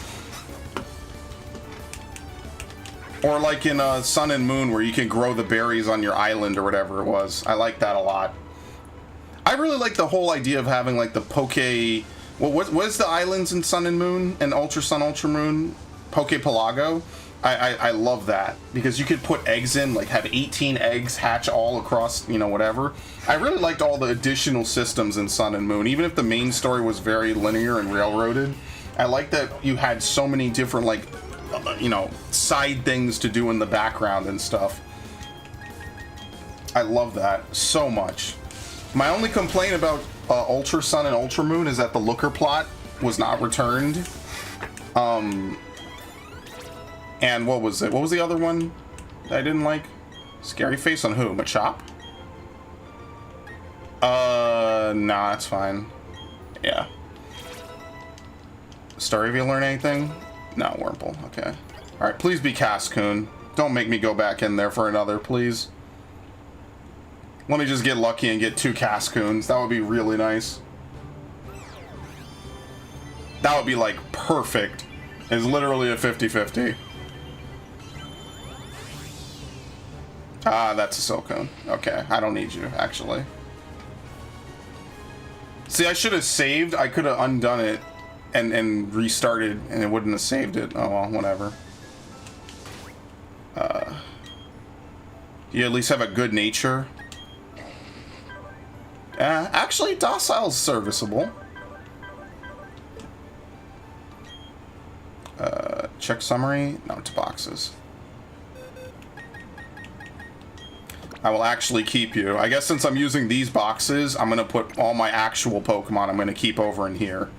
Or like in Sun and Moon, where you can grow the berries on your island or whatever it was. I like that a lot. I really like the whole idea of having like the Poke... Well, what is the islands in Sun and Moon and Ultra Sun, Ultra Moon? Poke Pelago? I love that, because you could put eggs in, like have 18 eggs hatch all across, you know, whatever. I really liked all the additional systems in Sun and Moon, even if the main story was very linear and railroaded. I like that you had so many different, like, you know, side things to do in the background and stuff. I love that so much. My only complaint about Ultra Sun and Ultra Moon is that the Looker plot was not returned. And what was it? What was the other one that I didn't like? Scary face on who? Machop? Nah, it's fine. Yeah. Staravia learn anything? No, Wurmple. Okay. Alright, please be Cascoon. Don't make me go back in there for another, please. Let me just get lucky and get 2 Cascoons. That would be really nice. That would be, like, perfect. It's literally a 50-50. Ah, that's a Silcone. Okay, I don't need you, actually. See, I should have saved. I could have undone it and restarted, and it wouldn't have saved it. Oh, well, whatever. You at least have a good nature. Actually, Docile's serviceable. Check summary. No, to boxes. I will actually keep you. I guess since I'm using these boxes, I'm going to put all my actual Pokemon I'm going to keep over in here.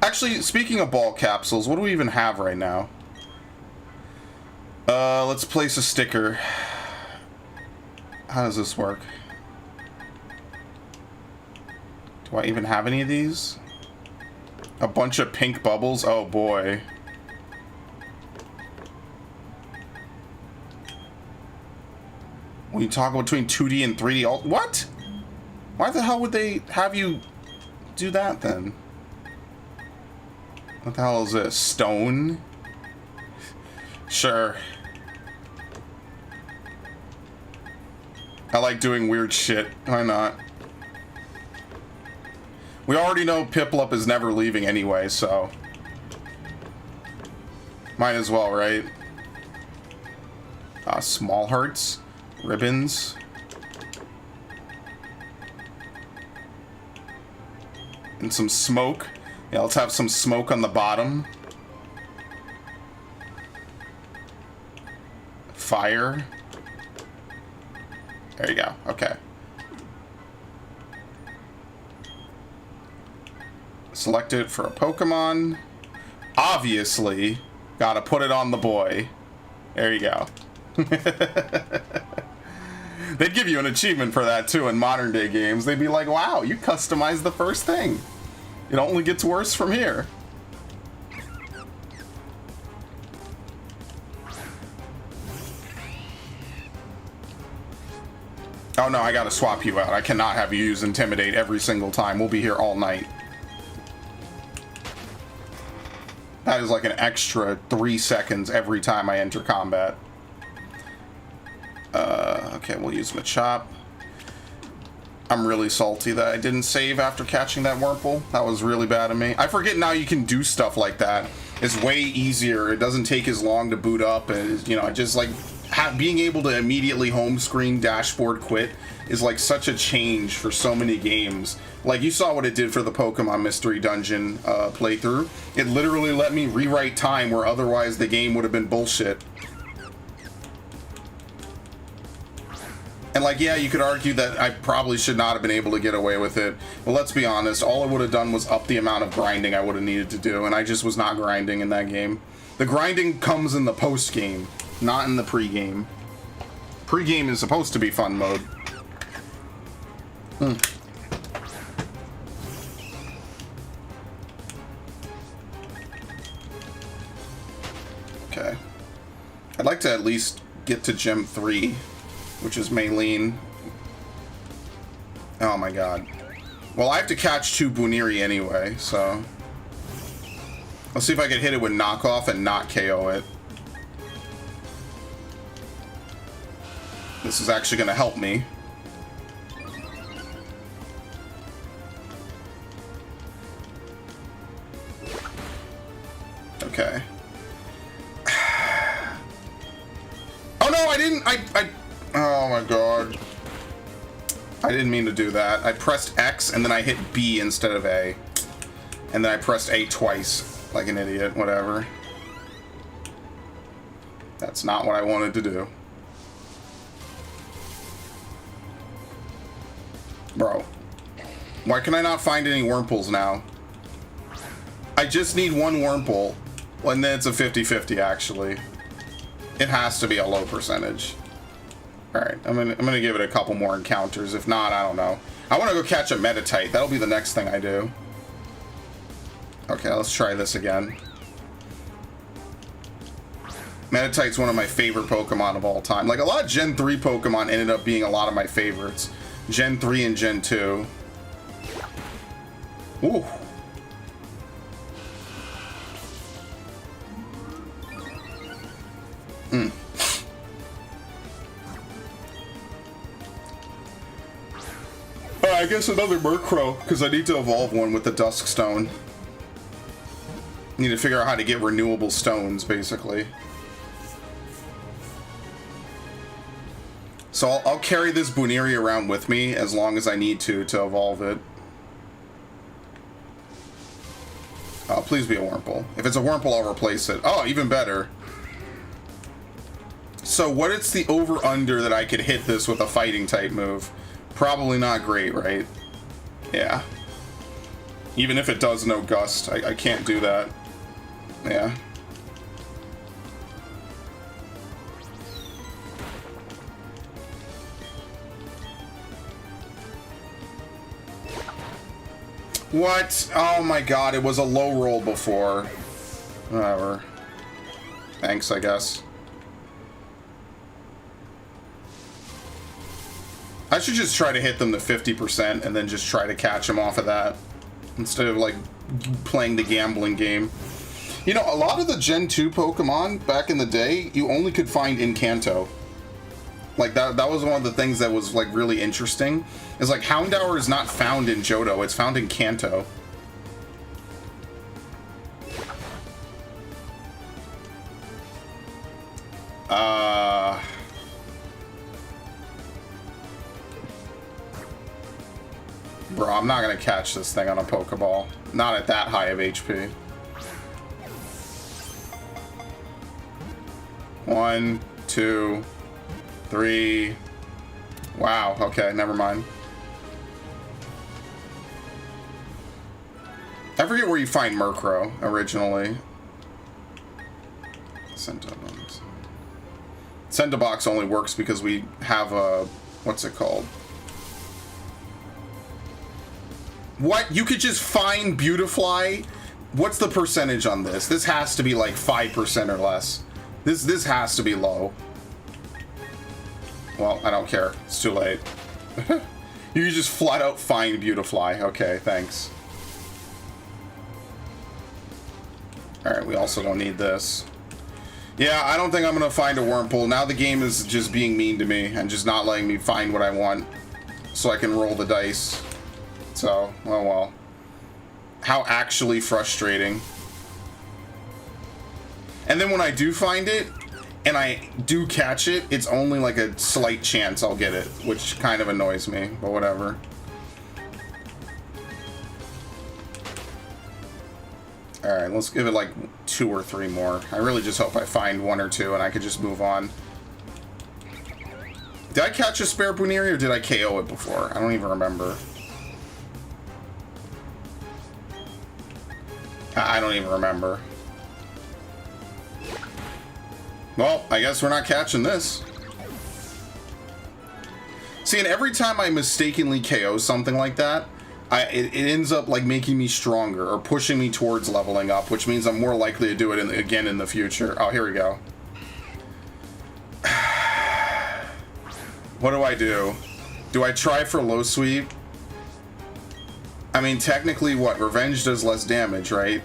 Actually, speaking of ball capsules, what do we even have right now? Let's place a sticker. How does this work? Do I even have any of these? A bunch of pink bubbles? Oh boy. When you toggle between 2D and 3D, what? Why the hell would they have you do that then? What the hell is this? Stone? Sure. I like doing weird shit. Why not? We already know Piplup is never leaving anyway, so... might as well, right? Small hearts. Ribbons. And some smoke. Yeah, let's have some smoke on the bottom. Fire. There you go. Okay. Select it for a Pokemon. Obviously, gotta put it on the boy. There you go. They'd give you an achievement for that too in modern day games. They'd be like, wow, you customized the first thing. It only gets worse from here. Oh no, I gotta swap you out. I cannot have you use Intimidate every single time. We'll be here all night. That is like an extra 3 seconds every time I enter combat. Okay, we'll use Machop. I'm really salty that I didn't save after catching that Wurmple. That was really bad of me. I forget now you can do stuff like that. It's way easier. It doesn't take as long to boot up. And, you know, just like being able to immediately home screen dashboard quit is like such a change for so many games. Like you saw what it did for the Pokemon Mystery Dungeon playthrough. It literally let me rewrite time where otherwise the game would have been bullshit. And like, yeah, you could argue that I probably should not have been able to get away with it. But let's be honest, all I would have done was up the amount of grinding I would have needed to do, and I just was not grinding in that game. The grinding comes in the post-game, not in the pre-game. Pre-game is supposed to be fun mode. Okay. I'd like to at least get to Gem 3. Which is Maylene. Oh my god. Well, I have to catch 2 Buniri anyway, so... Let's see if I can hit it with knockoff and not KO it. This is actually going to help me. Okay. Oh no, I didn't... Oh my god. I didn't mean to do that. I pressed X and then I hit B instead of A. And then I pressed A twice. Like an idiot. Whatever. That's not what I wanted to do. Bro. Why can I not find any Wurmples now? I just need 1 Wurmple. And then it's a 50-50 actually. It has to be a low percentage. Alright, I'm gonna give it a couple more encounters. If not, I don't know. I want to go catch a Meditite. That'll be the next thing I do. Okay, let's try this again. Meditite's one of my favorite Pokemon of all time. Like, a lot of Gen 3 Pokemon ended up being a lot of my favorites. Gen 3 and Gen 2. Ooh. I guess another Murkrow, because I need to evolve one with the Dusk Stone. Need to figure out how to get renewable stones, basically. So I'll carry this Buniri around with me as long as I need to evolve it. Please be a Wurmple. If it's a Wurmple, I'll replace it. Oh, even better. So what is the over-under that I could hit this with a fighting type move? Probably not great, right? Yeah. Even if it does no gust, I can't do that. Yeah. What? Oh my god, it was a low roll before. Whatever. Thanks, I guess. I should just try to hit them to 50% and then just try to catch them off of that. Instead of, like, playing the gambling game. You know, a lot of the Gen 2 Pokemon back in the day, you only could find in Kanto. Like, that was one of the things that was, like, really interesting. Is, like, Houndour is not found in Johto, it's found in Kanto. Bro, I'm not gonna catch this thing on a Pokeball. Not at that high of HP. 1, 2, 3. Wow, okay, never mind. I forget where you find Murkrow originally. Centobox only works because we have a what's it called? What? You could just find Beautifly? What's the percentage on this? This has to be like 5% or less. This has to be low. Well, I don't care. It's too late. You can just flat out find Beautifly. Okay, thanks. Alright, we also don't need this. Yeah, I don't think I'm gonna find a wormhole. Now the game is just being mean to me and just not letting me find what I want so I can roll the dice. So, oh well. How actually frustrating. And then when I do find it, and I do catch it, it's only like a slight chance I'll get it, which kind of annoys me, but whatever. Alright, let's give it like 2 or 3 more. I really just hope I find 1 or 2 and I could just move on. Did I catch a spare Buniri or did I KO it before? I don't even remember. I don't even remember. Well, I guess we're not catching this. See, and every time I mistakenly KO something like that, it ends up like making me stronger or pushing me towards leveling up, which means I'm more likely to do it again in the future. Oh, here we go. What do I do? Do I try for low sweep? I mean, technically, what? Revenge does less damage, right?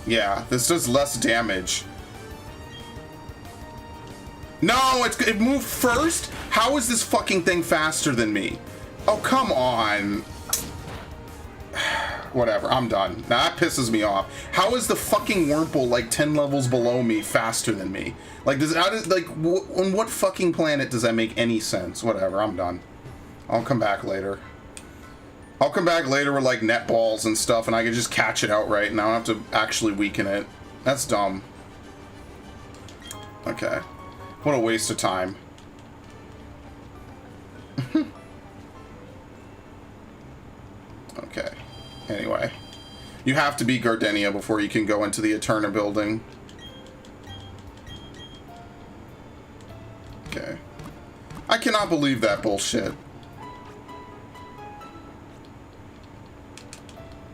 Yeah, this does less damage. No, it moved first? How is this fucking thing faster than me? Oh, come on. Whatever, I'm done. Now that pisses me off. How is the fucking Wurmple like 10 levels below me faster than me? Like, on what fucking planet does that make any sense? Whatever, I'm done. I'll come back later. I'll come back later with like net balls and stuff and I can just catch it outright and I don't have to actually weaken it. That's dumb. Okay. What a waste of time. Okay. Anyway. You have to beat Gardenia before you can go into the Eterna building. Okay. I cannot believe that bullshit.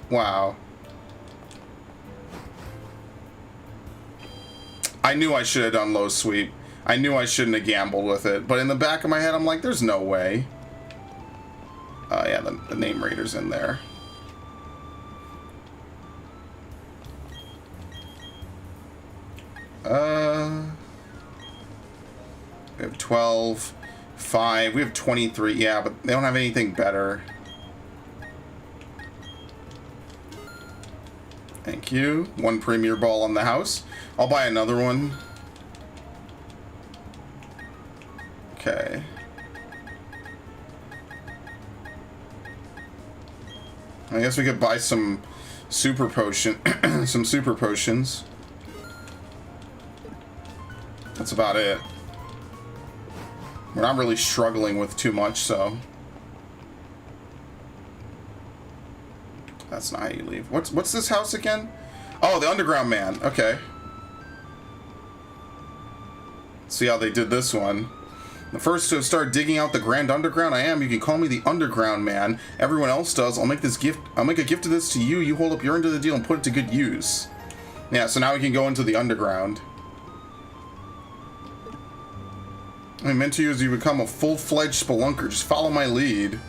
Wow. I knew I should have done low sweep. I knew I shouldn't have gambled with it, but in the back of my head, I'm like, there's no way. Yeah, the name rater's in there. We have 12, 5, we have 23, yeah, but they don't have anything better. Thank you. 1 Premier Ball on the house. I'll buy another one. Okay. I guess we could buy some super potion, some super potions. That's about it. We're not really struggling with too much, so. That's not how you leave. What's this house again? Oh, the Underground Man. Okay. See how they did this one. The first to start digging out the Grand Underground I am. You can call me the Underground Man. Everyone else does. I'll make this gift. I'll make a gift of this to you. You hold up your end of the deal and put it to good use. Yeah, so now we can go into the Underground. I meant to you as you become a full-fledged spelunker. Just follow my lead.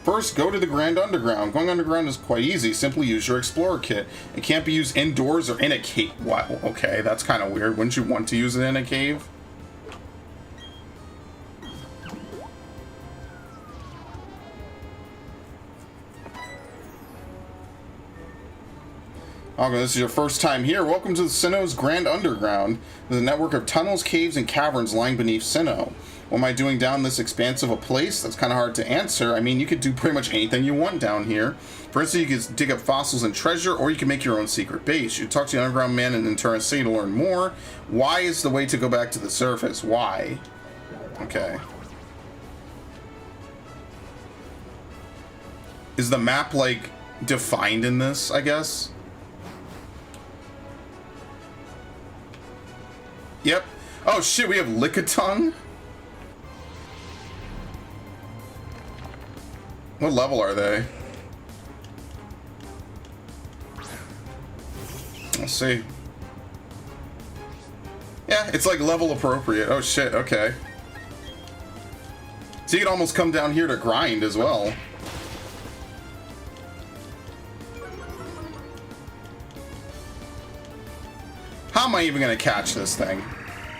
First, go to the Grand Underground. Going underground is quite easy. Simply use your Explorer Kit. It can't be used indoors or in a cave. What? Okay, that's kind of weird. Wouldn't you want to use it in a cave? Okay, this is your first time here. Welcome to the Sinnoh's Grand Underground. There's a network of tunnels, caves, and caverns lying beneath Sinnoh. What am I doing down this expansive a place? That's kind of hard to answer. I mean, you could do pretty much anything you want down here. For instance, you could dig up fossils and treasure, or you can make your own secret base. You talk to the Underground Man in Eterna City to learn more. Why is the way to go back to the surface? Why? Okay. Is the map, like, defined in this, I guess? Yep. Oh shit, we have Lickitung? What level are they? Let's see. Yeah, it's like level appropriate. Oh shit, okay. So you can almost come down here to grind as well. How am I even gonna catch this thing?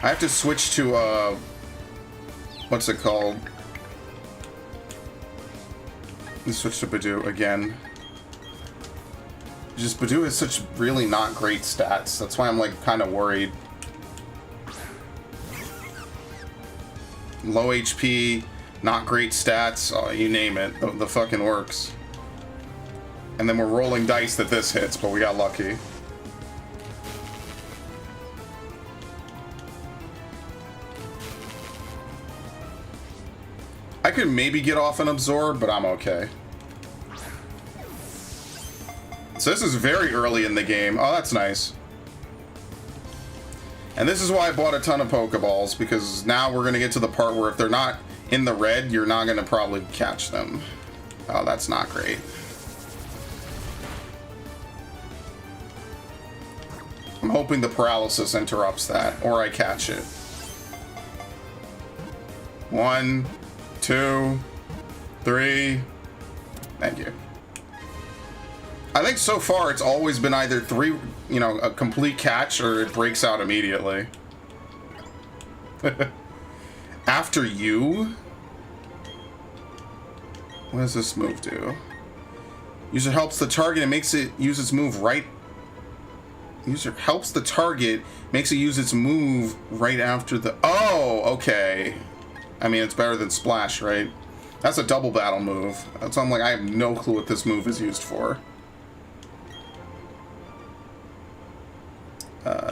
I have to switch to, what's it called? Let's switch to Badoo again. Just Badoo has such really not great stats. That's why I'm like kind of worried. Low HP, not great stats, oh, you name it, the fucking works. And then we're rolling dice that this hits, but we got lucky. I could maybe get off an absorb, but I'm okay. So this is very early in the game. Oh, that's nice. And this is why I bought a ton of Pokeballs, because now we're going to get to the part where if they're not in the red, you're not going to probably catch them. Oh, that's not great. I'm hoping the paralysis interrupts that, or I catch it. 1, 2, 3. Thank you. I think so far it's always been either 3, you know, a complete catch, or it breaks out immediately. After you? What does this move do? User helps the target and makes it use its move right. User helps the target, makes it use its move right after the. Oh, okay. I mean, it's better than Splash, right? That's a double battle move. That's why I'm like, I have no clue what this move is used for.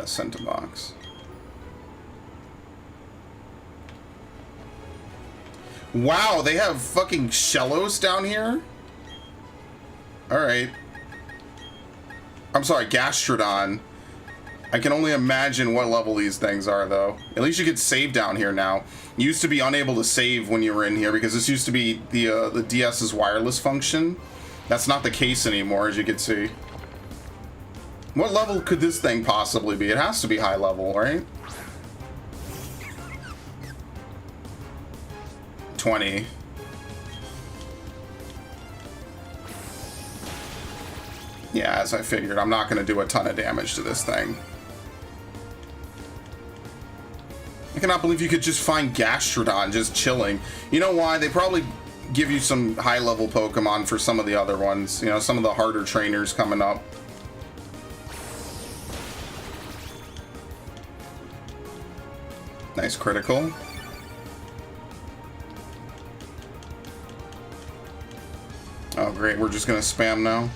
Center box. Wow, they have fucking Shellos down here? Alright. I'm sorry, Gastrodon. I can only imagine what level these things are, though. At least you could save down here now. You used to be unable to save when you were in here, because this used to be the DS's wireless function. That's not the case anymore, as you can see. What level could this thing possibly be? It has to be high level, right? 20. Yeah, as I figured, I'm not going to do a ton of damage to this thing. I cannot believe you could just find Gastrodon just chilling. You know why? They probably give you some high-level Pokemon for some of the other ones. You know, some of the harder trainers coming up. Nice critical. Oh, great. We're just going to spam now.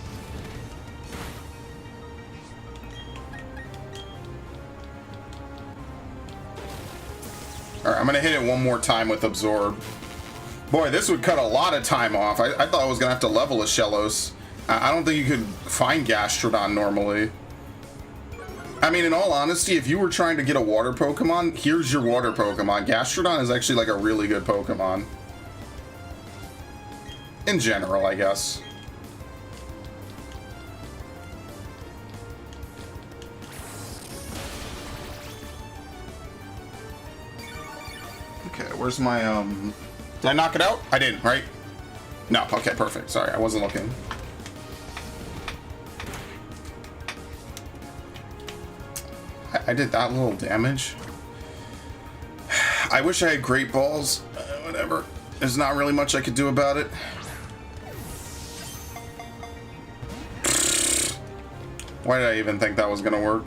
Alright, I'm going to hit it one more time with Absorb. Boy, this would cut a lot of time off. I thought I was going to have to level a Shellos. I don't think you could find Gastrodon normally. I mean, in all honesty, if you were trying to get a water Pokemon, here's your water Pokemon. Gastrodon is actually like a really good Pokemon. In general, I guess. Okay, where's my, Did I knock it out? I didn't, right? No, okay, perfect. Sorry, I wasn't looking. I did that little damage. I wish I had Great Balls. Whatever. There's not really much I could do about it. Why did I even think that was gonna work?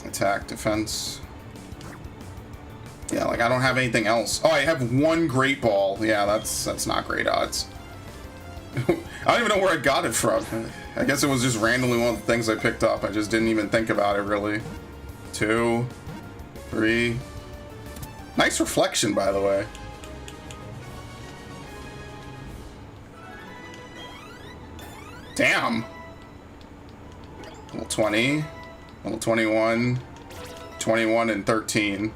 Attack, defense. Yeah, like I don't have anything else. Oh, I have one Great Ball. Yeah, that's not great odds. I don't even know where I got it from. I guess it was just randomly one of the things I picked up. I just didn't even think about it, really. 2, 3. Nice reflection, by the way. Damn. Level 20. Level 21. 21 and 13.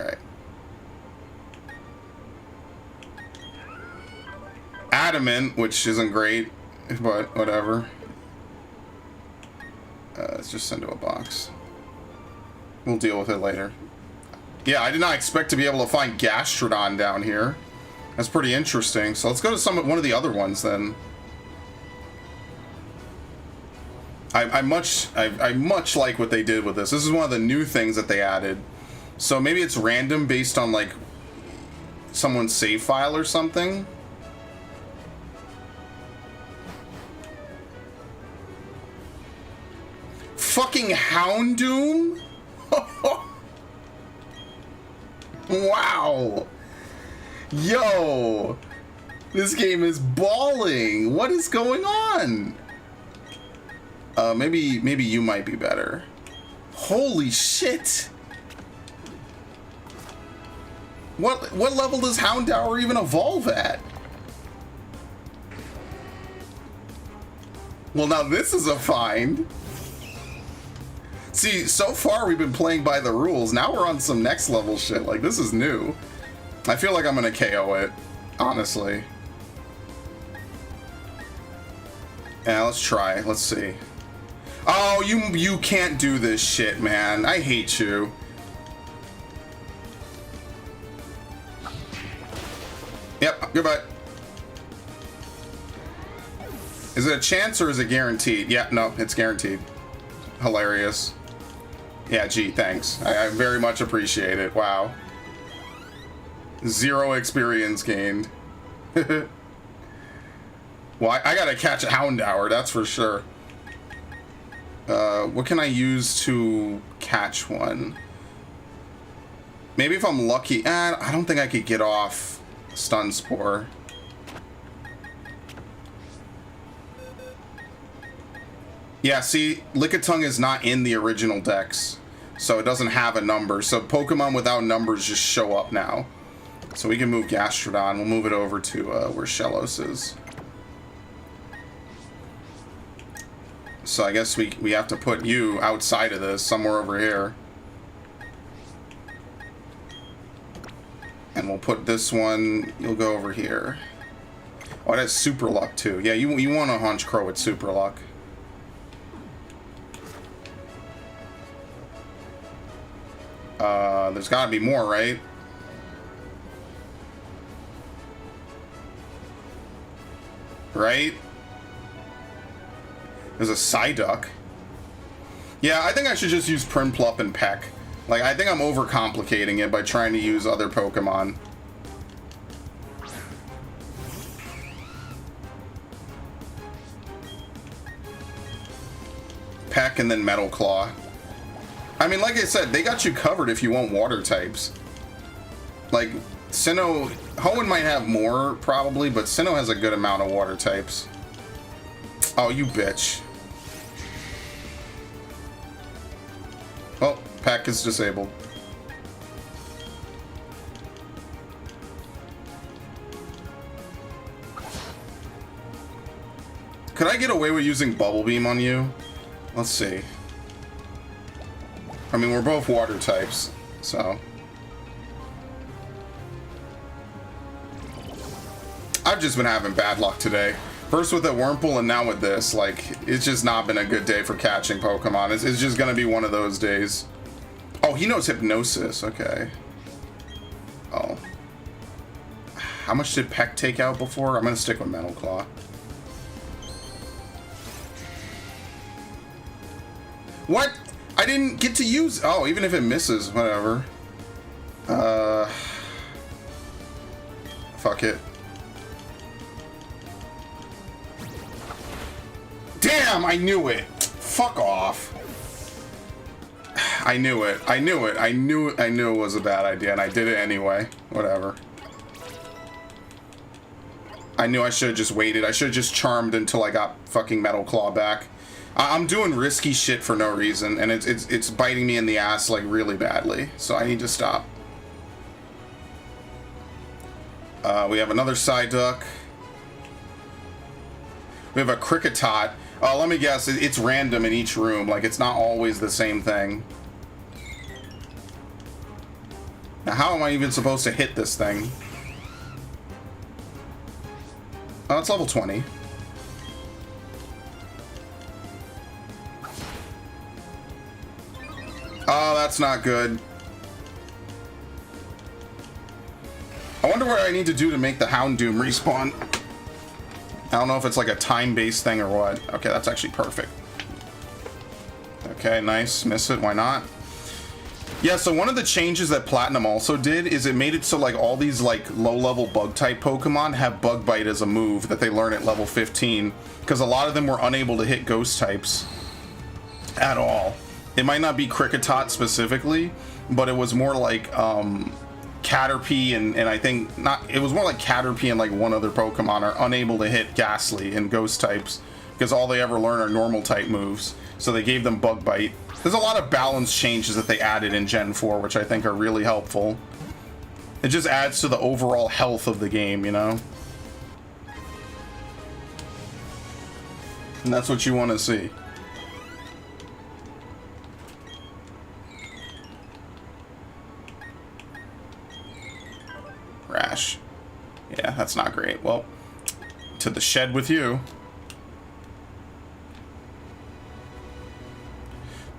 Alright. Adamant, which isn't great, but whatever. Let's just send to a box. We'll deal with it later. Yeah, I did not expect to be able to find Gastrodon down here. That's pretty interesting. So let's go to one of the other ones then. I much like what they did with this. This is one of the new things that they added. So maybe it's random based on like someone's save file or something. Fucking Houndoom? Wow. Yo. This game is balling. What is going on? Maybe you might be better. Holy shit. What level does Houndour even evolve at? Well, now this is a find. See, so far we've been playing by the rules. Now we're on some next level shit. Like, this is new. I feel like I'm gonna KO it, honestly. Yeah, let's try. Let's see. Oh, you can't do this shit, man. I hate you. Yep, goodbye. Is it a chance or is it guaranteed? Yeah, no, it's guaranteed. Hilarious. Yeah, gee, thanks. I very much appreciate it. Wow. 0 experience gained. Well, I gotta catch a Houndour, that's for sure. What can I use to catch one? Maybe if I'm lucky. I don't think I could get off Stun Spore. Yeah, see, Lickitung is not in the original decks, so it doesn't have a number. So Pokemon without numbers just show up now. So we can move Gastrodon. We'll move it over to where Shellos is. So I guess we have to put you outside of this, somewhere over here. And we'll put this one, you'll go over here. Oh, it has Super Luck too. Yeah, you want to Hunch Crow with Super Luck. There's gotta be more, right? Right? There's a Psyduck. Yeah, I think I should just use Prinplup and Peck. Like, I think I'm overcomplicating it by trying to use other Pokemon. Peck and then Metal Claw. I mean, like I said, they got you covered if you want water types. Like, Sinnoh... Hoenn might have more, probably, but Sinnoh has a good amount of water types. Oh, you bitch. Oh, Peck is disabled. Could I get away with using Bubble Beam on you? Let's see. I mean, we're both water types, so... I've just been having bad luck today. First with a Wurmple and now with this. Like, it's just not been a good day for catching Pokemon. It's just gonna be one of those days. Oh, he knows Hypnosis. Okay. Oh. How much did Peck take out before? I'm gonna stick with Metal Claw. What? I didn't get to use... Oh, even if it misses, whatever. Fuck it. Damn, I knew it. Fuck off. I knew it. I knew it. I knew it was a bad idea, and I did it anyway. Whatever. I knew I should have just waited. I should have just charmed until I got fucking Metal Claw back. I'm doing risky shit for no reason, and it's biting me in the ass like really badly. So I need to stop. We have another side duck. We have a Cricketot. Let me guess. It's random in each room. Like, it's not always the same thing. Now, how am I even supposed to hit this thing? Oh, it's level 20. Oh, that's not good. I wonder what I need to do to make the Houndoom respawn. I don't know if it's like a time-based thing or what. Okay, that's actually perfect. Okay, nice. Miss it. Why not? Yeah, so one of the changes that Platinum also did is it made it so like all these like low-level bug-type Pokemon have Bug Bite as a move that they learn at level 15, because a lot of them were unable to hit Ghost types at all. It might not be Cricketot specifically, but it was more like Caterpie and I think not. It was more like Caterpie and like one other Pokemon are unable to hit Ghastly and Ghost types because all they ever learn are normal type moves. So they gave them Bug Bite. There's a lot of balance changes that they added in Gen 4, which I think are really helpful. It just adds to the overall health of the game, you know? And that's what you want to see. Rash. Yeah, that's not great. Well, to the shed with you.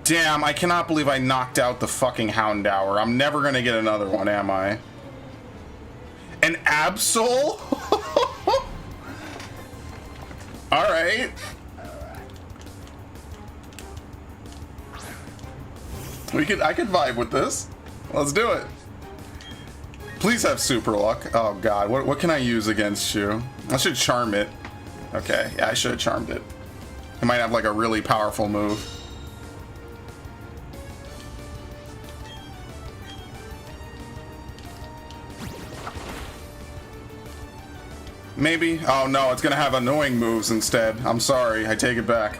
Damn, I cannot believe I knocked out the fucking Houndour. I'm never gonna get another one, am I? An Absol? Alright. I could vibe with this. Let's do it. Please have super luck. Oh god, what can I use against you? I should charm it. Okay, yeah, I should have charmed it. It might have like a really powerful move. Maybe. Oh no, it's gonna have annoying moves instead. I'm sorry, I take it back.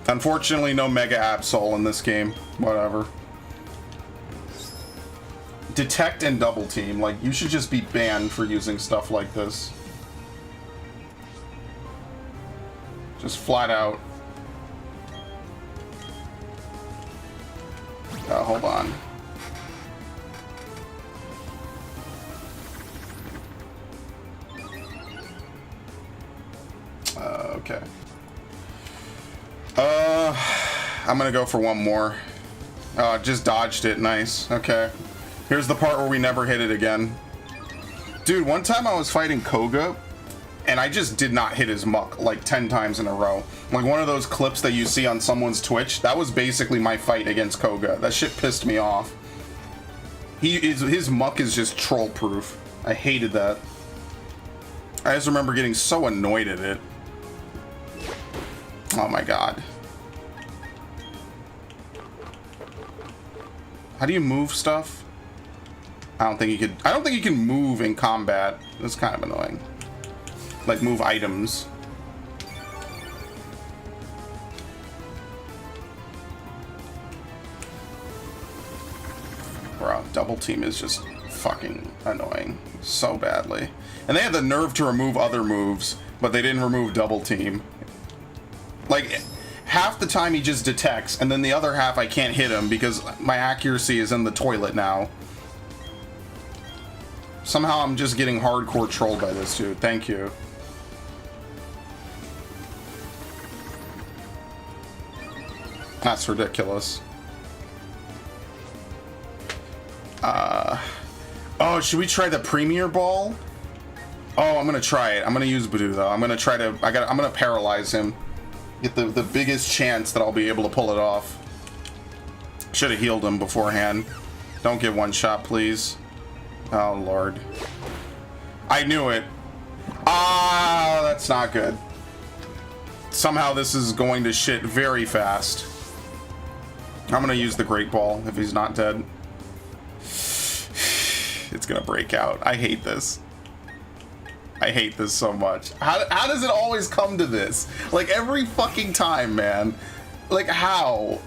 Unfortunately, no Mega Absol in this game. Whatever. Detect and Double Team. Like, you should just be banned for using stuff like this. Just flat out. Hold on. Okay. I'm gonna go for one more. Just dodged it. Nice. Okay. Here's the part where we never hit it again. Dude, one time I was fighting Koga, and I just did not hit his muck like 10 times in a row. Like one of those clips that you see on someone's Twitch. That was basically my fight against Koga. That shit pissed me off. His muck is just troll proof. I hated that. I just remember getting so annoyed at it. Oh my god. How do you move stuff? I don't think you can move in combat. That's kind of annoying. Like move items. Bro, Double Team is just fucking annoying so badly. And they had the nerve to remove other moves, but they didn't remove Double Team. Like, half the time he just detects, and then the other half I can't hit him because my accuracy is in the toilet now. Somehow I'm just getting hardcore trolled by this dude. Thank you. That's ridiculous. Oh, should we try the Premier Ball? Oh, I'm gonna try it. I'm gonna use Budu though. I'm gonna try to. I'm gonna paralyze him. Get the biggest chance that I'll be able to pull it off. Should have healed him beforehand. Don't get one shot, please. Oh lord. I knew it. Ah, that's not good. Somehow this is going to shit very fast. I'm gonna use the Great Ball if he's not dead. It's gonna break out. I hate this. I hate this so much. How does it always come to this? Like, every fucking time, man. Like, how?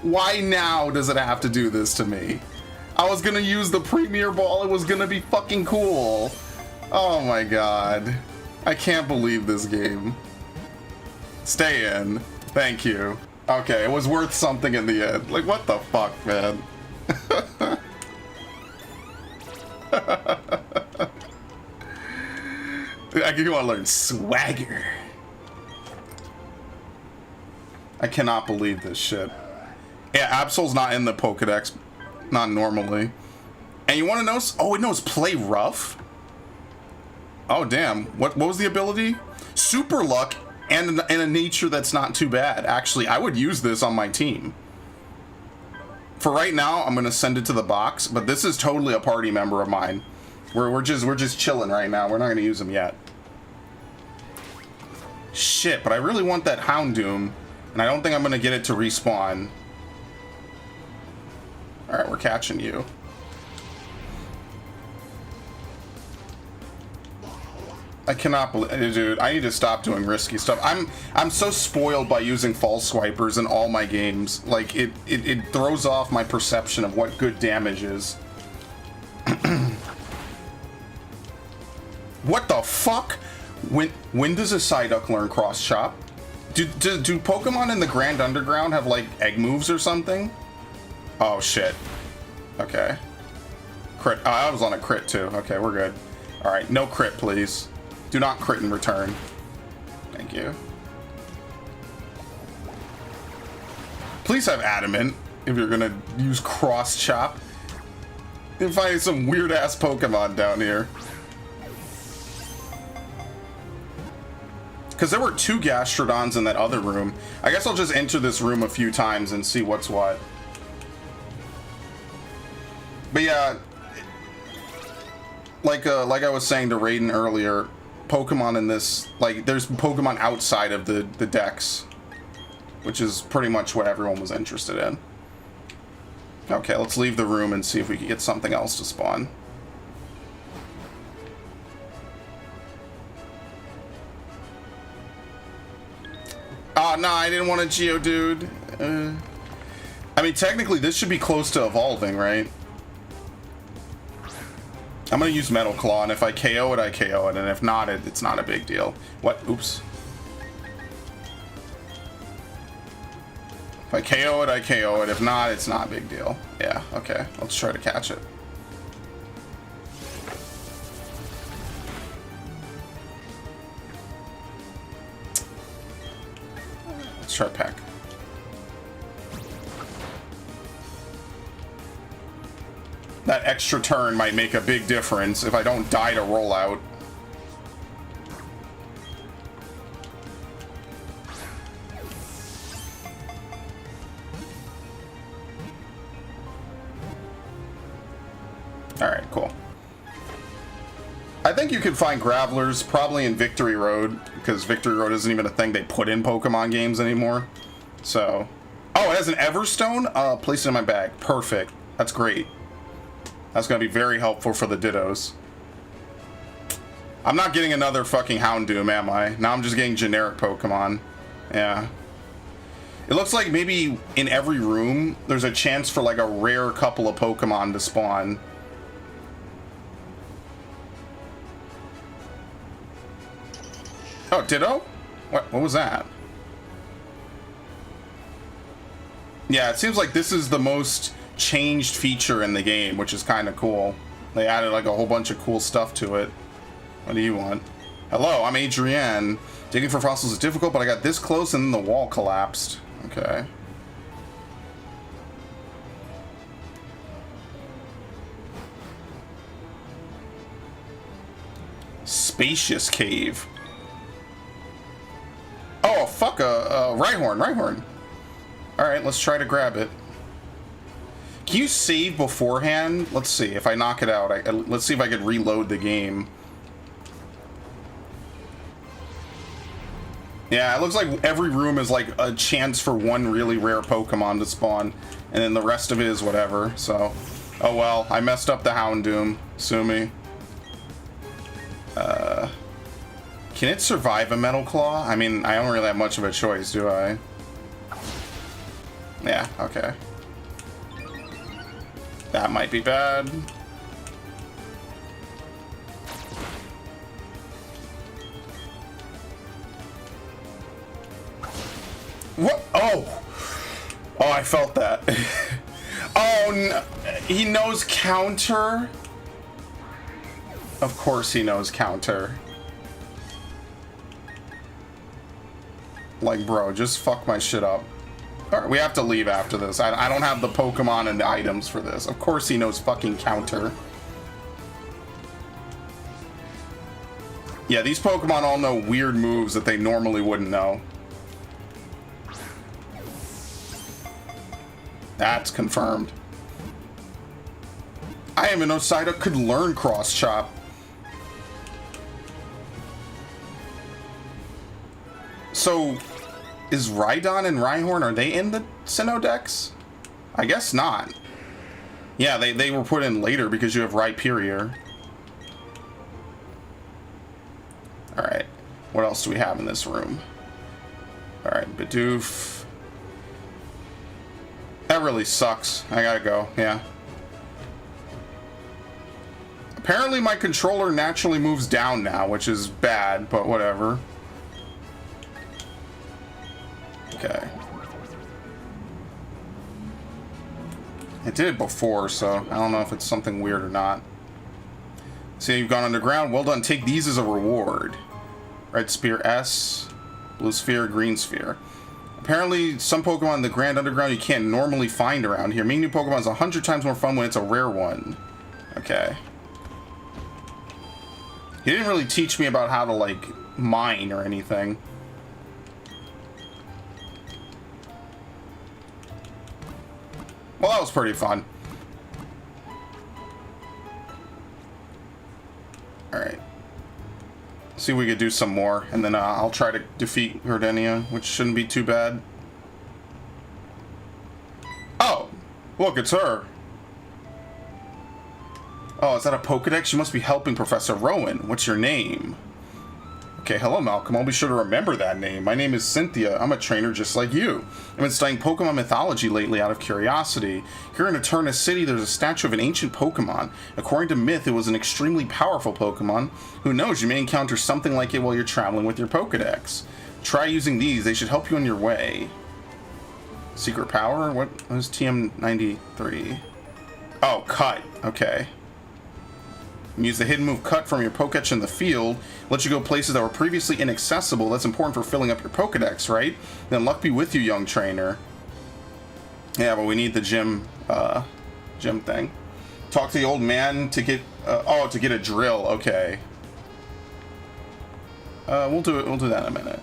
Why now does it have to do this to me? I was gonna use the Premier Ball. It was gonna be fucking cool. Oh my god. I can't believe this game. Stay in. Thank you. Okay, it was worth something in the end. Like, what the fuck, man? You want to learn swagger. I cannot believe this shit. Yeah, Absol's not in the Pokedex. Not normally. And you want to know? Oh, it knows Play Rough? Oh, damn. What was the ability? Super Luck and a nature that's not too bad. Actually, I would use this on my team. For right now, I'm going to send it to the box, but this is totally a party member of mine. We're just chilling right now. We're not going to use him yet. Shit, but I really want that Houndoom, and I don't think I'm going to get it to respawn. Alright, we're catching you. I cannot believe, dude, I need to stop doing risky stuff. I'm so spoiled by using false swipers in all my games. Like, it throws off my perception of what good damage is. What the fuck? When does a Psyduck learn cross chop? Do Pokemon in the Grand Underground have like egg moves or something? Oh shit. Okay. Crit. Oh, I was on a crit too. Okay, we're good. Alright, no crit please. Do not crit in return. Thank you. Please have Adamant if you're gonna use cross chop. You'll find some weird ass Pokemon down here. Because there were 2 Gastrodons in that other room. I guess I'll just enter this room a few times and see what's what. But yeah, like I was saying to Raiden earlier, Pokemon in this, like, there's Pokemon outside of the decks, which is pretty much what everyone was interested in. Okay, let's leave the room and see if we can get something else to spawn. Oh, no, I didn't want a Geodude. I mean, technically, this should be close to evolving, right? I'm going to use Metal Claw, and if I KO it, I KO it, and if not, it's not a big deal. What? Oops. If I KO it, I KO it. If not, it's not a big deal. Yeah, okay. Let's try to catch it. Let's try Peck. That extra turn might make a big difference if I don't die to roll out. Alright, cool. I think you could find Gravelers probably in Victory Road, because Victory Road isn't even a thing they put in Pokemon games anymore. So... Oh, it has an Everstone? Place it in my bag. Perfect. That's great. That's going to be very helpful for the Dittos. I'm not getting another fucking Houndoom, am I? Now I'm just getting generic Pokemon. Yeah. It looks like maybe in every room, there's a chance for like a rare couple of Pokemon to spawn. Oh, Ditto? What was that? Yeah, it seems like this is the most changed feature in the game, which is kind of cool. They added like a whole bunch of cool stuff to it. What do you want? Hello, I'm Adrien. Digging for fossils is difficult, but I got this close and then the wall collapsed. Okay. Spacious cave. Oh, fuck, Rhyhorn. Alright, let's try to grab it. Can you save beforehand? Let's see. If I knock it out, let's see if I could reload the game. Yeah, it looks like every room is like a chance for one really rare Pokemon to spawn, and then the rest of it is whatever, so... Oh well, I messed up the Houndoom. Sue me. Can it survive a Metal Claw? I mean, I don't really have much of a choice, do I? Yeah, okay. That might be bad. What? Oh! Oh, I felt that. Oh, no. He knows counter? Of course he knows counter. Like, bro, just fuck my shit up. Alright, we have to leave after this. I don't have the Pokemon and the items for this. Of course he knows fucking counter. Yeah, these Pokemon all know weird moves that they normally wouldn't know. That's confirmed. I even know Psyduck could learn Cross Chop. So, is Rhydon and Rhyhorn, are they in the Sinnoh Dex? I guess not. Yeah, they were put in later because you have Rhyperior. Alright, what else do we have in this room? Alright, Bidoof. That really sucks. I gotta go, yeah. Apparently my controller naturally moves down now, which is bad, but whatever. Okay. It did it before, so I don't know if it's something weird or not. See, you've gone underground. Well done. Take these as a reward. Red Spear S, Blue Sphere, Green Sphere. Apparently, some Pokemon in the Grand Underground you can't normally find around here. Meeting new Pokemon is 100 times more fun when it's a rare one. Okay. He didn't really teach me about how to, like, mine or anything. Well, that was pretty fun. Alright. See if we could do some more, and then I'll try to defeat Gardenia, which shouldn't be too bad. Oh! Look, it's her! Oh, is that a Pokedex? You must be helping Professor Rowan. What's your name? Okay, hello Malcolm. I'll be sure to remember that name. My name is Cynthia. I'm a trainer just like you. I've been studying Pokemon mythology lately out of curiosity. Here in Eterna City, there's a statue of an ancient Pokemon. According to myth, it was an extremely powerful Pokemon. Who knows, you may encounter something like it while you're traveling with your Pokedex. Try using these. They should help you on your way. Secret power? What is TM93? Oh, cut. Okay. Use the hidden move Cut from your Pokédex in the field. Let you go places that were previously inaccessible. That's important for filling up your Pokédex, right? Then luck be with you, young trainer. Yeah, but we need the gym thing. Talk to the old man to get... oh, to get a drill. Okay. We'll do it. We'll do that in a minute.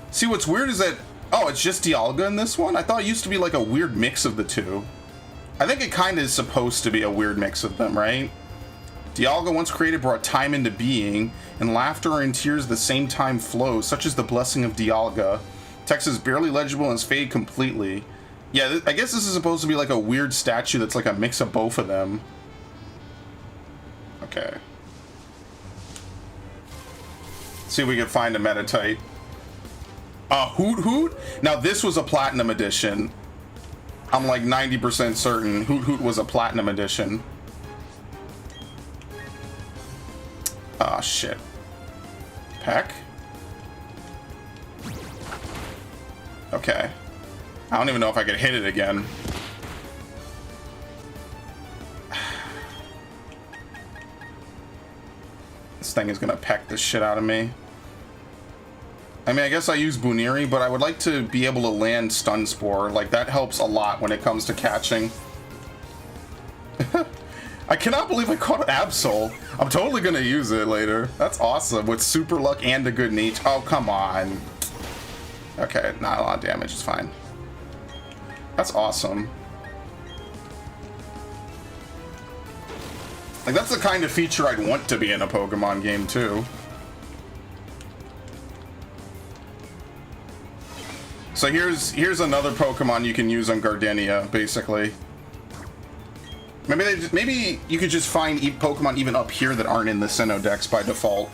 See, what's weird is that... Oh, it's just Dialga in this one? I thought it used to be like a weird mix of the two. I think it kind of is supposed to be a weird mix of them, right? Dialga, once created, brought time into being, and laughter and tears at the same time flow, such as the blessing of Dialga. Text is barely legible and has faded completely. Yeah, I guess this is supposed to be like a weird statue that's like a mix of both of them. Okay. See if we can find a Meditite. Hoot Hoot? Now this was a Platinum Edition. I'm like 90% certain Hoot Hoot was a Platinum Edition. Ah, shit. Peck? Okay. I don't even know if I could hit it again. This thing is gonna peck the shit out of me. I mean, I guess I use Buniri, but I would like to be able to land Stun Spore. Like, that helps a lot when it comes to catching. I cannot believe I caught Absol. I'm totally gonna use it later. That's awesome, with super luck and a good niche. Oh, come on. Okay, not a lot of damage, it's fine. That's awesome. Like, that's the kind of feature I'd want to be in a Pokemon game, too. so here's another Pokemon you can use on Gardenia, basically. Maybe you could just find Pokemon even up here that aren't in the Sinnoh Dex by default.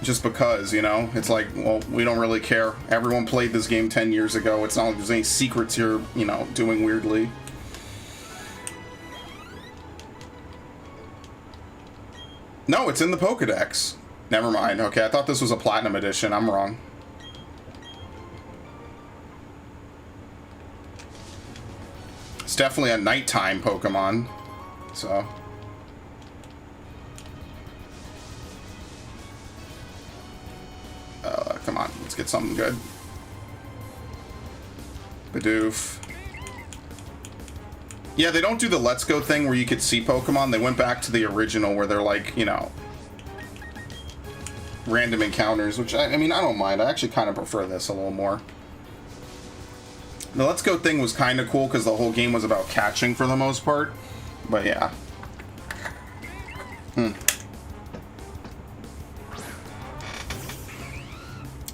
Just because, you know, it's like, well, we don't really care. Everyone played this game 10 years ago. It's not like there's any secrets you're, you know, doing weirdly. No, it's in the Pokedex. Never mind. Okay, I thought this was a Platinum Edition. I'm wrong. It's definitely a nighttime Pokemon. So... come on, let's get something good. Bidoof. Yeah, they don't do the Let's Go thing where you could see Pokemon. They went back to the original where they're like, you know, random encounters, which, I mean, I don't mind. I actually kind of prefer this a little more. The Let's Go thing was kind of cool because the whole game was about catching for the most part. But yeah.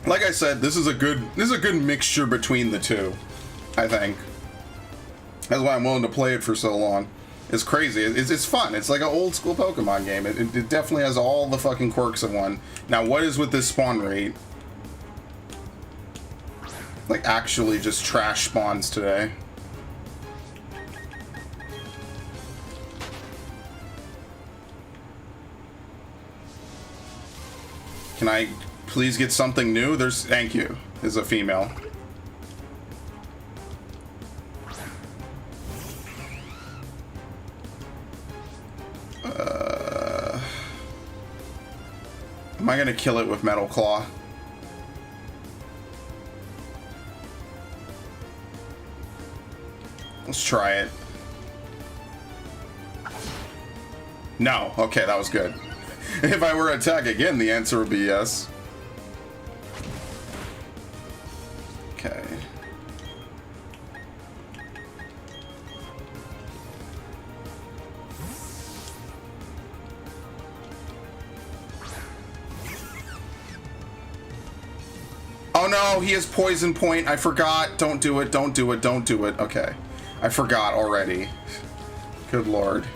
Like I said, this is a good mixture between the two, I think. That's why I'm willing to play it for so long. It's crazy. It's fun. It's like an old school Pokemon game. It definitely has all the fucking quirks of one. Now, what is with this spawn rate? Like, actually just trash spawns today. Can I please get something new? Thank you. Is a female. Am I gonna kill it with Metal Claw? Let's try it. No. Okay, that was good. If I were to attack again, the answer would be yes. Okay. Oh no, he has Poison Point. I forgot. Don't do it. Don't do it. Don't do it. Okay. I forgot already. Good lord.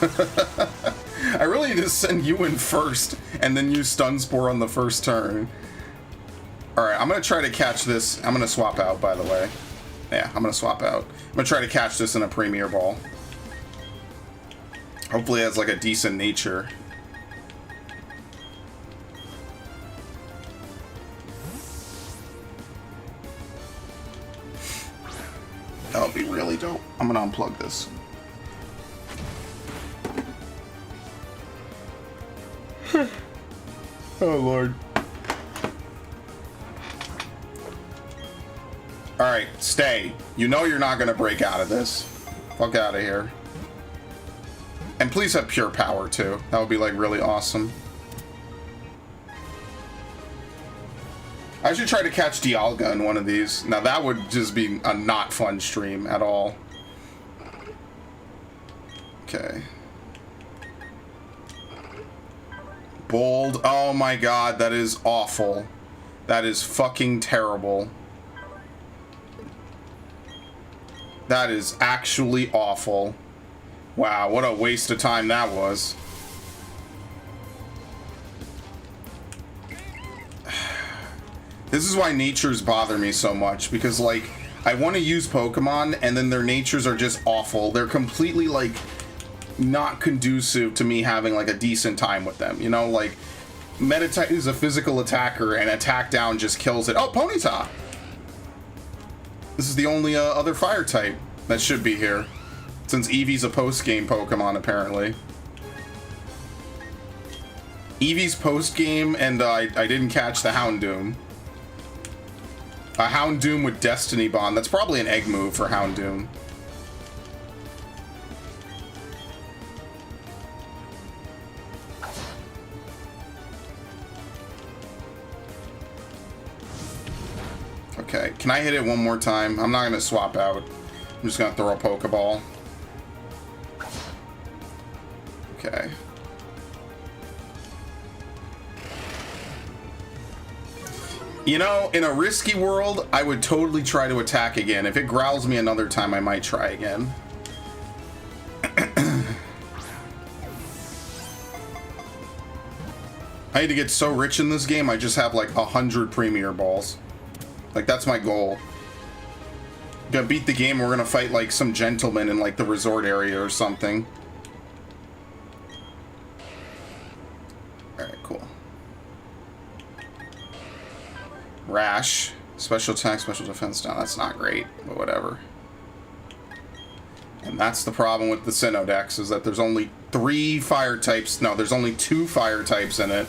I really need to send you in first and then use Stun Spore on the first turn. Alright, I'm going to try to catch this. I'm going to swap out, by the way. Yeah, I'm going to swap out. I'm going to try to catch this in a Premier Ball. Hopefully it has like a decent nature. That would be really dope. I'm going to unplug this. Oh lord. Alright, stay. You know you're not gonna break out of this. Fuck out of here. And please have pure power too. That would be like really awesome. I should try to catch Dialga in one of these. Now that would just be a not fun stream at all. Okay. Bold. Oh my god, that is awful. That is fucking terrible. That is actually awful. Wow, what a waste of time that was. This is why natures bother me so much, because like, I want to use Pokemon and then their natures are just awful. They're completely like not conducive to me having like a decent time with them, you know? Like, Meditite is a physical attacker and attack down just kills it. Oh, Ponyta! This is the only other fire type that should be here, since Eevee's a post-game Pokemon apparently. Eevee's post-game, and I didn't catch the Houndoom. A Houndoom with Destiny Bond. That's probably an egg move for Houndoom. Okay, can I hit it one more time? I'm not going to swap out. I'm just going to throw a Pokeball. Okay. You know, in a risky world, I would totally try to attack again. If it growls me another time, I might try again. I need to get so rich in this game, I just have like 100 Premier Balls. Like, that's my goal. Gonna beat the game, we're gonna fight like some gentleman in like the resort area or something. Alright, cool. Rash. Special attack, special defense down. That's not great, but whatever. And that's the problem with the Sinnoh decks, is that there's only 3 fire types. No, there's only 2 fire types in it.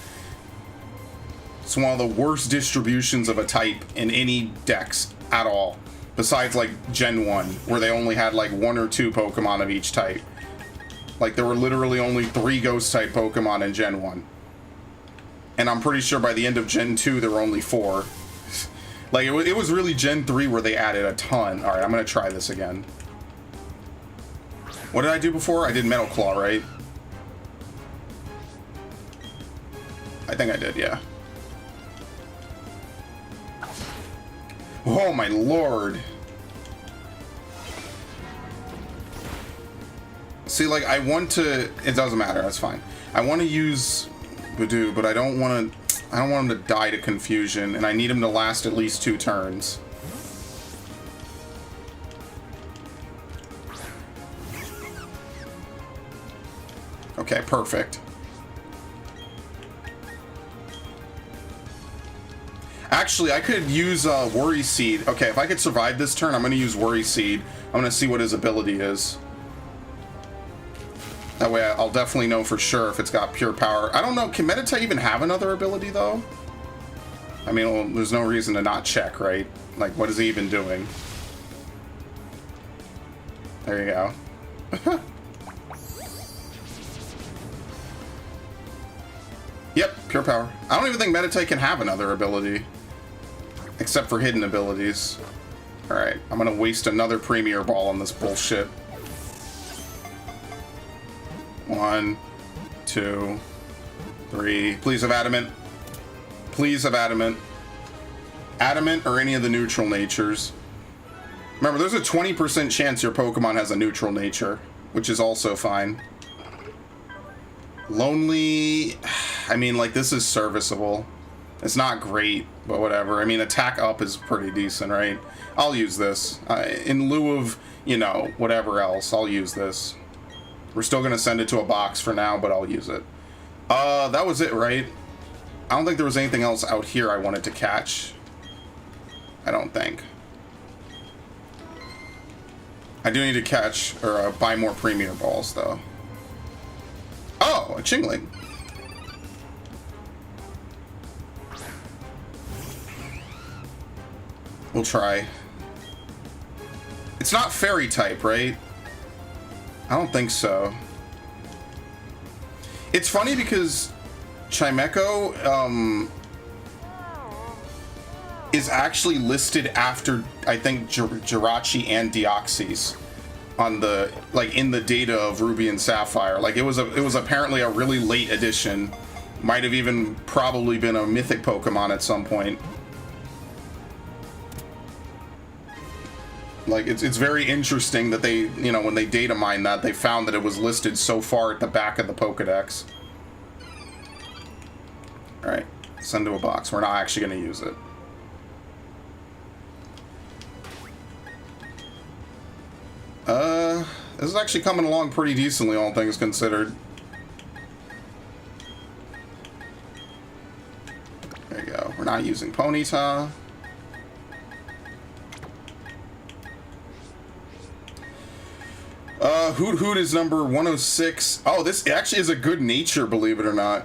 It's one of the worst distributions of a type in any decks at all. Besides, like, Gen 1, where they only had, like, 1 or 2 Pokemon of each type. Like, there were literally only 3 Ghost-type Pokemon in Gen 1. And I'm pretty sure by the end of Gen 2, there were only 4. Like, it was really Gen 3 where they added a ton. Alright, I'm gonna try this again. What did I do before? I did Metal Claw, right? I think I did, yeah. Oh my lord. See, like, I want to... It doesn't matter, that's fine. I want to use Budew, but I don't want him to die to confusion, and I need him to last at least 2 turns. Okay, perfect. Actually, I could use Worry Seed. Okay, if I could survive this turn, I'm going to use Worry Seed. I'm going to see what his ability is. That way I'll definitely know for sure if it's got pure power. I don't know, can Meditite even have another ability, though? I mean, well, there's no reason to not check, right? Like, what is he even doing? There you go. Yep, pure power. I don't even think Meditite can have another ability. Except for hidden abilities. Alright, I'm gonna waste another Premier Ball on this bullshit. 1, 2, 3. Please have Adamant. Please have Adamant. Adamant or any of the neutral natures. Remember, there's a 20% chance your Pokemon has a neutral nature, which is also fine. Lonely... I mean, like, this is serviceable. It's not great, but whatever. I mean, attack up is pretty decent, right? I'll use this. In lieu of, you know, whatever else, I'll use this. We're still going to send it to a box for now, but I'll use it. That was it, right? I don't think there was anything else out here I wanted to catch. I don't think. I do need to catch, or buy more Premier Balls, though. Oh, a Chingling. We'll try. It's not fairy type, right? I don't think so. It's funny because Chimecho is actually listed after, I think, Jirachi and Deoxys on the, like, in the data of Ruby and Sapphire. Like, it was apparently a really late addition. Might have even probably been a mythic Pokemon at some point. Like, it's very interesting that they, you know, when they data mined that, they found that it was listed so far at the back of the Pokedex. Alright, send to a box. We're not actually going to use it. This is actually coming along pretty decently, all things considered. There you go. We're not using Ponyta. Hoot Hoot is number 106. Oh, this actually is a good nature, believe it or not.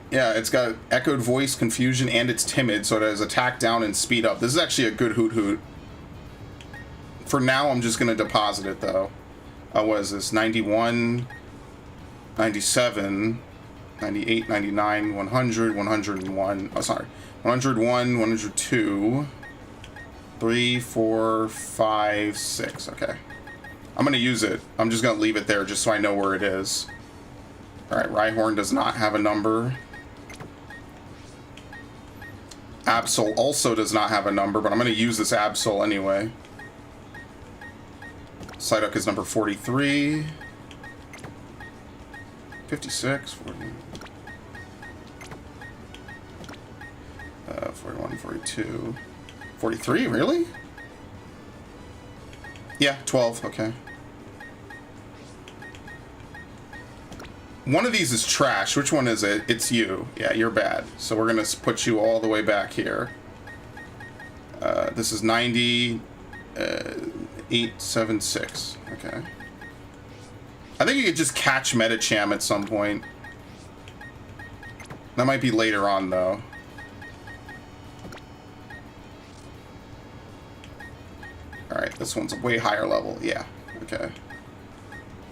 Yeah, it's got echoed voice, confusion, and it's timid, so it has attack down and speed up. This is actually a good Hoot Hoot. For now, I'm just going to deposit it, though. What is this? 91, 97, 98, 99, 100, 101. Oh, sorry. 101, 102, 3, 4, 5, 6. Okay. I'm going to use it. I'm just going to leave it there just so I know where it is. Alright, Rhyhorn does not have a number. Absol also does not have a number, but I'm going to use this Absol anyway. Psyduck is number 43. 56, 40. 41, 42. 43, really? Yeah, 12, okay. One of these is trash. Which one is it? It's you. Yeah, you're bad. So we're going to put you all the way back here. This is 90, 876. Okay. I think you could just catch Metacham at some point. That might be later on, though. Alright, this one's a way higher level. Yeah, okay.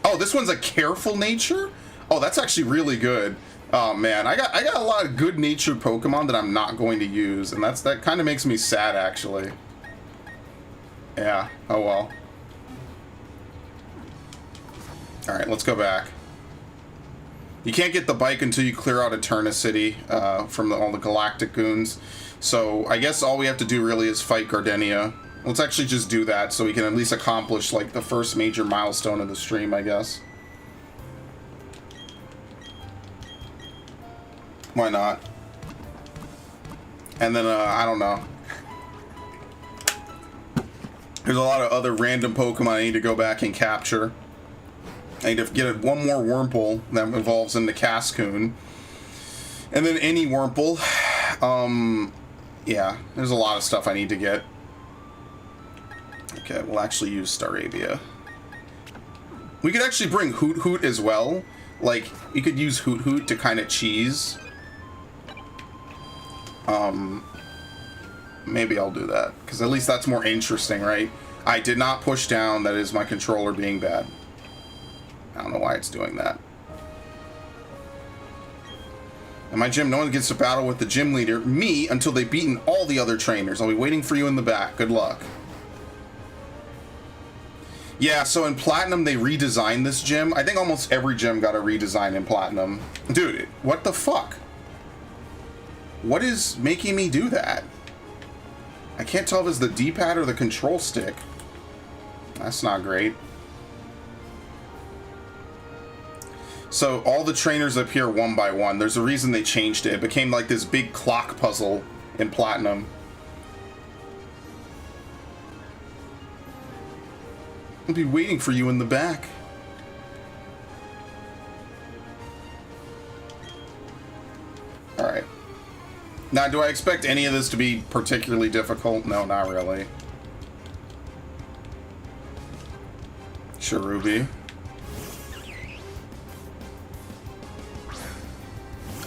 Oh, this one's a careful nature? Oh, that's actually really good. Oh, man, I got a lot of good natured Pokemon that I'm not going to use, and that kind of makes me sad, actually. Yeah, oh well. Alright, let's go back. You can't get the bike until you clear out Eterna City from all the Galactic Goons. So I guess all we have to do really is fight Gardenia. Let's actually just do that so we can at least accomplish like the first major milestone of the stream, I guess. Why not? And then, I don't know. There's a lot of other random Pokemon I need to go back and capture. I need to get one more Wurmple that evolves into Cascoon. And then any Wurmple. Yeah, there's a lot of stuff I need to get. Okay, we'll actually use Staravia. We could actually bring Hoot Hoot as well. Like, you could use Hoot Hoot to kind of cheese. Maybe I'll do that, because at least that's more interesting, right? I did not push down, that is my controller being bad. I don't know why it's doing that. In my gym, no one gets to battle with the gym leader, me, until they've beaten all the other trainers. I'll be waiting for you in the back. Good luck. Yeah, so in Platinum, they redesigned this gym. I think almost every gym got a redesign in Platinum. Dude, what the fuck? What is making me do that? I can't tell if it's the D-pad or the control stick. That's not great. So all the trainers appear one by one. There's a reason they changed it. It became like this big clock puzzle in Platinum. I'll be waiting for you in the back. Alright. Now, do I expect any of this to be particularly difficult? No, not really. Cherubi.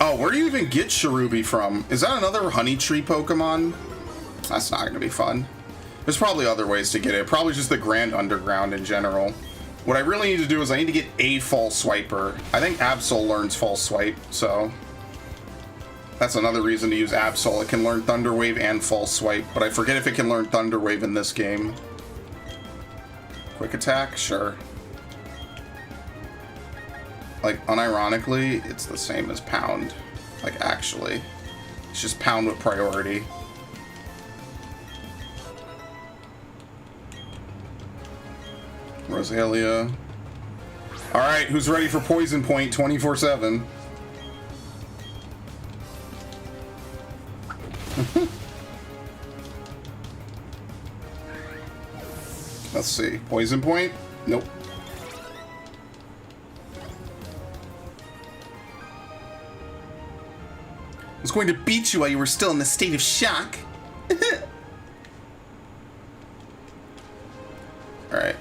Oh, where do you even get Cherubi from? Is that another Honey Tree Pokemon? That's not going to be fun. There's probably other ways to get it. Probably just the Grand Underground in general. What I really need to do is I need to get a False Swiper. I think Absol learns False Swipe, so... that's another reason to use Absol. It can learn Thunder Wave and False Swipe, but I forget if it can learn Thunder Wave in this game. Quick Attack? Sure. Like, unironically, it's the same as Pound. Like, actually. It's just Pound with priority. Rosalia. Alright, who's ready for Poison Point 24/7? Let's see. Poison Point? Nope. I was going to beat you while you were still in the state of shock. Alright.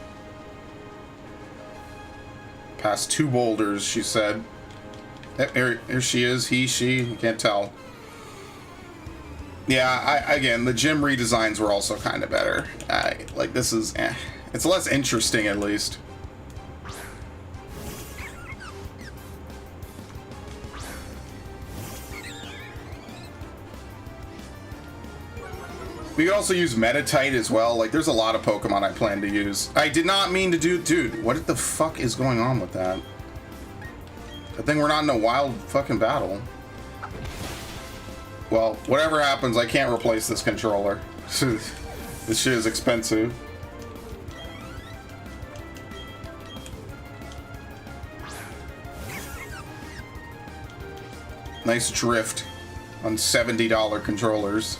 Past 2 boulders, she said. Here she is. He, she. You can't tell. Yeah, again, the gym redesigns were also kind of better. Like, this is, it's less interesting, at least. We could also use Metatite as well. Like, there's a lot of Pokemon I plan to use. I did not mean to do... dude, what the fuck is going on with that? I think we're not in a wild fucking battle. Well, whatever happens, I can't replace this controller. This shit is expensive. Nice drift on $70 controllers.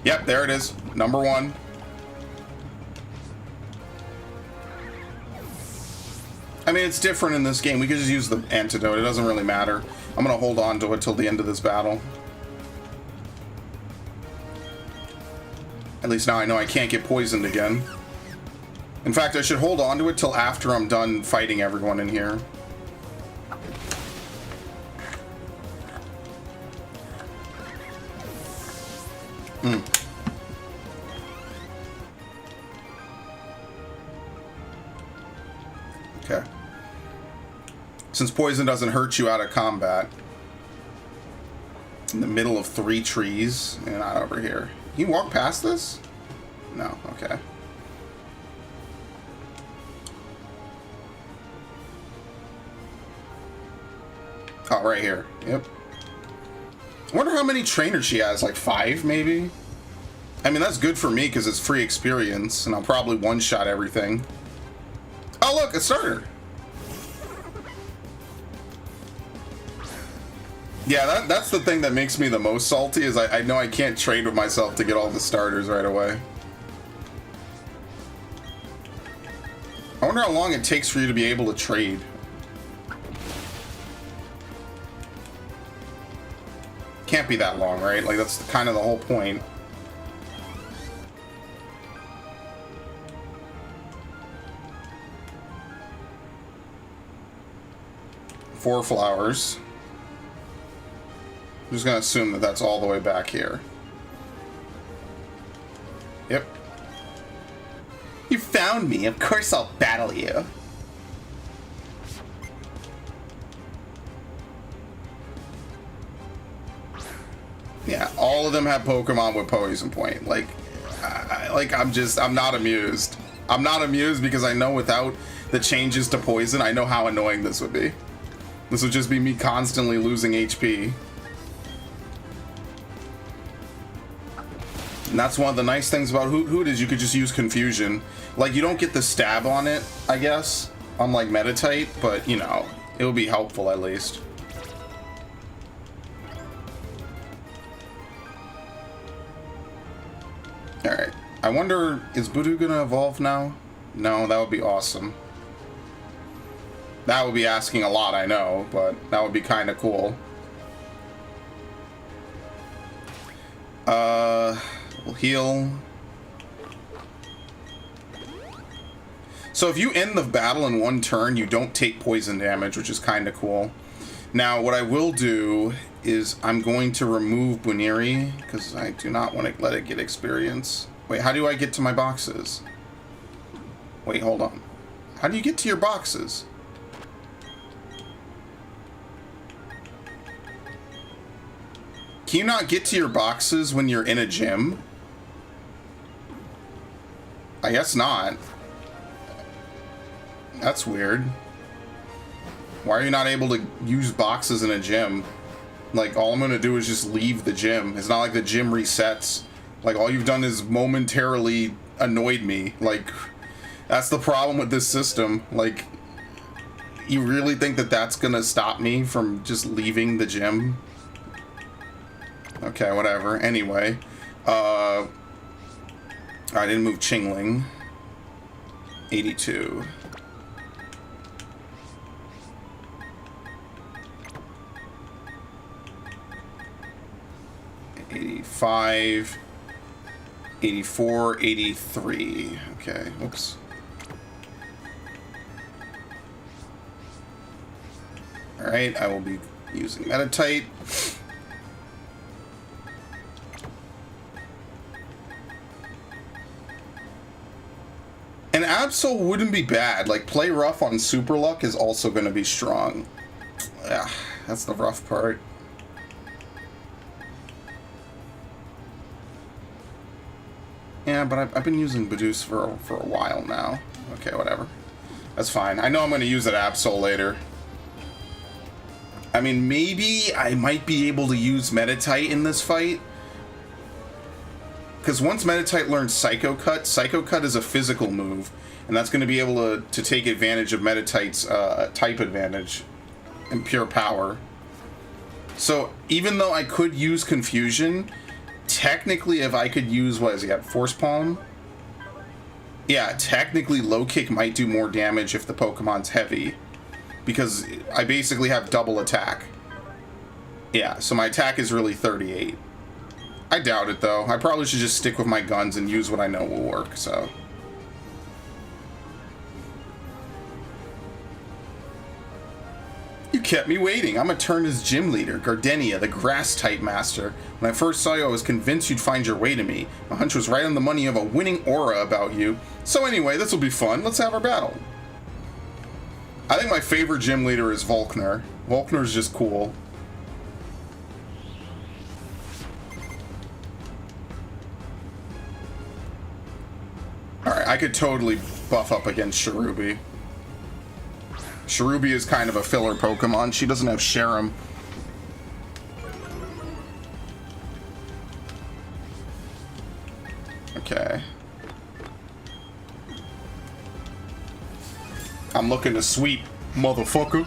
Yep, there it is. Number one. I mean, it's different in this game. We could just use the antidote. It doesn't really matter. I'm going to hold on to it till the end of this battle. At least now I know I can't get poisoned again. In fact, I should hold on to it till after I'm done fighting everyone in here. Okay. Since poison doesn't hurt you out of combat. In the middle of 3 trees. And not over here. Can you walk past this? No, okay. Oh, right here. Yep. I wonder how many trainers she has. Like 5, maybe? I mean, that's good for me because it's free experience. And I'll probably one-shot everything. Oh, look, a starter. Yeah, that's the thing that makes me the most salty is I know I can't trade with myself to get all the starters right away. I wonder how long it takes for you to be able to trade. Can't be that long, right? Like, that's kind of the whole point. Four flowers. I'm just gonna assume that that's all the way back here. Yep. You found me. Of course I'll battle you. Yeah, all of them have Pokemon with Poison Point. Like, I'm not amused. I'm not amused because I know without the changes to Poison, I know how annoying this would be. This would just be me constantly losing HP. And that's one of the nice things about Hoot is you could just use Confusion. Like, you don't get the stab on it, I guess, unlike Meditite, but, you know, it would be helpful at least. Alright. I wonder, is Budu gonna evolve now? No, that would be awesome. That would be asking a lot, I know, but that would be kind of cool. We'll heal. So if you end the battle in one turn, you don't take poison damage, which is kind of cool. Now, what I will do is I'm going to remove Buniri, because I do not want to let it get experience. Wait, how do I get to my boxes? Wait, hold on. How do you get to your boxes? Can you not get to your boxes when you're in a gym? I guess not. That's weird. Why are you not able to use boxes in a gym? Like, all I'm gonna do is just leave the gym. It's not like the gym resets. Like, all you've done is momentarily annoyed me. Like, that's the problem with this system. Like, you really think that that's gonna stop me from just leaving the gym? Okay, whatever. Anyway, I didn't move Chingling. 82. '85, 84, 83. Okay, whoops. All right, I will be using Meditite. And Absol wouldn't be bad. Like, play rough on Super Luck is also going to be strong. Yeah, that's the rough part. Yeah, but I've been using Badoost for a while now. Okay, whatever. That's fine. I know I'm going to use it Absol later. I mean, maybe I might be able to use Metatite in this fight. Because once Metatite learns Psycho Cut is a physical move. And that's going to be able to take advantage of Metatite's type advantage and pure power. So even though I could use Confusion, technically if I could use, what is he got, Force Palm? Yeah, technically Low Kick might do more damage if the Pokemon's heavy. Because I basically have double attack. Yeah, so my attack is really 38. I doubt it though. I probably should just stick with my guns and use what I know will work, so. You kept me waiting. I'm Eterna's gym leader, Gardenia, the grass-type master. When I first saw you, I was convinced you'd find your way to me. My hunch was right on the money of a winning aura about you. So anyway, this will be fun. Let's have our battle. I think my favorite gym leader is Volkner. Volkner's just cool. Alright, I could totally buff up against Cherubi. Cherubi is kind of a filler Pokemon. She doesn't have Sharam. Okay. I'm looking to sweep, motherfucker.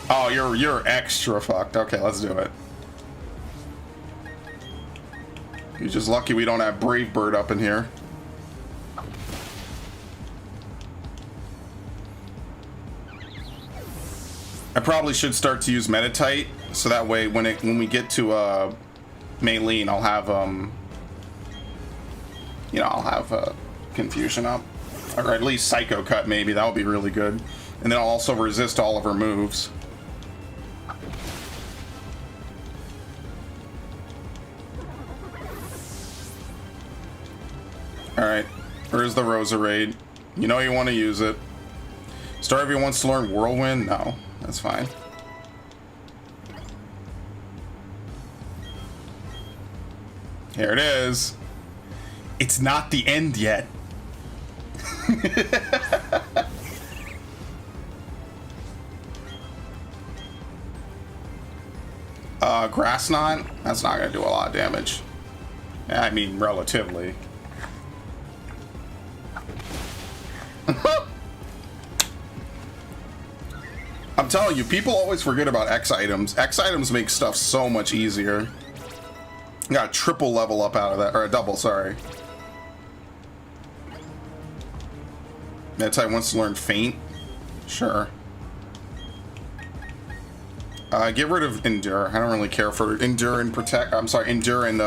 Oh, you're extra fucked. Okay, let's do it. You're just lucky we don't have Brave Bird up in here. I probably should start to use Metatite, so that way when we get to Maylene, I'll have you know, I'll have Confusion up, or at least Psycho Cut maybe. That would be really good, and then I'll also resist all of her moves. All right, where's the Roserade? You know you want to use it. Starvey wants to learn Whirlwind? No. That's fine. Here it is. It's not the end yet. Grass Knot? That's not going to do a lot of damage. I mean, relatively. I'm telling you, people always forget about X items. X items make stuff so much easier. Got a triple level up out of that, or a double, sorry. That type wants to learn Faint? Sure. Get rid of Endure. I don't really care for Endure and Protect. I'm sorry, Endure and,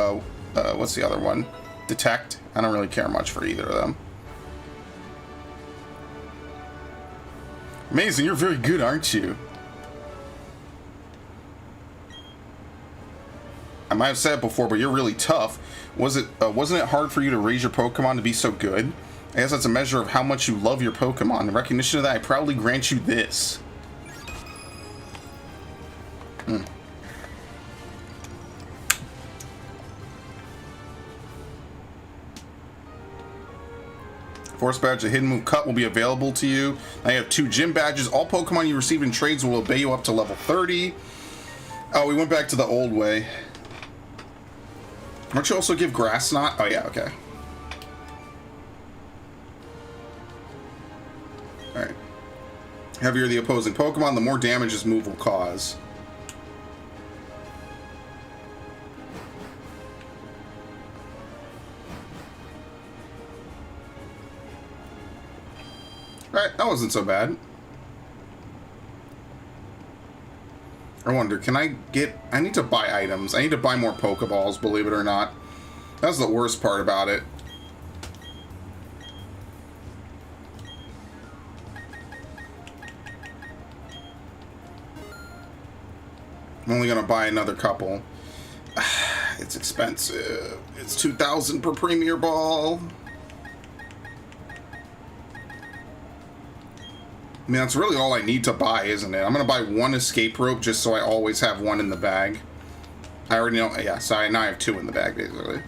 what's the other one? Detect. I don't really care much for either of them. Amazing, you're very good, aren't you? I might have said it before, but you're really tough. Wasn't it hard for you to raise your Pokemon to be so good? I guess that's a measure of how much you love your Pokemon. In recognition of that, I proudly grant you this. Force Badge, a hidden move cut will be available to you. Now you have 2 gym badges. All Pokemon you receive in trades will obey you up to level 30. Oh, we went back to the old way. Don't you also give Grass Knot? Oh yeah, okay. Alright. Heavier the opposing Pokemon, the more damage his move will cause. Alright, that wasn't so bad. I wonder, can I get... I need to buy items. I need to buy more Pokeballs, believe it or not. That's the worst part about it. I'm only gonna buy another couple. It's expensive. It's 2,000 per Premier Ball. I mean, that's really all I need to buy, isn't it? I'm going to buy 1 escape rope just so I always have 1 in the bag. I already know. Yeah, so now I have 2 in the bag, basically.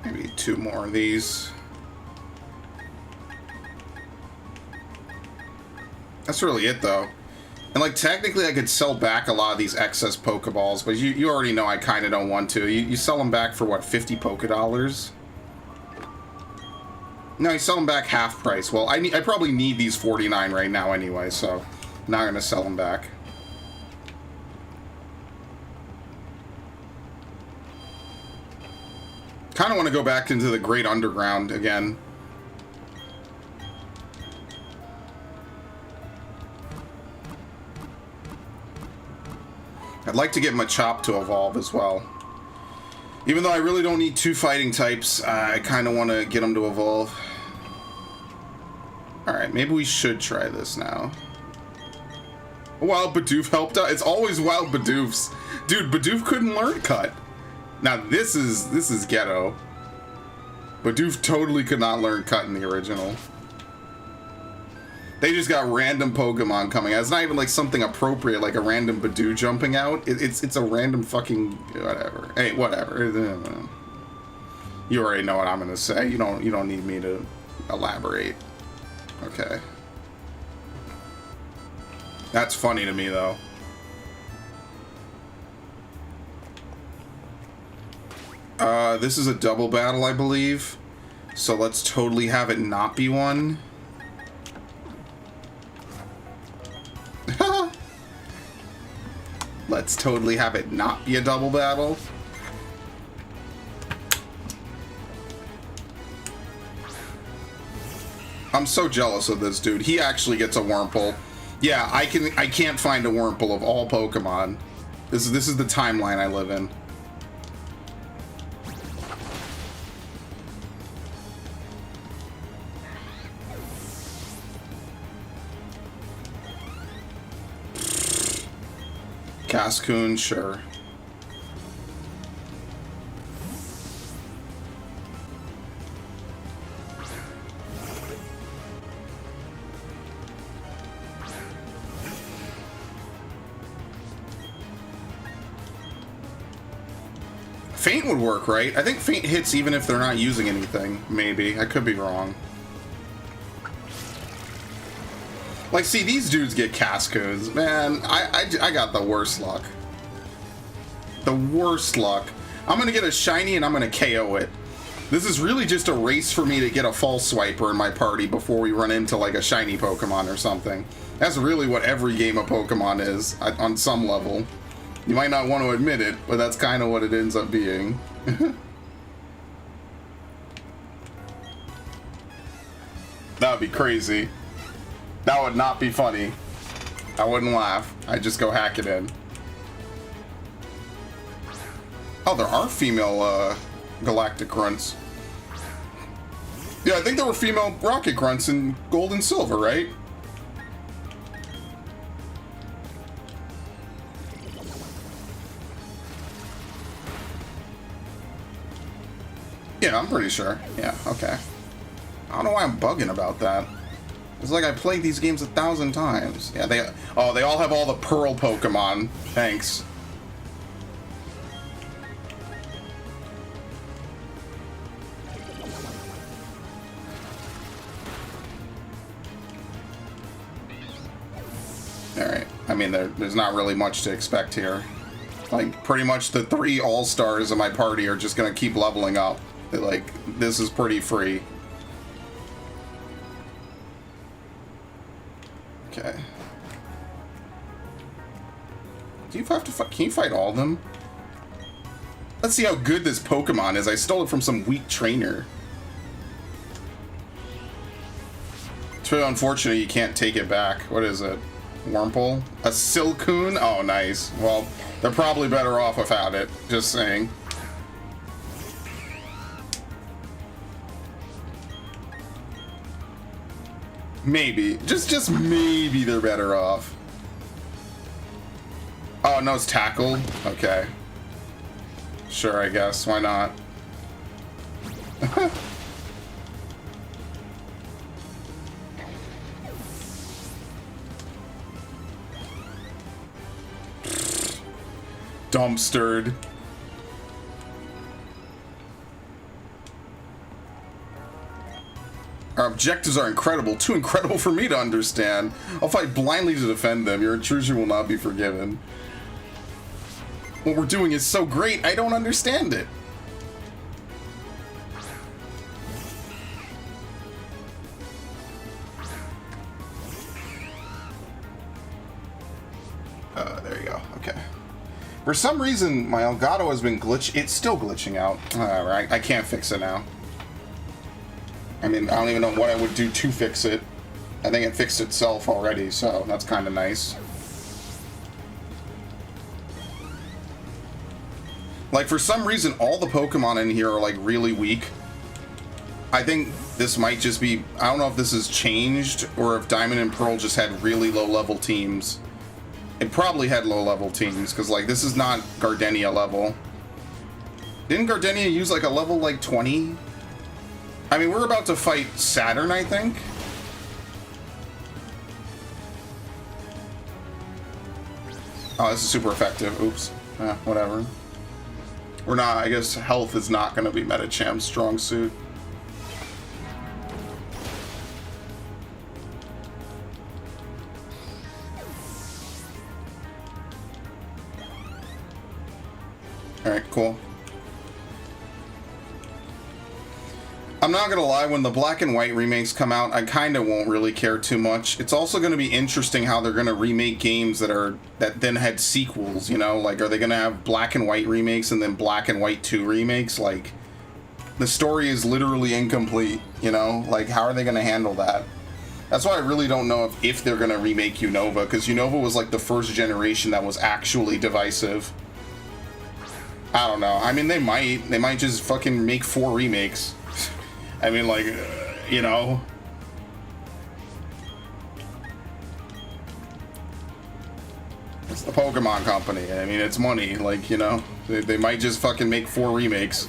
Maybe 2 more of these. That's really it, though. And, like, technically I could sell back a lot of these excess Pokeballs, but you already know I kind of don't want to. You sell them back for, what, 50 Pokedollars? No, you sell them back half price. Well, I probably need these 49 right now anyway, so I'm not going to sell them back. Kind of want to go back into the Great Underground again. I'd like to get Machop to evolve as well. Even though I really don't need 2 fighting types, I kind of want to get them to evolve. Alright, maybe we should try this now. Wild Bidoof helped out. It's always Wild Bidoofs. Dude, Bidoof couldn't learn Cut. Now this is ghetto. Bidoof totally could not learn Cut in the original. They just got random Pokemon coming out. It's not even like something appropriate, like a random Bidoof jumping out. It's a random fucking whatever. Hey, whatever. You already know what I'm gonna say. You don't need me to elaborate. Okay. That's funny to me though. This is a double battle, I believe. So let's totally have it not be one. Let's totally have it not be a double battle. I'm so jealous of this dude. He actually gets a Wurmple. Yeah, I can't find a Wurmple of all Pokemon. This is the timeline I live in. Cascoon, sure. Feint would work, right? I think Feint hits even if they're not using anything. Maybe. I could be wrong. Like, see, these dudes get Cascoons. Man, I got the worst luck. The worst luck. I'm gonna get a shiny and I'm gonna KO it. This is really just a race for me to get a False Swiper in my party before we run into, like, a shiny Pokemon or something. That's really what every game of Pokemon is, on some level. You might not want to admit it, but that's kind of what it ends up being. That would be crazy. That would not be funny. I wouldn't laugh. I'd just go hack it in. Oh, there are female galactic grunts. Yeah, I think there were female rocket grunts in Gold and Silver, right? Yeah, I'm pretty sure. Yeah, okay. I don't know why I'm bugging about that. It's like I played these games 1,000 times. Yeah, they all have all the Pearl Pokemon. Thanks. Alright. I mean, there's not really much to expect here. Like, pretty much the 3 All-Stars of my party are just gonna keep leveling up. Like, this is pretty free. Okay. Do you have to fight? Can you fight all of them? Let's see how good this Pokemon is. I stole it from some weak trainer. It's really unfortunate you can't take it back. What is it? Wurmple? A Silcoon? Oh, nice. Well, they're probably better off without it. Just saying. Maybe. Just maybe they're better off. Oh, no, it's Tackle? Okay. Sure, I guess. Why not? Dumpstered. Our objectives are incredible, too incredible for me to understand. I'll fight blindly to defend them. Your intrusion will not be forgiven. What we're doing is so great, I don't understand it. There you go. Okay. For some reason, my Elgato has been it's still glitching out. Alright, I can't fix it now. I mean, I don't even know what I would do to fix it. I think it fixed itself already, so that's kind of nice. Like, for some reason, all the Pokemon in here are, like, really weak. I think this might just be... I don't know if this has changed, or if Diamond and Pearl just had really low-level teams. It probably had low-level teams, because, like, this is not Gardenia level. Didn't Gardenia use, like, a level, like, 20? I mean, we're about to fight Saturn, I think. Oh, this is super effective. Oops. Whatever. We're not... I guess health is not going to be Metacham's strong suit. Alright, cool. I'm not gonna lie, when the black and white remakes come out, I kinda won't really care too much. It's also gonna be interesting how they're gonna remake games that then had sequels, you know? Like, are they gonna have black and white remakes and then black and white 2 remakes? Like, the story is literally incomplete, you know? Like, how are they gonna handle that? That's why I really don't know if they're gonna remake Unova, because Unova was like the first generation that was actually divisive. I don't know. I mean, they might just fucking make 4 remakes. I mean, like, you know. It's the Pokemon Company. I mean, it's money. Like, you know, they might just fucking make 4 remakes.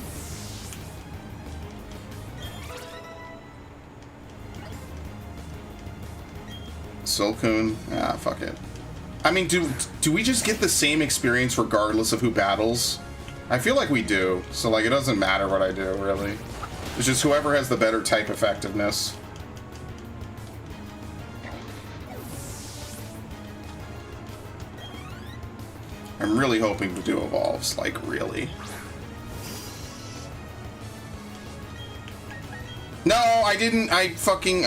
Silcoon. Ah, fuck it. I mean, do we just get the same experience regardless of who battles? I feel like we do, so like it doesn't matter what I do, really. It's just whoever has the better type effectiveness. I'm really hoping Voodoo evolves, like really. No, I didn't, I fucking,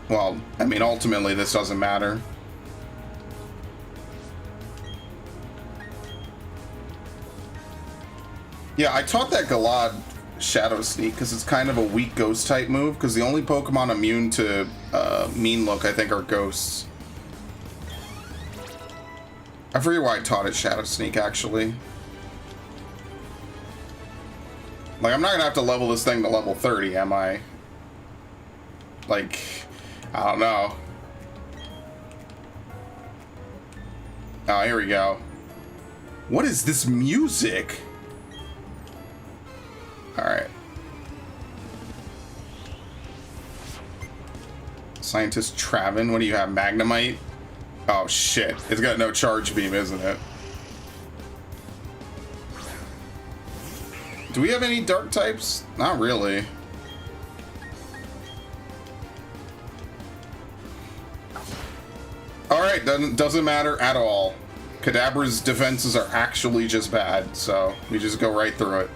Well, I mean, ultimately, this doesn't matter. Yeah, I taught that Galad Shadow Sneak because it's kind of a weak ghost type move, because the only Pokemon immune to Mean Look, I think, are ghosts. I forget why I taught it Shadow Sneak, actually. Like, I'm not gonna have to level this thing to level 30, am I? Like... I don't know. Oh, here we go. What is this music? Alright. Scientist Travin, what do you have? Magnemite? Oh shit. It's got no charge beam, isn't it? Do we have any dark types? Not really. Alright, doesn't matter at all. Kadabra's defenses are actually just bad, so we just go right through it.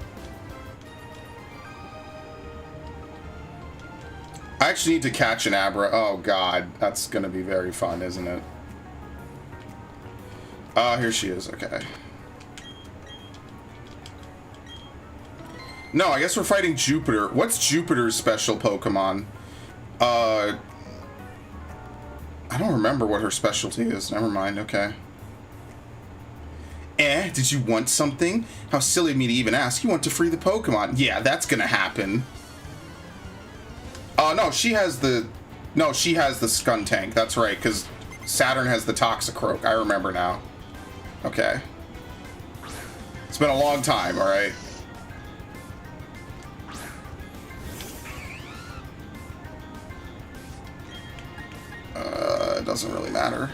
I actually need to catch an Abra. Oh god, that's gonna be very fun, isn't it? Here she is, okay. No, I guess we're fighting Jupiter. What's Jupiter's special Pokemon? I don't remember what her specialty is. Never mind, okay. Did you want something? How silly of me to even ask. You want to free the Pokemon. Yeah, that's gonna happen. No, she has the... No, she has the Skuntank. That's right, because Saturn has the Toxicroak. I remember now. Okay. It's been a long time, alright? It doesn't really matter.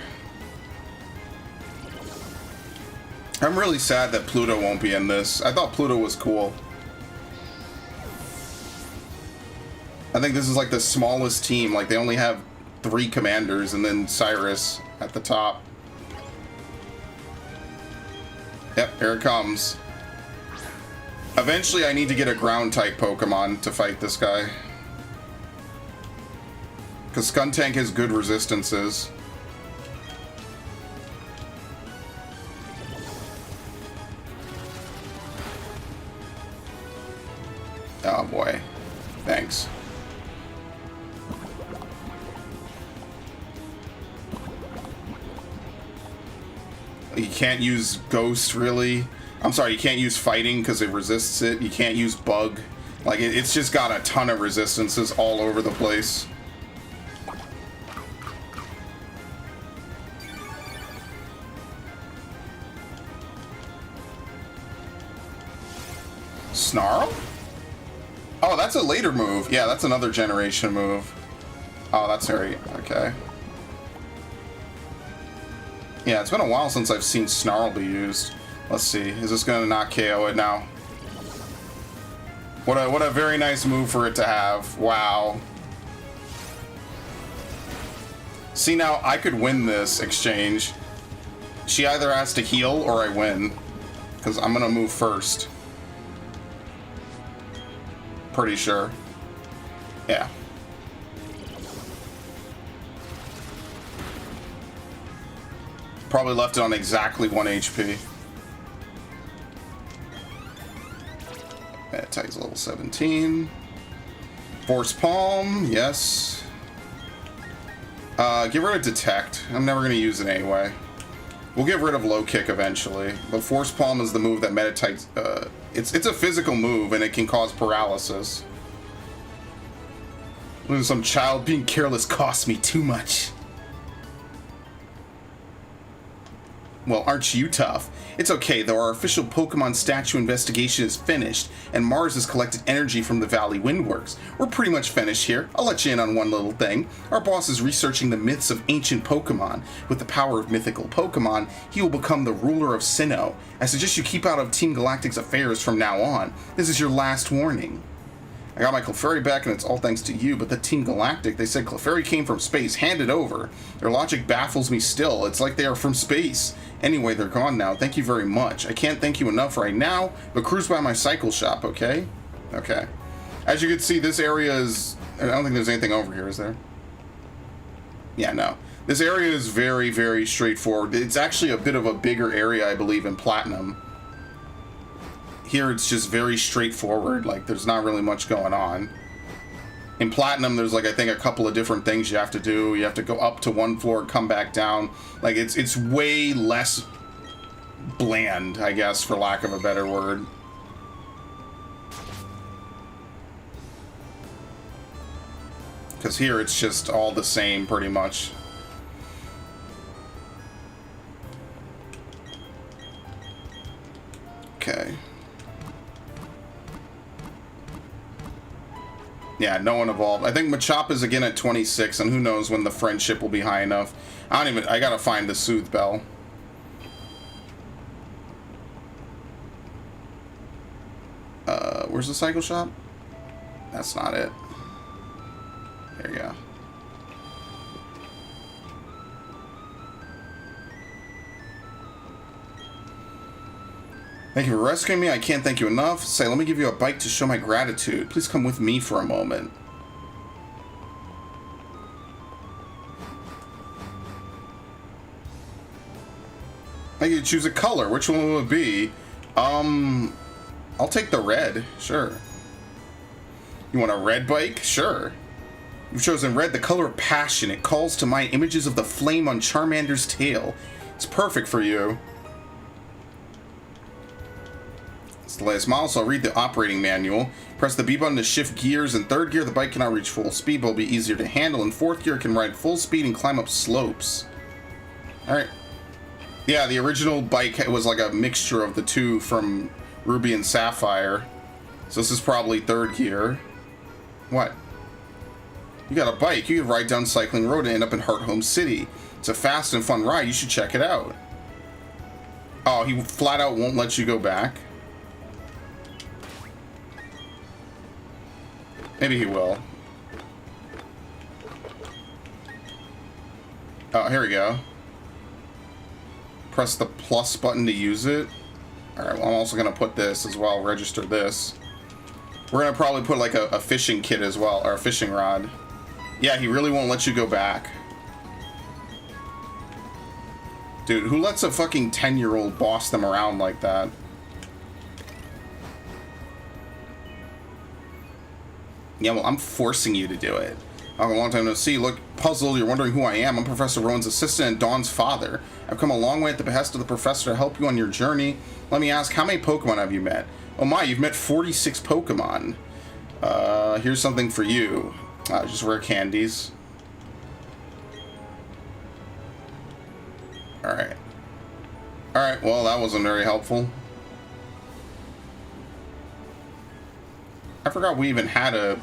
I'm really sad that Pluto won't be in this. I thought Pluto was cool. I think this is like the smallest team. Like, they only have 3 commanders and then Cyrus at the top. Yep, here it comes. Eventually, I need to get a ground-type Pokemon to fight this guy. Because Skuntank has good resistances. Oh boy. Thanks. You can't use Ghost, really. I'm sorry, you can't use Fighting because it resists it. You can't use Bug. Like, it's just got a ton of resistances all over the place. Snarl? Oh, that's a later move. Yeah, that's another generation move. Oh, that's very... okay. Yeah, it's been a while since I've seen Snarl be used. Let's see. Is this going to not KO it now? What a very nice move for it to have. Wow. See, now, I could win this exchange. She either has to heal or I win. Because I'm going to move first. Pretty sure. Yeah. Probably left it on exactly 1 HP. That tag's level 17. Force Palm, yes. Get rid of Detect. I'm never going to use it anyway. We'll get rid of Low Kick eventually. But Force Palm is the move that Meditite... it's a physical move, and it can cause paralysis. Losing some child being careless costs me too much. Well, aren't you tough? It's okay, though. Our official Pokemon statue investigation is finished, and Mars has collected energy from the Valley Windworks. We're pretty much finished here. I'll let you in on one little thing. Our boss is researching the myths of ancient Pokemon. With the power of mythical Pokemon, he will become the ruler of Sinnoh. I suggest you keep out of Team Galactic's affairs from now on. This is your last warning. I got my Clefairy back, and it's all thanks to you, but the Team Galactic, they said Clefairy came from space. Hand it over. Their logic baffles me still. It's like they are from space. Anyway, they're gone now. Thank you very much. I can't thank you enough right now, but cruise by my cycle shop, okay? Okay. As you can see, this area is... I don't think there's anything over here, is there? Yeah, no. This area is very, very straightforward. It's actually a bit of a bigger area, I believe, in Platinum. Here, it's just very straightforward. Like, there's not really much going on. In Platinum, there's, like, I think a couple of different things you have to do. You have to go up to one floor, come back down. Like, it's way less bland, I guess, for lack of a better word. Because here, it's just all the same, pretty much. Okay. Yeah, no one evolved. I think Machop is again at 26, and who knows when the friendship will be high enough. I gotta find the Soothe Bell. Where's the cycle shop? That's not it. There you go. Thank you for rescuing me. I can't thank you enough. Say, let me give you a bike to show my gratitude. Please come with me for a moment. I get to choose a color. Which one will it be? I'll take the red. Sure. You want a red bike? Sure. You've chosen red, the color of passion. It calls to mind images of the flame on Charmander's tail. It's perfect for you. It's the latest model, so I'll read the operating manual. Press the B button to shift gears. In third gear, the bike cannot reach full speed, but will be easier to handle. In fourth gear, it can ride full speed and climb up slopes. Alright. Yeah, the original bike was like a mixture of the two from Ruby and Sapphire. So this is probably third gear. What? You got a bike. You can ride down Cycling Road and end up in Heart Home City. It's a fast and fun ride. You should check it out. Oh, he flat out won't let you go back? Maybe he will. Oh, here we go. Press the plus button to use it. Alright, well, I'm also going to put this as well. Register this. We're going to probably put like a fishing kit as well, or a fishing rod. Yeah, he really won't let you go back. Dude, who lets a fucking 10-year-old boss them around like that? Yeah, well, I'm forcing you to do it. Oh, a long time no see. Look, puzzled, you're wondering who I am. I'm Professor Rowan's assistant and Dawn's father. I've come a long way at the behest of the professor to help you on your journey. Let me ask, how many Pokemon have you met? Oh my, you've met 46 Pokemon. Here's something for you. Just rare candies. Alright. Alright, well, that wasn't very helpful. I forgot we even had a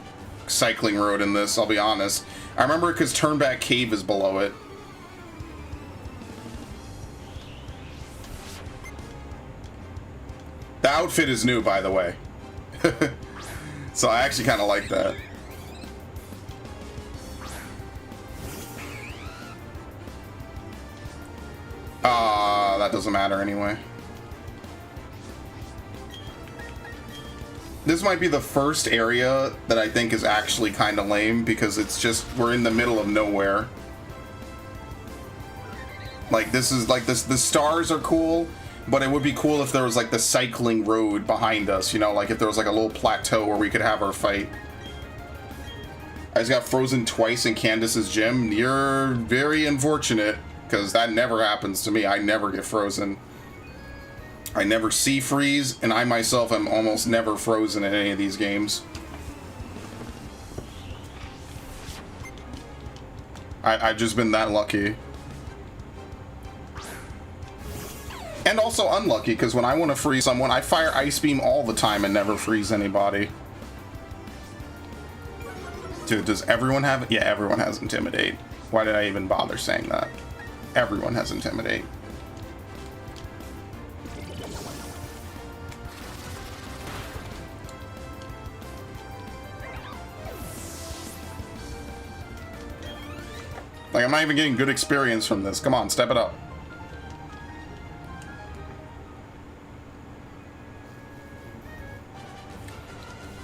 cycling road in this, I'll be honest. I remember it because Turnback Cave is below it. The outfit is new, by the way. So I actually kind of like that. That doesn't matter anyway. This might be the first area that I think is actually kind of lame because it's just, we're in the middle of nowhere. Like, this is like this, the stars are cool, but it would be cool if there was like the cycling road behind us, you know, like if there was like a little plateau where we could have our fight. I just got frozen twice in Candace's gym. You're very unfortunate because that never happens to me. I never get frozen. I never see freeze, and I myself am almost never frozen in any of these games. I've just been that lucky. And also unlucky, because when I want to freeze someone, I fire Ice Beam all the time and never freeze anybody. Dude, does everyone have it? Yeah, everyone has Intimidate. Why did I even bother saying that? Everyone has Intimidate. Like, I'm not even getting good experience from this. Come on, step it up.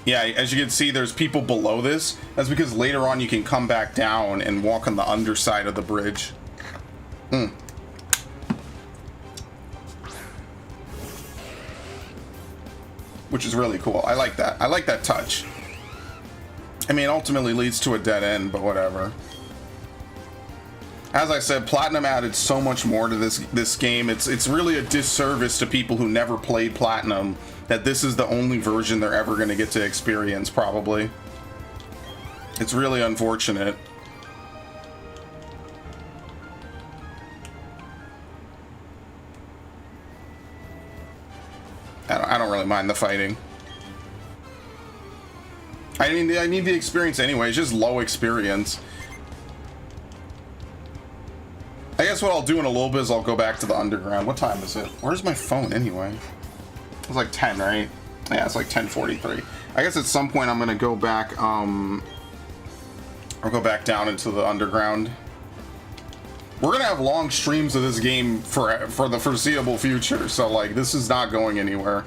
Yeah, as you can see, there's people below this. That's because later on you can come back down and walk on the underside of the bridge. Which is really cool. I like that. I like that touch. I mean, it ultimately leads to a dead end, but whatever. As I said, Platinum added so much more to this game. It's really a disservice to people who never played Platinum that this is the only version they're ever going to get to experience, probably. It's really unfortunate. I don't really mind the fighting. I mean, I need the experience anyway. It's just low experience. I guess what I'll do in a little bit is I'll go back to the underground. What time is it? Where's my phone anyway? It's like 10, right? Yeah, it's like 10:43. I guess at some point I'm gonna go back. I'll go back down into the underground. We're gonna have long streams of this game for the foreseeable future. So like, this is not going anywhere.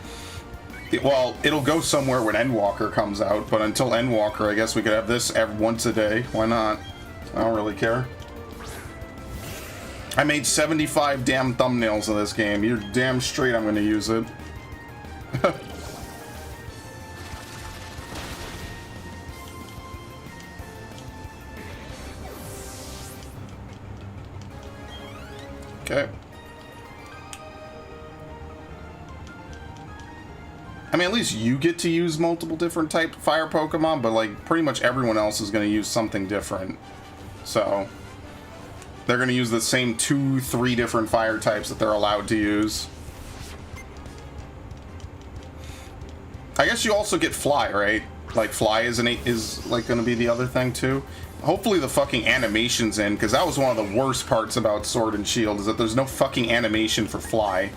Well, it'll go somewhere when Endwalker comes out. But until Endwalker, I guess we could have this once a day. Why not? I don't really care. I made 75 damn thumbnails of this game. You're damn straight I'm gonna use it. Okay. I mean, at least you get to use multiple different type fire Pokemon, but like pretty much everyone else is gonna use something different. So they're going to use the same 2-3 different fire types that they're allowed to use. I guess you also get Fly, right? Like Fly is like going to be the other thing too. Hopefully the fucking animation's in, because that was one of the worst parts about Sword and Shield, is that there's no fucking animation for Fly.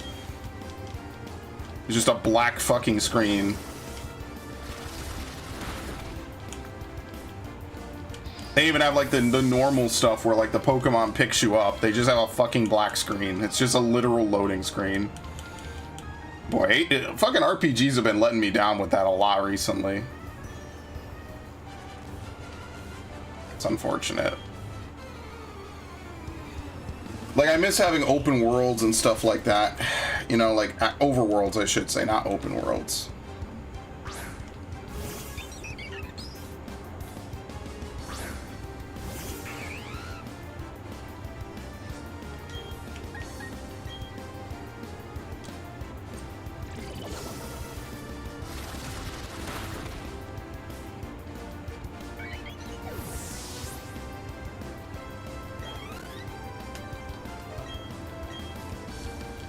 It's just a black fucking screen. They even have like the normal stuff where like the Pokemon picks you up. They just have a fucking black screen. It's just a literal loading screen. Boy, fucking RPGs have been letting me down with that a lot recently. It's unfortunate. Like, I miss having open worlds and stuff like that. You know, like, overworlds, I should say, not open worlds.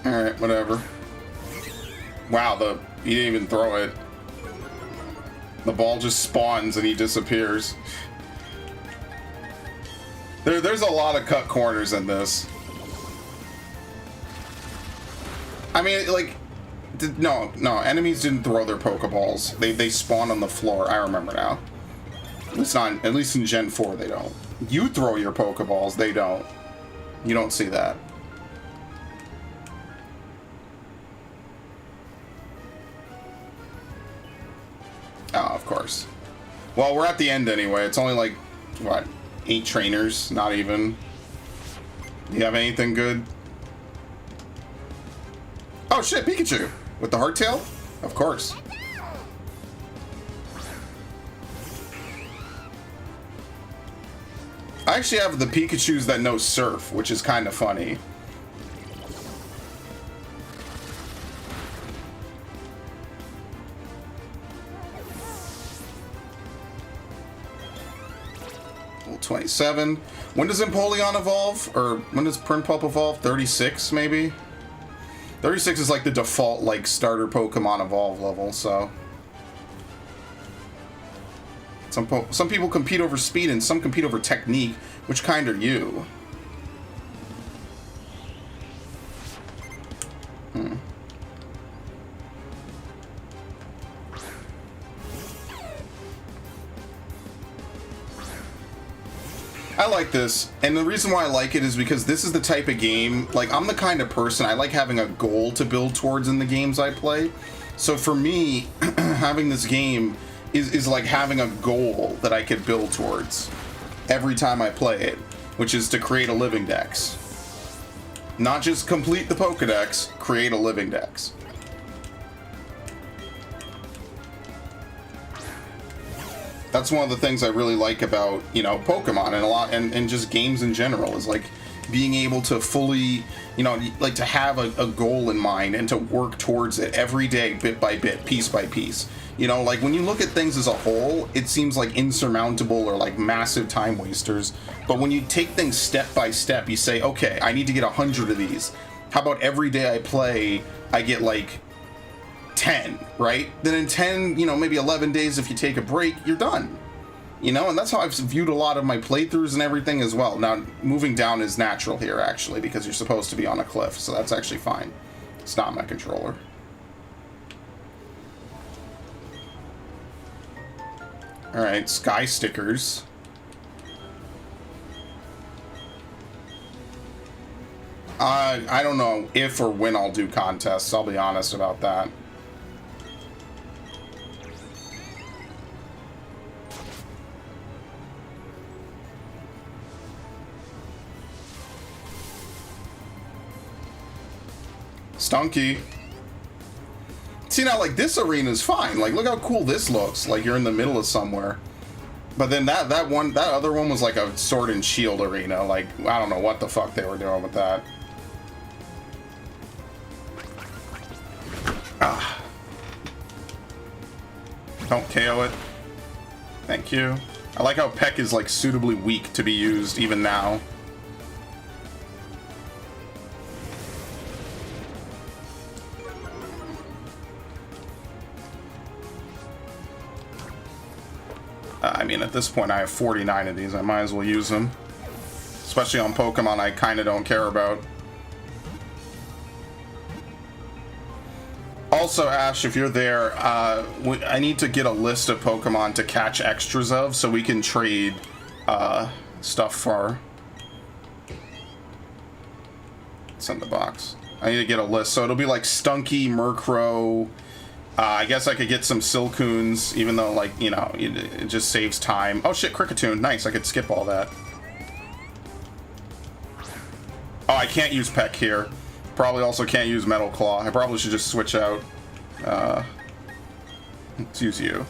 Alright, whatever. Wow, he didn't even throw it. The ball just spawns and he disappears. There's a lot of cut corners in this. I mean, like, no, enemies didn't throw their Pokeballs. They spawn on the floor. I remember now. At least in Gen 4 they don't. You throw your Pokeballs, they don't. You don't see that. Oh, of course. Well, we're at the end anyway. It's only like, what, 8 trainers? Not even. Do you have anything good? Oh shit, Pikachu! With the hardtail? Of course. I actually have the Pikachus that know Surf, which is kind of funny. Level 27. When does Empoleon evolve? Or when does Prinplup evolve? 36, maybe? 36 is like the default, like, starter Pokemon evolve level, so... Some people compete over speed and some compete over technique. Which kind are you? I like this, and the reason why I like it is because this is the type of game, like, I'm the kind of person, I like having a goal to build towards in the games I play. So for me, having this game is like having a goal that I could build towards every time I play it, which is to create a living dex. Not just complete the Pokedex, create a living dex. That's one of the things I really like about, you know, Pokemon and just games in general, is like being able to fully, you know, like to have a goal in mind and to work towards it every day, bit by bit, piece by piece. You know, like when you look at things as a whole, it seems like insurmountable or like massive time wasters. But when you take things step by step, you say, okay, I need to get 100 of these. How about every day I play, I get like 10, right? Then in 10, you know, maybe 11 days, if you take a break, you're done. You know, and that's how I've viewed a lot of my playthroughs and everything as well. Now, moving down is natural here, actually, because you're supposed to be on a cliff, so that's actually fine. It's not my controller. Alright, sky stickers. I don't know if or when I'll do contests, I'll be honest about that. Stunky. See, now, like, this arena is fine. Like, look how cool this looks. Like, you're in the middle of somewhere. But then that other one was like a sword and shield arena. Like, I don't know what the fuck they were doing with that. Ah. Don't KO it. Thank you. I like how Peck is, like, suitably weak to be used even now. I mean, at this point, I have 49 of these. I might as well use them. Especially on Pokemon I kind of don't care about. Oh, Also, Ash, if you're there, I need to get a list of Pokemon to catch extras of so we can trade stuff for... It's in the box. I need to get a list. So it'll be like Stunky, Murkrow. I guess I could get some Silcoons, even though, like, you know, it just saves time. Oh shit, Kricketune. Nice, I could skip all that. Oh, I can't use Peck here. Probably also can't use Metal Claw. I probably should just switch out. Let's use you.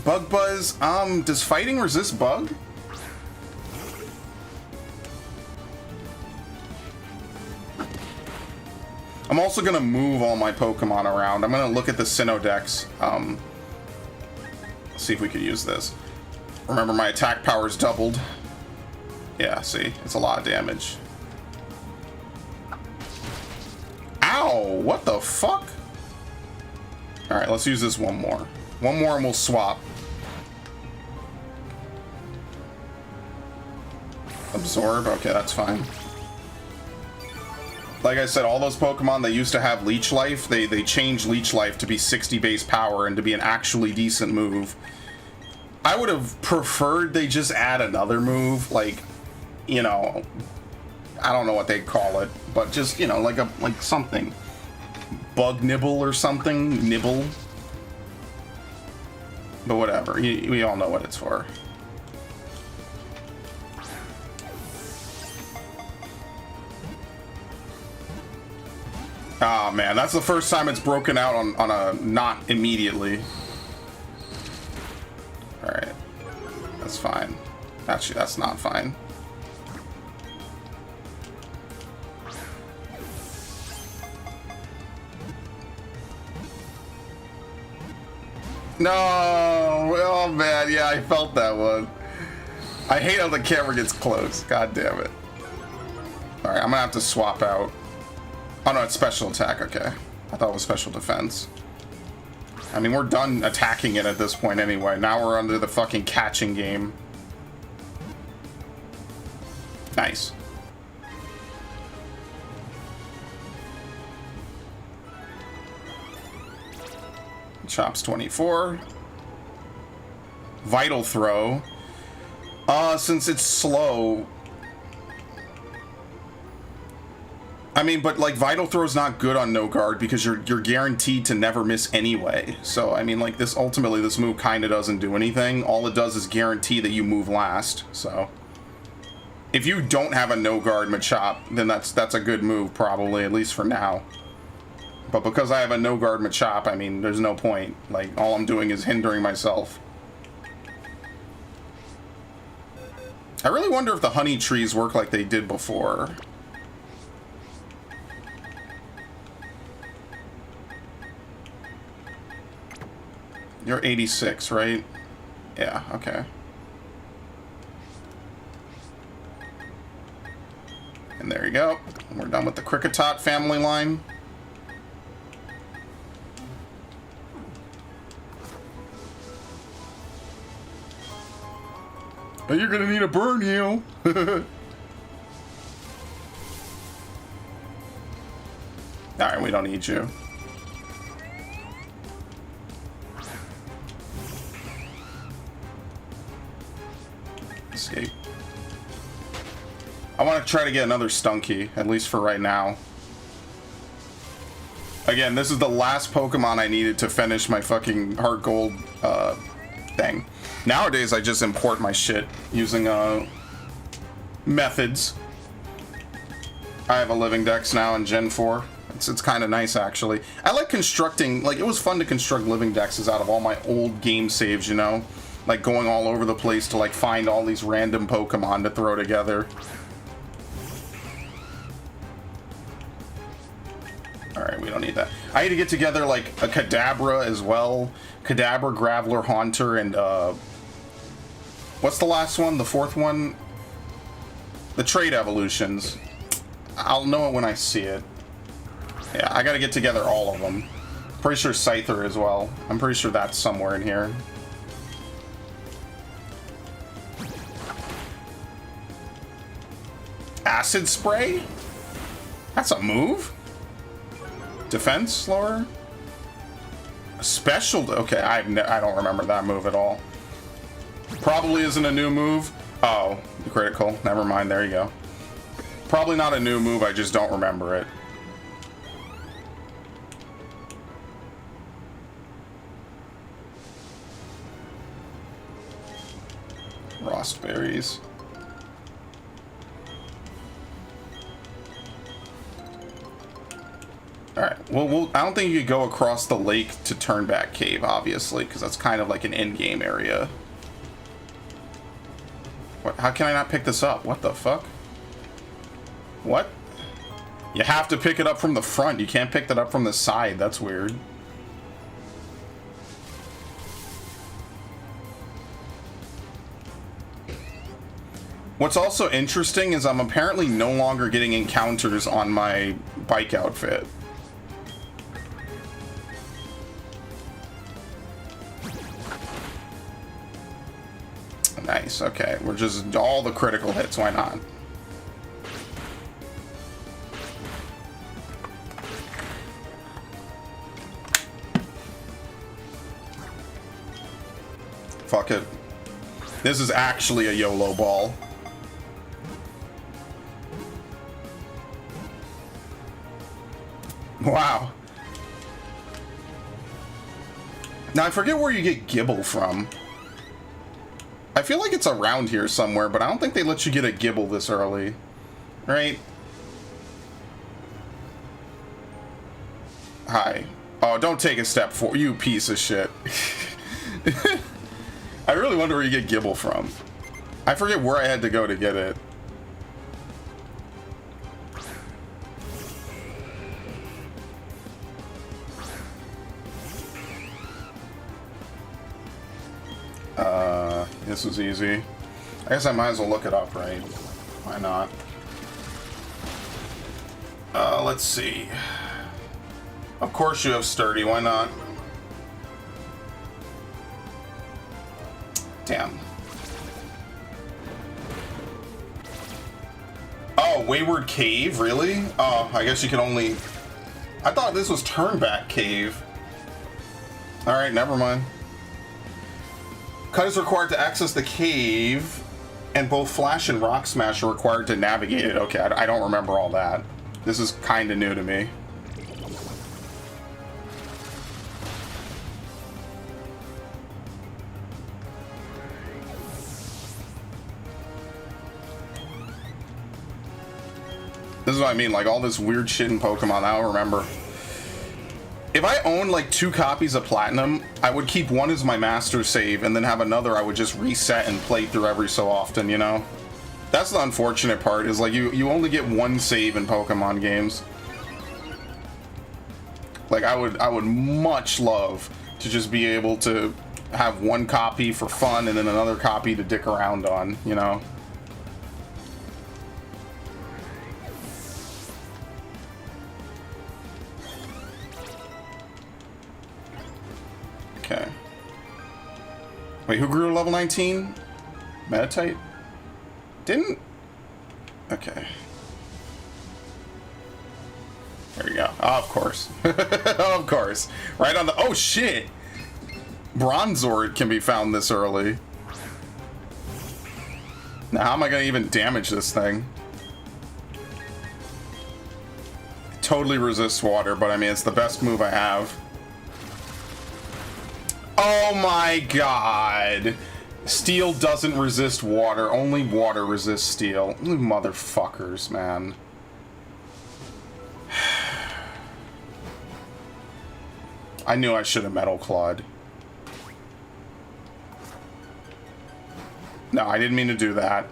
Bug Buzz. Does fighting resist bug? I'm also gonna move all my Pokemon around. I'm gonna look at the Sinnoh-Dex. See if we could use this. Remember, my attack power's doubled. Yeah, see, it's a lot of damage. Ow! What the fuck? Alright, let's use this one more. One more and we'll swap. Absorb? Okay, that's fine. Like I said, all those Pokemon that used to have Leech Life, they changed Leech Life to be 60 base power and to be an actually decent move. I would have preferred they just add another move, like, you know, I don't know what they call it, but just, you know, like something. Bug Nibble or something? Nibble? But whatever, we all know what it's for. Oh man, that's the first time it's broken out on a not immediately. Alright. That's fine. Actually, that's not fine. No! Oh man, yeah, I felt that one. I hate how the camera gets close. God damn it. Alright, I'm gonna have to swap out. Oh no, it's special attack, okay. I thought it was special defense. I mean, we're done attacking it at this point anyway. Now we're under the fucking catching game. Nice. Chops 24. Vital Throw. Since it's slow... I mean, but like Vital Throw is not good on no guard because you're guaranteed to never miss anyway. So I mean, like this ultimately this move kind of doesn't do anything. All it does is guarantee that you move last. So if you don't have a no guard Machop, then that's a good move probably, at least for now. But because I have a no guard Machop, I mean, there's no point. Like all I'm doing is hindering myself. I really wonder if the honey trees work like they did before. You're 86, right? Yeah, okay. And there you go. We're done with the Kricketot family line. But you're gonna need a burn heal. Alright, we don't need you. Escape. I want to try to get another Stunky, at least for right now. Again, this is the last Pokemon I needed to finish my fucking Heart Gold thing. Nowadays, I just import my shit using methods. I have a Living Dex now in Gen 4. It's kind of nice, actually. I like constructing, like, it was fun to construct Living Dexes out of all my old game saves, you know? Like, going all over the place to, like, find all these random Pokemon to throw together. Alright, we don't need that. I need to get together, like, a Kadabra as well. Kadabra, Graveler, Haunter, and, what's the last one? The fourth one? The Trait Evolutions. I'll know it when I see it. Yeah, I gotta get together all of them. Pretty sure Scyther as well. I'm pretty sure that's somewhere in here. Acid Spray? That's a move? Defense lower? Special, okay, I don't remember that move at all. Probably isn't a new move. Oh, critical, never mind, there you go. Probably not a new move, I just don't remember it. Raspberries. Alright, well, I don't think you could go across the lake to Turnback Cave, obviously, because that's kind of like an in-game area. What? How can I not pick this up? What the fuck? What? You have to pick it up from the front. You can't pick that up from the side. That's weird. What's also interesting is I'm apparently no longer getting encounters on my bike outfit. Nice, okay. We're just all the critical hits, why not? Fuck it. This is actually a YOLO ball. Wow. Now I forget where you get Gibble from. I feel like it's around here somewhere, but I don't think they let you get a Gibble this early. Right? Hi. Oh, don't take a step forward, you piece of shit. I really wonder where you get Gibble from. I forget where I had to go to get it. This was easy. I guess I might as well look it up, right? Why not? Let's see. Of course you have sturdy, why not? Damn. Oh, Wayward Cave, really? Oh, I guess you can only... I thought this was Turnback Cave. Alright, never mind. Cut is required to access the cave, and both Flash and Rock Smash are required to navigate it. Okay, I don't remember all that. This is kind of new to me. This is what I mean, like all this weird shit in Pokemon, I don't remember. If I owned like 2 copies of Platinum, I would keep one as my master save and then have another I would just reset and play through every so often, you know? That's the unfortunate part, is like you only get one save in Pokemon games. Like I would much love to just be able to have one copy for fun and then another copy to dick around on, you know? Okay. Wait, who grew to level 19? Meditite? Didn't? Okay. There you go. Oh, of course. Of course. Right on the... Oh, shit! Bronzord can be found this early. Now, how am I going to even damage this thing? It totally resists water, but I mean, it's the best move I have. Oh my god! Steel doesn't resist water, only water resists steel. You motherfuckers, man. I knew I should have Metal Clawed. No, I didn't mean to do that.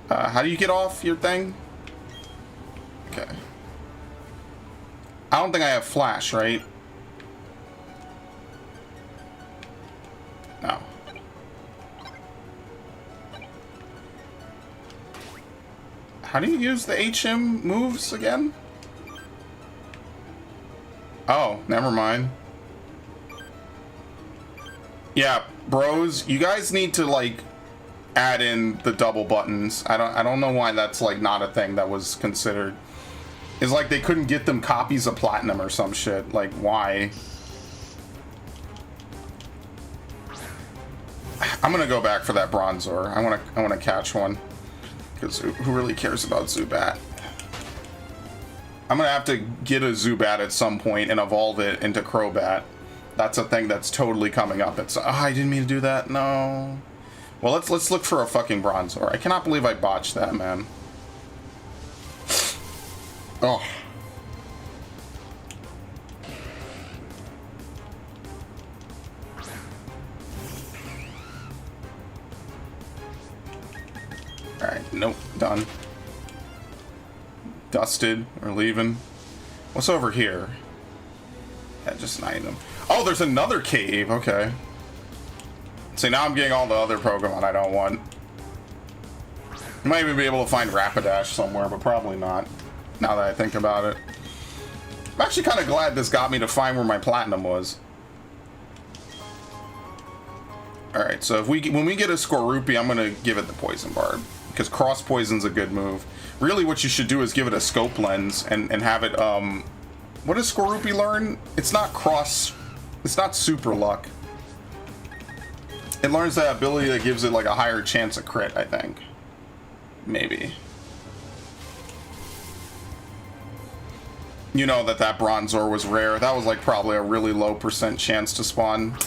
How do you get off your thing? Okay. I don't think I have Flash, right? No. How do you use the HM moves again? Oh, never mind. Yeah, bros, you guys need to like add in the double buttons. I don't know why that's like not a thing that was considered. It's like they couldn't get them copies of platinum or some shit. Like, why? I'm gonna go back for that Bronzor. I wanna catch one. Because who really cares about Zubat? I'm gonna have to get a Zubat at some point and evolve it into Crobat. That's a thing that's totally coming up. It's I didn't mean to do that. No. Well, let's look for a fucking Bronzor. I cannot believe I botched that, man. Oh. Alright, nope, done. Dusted, we're leaving. What's over here? Yeah, just an item. Oh, there's another cave, okay. See, now I'm getting all the other Pokemon I don't want. You might even be able to find Rapidash somewhere, but probably not, now that I think about it. I'm actually kind of glad this got me to find where my Platinum was. Alright, so if when we get a Skorupi, I'm going to give it the Poison Barb. Because Cross Poison's a good move. Really, what you should do is give it a Scope Lens and have it, what does Skorupi learn? It's not Cross... It's not Super Luck. It learns that ability that gives it, like, a higher chance of crit, I think. Maybe. You know that Bronzor was rare. That was, like, probably a really low % chance to spawn.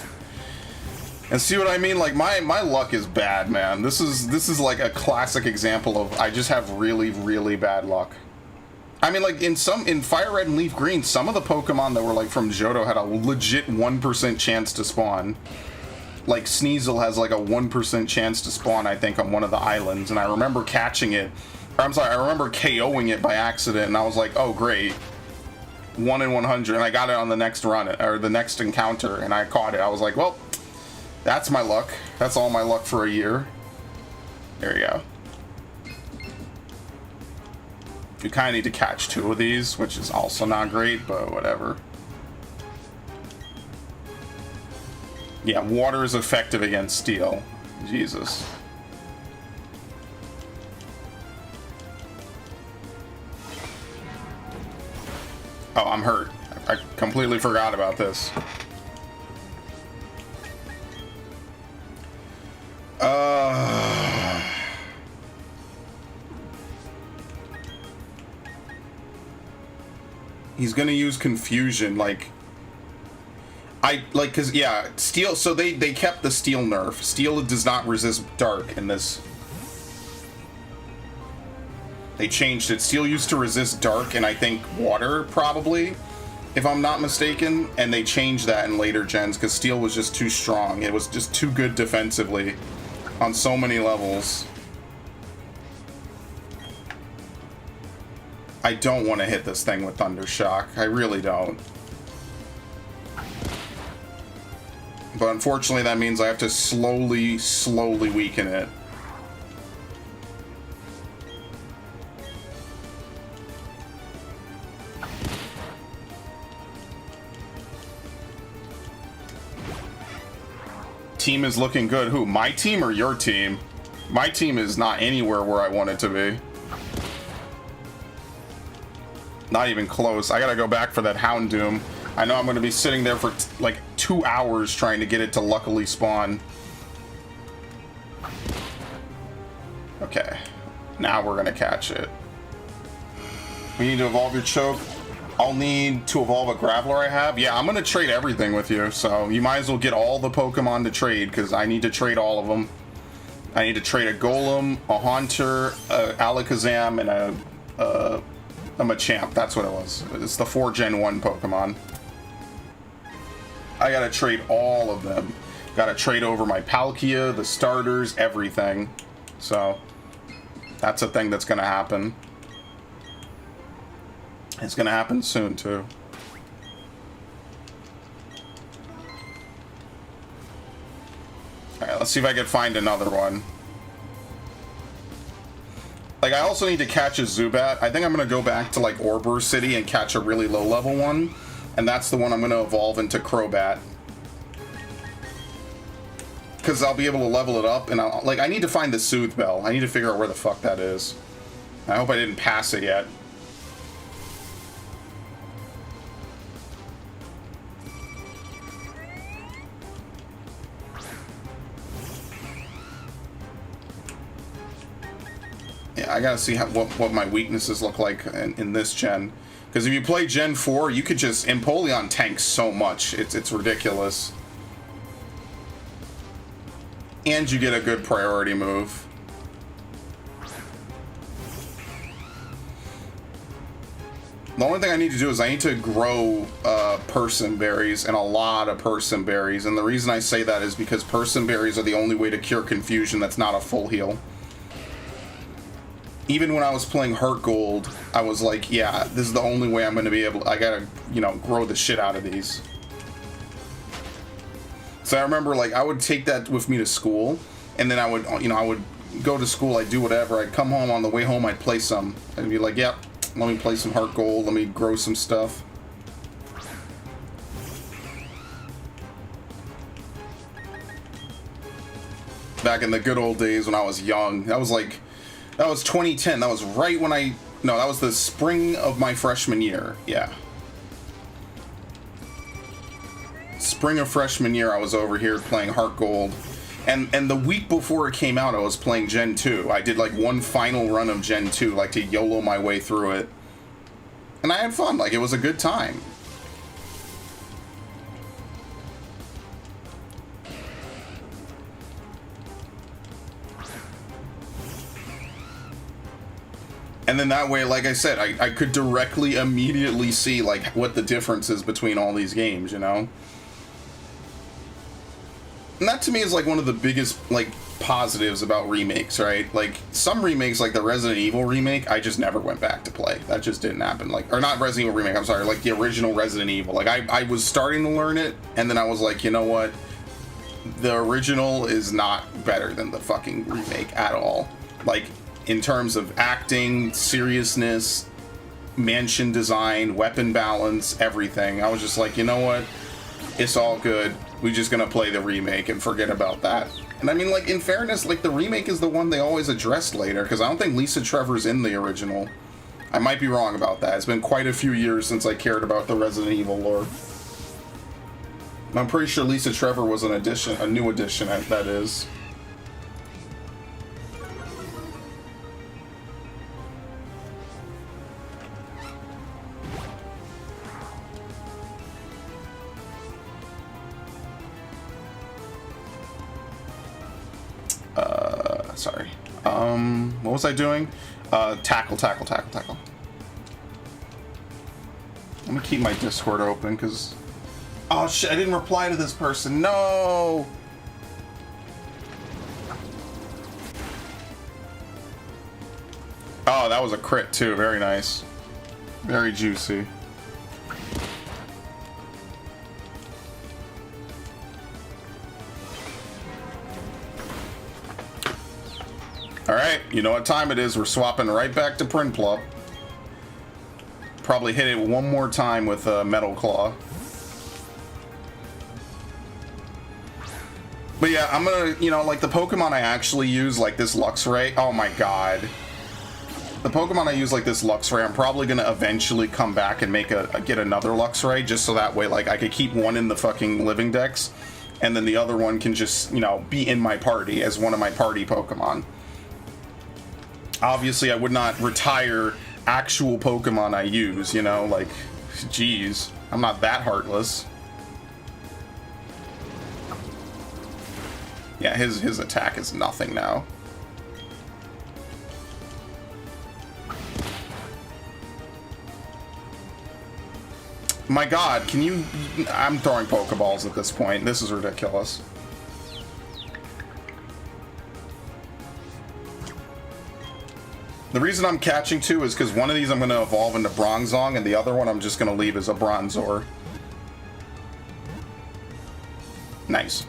And see what I mean? Like, my luck is bad, man. This is like a classic example of I just have really, really bad luck. I mean, like, in Fire Red and Leaf Green, some of the Pokemon that were, like, from Johto had a legit 1% chance to spawn. Like, Sneasel has, like, a 1% chance to spawn, I think, on one of the islands. And I remember catching it. Or, I'm sorry, I remember KOing it by accident, and I was like, oh, great. 1 in 100, and I got it on the next run, or the next encounter, and I caught it. I was like, well... That's my luck. That's all my luck for a year. There you go. You kind of need to catch 2 of these, which is also not great, but whatever. Yeah, water is effective against steel. Jesus. Oh, I'm hurt. I completely forgot about this. He's gonna use confusion, cause yeah, steel, so they kept the steel nerf. Steel does not resist dark in this. They changed it. Steel used to resist dark and I think water, probably, if I'm not mistaken, and they changed that in later gens because steel was just too strong. It was just too good defensively on so many levels. I don't want to hit this thing with Thunder Shock. I really don't. But unfortunately, that means I have to slowly weaken it. Team is looking good. Who? My team or your team? My team is not anywhere where I want it to be. Not even close. I gotta go back for that Houndoom. I know I'm gonna be sitting there for like 2 hours trying to get it to luckily spawn. Okay. Now we're gonna catch it. We need to evolve your Choke. I'll need to evolve a Graveler I have. Yeah, I'm gonna trade everything with you, so you might as well get all the Pokemon to trade, because I need to trade all of them. I need to trade a Golem, a Haunter, a Alakazam, and a Machamp. That's what it was. It's the 4 Gen 1 Pokemon. I gotta trade all of them. Gotta trade over my Palkia, the starters, everything. So, that's a thing that's gonna happen. It's gonna happen soon, too. Alright, let's see if I can find another one. Like, I also need to catch a Zubat. I think I'm gonna go back to, like, Orbor City and catch a really low-level one. And that's the one I'm gonna evolve into Crobat. Because I'll be able to level it up, and I need to find the Soothe Bell. I need to figure out where the fuck that is. I hope I didn't pass it yet. Yeah, I gotta see what my weaknesses look like in this gen. Because if you play Gen 4, you could just... Empoleon tanks so much. It's ridiculous. And you get a good priority move. The only thing I need to do is I need to grow person berries and a lot of person berries. And the reason I say that is because person berries are the only way to cure confusion that's not a full heal. Even when I was playing Heart Gold, I was like, yeah, this is the only way I'm going to be able... I gotta, you know, grow the shit out of these. So I remember, like, I would take that with me to school, and then I would, you know, I would go to school, I'd do whatever, I'd come home, on the way home, I'd play some. I'd be like, yep, let me play some Heart Gold, let me grow some stuff. Back in the good old days when I was young, that was 2010, that was right when no, that was the spring of my freshman year, yeah. Spring of freshman year, I was over here playing Heart Gold, and the week before it came out, I was playing Gen 2. I did like one final run of Gen 2, like to YOLO my way through it, and I had fun. Like, it was a good time. And then that way, like I said, I could directly, immediately see like what the difference is between all these games, you know? And that to me is like one of the biggest like positives about remakes, right? Like some remakes, like the Resident Evil remake, I just never went back to play. That just didn't happen. Like, or not Resident Evil remake, I'm sorry, like the original Resident Evil. Like I was starting to learn it, and then I was like, you know what? The original is not better than the fucking remake at all. Like, in terms of acting, seriousness, mansion design, weapon balance, everything. I was just like, you know what? It's all good. We're just gonna play the remake and forget about that. And I mean, like, in fairness, like, the remake is the one they always addressed later, because I don't think Lisa Trevor's in the original. I might be wrong about that. It's been quite a few years since I cared about the Resident Evil lore. I'm pretty sure Lisa Trevor was an addition, a new addition, that is. Sorry. What was I doing? Tackle. Let me keep my Discord open, because... Oh shit, I didn't reply to this person. No! Oh, that was a crit too. Very nice. Very juicy. Alright, you know what time it is. We're swapping right back to Prinplup. Probably hit it one more time with Metal Claw. But yeah, I'm gonna, you know, like the Pokemon I actually use, like this Luxray. Oh my god. The Pokemon I use like this Luxray, I'm probably gonna eventually come back and get another Luxray, just so that way, like, I could keep one in the fucking living dex, and then the other one can just, you know, be in my party as one of my party Pokemon. Obviously, I would not retire actual Pokemon I use, you know, like, geez, I'm not that heartless. Yeah, his attack is nothing now. My god, can you... I'm throwing Pokeballs at this point. This is ridiculous. The reason I'm catching two is because one of these I'm going to evolve into Bronzong, and the other one I'm just going to leave as a Bronzor. Nice.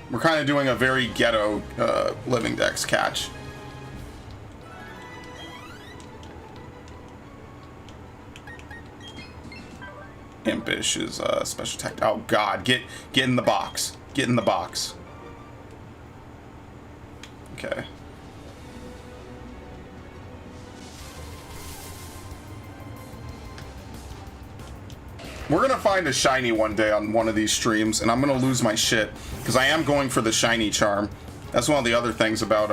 We're kind of doing a very ghetto living dex catch. Impish is special attack. Oh god, get in the box. Get in the box. Okay. We're gonna find a shiny one day on one of these streams, and I'm gonna lose my shit because I am going for the shiny charm. That's one of the other things about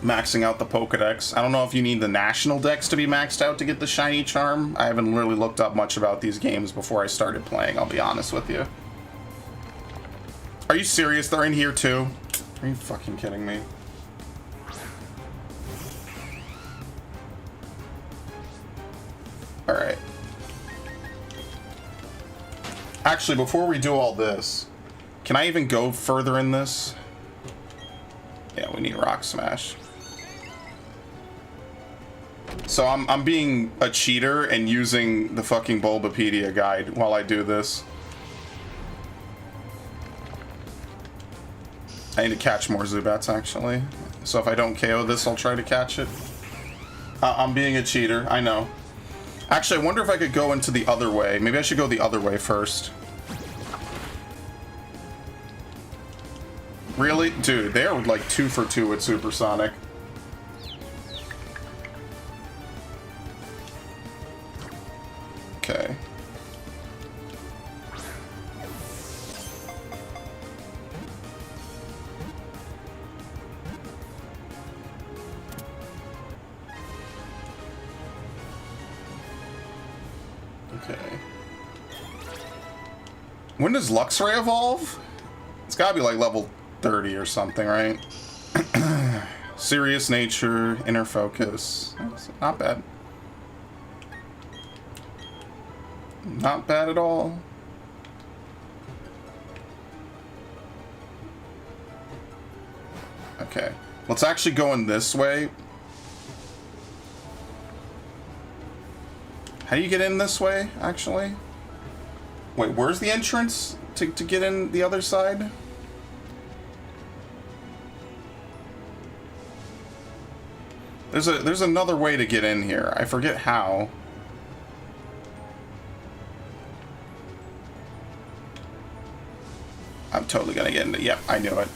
maxing out the Pokedex. I don't know if you need the national dex to be maxed out to get the shiny charm. I haven't really looked up much about these games before I started playing, I'll be honest with you. Are you serious? They're in here too? Are you fucking kidding me? Alright. Actually, before we do all this, can I even go further in this? Yeah, we need Rock Smash. So I'm being a cheater and using the fucking Bulbapedia guide while I do this. I need to catch more Zubats, actually. So if I don't KO this, I'll try to catch it. I'm being a cheater, I know. Actually, I wonder if I could go into the other way. Maybe I should go the other way first. Really? Dude, they are like 2 for 2 with Supersonic. Okay. Okay. When does Luxray evolve? It's gotta be like level 30 or something, right? Serious nature, inner focus. Not bad. Not bad at all. Okay. Let's actually go in this way. How do you get in this way, actually? Wait, where's the entrance to get in the other side? There's another way to get in here. I forget how. I'm totally gonna get into it. Yep, I knew it.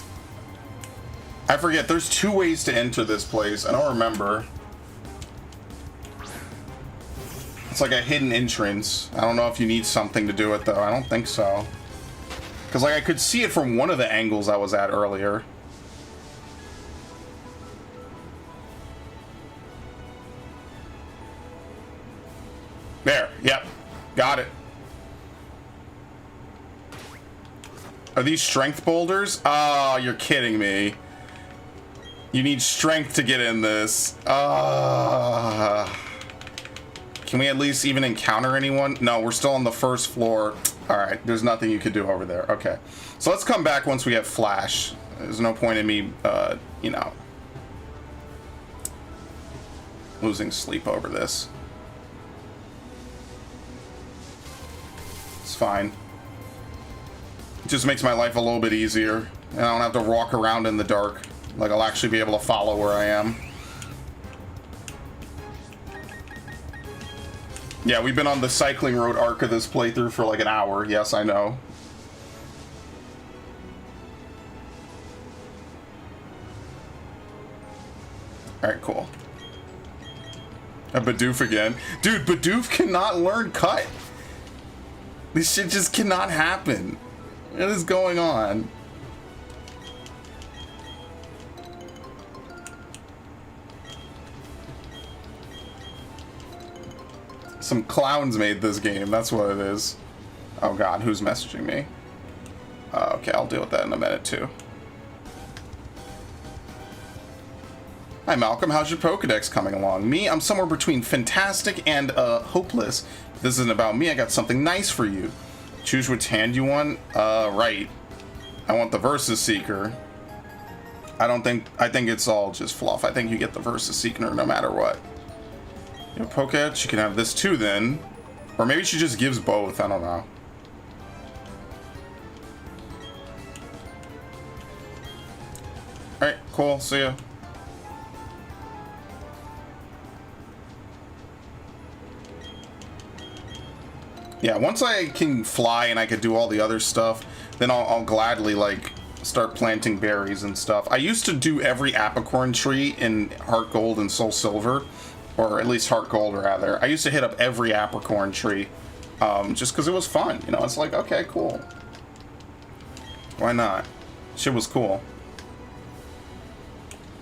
I forget, there's 2 ways to enter this place. I don't remember. It's like a hidden entrance. I don't know if you need something to do it, though. I don't think so. Because, like, I could see it from one of the angles I was at earlier. There. Yep. Got it. Are these strength boulders? Oh, you're kidding me. You need strength to get in this. Can we at least even encounter anyone? No, we're still on the first floor. Alright, there's nothing you could do over there. Okay. So let's come back once we have Flash. There's no point in me, you know, losing sleep over this. It's fine. It just makes my life a little bit easier. And I don't have to walk around in the dark. Like, I'll actually be able to follow where I am. Yeah, we've been on the cycling road arc of this playthrough for like an hour. Yes, I know. Alright, cool. A Bidoof again. Dude, Bidoof cannot learn Cut. This shit just cannot happen. What is going on? Some clowns made this game, that's what it is. Oh god, who's messaging me? Okay, I'll deal with that in a minute too. Hi Malcolm, how's your Pokedex coming along? Me, I'm somewhere between fantastic and hopeless. If this isn't about me, I got something nice for you. Choose which hand you want? Right. I want the Versus Seeker. I think it's all just fluff. I think you get the Versus Seeker no matter what. You know, Pokedex, she can have this too then. Or maybe she just gives both, I don't know. Alright, cool, see ya. Yeah, once I can fly and I can do all the other stuff, then I'll gladly, like, start planting berries and stuff. I used to do every apicorn tree in Heart Gold and Soul Silver, or at least Heart Gold, rather. I used to hit up every apicorn tree, just because it was fun, you know? It's like, okay, cool. Why not? Shit was cool.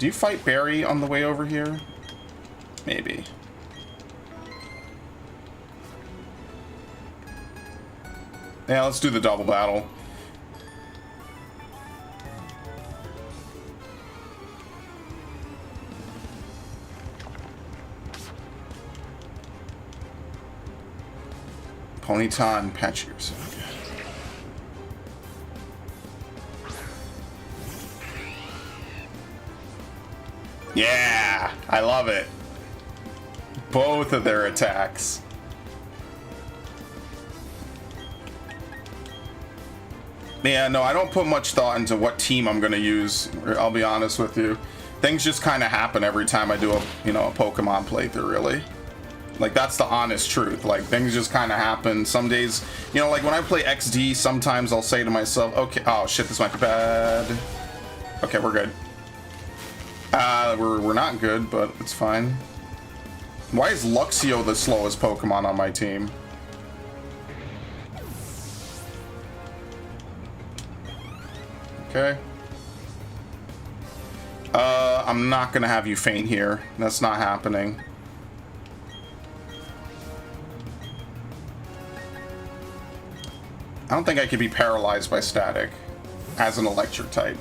Do you fight Barry on the way over here? Maybe. Yeah, let's do the double battle. Ponyta, patch yourself. Yeah, I love it. Both of their attacks. Yeah, no, I don't put much thought into what team I'm gonna use. I'll be honest with you. Things just kind of happen every time I do a, you know, a Pokemon playthrough, really. Like, that's the honest truth. Like, things just kind of happen. Some days, you know, like when I play XD, sometimes I'll say to myself, okay, oh shit, this might be bad. Okay, we're good. We're not good, but it's fine. Why is Luxio the slowest Pokemon on my team? Okay. I'm not gonna have you faint here. That's not happening. I don't think I could be paralyzed by static as an electric type.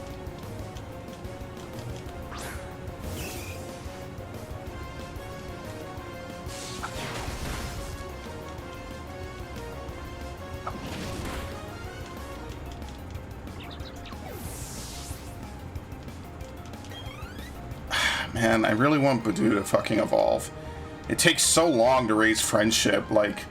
Man, I really want Badoo to fucking evolve. It takes so long to raise friendship, like...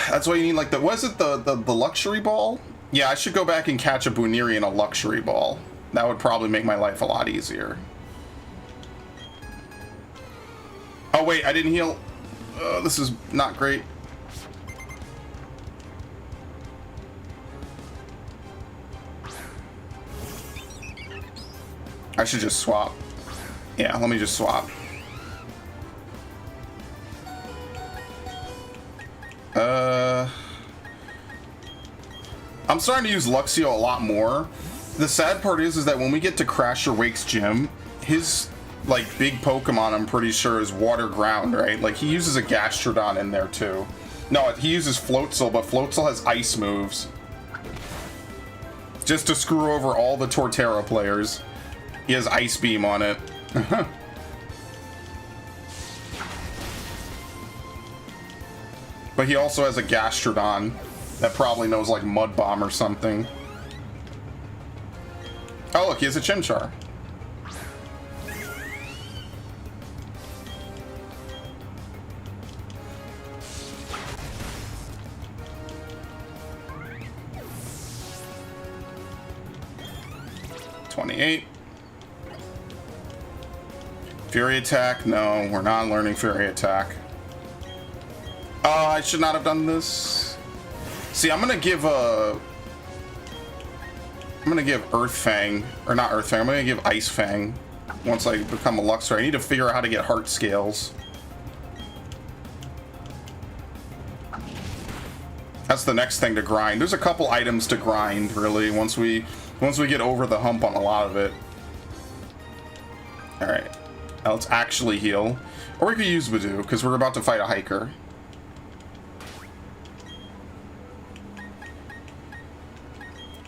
That's why you need, like, was it the luxury ball? Yeah, I should go back and catch a Buniri in a luxury ball. That would probably make my life a lot easier. Oh, wait, I didn't heal. This is not great. I should just swap. Yeah, let me just swap. I'm starting to use Luxio a lot more. The sad part is that when we get to Crasher Wake's gym, his, like, big Pokemon, I'm pretty sure, is Water Ground, right? Like, he uses a Gastrodon in there, too. No, he uses Floatzel, but Floatzel has Ice moves. Just to screw over all the Torterra players. He has Ice Beam on it. But he also has a Gastrodon that probably knows, like, Mud Bomb or something. Oh, look, he has a Chimchar. $28. Fury Attack? No, we're not learning Fury Attack. Oh, I should not have done this. See, I'm gonna give Earth Fang, or not Earth Fang, I'm gonna give Ice Fang once I become a Luxor. I need to figure out how to get Heart Scales. That's the next thing to grind. There's a couple items to grind, really, once we get over the hump on a lot of it. Alright. Now let's actually heal. Or we could use Badoo, because we're about to fight a hiker.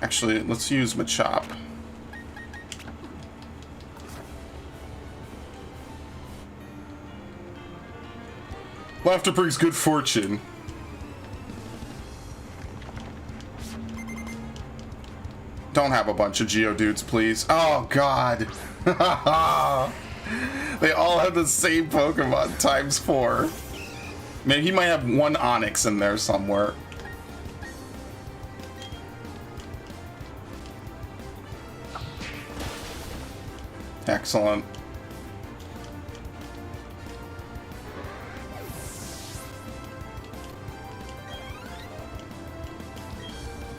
Actually, let's use Machop. Laughter brings good fortune. Don't have a bunch of Geodudes, please. Oh, God. They all have the same Pokemon times 4. Maybe he might have one Onix in there somewhere. Excellent.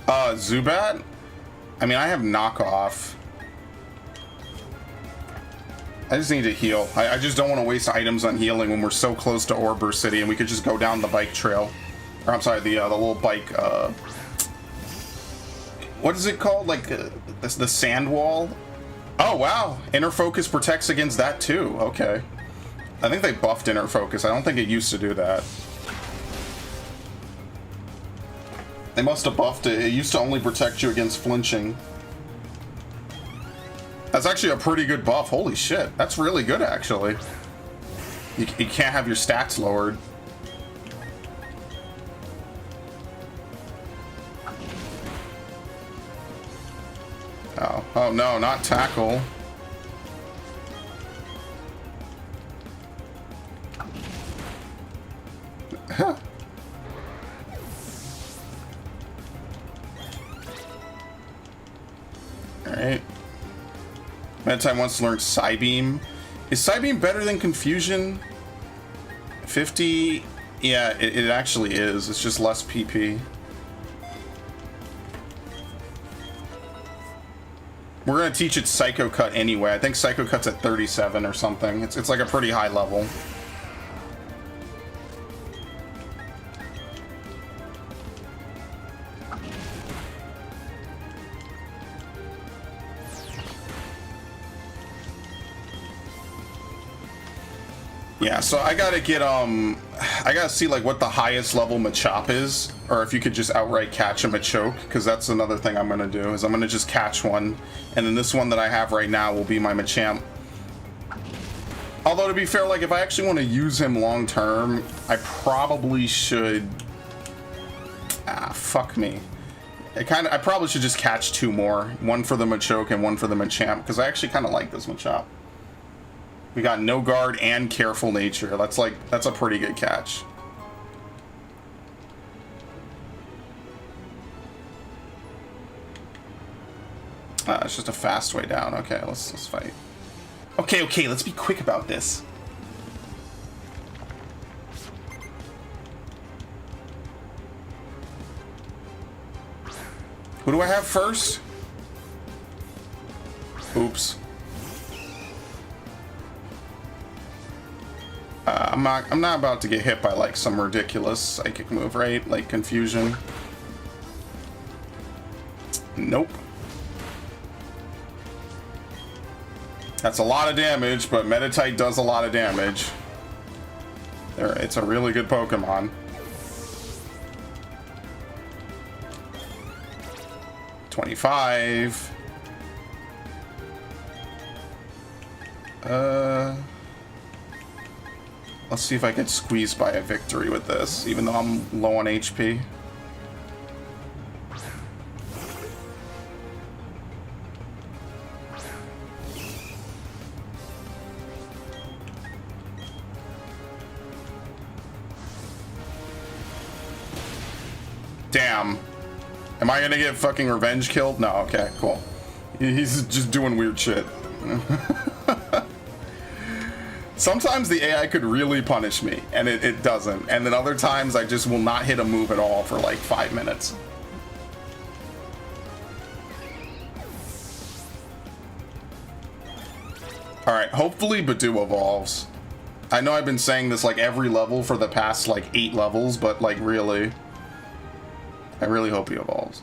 Zubat? I mean, I have knockoff. I just need to heal. I just don't want to waste items on healing when we're so close to Orbur City and we could just go down the bike trail. Or, I'm sorry, the little bike, what is it called? Like, the sand wall? Oh, wow. Inner focus protects against that, too. Okay. I think they buffed inner focus. I don't think it used to do that. They must have buffed it. It used to only protect you against flinching. That's actually a pretty good buff. Holy shit. That's really good, actually. You can't have your stats lowered. Oh, oh no, not tackle. Huh. Alright. Medtime wants to learn Psybeam. Is Psybeam better than Confusion? 50? Yeah, it actually is. It's just less PP. We're gonna teach it Psycho Cut anyway. I think Psycho Cut's at 37 or something. It's like a pretty high level. Yeah, so I gotta get, I gotta see, like, what the highest level Machop is, or if you could just outright catch a Machoke, because that's another thing I'm gonna do, is I'm gonna just catch one, and then this one that I have right now will be my Machamp. Although, to be fair, like, if I actually want to use him long-term, I probably should... Ah, fuck me. I probably should just catch two more, one for the Machoke and one for the Machamp, because I actually kind of like this Machop. We got No Guard and Careful Nature. That's a pretty good catch. It's just a fast way down. Okay, let's fight. Okay, let's be quick about this. Who do I have first? Oops. I'm not about to get hit by like some ridiculous psychic move, right? Like Confusion. Nope. That's a lot of damage, but Meditite does a lot of damage. There, it's a really good Pokemon. $25. Let's see if I can squeeze by a victory with this, even though I'm low on HP. Damn. Am I gonna get fucking revenge killed? No, okay, cool. He's just doing weird shit. Sometimes the AI could really punish me, and it doesn't. And then other times I just will not hit a move at all for like 5 minutes. Alright, hopefully Badoo evolves. I know I've been saying this like every level for the past like 8 levels, but like really, I really hope he evolves.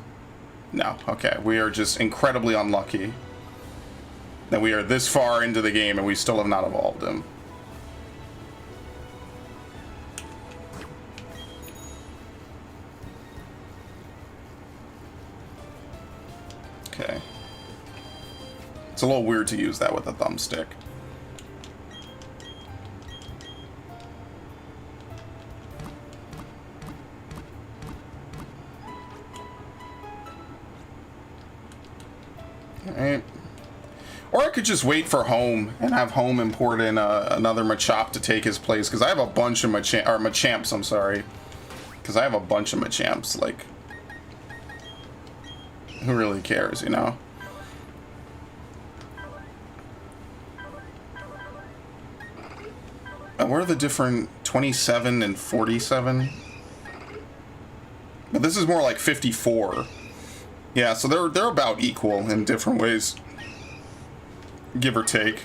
No, okay, we are just incredibly unlucky that we are this far into the game and we still have not evolved him. Okay. It's a little weird to use that with a thumbstick. Alright. Or I could just wait for Home and have Home import in another Machop to take his place, because I have a bunch of Machamps, I'm sorry. Because I have a bunch of Machamps, like... Who really cares, you know? What are the different 27 and 47? But this is more like 54. Yeah, so they're about equal in different ways. Give or take.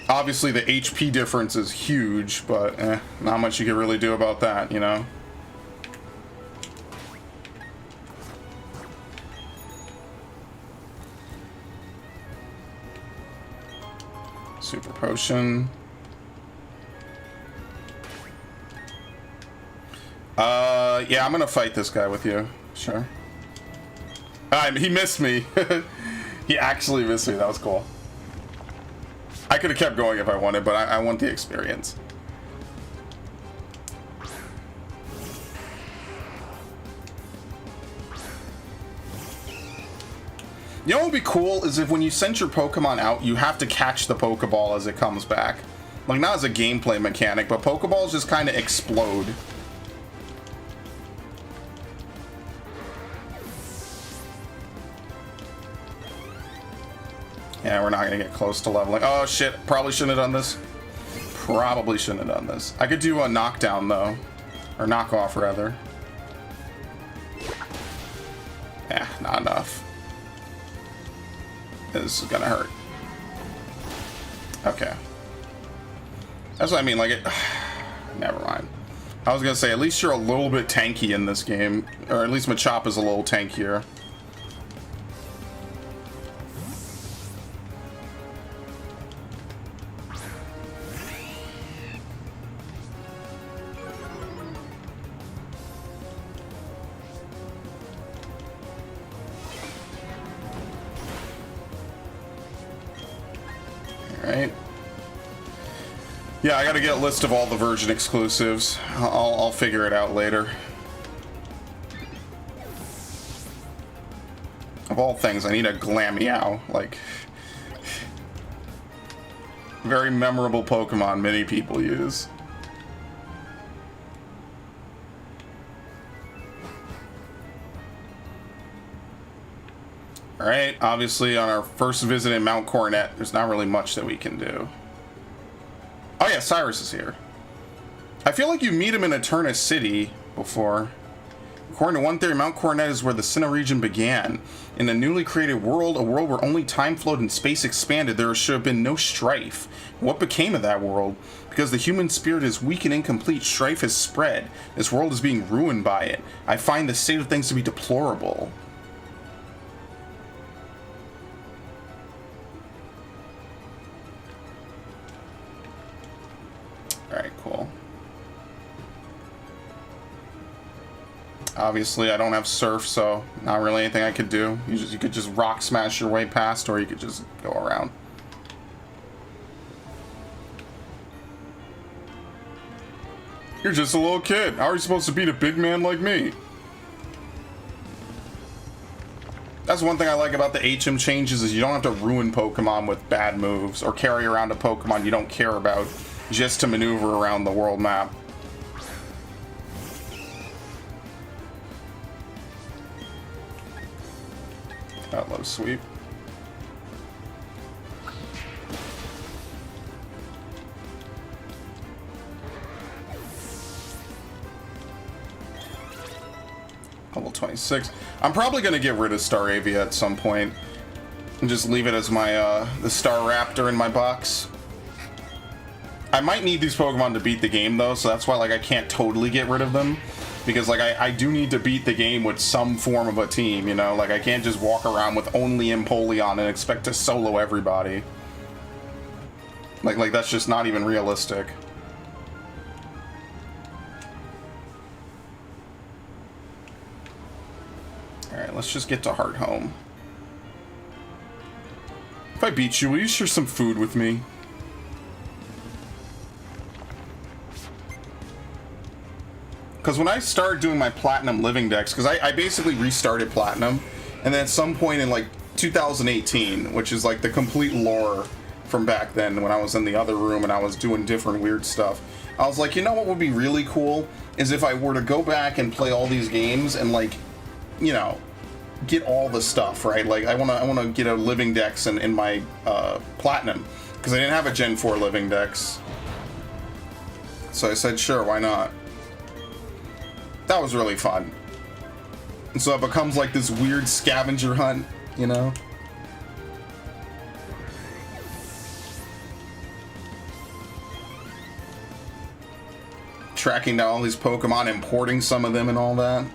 Obviously the HP difference is huge, but not much you can really do about that, you know? potion. Yeah, I'm gonna fight this guy with you. Sure. He missed me. He actually missed me. That was cool. I could have kept going if I wanted, but I want the experience. You know what would be cool is if when you send your Pokemon out, you have to catch the Pokeball as it comes back. Like, not as a gameplay mechanic, but Pokeballs just kind of explode. Yeah, we're not going to get close to leveling. Oh, shit. Probably shouldn't have done this. Probably shouldn't have done this. I could do a knockdown, though. Or knockoff, rather. Yeah, not enough. This is going to hurt. Okay. That's what I mean. Like, it... Never mind. I was going to say, at least you're a little bit tanky in this game. Or at least Machop is a little tankier. Right. Yeah, I gotta get a list of all the version exclusives. I'll figure it out later. Of all things, I need a Glameow. Like, very memorable Pokemon many people use. Alright, obviously on our first visit in Mount Coronet, there's not really much that we can do. Oh yeah, Cyrus is here. I feel like you meet him in Eterna City before. According to one theory, Mount Coronet is where the Sinnoh region began. In a newly created world, a world where only time flowed and space expanded, there should have been no strife. What became of that world? Because the human spirit is weak and incomplete, strife has spread. This world is being ruined by it. I find the state of things to be deplorable. Alright, cool. Obviously, I don't have Surf, so not really anything I could do. You could just rock smash your way past, or you could just go around. You're just a little kid. How are you supposed to beat a big man like me? That's one thing I like about the HM changes is you don't have to ruin Pokemon with bad moves or carry around a Pokemon you don't care about just to maneuver around the world map. That low sweep. Level 26. I'm probably going to get rid of Staravia at some point and just leave it as my the Staraptor in my box. I might need these Pokemon to beat the game though, so that's why like I can't totally get rid of them, because like I do need to beat the game with some form of a team, you know, like I can't just walk around with only Empoleon and expect to solo everybody. Like that's just not even realistic. Alright, let's just get to Heart Home. If I beat you, will you share some food with me? Because when I started doing my Platinum Living Dex, because I basically restarted Platinum, and then at some point in like 2018, which is like the complete lore from back then when I was in the other room and I was doing different weird stuff, I was like, you know what would be really cool is if I were to go back and play all these games and like, you know, get all the stuff, right? Like I want to get a Living Dex in my Platinum, because I didn't have a Gen 4 Living Dex. So I said, sure, why not? That was really fun. And so it becomes like this weird scavenger hunt, you know? Tracking down all these Pokemon, importing some of them and all that.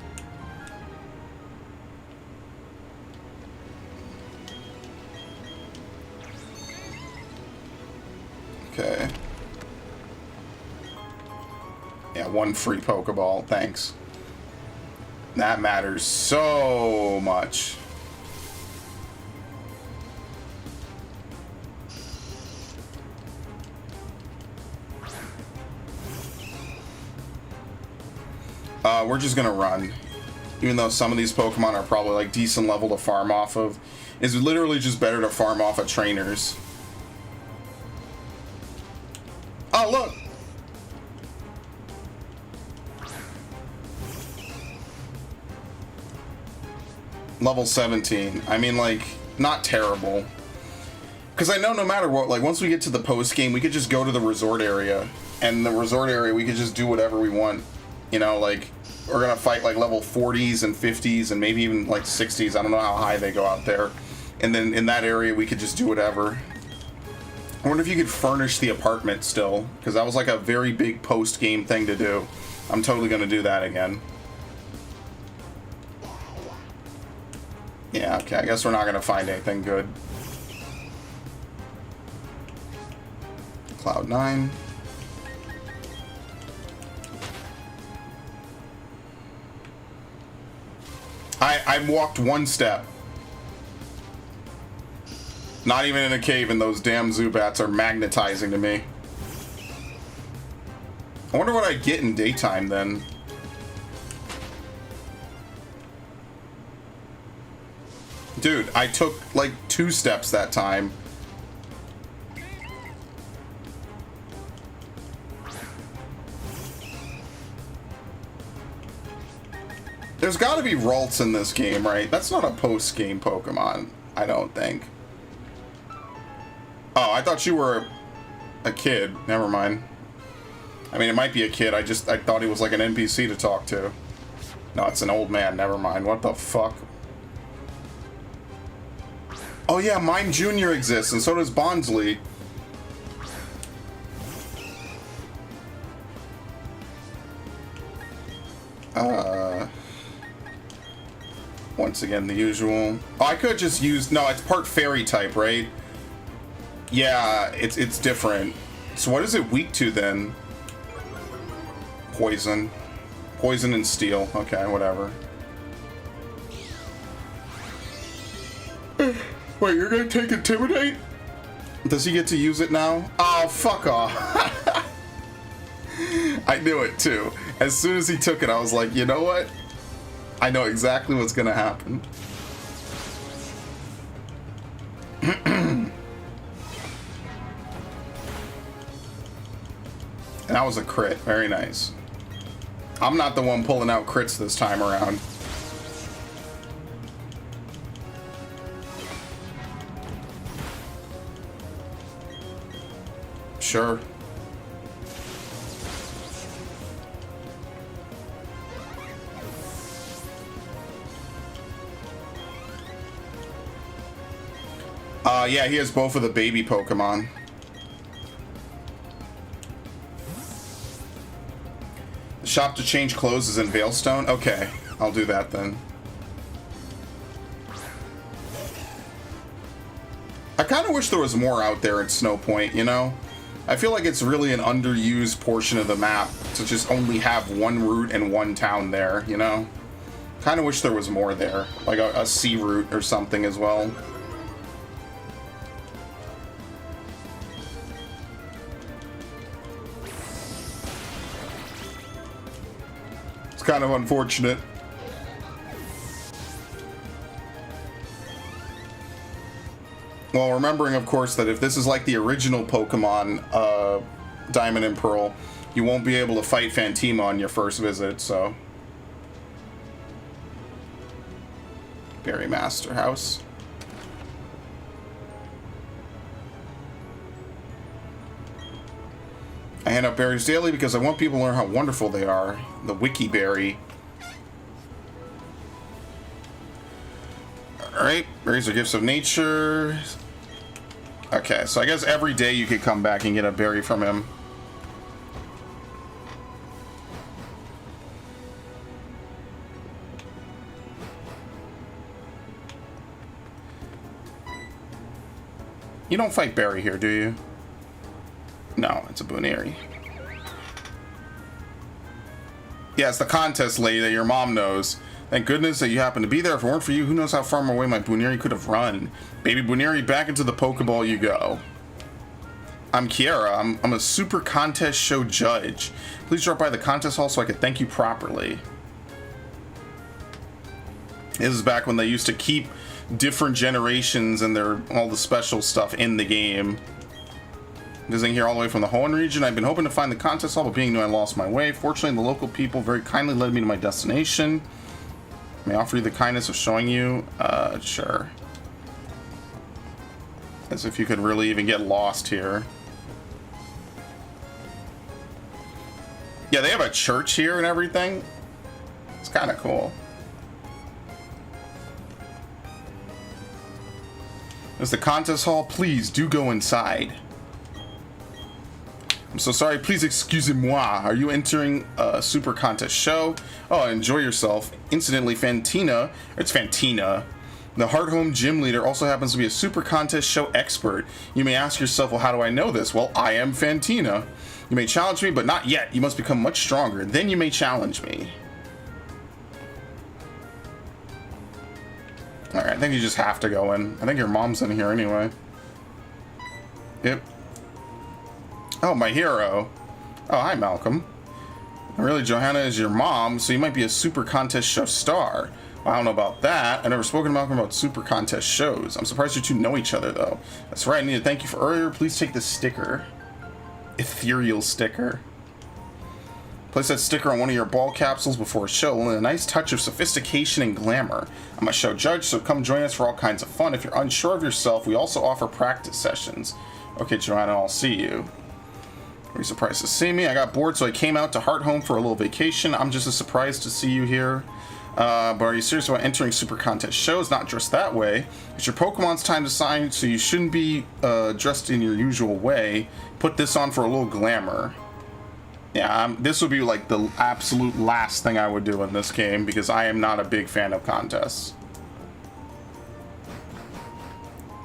Yeah, 1 free Pokeball. Thanks. That matters so much. We're just gonna run. Even though some of these Pokemon are probably like decent level to farm off of. It's literally just better to farm off of trainers. Oh, look! Level 17. I mean, like, not terrible. Because I know no matter what, like, once we get to the post-game, we could just go to the resort area. And the resort area, we could just do whatever we want. You know, like, we're gonna fight, like, level 40s and 50s and maybe even, like, 60s. I don't know how high they go out there. And then in that area, we could just do whatever. I wonder if you could furnish the apartment still. Because that was, like, a very big post-game thing to do. I'm totally gonna do that again. Yeah, okay, I guess we're not gonna find anything good. Cloud 9. I walked 1 step. Not even in a cave, and those damn Zubats are magnetizing to me. I wonder what I'd get in daytime then. Dude, I took like 2 steps that time. There's got to be Ralts in this game, right? That's not a post-game Pokemon, I don't think. Oh, I thought you were a kid. Never mind. I mean, it might be a kid. I thought he was like an NPC to talk to. No, it's an old man. Never mind. What the fuck? Oh yeah, Mime Jr. exists, and so does Bondsley. Once again, the usual. Oh, I could just use... No, it's part fairy type, right? Yeah, it's different. So what is it weak to then? Poison. Poison and steel. Okay, whatever. Wait, you're gonna take Intimidate? Does he get to use it now? Oh, fuck off. I knew it too. As soon as he took it, I was like, you know what? I know exactly what's gonna happen. And that was a crit. Very nice. I'm not the one pulling out crits this time around. Sure. Yeah, he has both of the baby Pokemon. The shop to change clothes is in Veilstone? Okay, I'll do that then. I kind of wish there was more out there at Snow Point, you know? I feel like it's really an underused portion of the map to just only have one route and one town there, you know? Kind of wish there was more there, like a sea route or something as well. It's kind of unfortunate. Well, remembering, of course, that if this is like the original Pokemon, Diamond and Pearl, you won't be able to fight Fantima on your first visit, so... Berry Master House. I hand out berries daily because I want people to learn how wonderful they are. The Wiki Berry. Alright, berries are gifts of nature. Okay, so I guess every day you could come back and get a berry from him. You don't fight Berry here, do you? No, it's a Booneri. Yeah, it's the contest lady that your mom knows. Thank goodness that you happened to be there. If it weren't for you, who knows how far away my Buneri could have run. Baby Buneri, back into the Pokeball you go. I'm Kiara. I'm a super contest show judge. Please drop by the contest hall so I can thank you properly. This is back when they used to keep different generations and all the special stuff in the game. Visiting here all the way from the Hoenn region. I've been hoping to find the contest hall, but being new, I lost my way. Fortunately, the local people very kindly led me to my destination. May I offer you the kindness of showing you? Sure. As if you could really even get lost here. Yeah, they have a church here and everything. It's kind of cool. There's the contest hall. Please do go inside. I'm so sorry. Please excusez-moi. Are you entering a super contest show? Oh, enjoy yourself. Incidentally, Fantina. It's Fantina. The Hearthome gym leader also happens to be a super contest show expert. You may ask yourself, well, how do I know this? Well, I am Fantina. You may challenge me, but not yet. You must become much stronger. Then you may challenge me. Alright, I think you just have to go in. I think your mom's in here anyway. Yep. Oh, my hero. Oh, hi, Malcolm. Really, Johanna is your mom, so you might be a super contest show star. Well, I don't know about that. I've never spoken to Malcolm about super contest shows. I'm surprised you two know each other, though. That's right, I need to thank you for earlier. Please take this sticker. Ethereal sticker. Place that sticker on one of your ball capsules before a show, and a nice touch of sophistication and glamour. I'm a show judge, so come join us for all kinds of fun. If you're unsure of yourself, we also offer practice sessions. Okay, Joanna, I'll see you. Are you surprised to see me? I got bored, so I came out to Hearthome for a little vacation. I'm just as surprised to see you here. But are you serious about entering super contest shows? Not dressed that way. It's your Pokemon's time to sign, so you shouldn't be dressed in your usual way. Put this on for a little glamour. Yeah, this would be like the absolute last thing I would do in this game, because I am not a big fan of contests.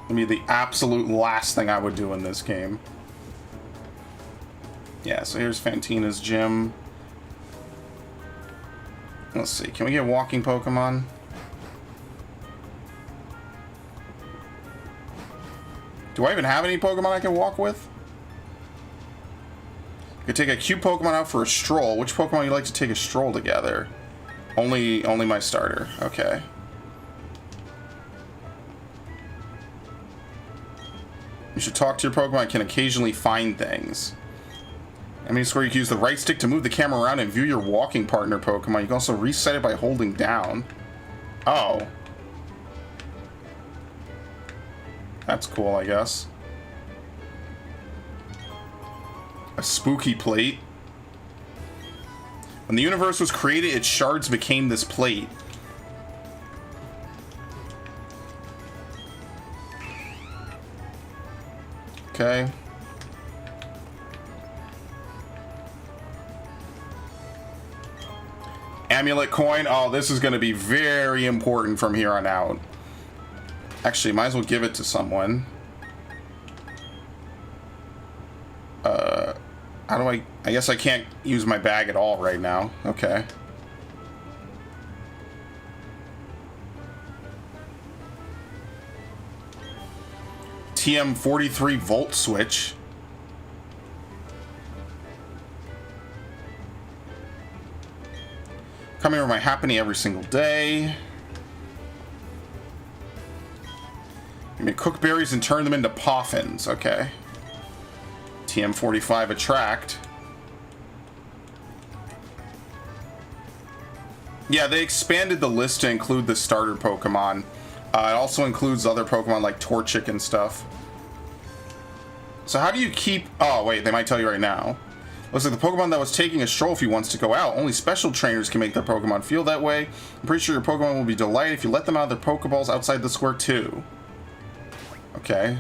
It'd be the absolute last thing I would do in this game. Yeah, so here's Fantina's gym. Let's see, can we get walking Pokemon? Do I even have any Pokemon I can walk with? You could take a cute Pokemon out for a stroll. Which Pokemon would you like to take a stroll together? Only my starter. Okay. You should talk to your Pokemon. I can occasionally find things. I mean, it's where you can use the right stick to move the camera around and view your walking partner Pokemon. You can also reset it by holding down. Oh. That's cool, I guess. A spooky plate. When the universe was created, its shards became this plate. Okay. Amulet coin. Oh, this is going to be very important from here on out. Actually, might as well give it to someone. How do I guess I can't use my bag at all right now. Okay. TM43 volt switch. Come here with my happening every single day. You may cook berries and turn them into poffins. Okay. TM45 attract. Yeah, they expanded the list to include the starter Pokemon. It also includes other Pokemon like Torchic and stuff. So how do you keep... Oh, wait, they might tell you right now. Looks like the Pokemon that was taking a stroll if he wants to go out. Only special trainers can make their Pokemon feel that way. I'm pretty sure your Pokemon will be delighted if you let them out of their Pokeballs outside the square too. Okay.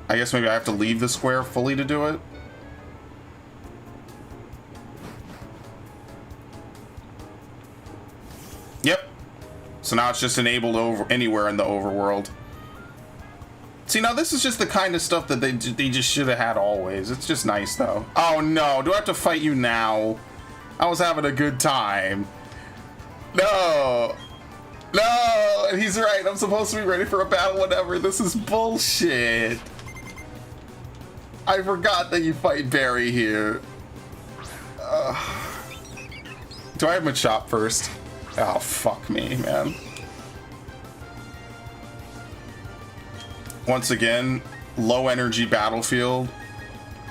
I guess maybe I have to leave the square fully to do it. Yep. So now it's just enabled over anywhere in the overworld. See, now this is just the kind of stuff that they just should have had always. It's just nice, though. Oh, no. Do I have to fight you now? I was having a good time. No. No. And he's right. I'm supposed to be ready for a battle, whatever. This is bullshit. I forgot that you fight Barry here. Do I have Machop first? Oh, fuck me, man. Once again, low energy battlefield.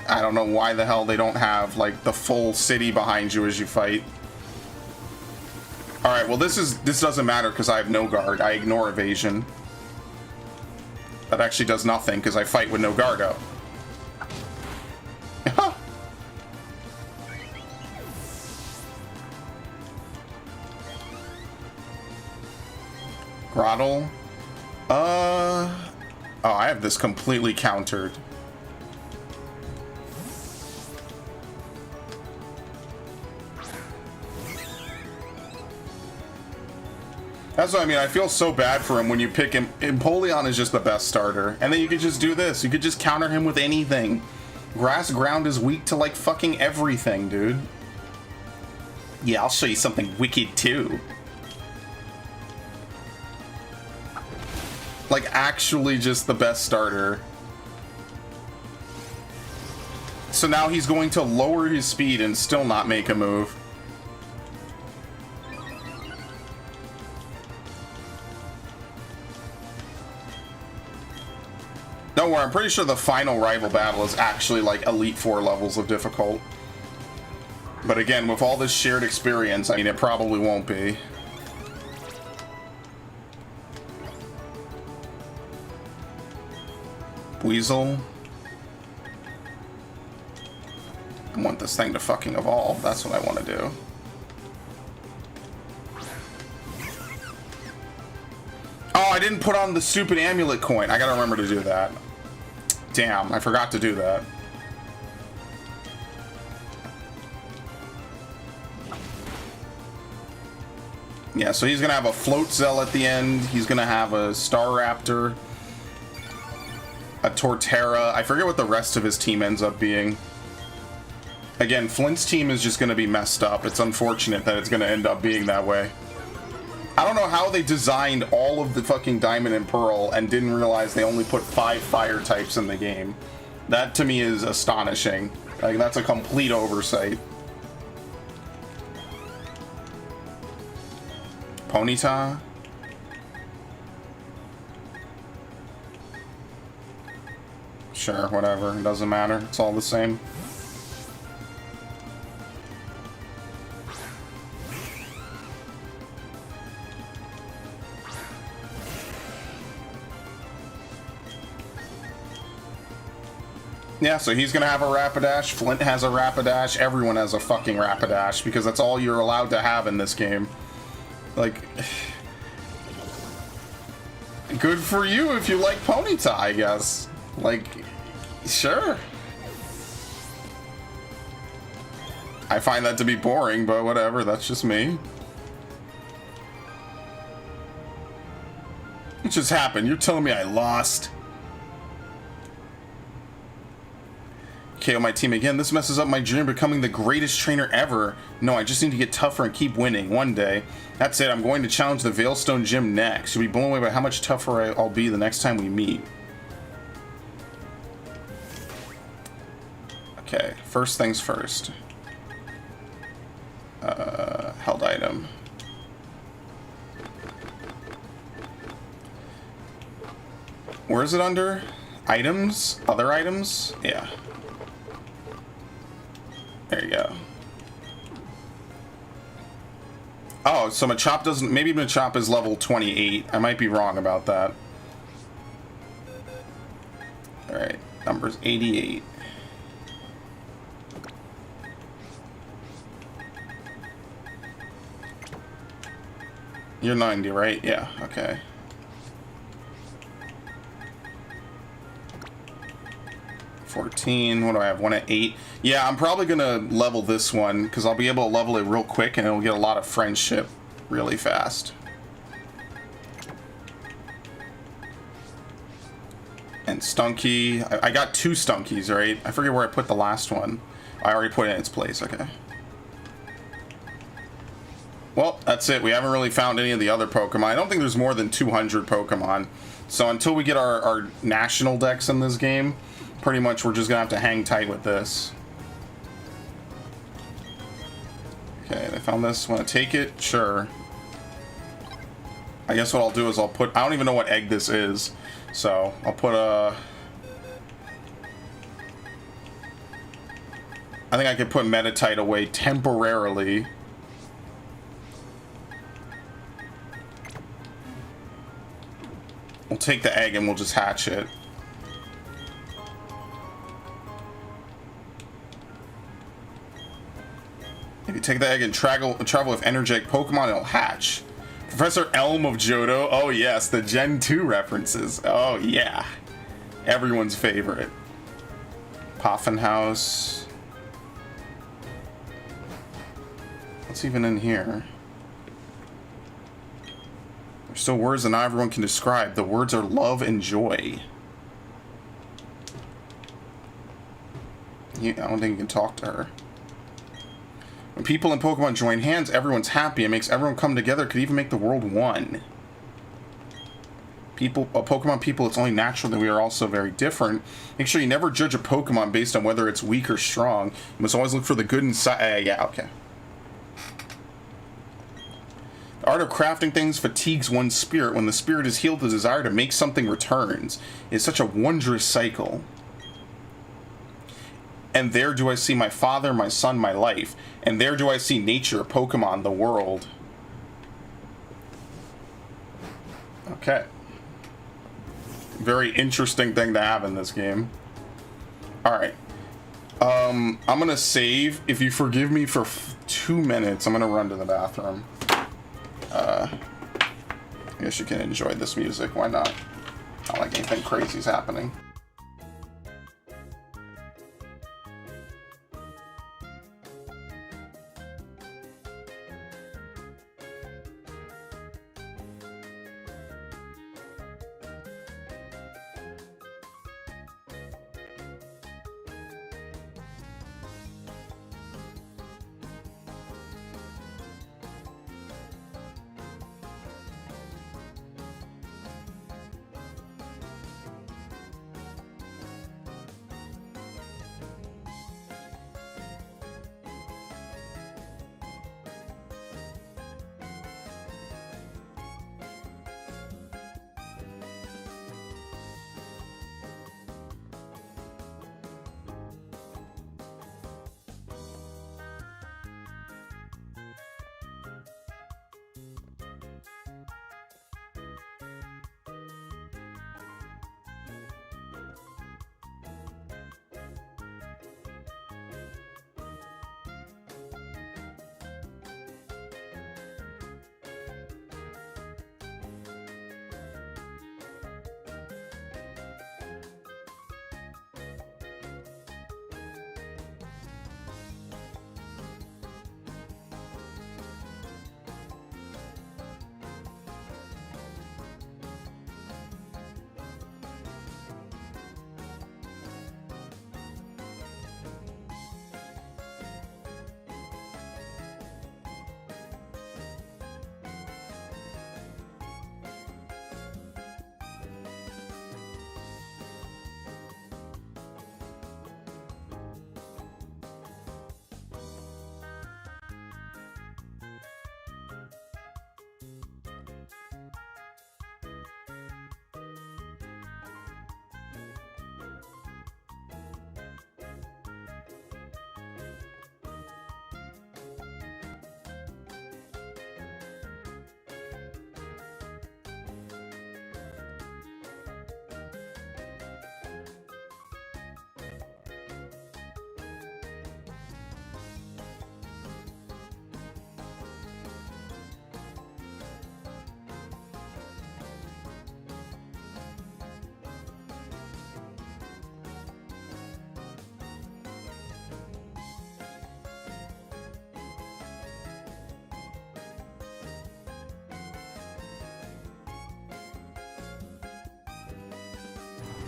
I don't know why the hell they don't have like the full city behind you as you fight. All right, well this doesn't matter because I have no guard. I ignore evasion. That actually does nothing because I fight with no guard up. Grottle. Oh, I have this completely countered. That's what I mean. I feel so bad for him when you pick him. Empoleon is just the best starter. And then you could just do this. You could just counter him with anything. Grass ground is weak to like fucking everything, dude. Yeah, I'll show you something wicked too. Like, actually just the best starter. So now he's going to lower his speed and still not make a move. Don't worry, I'm pretty sure the final rival battle is actually like Elite Four levels of difficult. But again, with all this shared experience, I mean, it probably won't be. Weasel. I want this thing to fucking evolve. That's what I want to do. Oh, I didn't put on the stupid amulet coin. I gotta remember to do that. Damn, I forgot to do that. Yeah, so he's gonna have a Float Zell at the end. He's gonna have a Staraptor. A Torterra. I forget what the rest of his team ends up being. Again, Flint's team is just going to be messed up. It's unfortunate that it's going to end up being that way. I don't know how they designed all of the fucking Diamond and Pearl and didn't realize they only put 5 fire types in the game. That to me is astonishing. Like, that's a complete oversight. Ponyta. Sure, whatever. It doesn't matter. It's all the same. Yeah, so he's gonna have a Rapidash. Flint has a Rapidash. Everyone has a fucking Rapidash because that's all you're allowed to have in this game. Like, good for you if you like Ponyta, I guess. Like, sure. I find that to be boring, but whatever, that's just me. What just happened? You're telling me I lost? KO my team again. This messes up my dream of becoming the greatest trainer ever. No, I just need to get tougher and keep winning one day. That's it. I'm going to challenge the Veilstone Gym next. You'll be blown away by how much tougher I'll be the next time we meet. Okay, first things first. Held item. Where is it under? Items? Other items? Yeah. There you go. Oh, so Machop doesn't... Maybe Machop is level 28. I might be wrong about that. Alright, number's 88. You're 90, right? Yeah, okay. What do I have? 1 at 8. Yeah, I'm probably gonna level this one because I'll be able to level it real quick and it'll get a lot of friendship really fast. And Stunky. I got 2 Stunkies, right? I forget where I put the last one. I already put it in its place, okay. Well, that's it. We haven't really found any of the other Pokemon. I don't think there's more than 200 Pokemon. So until we get our national decks in this game, pretty much we're just going to have to hang tight with this. Okay, they found this. Want to take it? Sure. I guess what I'll do is I'll put... I don't even know what egg this is. So I'll put a... I think I could put Metatite away temporarily. We'll take the egg and we'll just hatch it. If you take the egg and travel with energetic Pokemon, it'll hatch. Professor Elm of Johto. Oh yes, the Gen 2 references. Oh yeah. Everyone's favorite. Poffenhouse. What's even in here? There's still words that not everyone can describe. The words are love and joy. I don't think you can talk to her. When people in Pokemon join hands, everyone's happy. It makes everyone come together. It could even make the world one. Pokemon people, it's only natural that we are also very different. Make sure you never judge a Pokemon based on whether it's weak or strong. You must always look for the good inside. Yeah, okay. The art of crafting things fatigues one's spirit. When the spirit is healed, the desire to make something returns. It's such a wondrous cycle. And there do I see my father, my son, my life. And there do I see nature, Pokemon, the world. Okay. Very interesting thing to have in this game. Alright. I'm gonna save. If you forgive me for 2 minutes, I'm gonna run to the bathroom. I guess you can enjoy this music. Why not? Not like anything crazy is happening.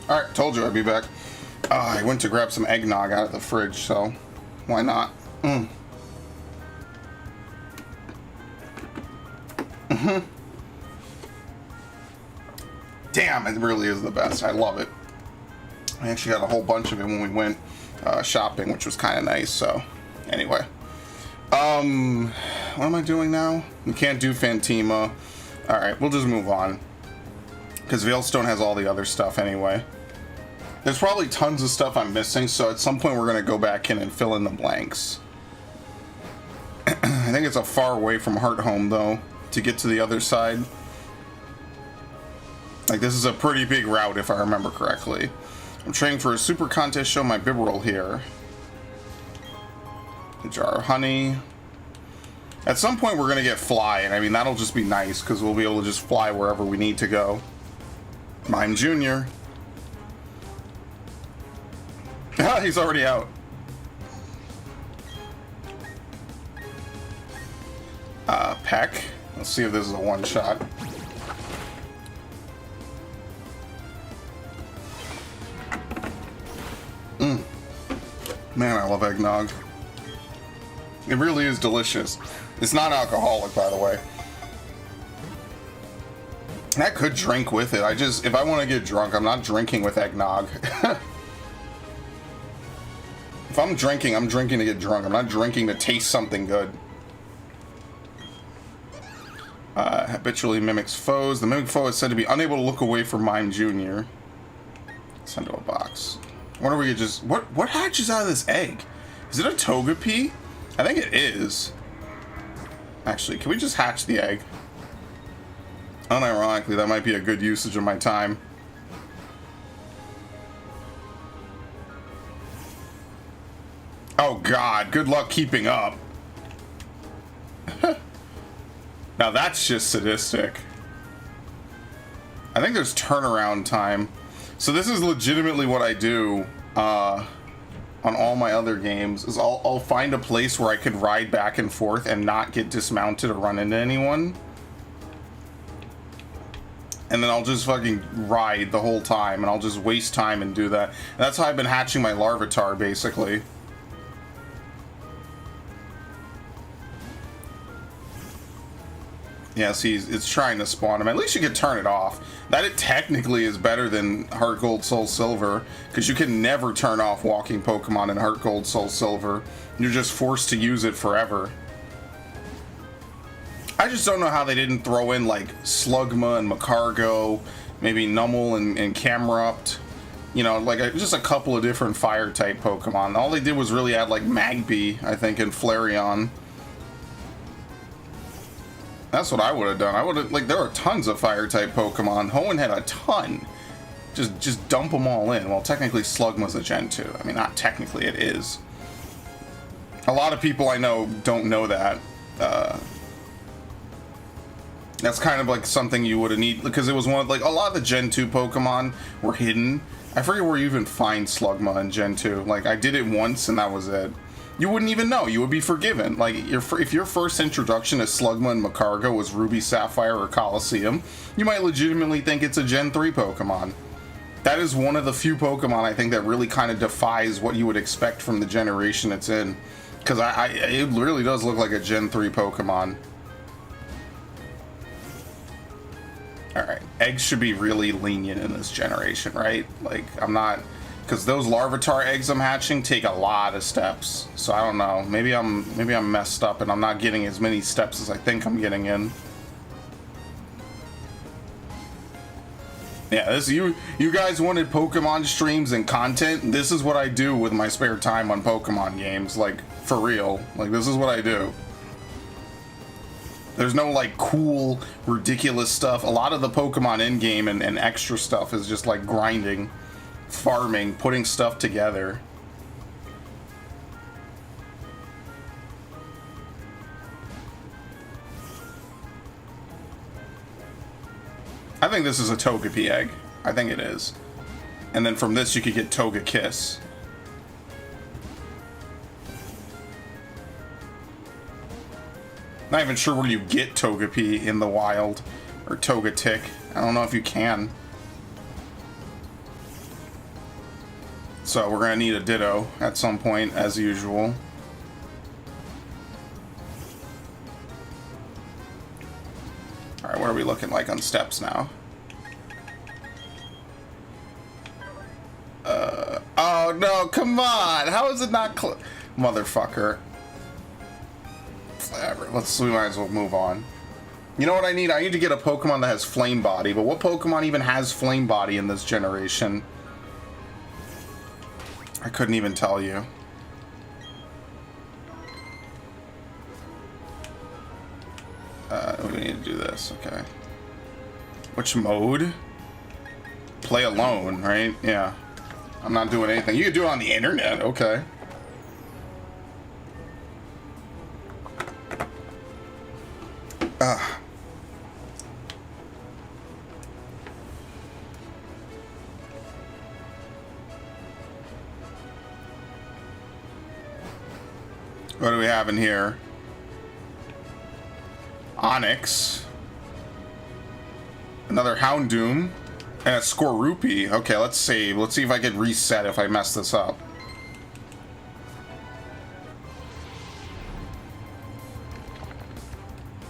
Alright, told you I'd be back. I went to grab some eggnog out of the fridge, so why not? Damn, it really is the best. I love it. I actually got a whole bunch of it when we went shopping, which was kind of nice. So, anyway. What am I doing now? We can't do Fantima. Alright, we'll just move on. Because Veilstone has all the other stuff anyway. There's probably tons of stuff I'm missing, so at some point we're going to go back in and fill in the blanks. I think it's a far away from Hearthome, though, to get to the other side. Like, this is a pretty big route, if I remember correctly. I'm training for a super contest, show my bib roll here. A jar of honey. At some point we're going to get fly, and I mean, that'll just be nice, because we'll be able to just fly wherever we need to go. Mime Jr. Ah, he's already out. Peck. Let's see if this is a one-shot. Man, I love eggnog. It really is delicious. It's not alcoholic, by the way. I could drink with it. If I want to get drunk, I'm not drinking with eggnog. If I'm drinking to get drunk. I'm not drinking to taste something good. Habitually mimics foes. The mimic foe is said to be unable to look away from Mime Jr. Send to a box. I wonder if we could just... What hatches out of this egg? Is it a Togepi? I think it is. Actually, can we just hatch the egg? Unironically, that might be a good usage of my time. Oh god, good luck keeping up. Now that's just sadistic. I think there's turnaround time. So this is legitimately what I do on all my other games, is I'll find a place where I can ride back and forth and not get dismounted or run into anyone. And then I'll just fucking ride the whole time, and I'll just waste time and do that. And that's how I've been hatching my Larvitar, basically. Yeah, see, it's trying to spawn him. At least you can turn it off. That it technically is better than Heart Gold, Soul Silver, because you can never turn off walking Pokemon in Heart Gold, Soul Silver. You're just forced to use it forever. I just don't know how they didn't throw in, like, Slugma and Macargo, maybe Numel and Camerupt. You know, like, just a couple of different Fire-type Pokemon. All they did was really add, like, Magby, I think, and Flareon. That's what I would have done. I would have, like, there are tons of Fire-type Pokemon. Hoenn had a ton. Just dump them all in. Well, technically, Slugma's a Gen 2. I mean, not technically, it is. A lot of people I know don't know that. That's kind of like something you would have need, because it was one of, like, a lot of the Gen 2 Pokemon were hidden. I forget where you even find Slugma in Gen 2. Like, I did it once and that was it. You wouldn't even know. You would be forgiven. Like, if your first introduction to Slugma and Macargo was Ruby, Sapphire, or Colosseum, you might legitimately think it's a Gen 3 Pokemon. That is one of the few Pokemon, I think, that really kind of defies what you would expect from the generation it's in. Because it really does look like a Gen 3 Pokemon. Alright, eggs should be really lenient in this generation, right? Like, I'm not... Because those Larvitar eggs I'm hatching take a lot of steps. So I don't know. Maybe I'm messed up and I'm not getting as many steps as I think I'm getting in. Yeah, this you guys wanted Pokemon streams and content. This is what I do with my spare time on Pokemon games. Like, for real. Like, this is what I do. There's no, like, cool, ridiculous stuff. A lot of the Pokemon in-game and extra stuff is just, like, grinding, farming, putting stuff together. I think this is a Togepi egg. I think it is. And then from this you could get Togekiss. Not even sure where you get Togepi in the wild. Or Togetic. I don't know if you can. So we're gonna need a Ditto at some point, as usual. Alright, what are we looking like on steps now? Oh no, come on! How is it not motherfucker. Whatever, we might as well move on. You know what I need? I need to get a Pokemon that has Flame Body, but what Pokemon even has Flame Body in this generation? I couldn't even tell you. We need to do this, okay. Which mode? Play alone, right? Yeah. I'm not doing anything. You can do it on the internet, okay. What do we have in here? Onyx. Another Houndoom. And a Scorupi. Okay, let's save. Let's see if I can reset if I mess this up.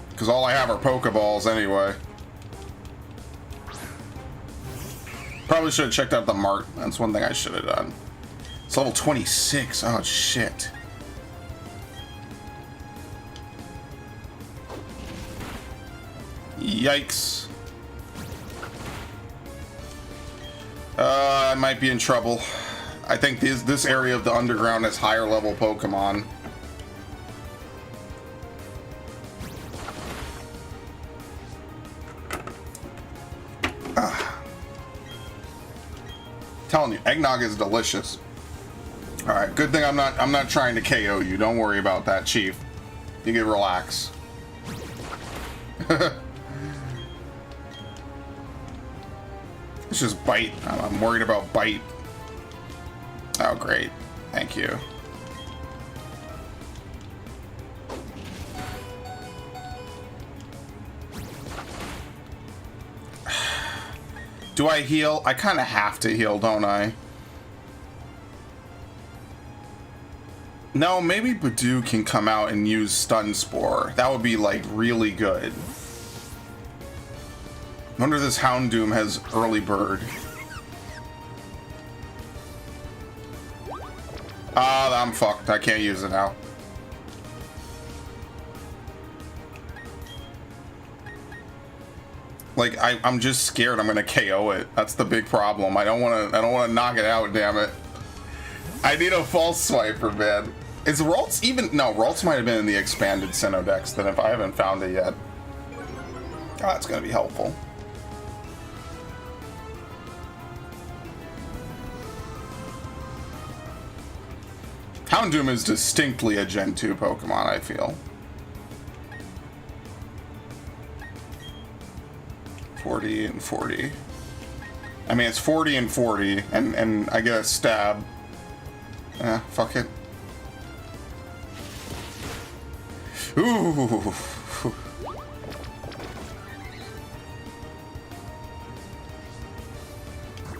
Because all I have are Pokeballs anyway. Probably should have checked out the Mart. That's one thing I should have done. It's level 26. Oh, shit. Yikes. I might be in trouble. I think this area of the underground has higher level Pokemon. Telling you, eggnog is delicious. All right, good thing I'm not trying to KO you. Don't worry about that, Chief. You can relax. It's just bite. I'm worried about bite. Oh, great. Thank you. Do I heal? I kind of have to heal, don't I? No, maybe Badoo can come out and use Stun Spore. That would be, like, really good. I wonder if this Houndoom has Early Bird. Ah, I'm fucked. I can't use it now. Like, I'm just scared I'm gonna KO it. That's the big problem. I don't wanna knock it out, damn it. I need a false swiper, man. Is Ralts even? No, Ralts might have been in the expanded Sinnoh Dex then if I haven't found it yet. Oh, that's gonna be helpful. Houndoom is distinctly a Gen 2 Pokemon, I feel. 40 and 40. I mean, it's 40 and 40, and I get a stab. Eh, fuck it. Ooh.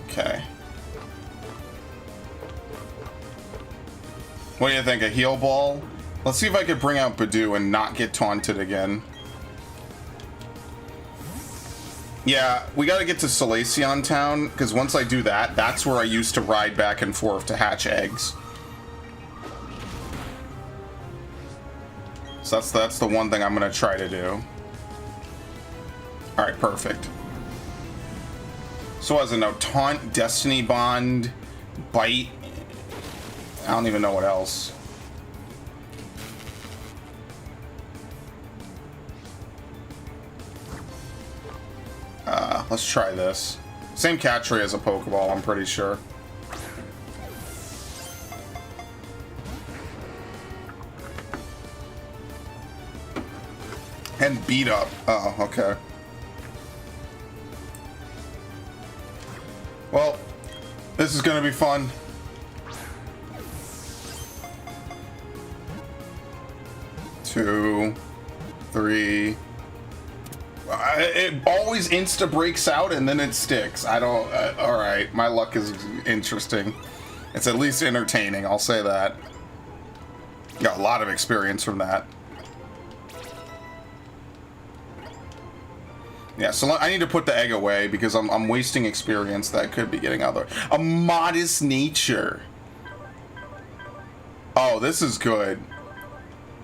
Okay. What do you think, a heal ball? Let's see if I could bring out Badoo and not get taunted again. Yeah, we gotta get to Solaceon Town, because once I do that, that's where I used to ride back and forth to hatch eggs. So that's the one thing I'm gonna try to do. Alright, perfect. So as a note, Taunt, Destiny Bond, Bite. I don't even know what else. Let's try this. Same catch rate as a Pokeball, I'm pretty sure. And beat up. Oh, okay. Well, this is gonna be fun. Two, three. It always insta breaks out and then it sticks. I don't. All right, my luck is interesting. It's at least entertaining, I'll say that. Got a lot of experience from that. Yeah, so I need to put the egg away because I'm wasting experience that I could be getting other. A modest nature. Oh, this is good.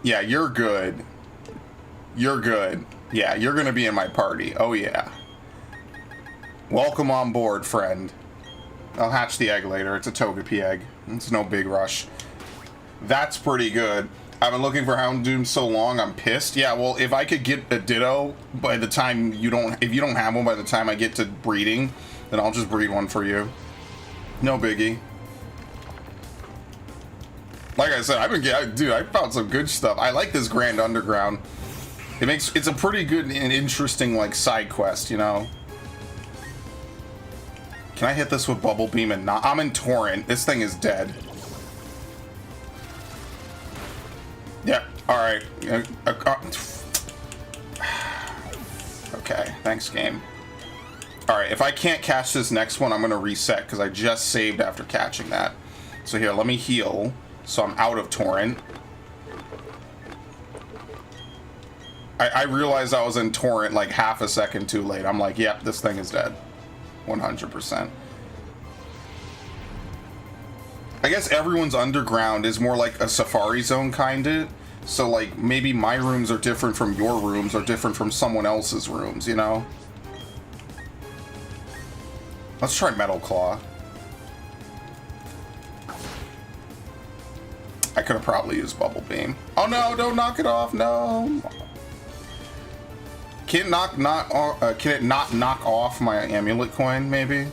Yeah, you're good. You're good. Yeah, you're gonna be in my party. Oh yeah. Welcome on board, friend. I'll hatch the egg later. It's a Togepi egg. It's no big rush. That's pretty good. I've been looking for Houndoom so long, I'm pissed. Yeah, well, if I could get a Ditto by the time you don't... If you don't have one by the time I get to breeding, then I'll just breed one for you. No biggie. Like I said, I've been getting... Dude, I found some good stuff. I like this Grand Underground. It's a pretty good and interesting, like, side quest, you know? Can I hit this with Bubble Beam and not... I'm in Torrent. This thing is dead. Yeah, alright. Okay, thanks, game. Alright, if I can't catch this next one, I'm gonna reset, because I just saved after catching that. So here, let me heal, so I'm out of Torrent. I realized I was in Torrent like half a second too late. I'm like, yep, this thing is dead. 100%. I guess everyone's underground is more like a Safari Zone kinda. So like maybe my rooms are different from your rooms or different from someone else's rooms, you know? Let's try Metal Claw. I could have probably used Bubble Beam. Oh no, don't knock it off, no. Can it not knock off my amulet coin, maybe?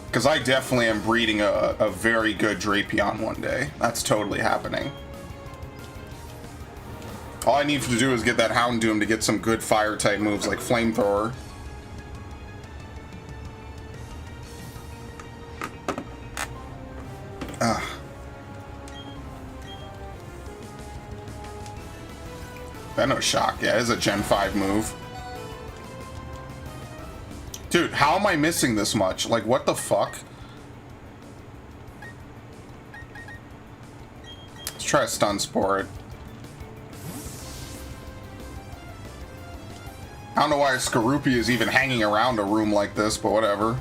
Because I definitely am breeding a very good Drapion one day. That's totally happening. All I need to do is get that Houndoom to get some good fire-type moves like Flamethrower. Venoshock, yeah, it is a Gen 5 move. Dude, how am I missing this much? Like, what the fuck? Let's try a Stun Spore. I don't know why a Skorupi is even hanging around a room like this, but whatever.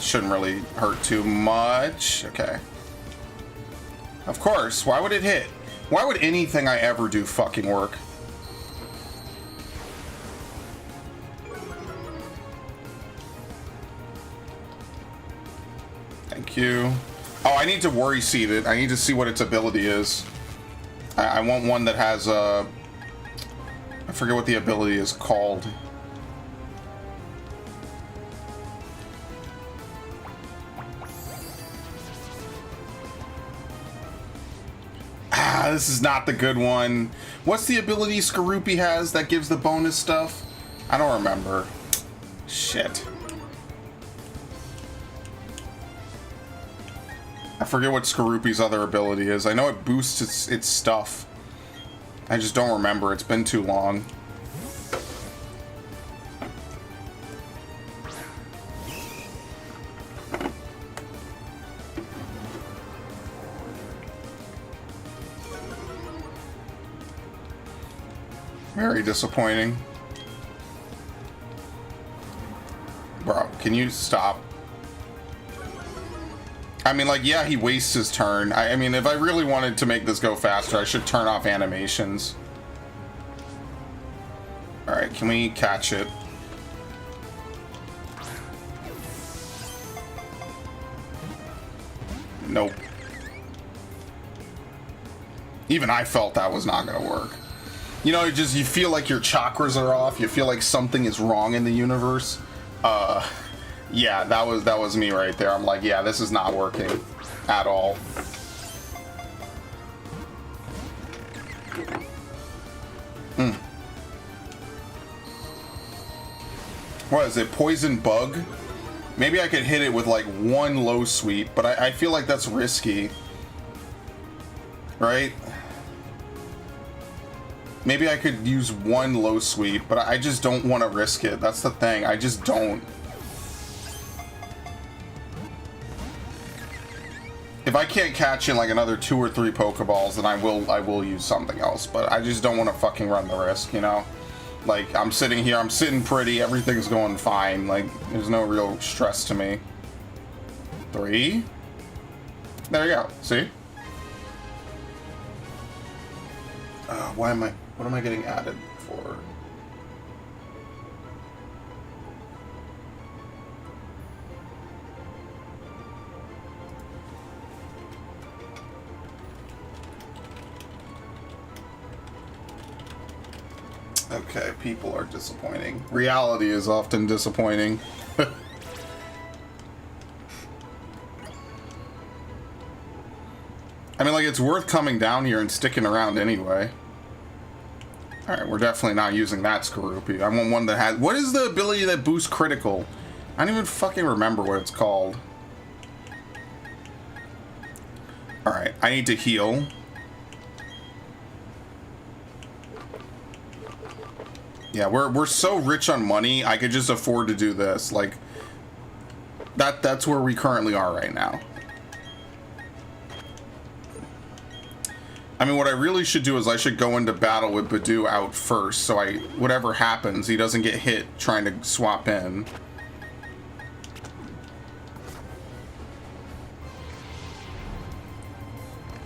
Shouldn't really hurt too much. Okay. Of course, why would it hit? Why would anything I ever do fucking work? Thank you. Oh, I need to worry seed it. I need to see what its ability is. I want one that has I forget what the ability is called. This is not the good one. What's the ability Skorupi has that gives the bonus stuff? I don't remember. Shit. I forget what Skorupi's other ability is. I know it boosts its stuff. I just don't remember. It's been too long. Very disappointing. Bro, can you stop? I mean, like, yeah, he wastes his turn. I mean, if I really wanted to make this go faster, I should turn off animations. Alright, can we catch it? Nope. Even I felt that was not gonna work. You know, you feel like your chakras are off. You feel like something is wrong in the universe. Yeah, that was me right there. I'm like, yeah, this is not working at all. What is it? Poison Bug? Maybe I could hit it with like one low sweep, but I feel like that's risky. Right? Maybe I could use one low sweep, but I just don't want to risk it. That's the thing. I just don't. If I can't catch in like another 2 or 3 Pokeballs, then I will use something else. But I just don't want to fucking run the risk, you know? Like, I'm sitting here, I'm sitting pretty, everything's going fine. Like, there's no real stress to me. 3. There you go. See? What am I getting added for? Okay, people are disappointing. Reality is often disappointing. I mean, like, it's worth coming down here and sticking around anyway. Alright, we're definitely not using that Skorupi. I want one that has... What is the ability that boosts critical? I don't even fucking remember what it's called. Alright, I need to heal. Yeah, we're so rich on money, I could just afford to do this. Like, that's where we currently are right now. I mean, what I really should do is I should go into battle with Badoo out first, so whatever happens, he doesn't get hit trying to swap in.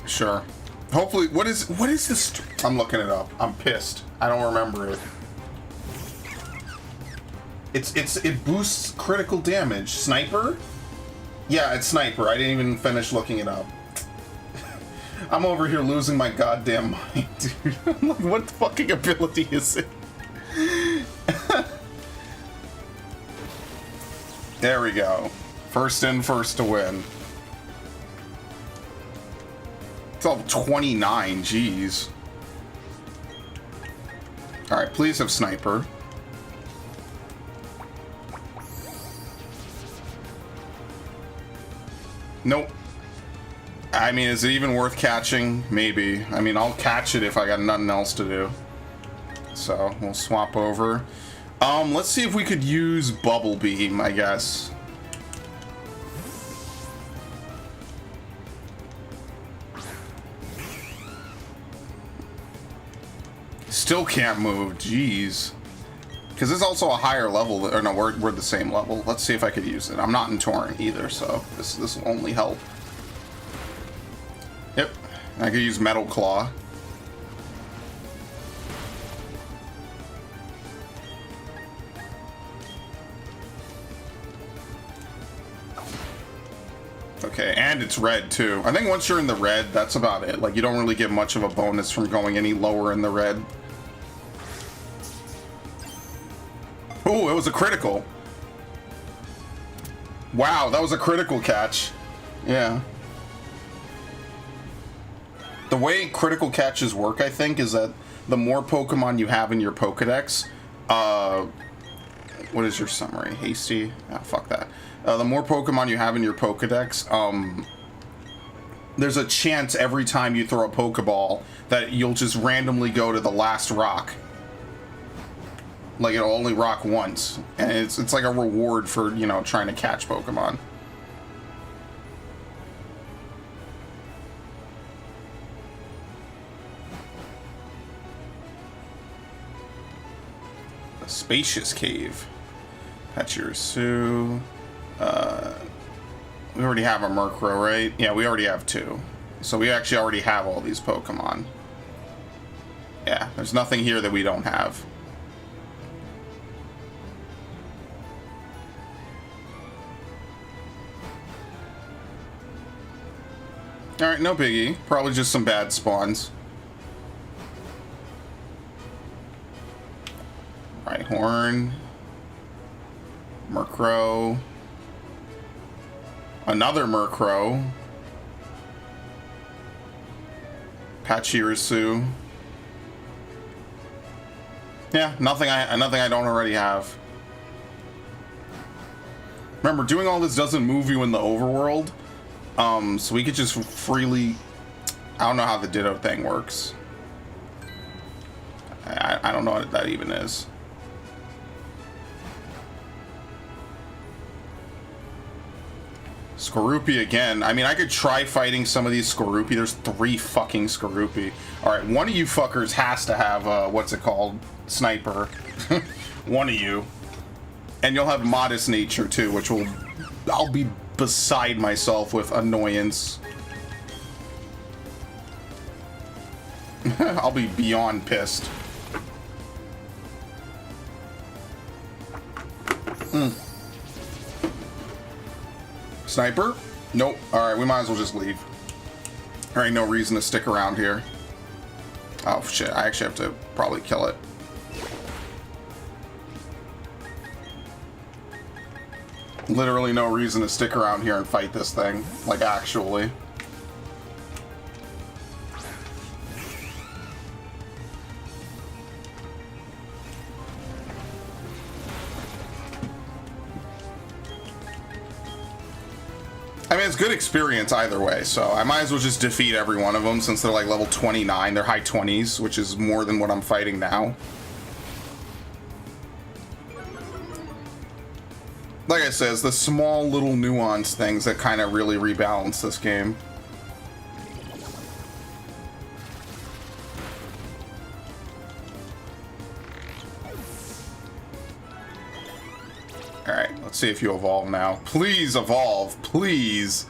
Sure. Hopefully, what is this? I'm looking it up. I'm pissed. I don't remember it. It boosts critical damage. Sniper? Yeah, it's Sniper. I didn't even finish looking it up. I'm over here losing my goddamn mind, dude. I'm like, what fucking ability is it? There we go. First in, first to win. It's all 29, jeez. Alright, please have Sniper. Nope. I mean, is it even worth catching? Maybe. I mean, I'll catch it if I got nothing else to do. So, we'll swap over. Let's see if we could use Bubble Beam, I guess. Still can't move, jeez. Because this is also a higher level, or no, we're the same level. Let's see if I could use it. I'm not in Torrent either, so this will only help. Yep, I could use Metal Claw. Okay, and it's red too. I think once you're in the red, that's about it. Like, you don't really get much of a bonus from going any lower in the red. Ooh, it was a critical. Wow, that was a critical catch. Yeah. The way critical catches work, I think, is that the more Pokemon you have in your Pokedex, what is your summary? Hasty? Ah, fuck that. The more Pokemon you have in your Pokedex, there's a chance every time you throw a Pokeball that you'll just randomly go to the last rock. Like, it'll only rock once. And it's like a reward for, you know, trying to catch Pokemon. A spacious cave. Pachirisu. We already have a Murkrow, right? Yeah, we already have 2. So we actually already have all these Pokemon. Yeah, there's nothing here that we don't have. Alright, no biggie. Probably just some bad spawns. Rhyhorn. Murkrow. Another Murkrow. Pachirisu. Yeah, nothing I don't already have. Remember, doing all this doesn't move you in the overworld. So we could just freely... I don't know how the Ditto thing works. I don't know what that even is. Skorupi again. I mean, I could try fighting some of these Skorupi. There's 3 fucking Skorupi. Alright, one of you fuckers has to have, what's it called? Sniper. One of you. And you'll have modest nature, too, which will... I'll be beside myself with annoyance. I'll be beyond pissed. Sniper? Nope. Alright, we might as well just leave. There ain't no reason to stick around here. Oh shit, I actually have to probably kill it. Literally no reason to stick around here and fight this thing. Like, actually. I mean, it's good experience either way, so I might as well just defeat every one of them since they're like level 29. They're high 20s, which is more than what I'm fighting now. Like I said, it's the small little nuance things that kind of really rebalance this game. Alright, let's see if you evolve now. Please evolve, please.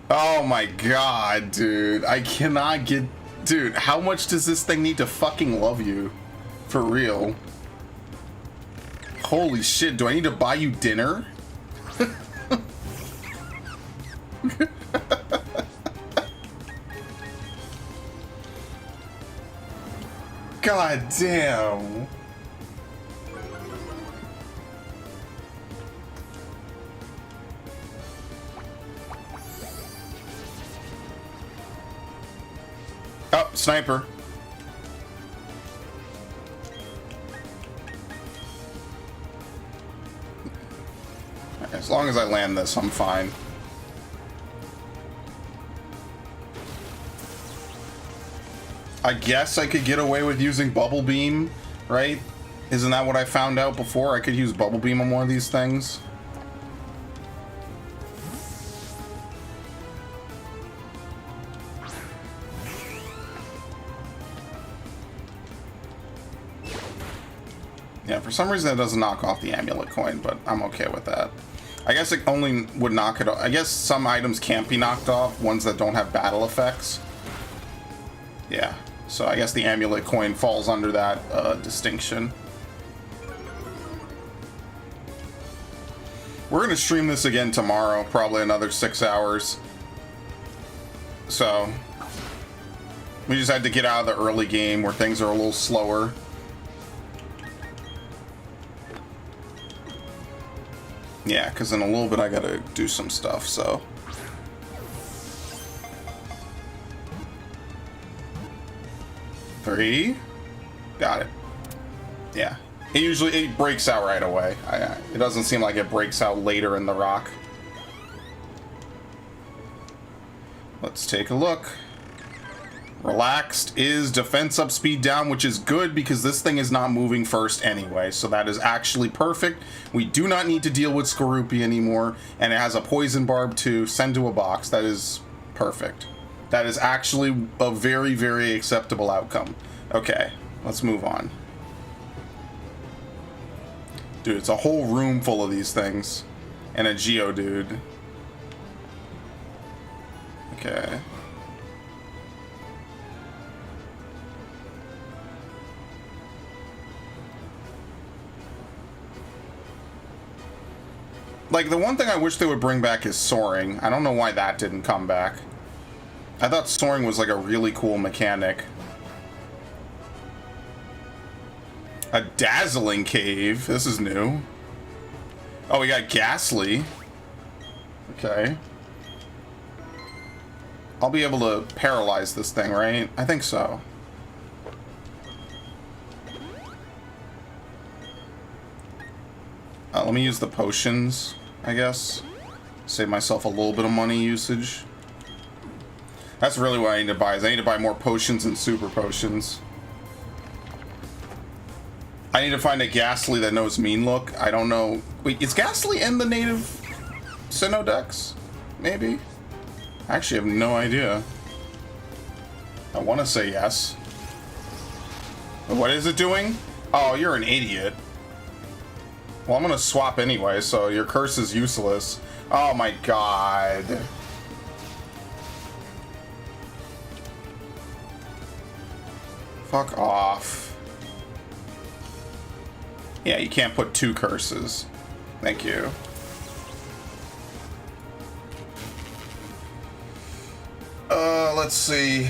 Oh my god, dude. I cannot get... Dude, how much does this thing need to fucking love you? For real. Holy shit, do I need to buy you dinner? God damn. Oh, sniper. As long as I land this, I'm fine. I guess I could get away with using Bubble Beam, right? Isn't that what I found out before? I could use Bubble Beam on one of these things. Yeah, for some reason it doesn't knock off the amulet coin, but I'm okay with that. I guess it only would knock it off. I guess some items can't be knocked off, ones that don't have battle effects. Yeah, so I guess the amulet coin falls under that distinction. We're going to stream this again tomorrow, probably another 6 hours. So, we just had to get out of the early game where things are a little slower. Yeah, because in a little bit I gotta do some stuff, so. Three. Got it. Yeah. It breaks out right away. It doesn't seem like it breaks out later in the rock. Let's take a look. Relaxed is defense up, speed down, which is good because this thing is not moving first anyway, so that is actually perfect. We do not need to deal with Skorupi anymore, and it has a poison barb to send to a box. That is perfect. That is actually a very, very acceptable outcome. Okay, let's move on. Dude, it's a whole room full of these things. And a Geodude. Okay. Like, the one thing I wish they would bring back is soaring. I don't know why that didn't come back. I thought soaring was like a really cool mechanic. A dazzling cave. This is new. Oh, we got Ghastly. Okay. I'll be able to paralyze this thing, right? I think so. Let me use the potions, I guess. Save myself a little bit of money usage. That's really what I need to buy, is I need to buy more potions and super potions. I need to find a Ghastly that knows Mean Look. I don't know. Wait, is Ghastly in the native Sinnoh decks? Maybe? I actually have no idea. I want to say yes. But what is it doing? Oh, you're an idiot. Well, I'm going to swap anyway, so your curse is useless. Oh my god. Fuck off. Yeah, you can't put 2 curses. Thank you. Let's see.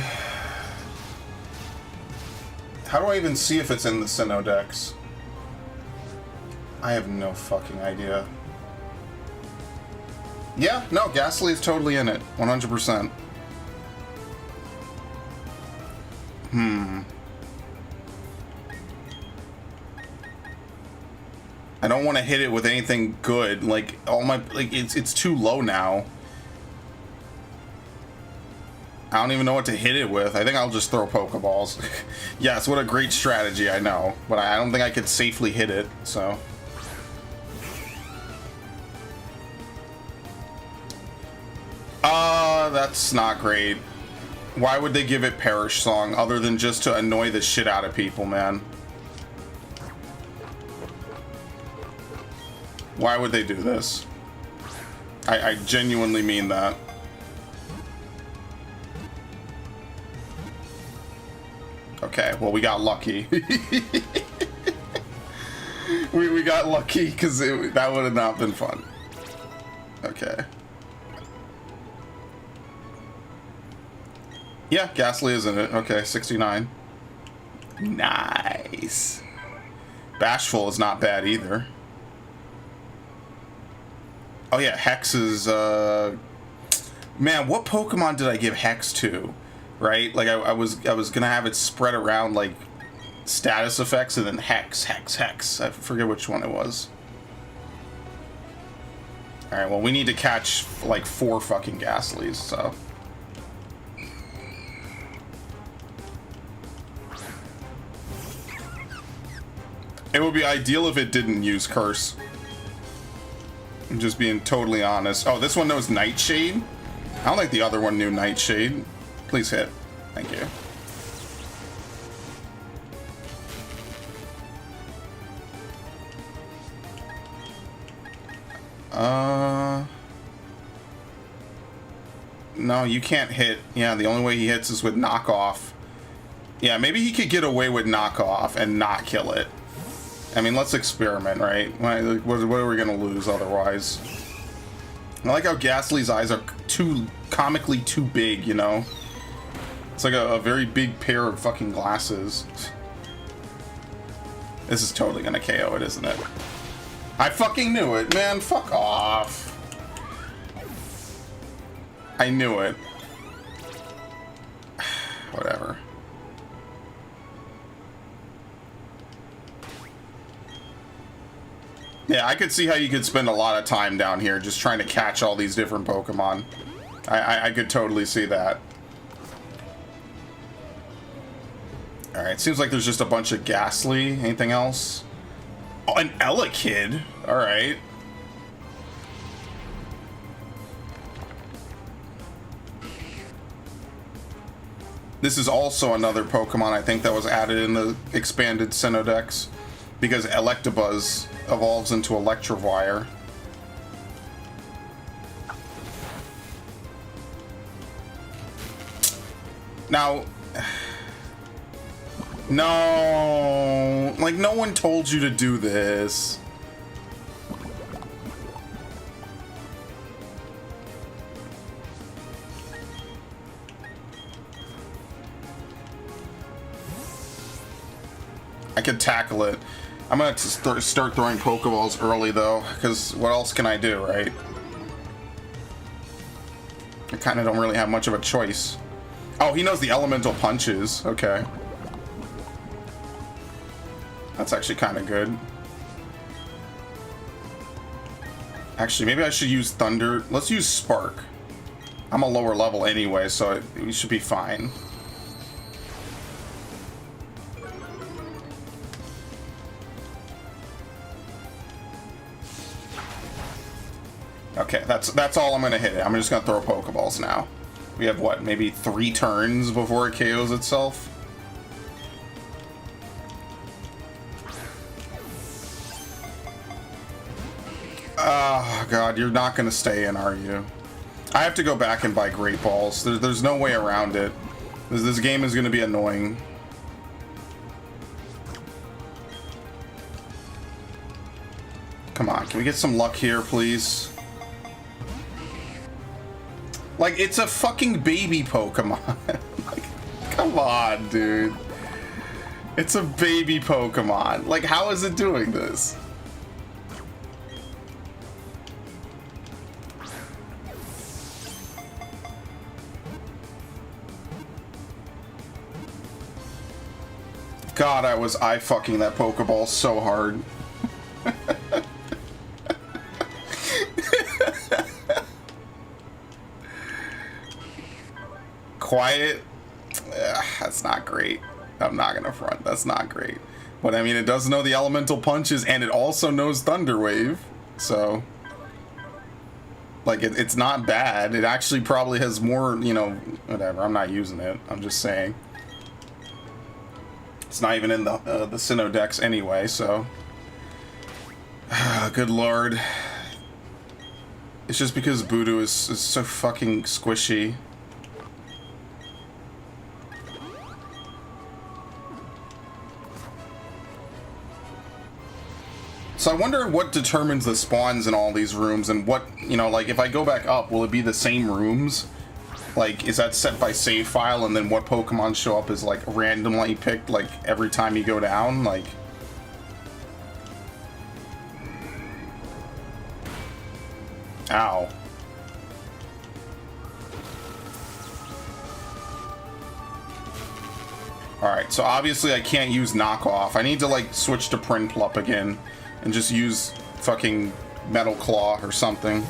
How do I even see if it's in the Sinnoh decks? I have no fucking idea. Yeah, no, Ghastly is totally in it. 100%. I don't want to hit it with anything good. Like, all my... Like, it's too low now. I don't even know what to hit it with. I think I'll just throw Pokeballs. Yes, what a great strategy, I know. But I don't think I could safely hit it, so... That's not great. Why would they give it Perish Song other than just to annoy the shit out of people, man? Why would they do this? I genuinely mean that. Okay, well, we got lucky. we got lucky because that would have not been fun. Okay. Yeah, Ghastly is in it. Okay, 69. Nice. Bashful is not bad either. Oh yeah, Hex is, man, what Pokemon did I give Hex to? Right? Like, I was gonna have it spread around, like, status effects, and then Hex. I forget which one it was. Alright, well, we need to catch, like, 4 fucking Ghastlys, so... It would be ideal if it didn't use Curse. I'm just being totally honest. Oh, this one knows Nightshade? I don't think the other one knew Nightshade. Please hit. Thank you. No, you can't hit. Yeah, the only way he hits is with knockoff. Yeah, maybe he could get away with knockoff and not kill it. I mean, let's experiment, right? What are we gonna lose otherwise? I like how Ghastly's eyes are comically too big, you know? It's like a very big pair of fucking glasses. This is totally gonna KO it, isn't it? I fucking knew it, man. Fuck off. I knew it. Whatever. Yeah, I could see how you could spend a lot of time down here just trying to catch all these different Pokemon. I could totally see that. Alright, seems like there's just a bunch of Ghastly. Anything else? Oh, an Elekid. Alright. This is also another Pokemon I think that was added in the expanded Sinnoh Dex. Because Electabuzz evolves into Electivire. Now... No... Like, no one told you to do this. I could tackle it. I'm gonna start throwing Pokeballs early though, because what else can I do, right? I kind of don't really have much of a choice. Oh, he knows the elemental punches. Okay. That's actually kind of good. Actually, maybe I should use Thunder. Let's use Spark. I'm a lower level anyway, so we should be fine. Okay, that's all I'm gonna hit it. I'm just gonna throw Pokeballs now. We have what, maybe 3 turns before it KOs itself? Oh god, you're not gonna stay in, are you? I have to go back and buy Great Balls. There's no way around it. This game is gonna be annoying. Come on, can we get some luck here, please? Like, it's a fucking baby Pokemon. Like, come on, dude. It's a baby Pokemon. Like, how is it doing this? God, I was eye-fucking that Pokeball so hard. Quiet. Ugh, that's not great. I'm not gonna front. That's not great. But I mean, it does know the elemental punches, and it also knows Thunder Wave. So, like, it's not bad. It actually probably has more, you know, whatever. I'm not using it. I'm just saying. It's not even in the Sinnoh Dex anyway, so. Good lord. It's just because Voodoo is so fucking squishy. So I wonder what determines the spawns in all these rooms, and what, you know, like, if I go back up, will it be the same rooms? Like, is that set by save file, and then what Pokemon show up is, like, randomly picked, like, every time you go down? Like... Ow. Alright, so obviously I can't use knockoff. I need to, like, switch to Prinplup again. And just use fucking Metal Claw or something.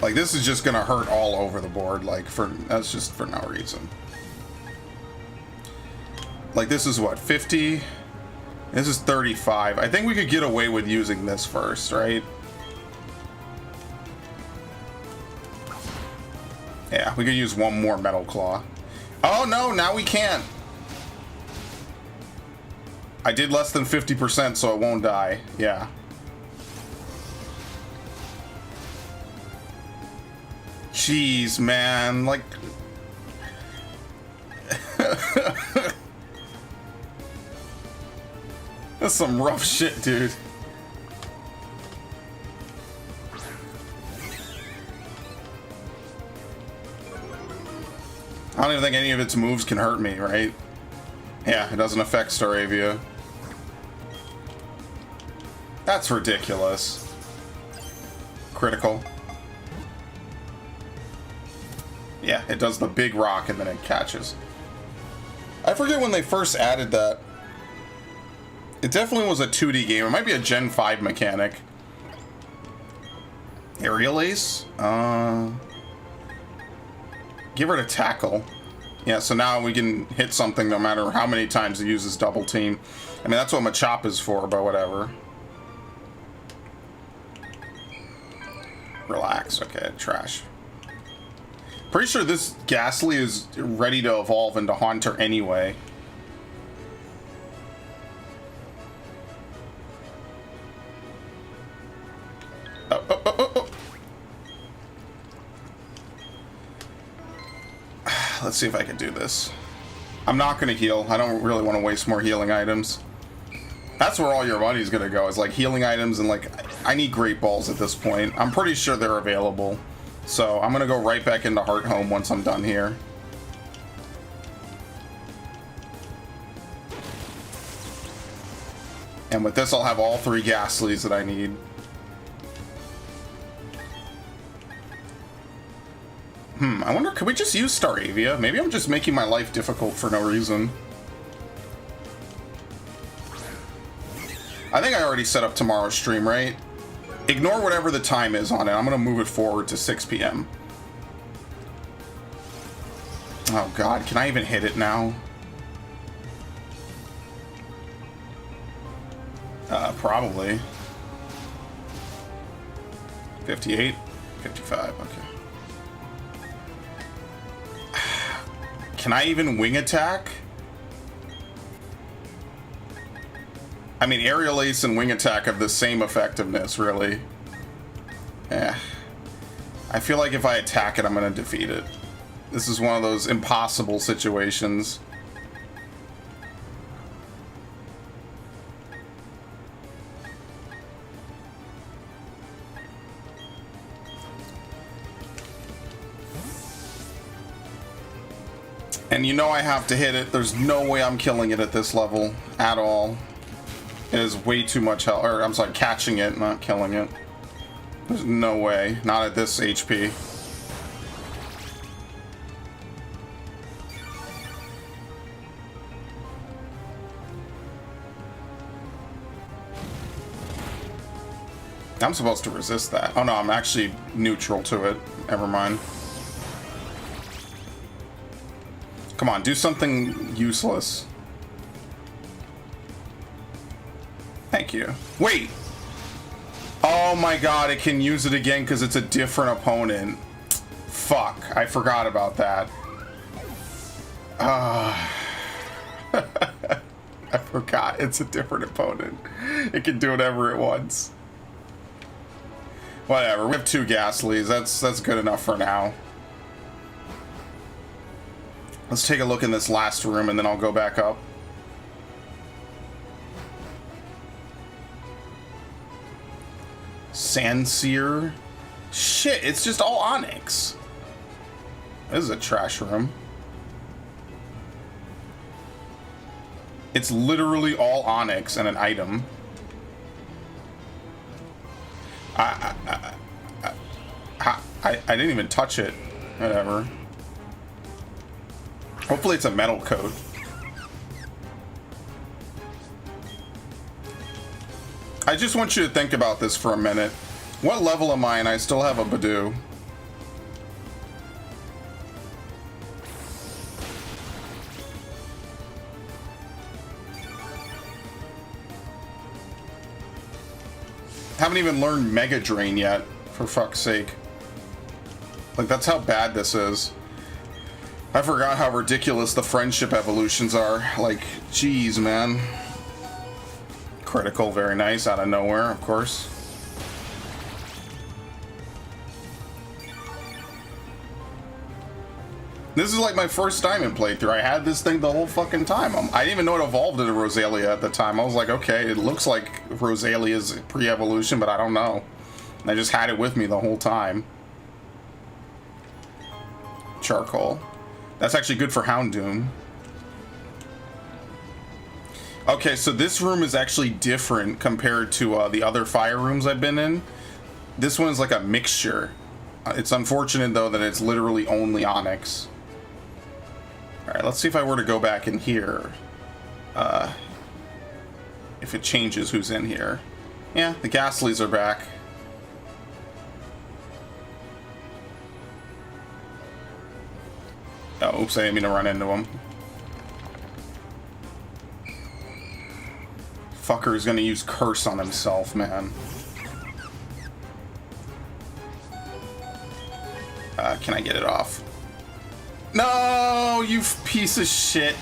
Like, this is just gonna hurt all over the board, like, that's just for no reason. Like, this is what, 50? This is 35. I think we could get away with using this first, right? Yeah, we could use one more Metal Claw. Oh no, now we can't. I did less than 50%, so it won't die. Yeah. Jeez, man. Like... That's some rough shit, dude. I don't even think any of its moves can hurt me, right? Yeah, it doesn't affect Staravia. That's ridiculous. Critical. Yeah, it does the big rock and then it catches. I forget when they first added that. It definitely was a 2D game. It might be a Gen 5 mechanic. Aerial Ace? Give her to tackle. Yeah, so now we can hit something no matter how many times it uses double team. I mean, that's what Machop is for, but whatever. Relax. Okay, trash. Pretty sure this Ghastly is ready to evolve into Haunter anyway. Let's see if I can do this. I'm not going to heal. I don't really want to waste more healing items. That's where all your money's going to go, is like healing items, and like, I need Great Balls at this point. I'm pretty sure they're available. So I'm going to go right back into Heart Home once I'm done here. And with this, I'll have all 3 Ghastlies that I need. I wonder, could we just use Staravia? Maybe I'm just making my life difficult for no reason. I think I already set up tomorrow's stream, right? Ignore whatever the time is on it. I'm going to move it forward to 6 p.m. Oh god, can I even hit it now? Probably. 58? 55, okay. Can I even wing attack? I mean, aerial ace and wing attack have the same effectiveness, really. Eh. I feel like if I attack it, I'm gonna defeat it. This is one of those impossible situations. And you know I have to hit it. There's no way I'm killing it at this level at all. It is way too much health. Or, I'm sorry, catching it, not killing it. There's no way. Not at this HP. I'm supposed to resist that. Oh no, I'm actually neutral to it. Never mind. Come on, do something useless. Thank you. Wait! Oh my god, it can use it again because it's a different opponent. Fuck, I forgot about that. I forgot it's a different opponent. It can do whatever it wants. Whatever, we have 2 Ghastlies. That's good enough for now. Let's take a look in this last room and then I'll go back up. Sandseer. Shit, it's just all onyx. This is a trash room. It's literally all onyx and an item. I didn't even touch it. Whatever. Hopefully it's a metal coat. I just want you to think about this for a minute. What level am I and I still have a Badoo? Haven't even learned Mega Drain yet, for fuck's sake. Like, that's how bad this is. I forgot how ridiculous the friendship evolutions are. Like, geez, man. Critical, very nice, out of nowhere, of course. This is like my first diamond playthrough. I had this thing the whole fucking time. I didn't even know it evolved into Rosalia at the time. I was like, okay, it looks like Rosalia's pre-evolution, but I don't know. And I just had it with me the whole time. Charcoal. That's actually good for Houndoom. Okay, so this room is actually different compared to the other fire rooms I've been in. This one is like a mixture. It's unfortunate, though, that it's literally only onyx. Alright, let's see if I were to go back in here. If it changes who's in here. Yeah, the Ghastlies are back. Oh, oops, I didn't mean to run into him. Fucker is gonna use Curse on himself, man. Can I get it off? No, you piece of shit.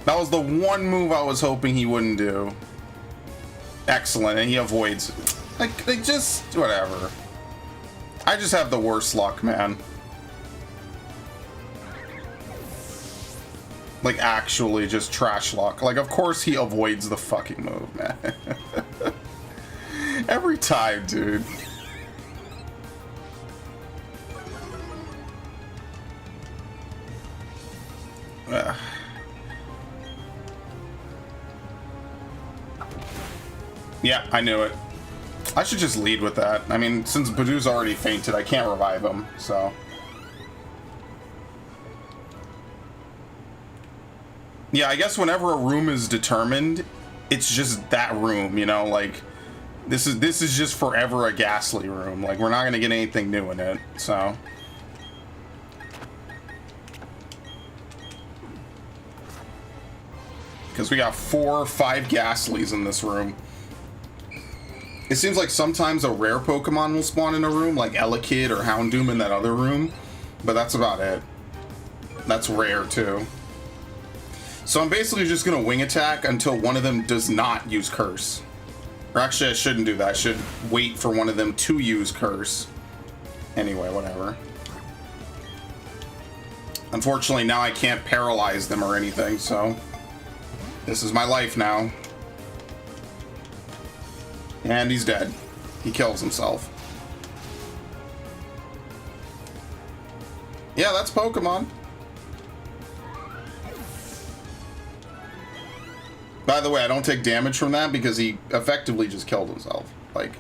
That was the one move I was hoping he wouldn't do. Excellent, and he avoids. Like just whatever. I just have the worst luck, man. Like, actually just trash luck. Like, of course he avoids the fucking move, man. Every time, dude. Yeah, I knew it. I should just lead with that. I mean, since Badoo's already fainted, I can't revive him, so... Yeah, I guess whenever a room is determined, it's just that room, you know, like this is just forever a Ghastly room. Like, we're not gonna get anything new in it, so. Because we got 4 or 5 Ghastlies in this room. It seems like sometimes a rare Pokemon will spawn in a room, like Elekid or Houndoom in that other room. But that's about it. That's rare, too. So I'm basically just going to wing attack until one of them does not use Curse. Or actually, I shouldn't do that. I should wait for one of them to use Curse. Anyway, whatever. Unfortunately, now I can't paralyze them or anything, so... This is my life now. And he's dead. He kills himself. Yeah, that's Pokemon. By the way, I don't take damage from that because he effectively just killed himself. Like...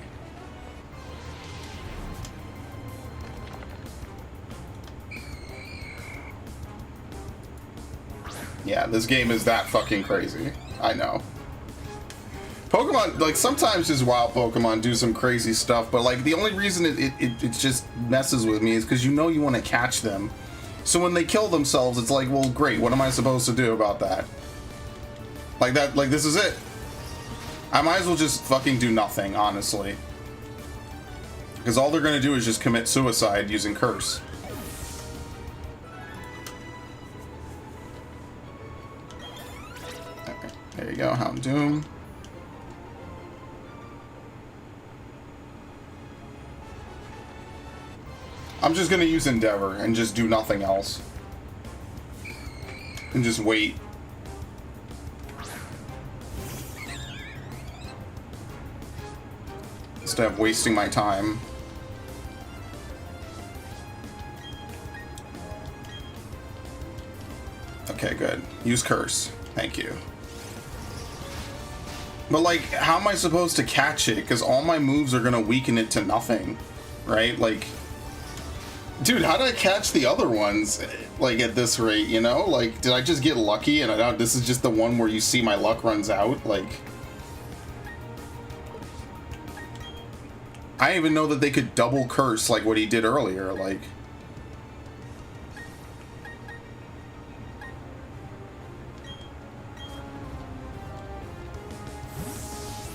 Yeah, this game is that fucking crazy. I know. Pokemon, like, sometimes just wild Pokemon do some crazy stuff, but, like, the only reason it just messes with me is because you know you want to catch them. So when they kill themselves, it's like, well, great, what am I supposed to do about that? Like, this is it. I might as well just fucking do nothing, honestly. Because all they're gonna do is just commit suicide using Curse. There you go, Houndoom. I'm just gonna use Endeavor and just do nothing else. And just wait. Instead of wasting my time. Okay, good. Use Curse. Thank you. But, like, how am I supposed to catch it? Because all my moves are going to weaken it to nothing, right? Like, dude, how did I catch the other ones, like, at this rate, you know? Like, did I just get lucky and I don't, this is just the one where you see my luck runs out? Like, I didn't even know that they could double Curse like what he did earlier, like...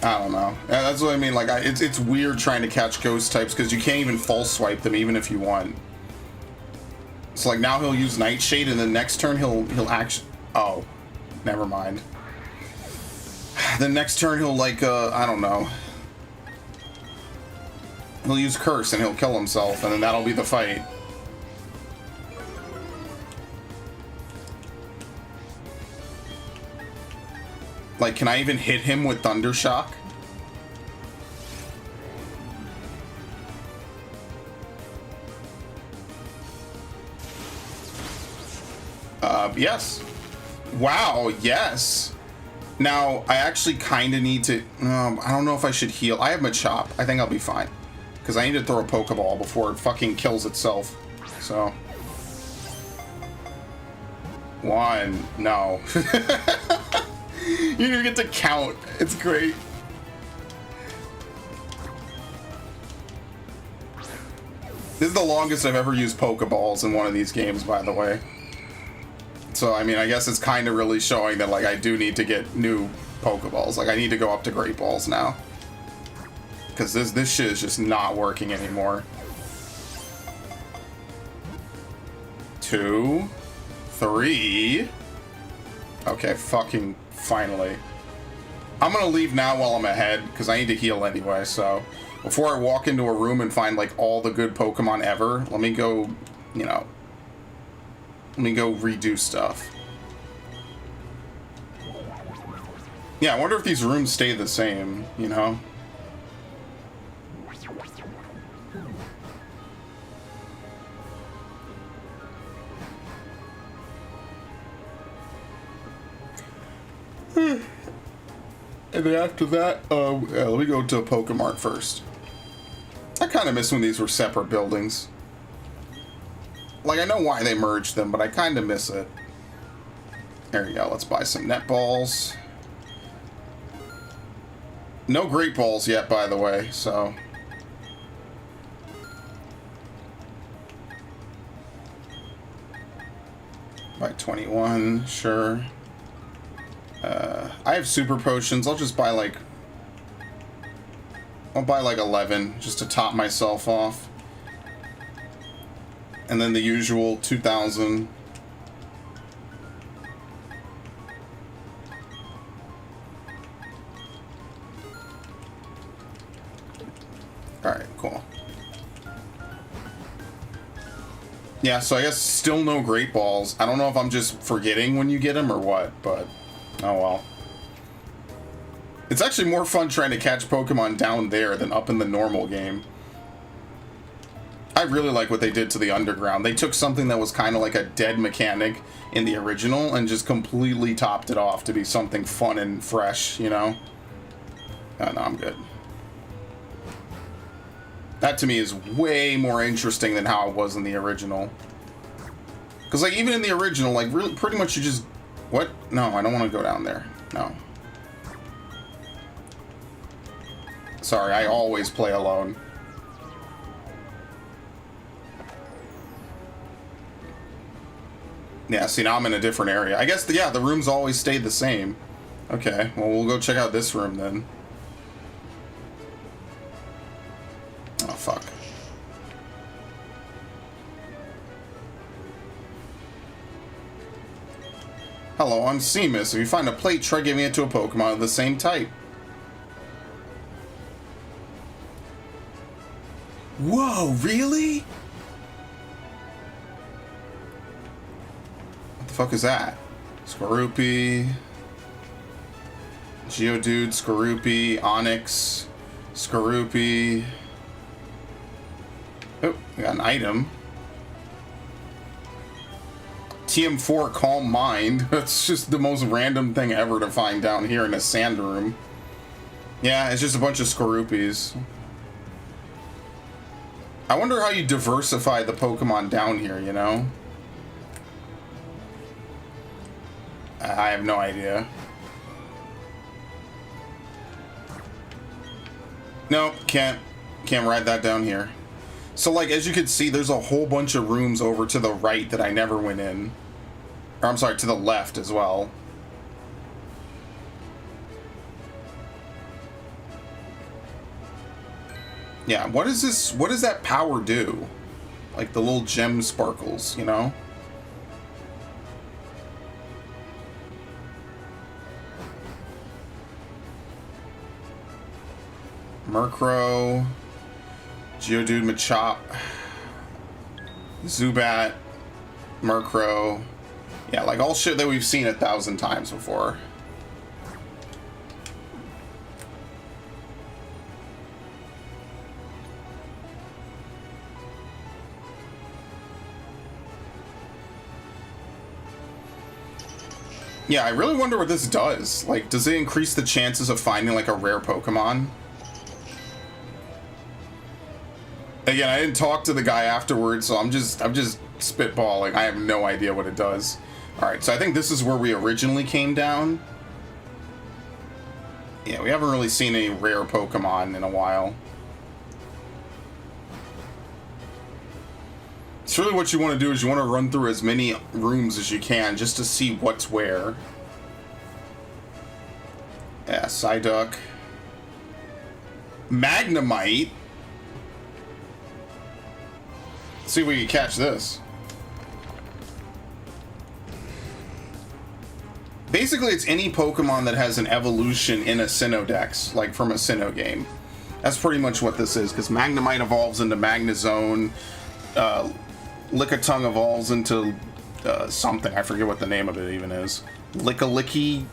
I don't know. That's what I mean. Like, it's weird trying to catch ghost types because you can't even false swipe them even if you want. It's like now he'll use Nightshade and the next turn he'll actually. Oh, never mind. The next turn he'll like I don't know. He'll use Curse and he'll kill himself and then that'll be the fight. Like, can I even hit him with Thunder Shock? Yes. Wow, yes. Now, I actually kind of need to... I don't know if I should heal. I have Machop. I think I'll be fine. Because I need to throw a Pokeball before it fucking kills itself. So... 1. No. You didn't even get to count. It's great. This is the longest I've ever used Pokeballs in one of these games, by the way. So, I mean, I guess it's kind of really showing that, like, I do need to get new Pokeballs. Like, I need to go up to Great Balls now. Because this shit is just not working anymore. 2, 3... Okay, fucking finally. I'm gonna leave now while I'm ahead, because I need to heal anyway, so... Before I walk into a room and find, like, all the good Pokemon ever, let me go, you know... Let me go redo stuff. Yeah, I wonder if these rooms stay the same, you know? And then after that, yeah, let me go to Pokemart first. I kind of miss when these were separate buildings. Like, I know why they merged them, but I kind of miss it. There you go, let's buy some net balls. No great balls yet, by the way, so... By 21, sure. I have super potions. I'll just buy like... I'll buy like 11 just to top myself off. And then the usual 2,000. Alright, cool. Yeah, so I guess still no Great Balls. I don't know if I'm just forgetting when you get them or what, but oh well. It's actually more fun trying to catch Pokemon down there than up in the normal game. I really like what they did to the underground. They took something that was kind of like a dead mechanic in the original and just completely topped it off to be something fun and fresh, you know? Oh, no, I'm good. That to me is way more interesting than how it was in the original. Because, like, even in the original, like, really, pretty much you just... What? No, I don't want to go down there. No. Sorry, I always play alone. Yeah, see, now I'm in a different area. I guess, yeah, the rooms always stayed the same. Okay, well, we'll go check out this room then. Oh, fuck. Hello, I'm Seamus. If you find a plate, try giving it to a Pokemon of the same type. Whoa, really? What the fuck is that? Skorupi, Geodude, Skorupi, Onyx, Skorupi. Oh, we got an item. TM4 Calm Mind. That's just the most random thing ever to find down here in a sand room. Yeah, it's just a bunch of Skorupis. I wonder how you diversify the Pokemon down here, you know? I have no idea. Nope, can't ride that down here. So, like, as you can see, there's a whole bunch of rooms over to the right that I never went in. Or, I'm sorry, to the left as well. Yeah, what is this? What does that power do? Like the little gem sparkles, you know? Murkrow, Geodude, Machop, Zubat, Murkrow. Yeah, like all shit that we've seen 1,000 times before. Yeah, I really wonder what this does. Like, does it increase the chances of finding, like, a rare Pokemon? Again, I didn't talk to the guy afterwards, so I'm just spitballing. I have no idea what it does. Alright, so I think this is where we originally came down. Yeah, we haven't really seen any rare Pokemon in a while. It's really what you want to do is you want to run through as many rooms as you can just to see what's where. Yeah, Psyduck. Magnemite. Let's see if we can catch this. Basically, it's any Pokemon that has an evolution in a Sinnoh Dex, like from a Sinnoh game. That's pretty much what this is, because Magnemite evolves into Magnezone. Lickitung evolves into something. I forget what the name of it even is. Lickalicky?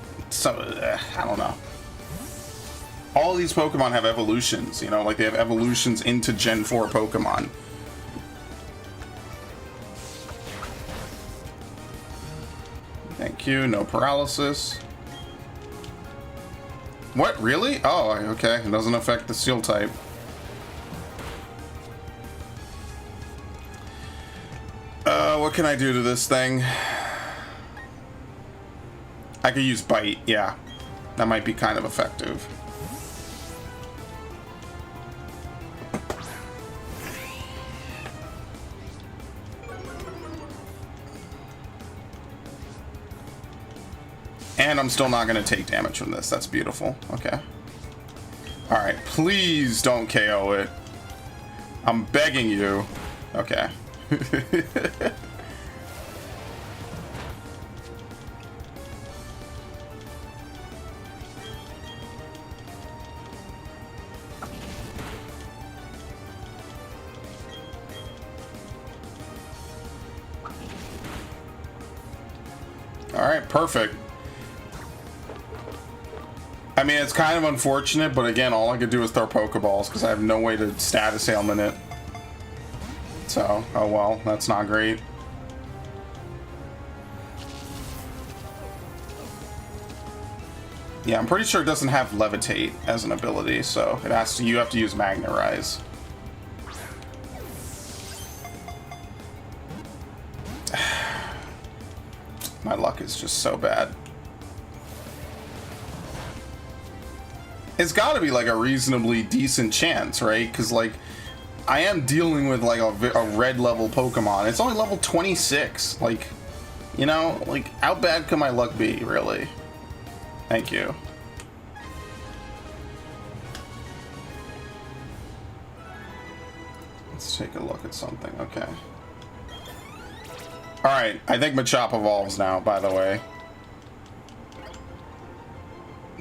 I don't know. All these Pokemon have evolutions, you know, like they have evolutions into Gen 4 Pokemon. Thank you. No paralysis. What? Really? Oh, okay. It doesn't affect the Steel type. What can I do to this thing? I could use Bite, yeah. That might be kind of effective. And I'm still not going to take damage from this. That's beautiful. Okay. Alright, please don't KO it. I'm begging you. Okay. Alright, perfect. I mean, it's kind of unfortunate, but again, all I could do is throw Pokeballs because I have no way to status ailment it. So, oh well, that's not great. Yeah, I'm pretty sure it doesn't have Levitate as an ability, so it has to. You have to use Magnetize. My luck is just so bad. It's got to be like a reasonably decent chance, right? Because like I am dealing with like a red level Pokemon. It's only level 26. Like, you know, like how bad can my luck be, really? Thank you. Let's take a look at something. Okay. All right. I think Machop evolves now, by the way.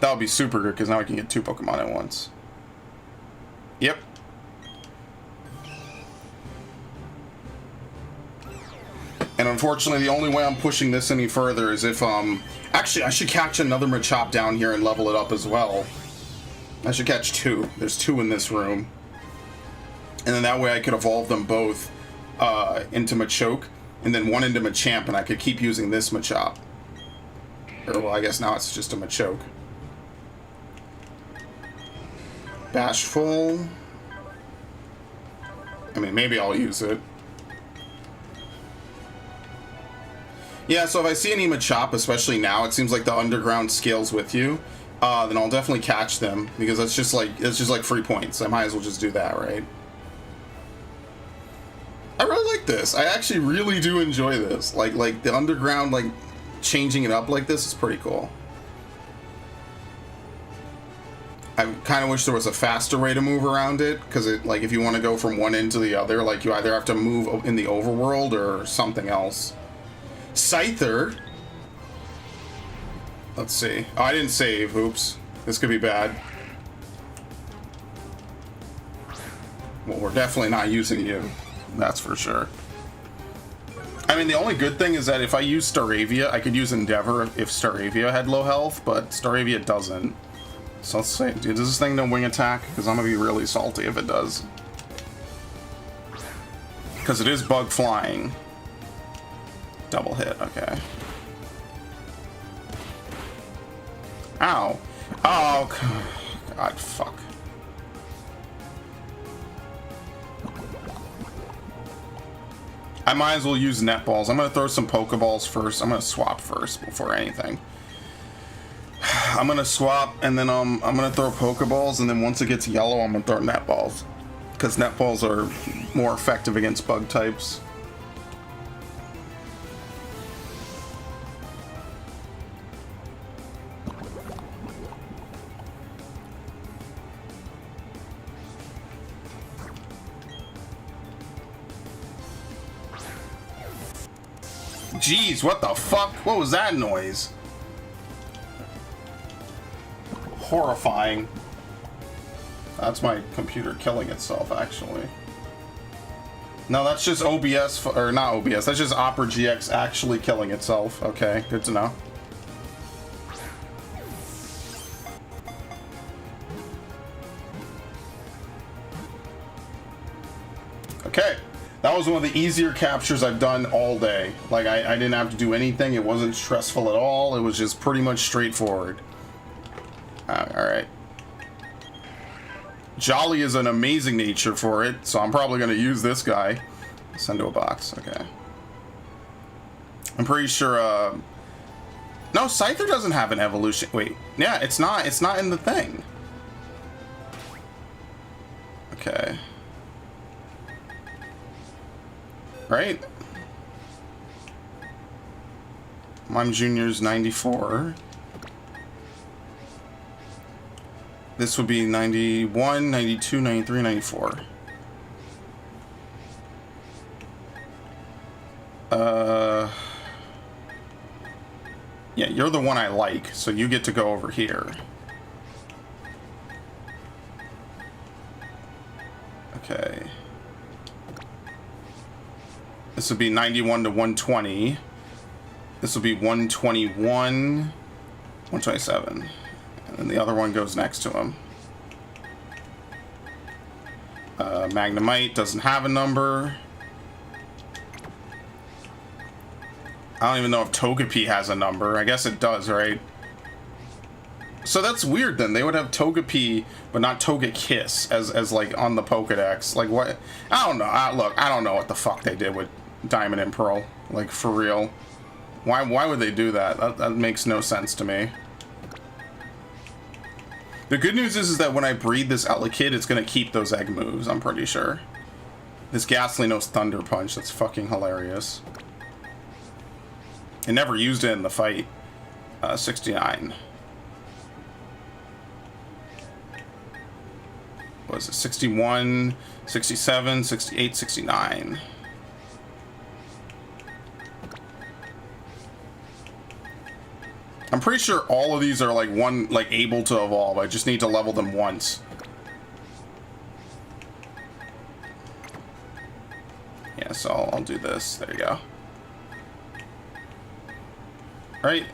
That would be super good because now I can get 2 Pokemon at once. Yep. And unfortunately, the only way I'm pushing this any further is if, actually, I should catch another Machop down here and level it up as well. I should catch 2. There's 2 in this room. And then that way I could evolve them both into Machoke, and then 1 into Machamp, and I could keep using this Machop. Or, well, I guess now it's just a Machoke. Bashful. I mean, maybe I'll use it. Yeah, so if I see any Machop, especially now, it seems like the underground scales with you. Then I'll definitely catch them because it's just like free points. I might as well just do that, right? I really like this. I actually really do enjoy this. Like the underground, like changing it up like this is pretty cool. I kind of wish there was a faster way to move around it, because it, like, if you want to go from one end to the other, like, you either have to move in the overworld or something else. Scyther. Let's see. Oh, I didn't save. Oops. This could be bad. Well, we're definitely not using you. That's for sure. I mean, the only good thing is that if I use Staravia, I could use Endeavor if Staravia had low health, but Staravia doesn't. So let's see. Does this thing know wing attack? Because I'm going to be really salty if it does. Because it is bug flying. Double hit. Okay. Ow. Oh, God, fuck. I might as well use net balls. I'm going to throw some Pokeballs first. I'm going to swap first before anything. I'm going to swap, and then I'm going to throw Pokeballs, and then once it gets yellow, I'm going to throw net balls. Because net balls are more effective against bug types. Jeez, what the fuck? What was that noise? Horrifying. That's my computer killing itself, actually. No, that's just OBS, or not OBS, that's just Opera GX actually killing itself. Okay, good to know. Okay. That was one of the easier captures I've done all day. Like, I didn't have to do anything. It wasn't stressful at all. It was just pretty much straightforward. Alright. Jolly is an amazing nature for it, so I'm probably going to use this guy. Send to a box. Okay. I'm pretty sure, no, Scyther doesn't have an evolution. Wait. Yeah, it's not in the thing. Okay. Right? Mime Junior's 94. This would be 91, 92, 93, 94. Yeah, you're the one I like, so you get to go over here. Okay. This would be 91 to 120. This will be 121, 127. And then the other one goes next to him. Magnemite doesn't have a number. I don't even know if Togepi has a number. I guess it does, right? So that's weird then. They would have Togepi, but not Togekiss as like on the Pokedex. Like what? I don't know. Look, I don't know what the fuck they did with Diamond and Pearl. Like for real. Why would they do that? That makes no sense to me. The good news is that when I breed this Elekid, it's gonna keep those egg moves, I'm pretty sure. This Ghastly knows Thunder Punch. That's fucking hilarious. It never used it in the fight. 69. What was it? 61, 67, 68, 69. I'm pretty sure all of these are like able to evolve. I just need to level them once. Yeah, so I'll do this. There you go. Right?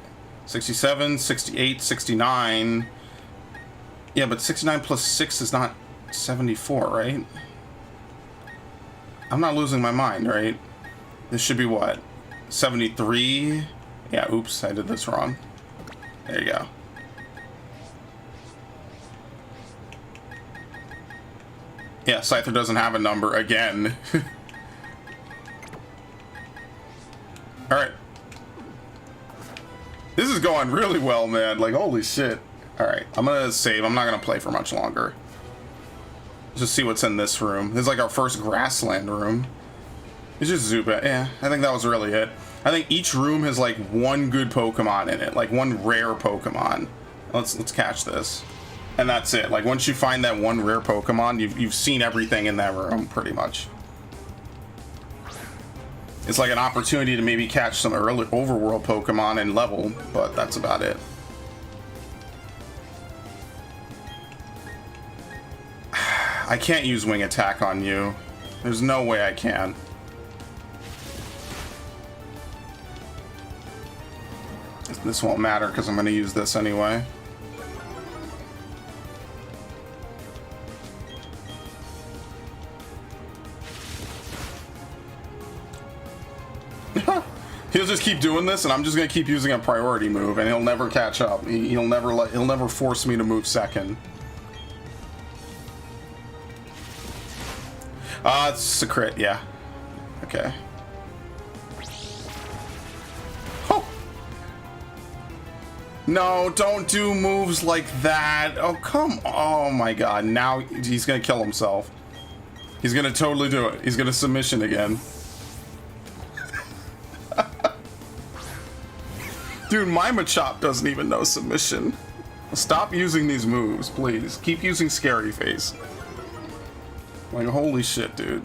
67, 68, 69. Yeah, but 69 plus 6 is not 74, right? I'm not losing my mind, right? This should be what? 73? Yeah, oops, I did this wrong. There you go. Yeah, Scyther doesn't have a number again. Alright. This is going really well, man. Like, holy shit. Alright, I'm gonna save. I'm not gonna play for much longer. Let's just see what's in this room. This is like our first grassland room. It's just Zubat. Yeah, I think that was really it. I think each room has like one good Pokemon in it, like one rare Pokemon. Let's catch this, and that's it. Like once you find that one rare Pokemon, you've seen everything in that room pretty much. It's like an opportunity to maybe catch some early overworld Pokemon and level, but that's about it. I can't use Wing Attack on you. There's no way I can. This won't matter because I'm going to use this anyway. He'll just keep doing this, and I'm just going to keep using a priority move, and he'll never catch up. He'll never force me to move second. It's a crit, yeah. Okay. No, don't do moves like that. Oh, come on. Oh, my God. Now he's going to kill himself. He's going to totally do it. He's going to submission again. Dude, my Machop doesn't even know submission. Stop using these moves, please. Keep using Scary Face. Like, holy shit, dude.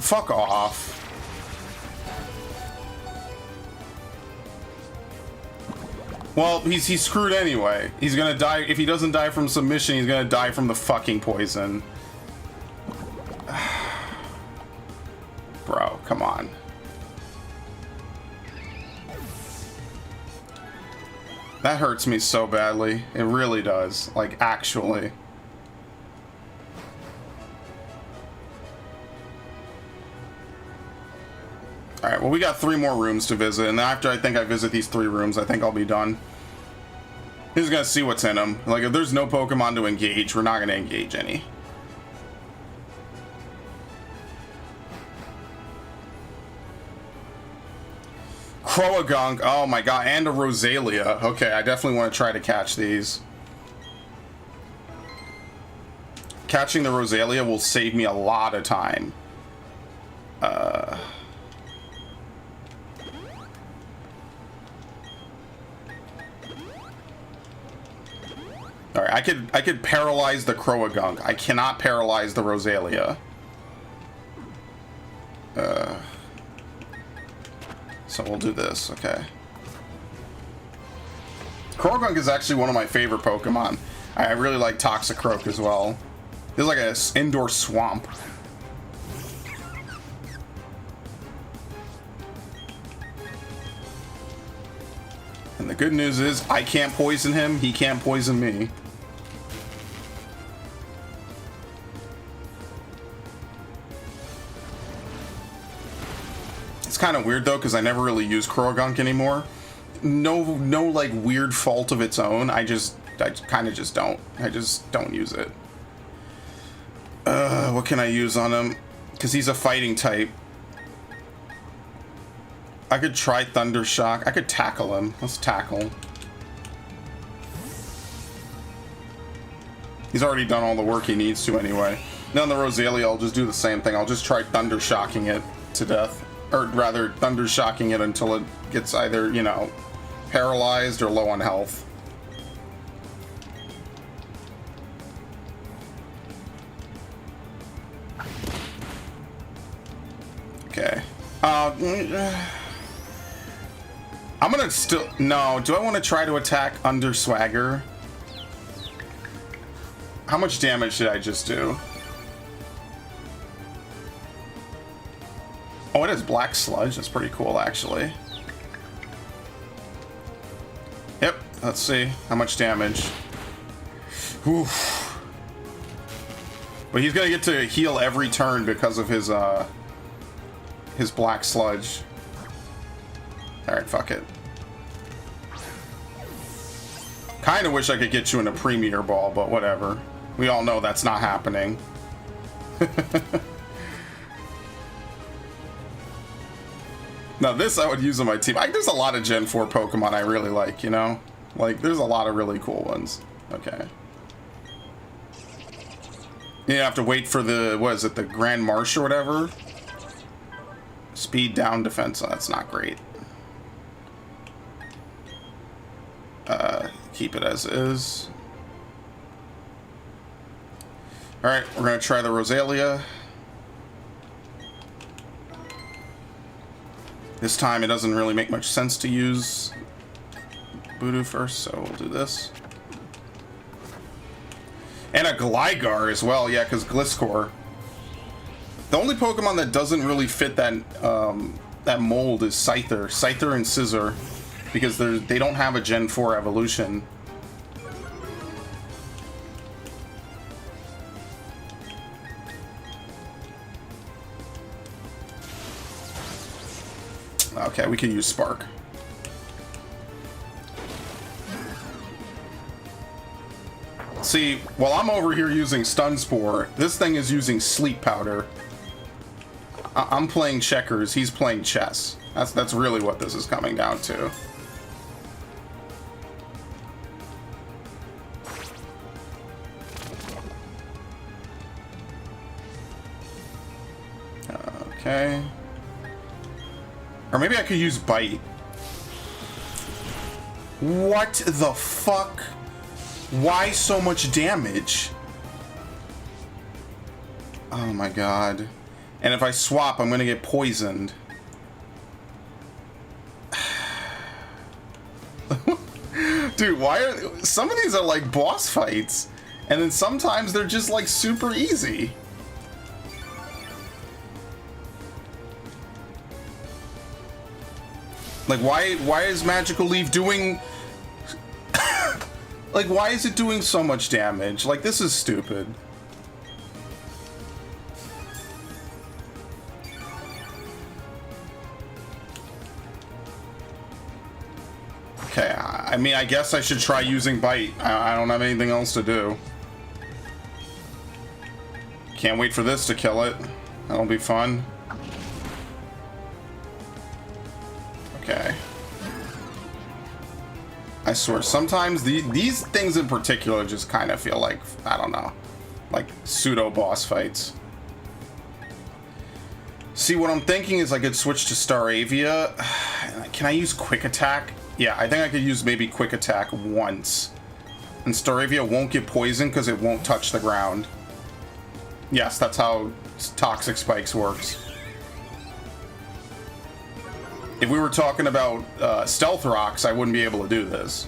Fuck off. Well, he's screwed anyway. He's gonna die. If he doesn't die from submission, he's gonna die from the fucking poison. Bro, come on. That hurts me so badly. It really does. Like, actually. Alright, well, we got 3 more rooms to visit, and after I think I visit these 3 rooms, I think I'll be done. He's gonna see what's in them. Like, if there's no Pokemon to engage, we're not gonna engage any. Croagunk, oh my god, and a Rosalia. Okay, I definitely want to try to catch these. Catching the Rosalia will save me a lot of time. All right, I could paralyze the Croagunk. I cannot paralyze the Rosalia. So we'll do this, okay. Croagunk is actually one of my favorite Pokemon. I really like Toxicroak as well. It's like an indoor swamp. And the good news is, I can't poison him, he can't poison me. It's kind of weird though, because I never really use Croagunk anymore. No like weird fault of its own. I kind of just don't. I just don't use it. What can I use on him? Because he's a fighting type. I could try Thunder Shock. I could tackle him. Let's tackle. He's already done all the work he needs to anyway. Now on the Rosalia, I'll just do the same thing. I'll just try Thunder Shocking it to death. Or rather, Thunder Shocking it until it gets either, you know, paralyzed or low on health. Okay. I'm gonna still... No, do I want to try to attack under Swagger? How much damage did I just do? Oh, it is Black Sludge. That's pretty cool, actually. Yep, let's see. How much damage? Oof. But he's gonna get to heal every turn because of his Black Sludge. Alright, fuck it. Kinda wish I could get you in a Premier Ball, but whatever. We all know that's not happening. Now this I would use on my team. There's a lot of Gen 4 Pokemon I really like, you know? Like, there's a lot of really cool ones. Okay. You have to wait for the, what is it, the Grand Marsh or whatever? Speed down defense, oh, that's not great. Keep it as is. Alright, we're gonna try the Rosalia. This time it doesn't really make much sense to use Voodoo first, so we'll do this. And a Gligar as well, yeah, because Gliscor. The only Pokemon that doesn't really fit that that mold is Scyther. Scyther and Scizor. Because they don't have a Gen 4 evolution. Okay, we can use Spark. See, while I'm over here using Stun Spore, this thing is using Sleep Powder. I'm playing checkers, he's playing chess. That's really what this is coming down to. Okay. Or maybe I could use Bite. What the fuck? Why so much damage? Oh my god. And if I swap, I'm gonna get poisoned. Dude, why are... Some of these are like boss fights. And then sometimes they're just like super easy. Like, why is Magical Leaf doing... like, why is it doing so much damage? Like, this is stupid. Okay, I mean, I guess I should try using Bite. I don't have anything else to do. Can't wait for this to kill it. That'll be fun. Okay. I swear, sometimes these things in particular just kind of feel like, I don't know, like pseudo-boss fights. See, what I'm thinking is I could switch to Staravia. Can I use Quick Attack? Yeah, I think I could use maybe Quick Attack once. And Staravia won't get poisoned because it won't touch the ground. Yes, that's how Toxic Spikes works. If we were talking about Stealth Rocks, I wouldn't be able to do this.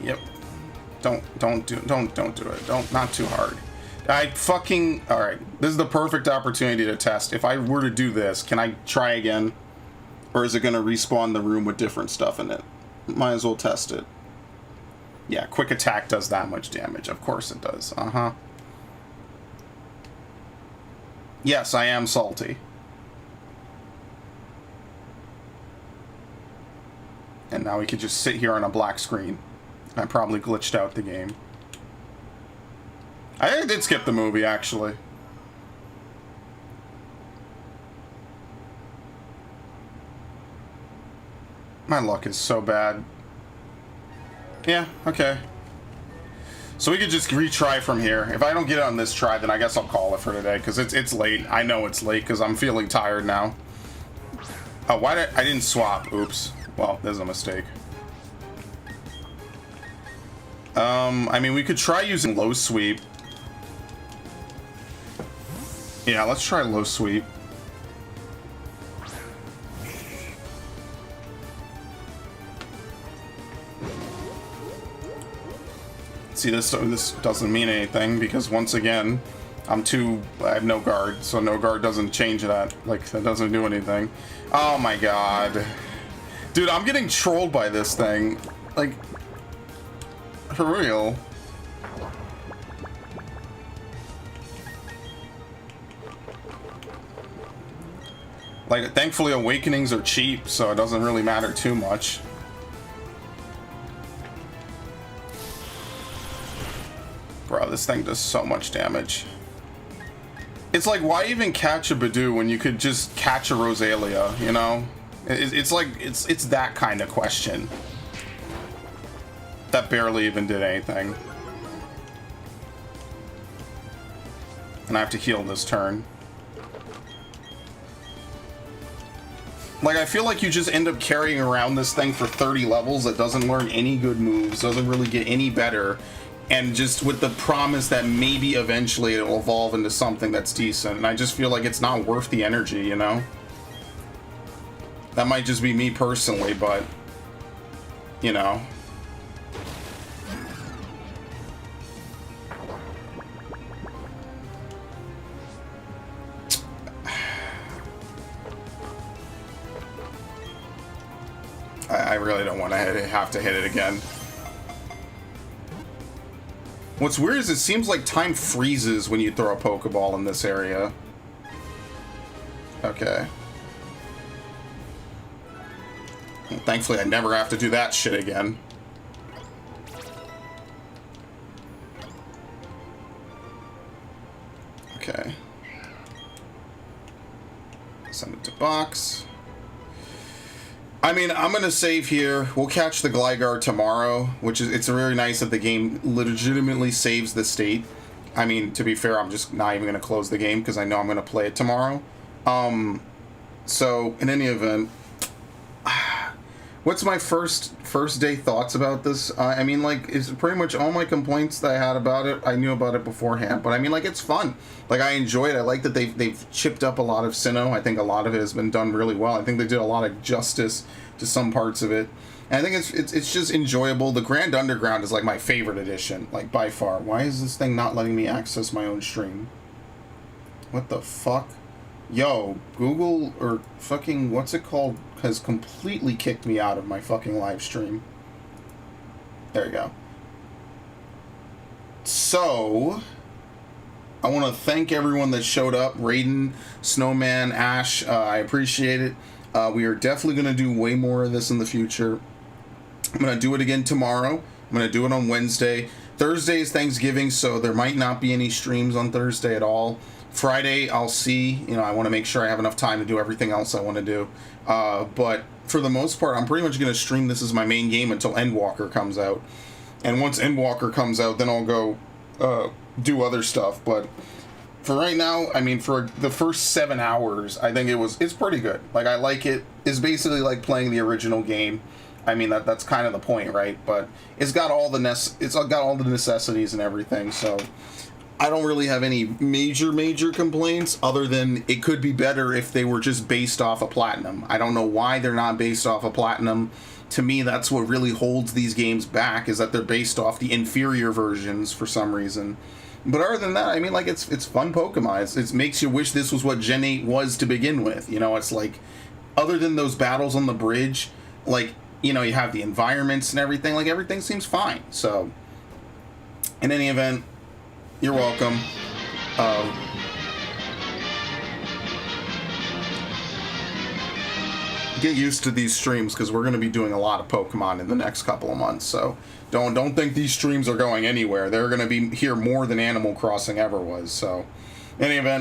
Yep. Don't do it. Not too hard. Alright, this is the perfect opportunity to test. If I were to do this, can I try again? Or is it going to respawn the room with different stuff in it? Might as well test it. Yeah, quick attack does that much damage. Of course it does. Uh-huh. Yes, I am salty. And now we could just sit here on a black screen. I probably glitched out the game. I did skip the movie, actually. My luck is so bad. Yeah, okay. So we could just retry from here. If I don't get it on this try, then I guess I'll call it for today, because it's late. I know it's late, because I'm feeling tired now. Oh, I didn't swap. Oops. Well, there's a mistake. I mean, we could try using low sweep. Yeah, let's try low sweep. See, this doesn't mean anything because once again, I have no guard, so no guard doesn't change that. Like, that doesn't do anything. Oh my god. Dude, I'm getting trolled by this thing. Like, for real. Like, thankfully awakenings are cheap, so it doesn't really matter too much. Bro, this thing does so much damage. It's like, why even catch a Bidoof when you could just catch a Rosalia, you know? It's like, it's that kind of question. That barely even did anything. And I have to heal this turn. Like, I feel like you just end up carrying around this thing for 30 levels that doesn't learn any good moves, doesn't really get any better, and just with the promise that maybe eventually it'll evolve into something that's decent. And I just feel like it's not worth the energy, you know? That might just be me personally, but, you know. I really don't want to have to hit it again. What's weird is it seems like time freezes when you throw a Pokeball in this area. Okay. Well, thankfully, I never have to do that shit again. Okay. Send it to box. I mean, I'm gonna save here. We'll catch the Gligar tomorrow, which is, it's really nice that the game legitimately saves the state. I mean, to be fair, I'm just not even gonna close the game because I know I'm gonna play it tomorrow. So in any event, what's my first day thoughts about this? I mean, like, it's pretty much all my complaints that I had about it. I knew about it beforehand, but I mean, like, it's fun. Like, I enjoy it. I like that they've chipped up a lot of Sinnoh. I think a lot of it has been done really well. I think they did a lot of justice to some parts of it. And I think it's just enjoyable. The Grand Underground is like my favorite edition, like by far. Why is this thing not letting me access my own stream? What the fuck? Yo, Google or fucking what's it called has completely kicked me out of my fucking live stream. There you go. So, I want to thank everyone that showed up. Raiden, Snowman, Ash, I appreciate it. We are definitely going to do way more of this in the future. I'm going to do it again tomorrow. I'm going to do it on Wednesday. Thursday is Thanksgiving, so there might not be any streams on Thursday at all. Friday, I'll see. You know, I want to make sure I have enough time to do everything else I want to do. But for the most part, I'm pretty much going to stream this as my main game until Endwalker comes out. And once Endwalker comes out, then I'll go do other stuff. But For right now, I mean, for the first 7 hours, I think it's pretty good. Like, I like it. It's basically like playing the original game. I mean, that's kind of the point, right? But it's got all the necessities and everything, so I don't really have any major complaints, other than it could be better if they were just based off of Platinum. I don't know why they're not based off of Platinum. To me, that's what really holds these games back, is that they're based off the inferior versions for some reason. But other than that, I mean, like, it's fun Pokemon. It makes you wish this was what Gen 8 was to begin with. You know, it's like, other than those battles on the bridge, like, you know, you have the environments and everything. Like, everything seems fine. So, in any event, you're welcome. Get used to these streams, because we're going to be doing a lot of Pokemon in the next couple of months. So don't think these streams are going anywhere. They're going to be here more than Animal Crossing ever was. So, in any event.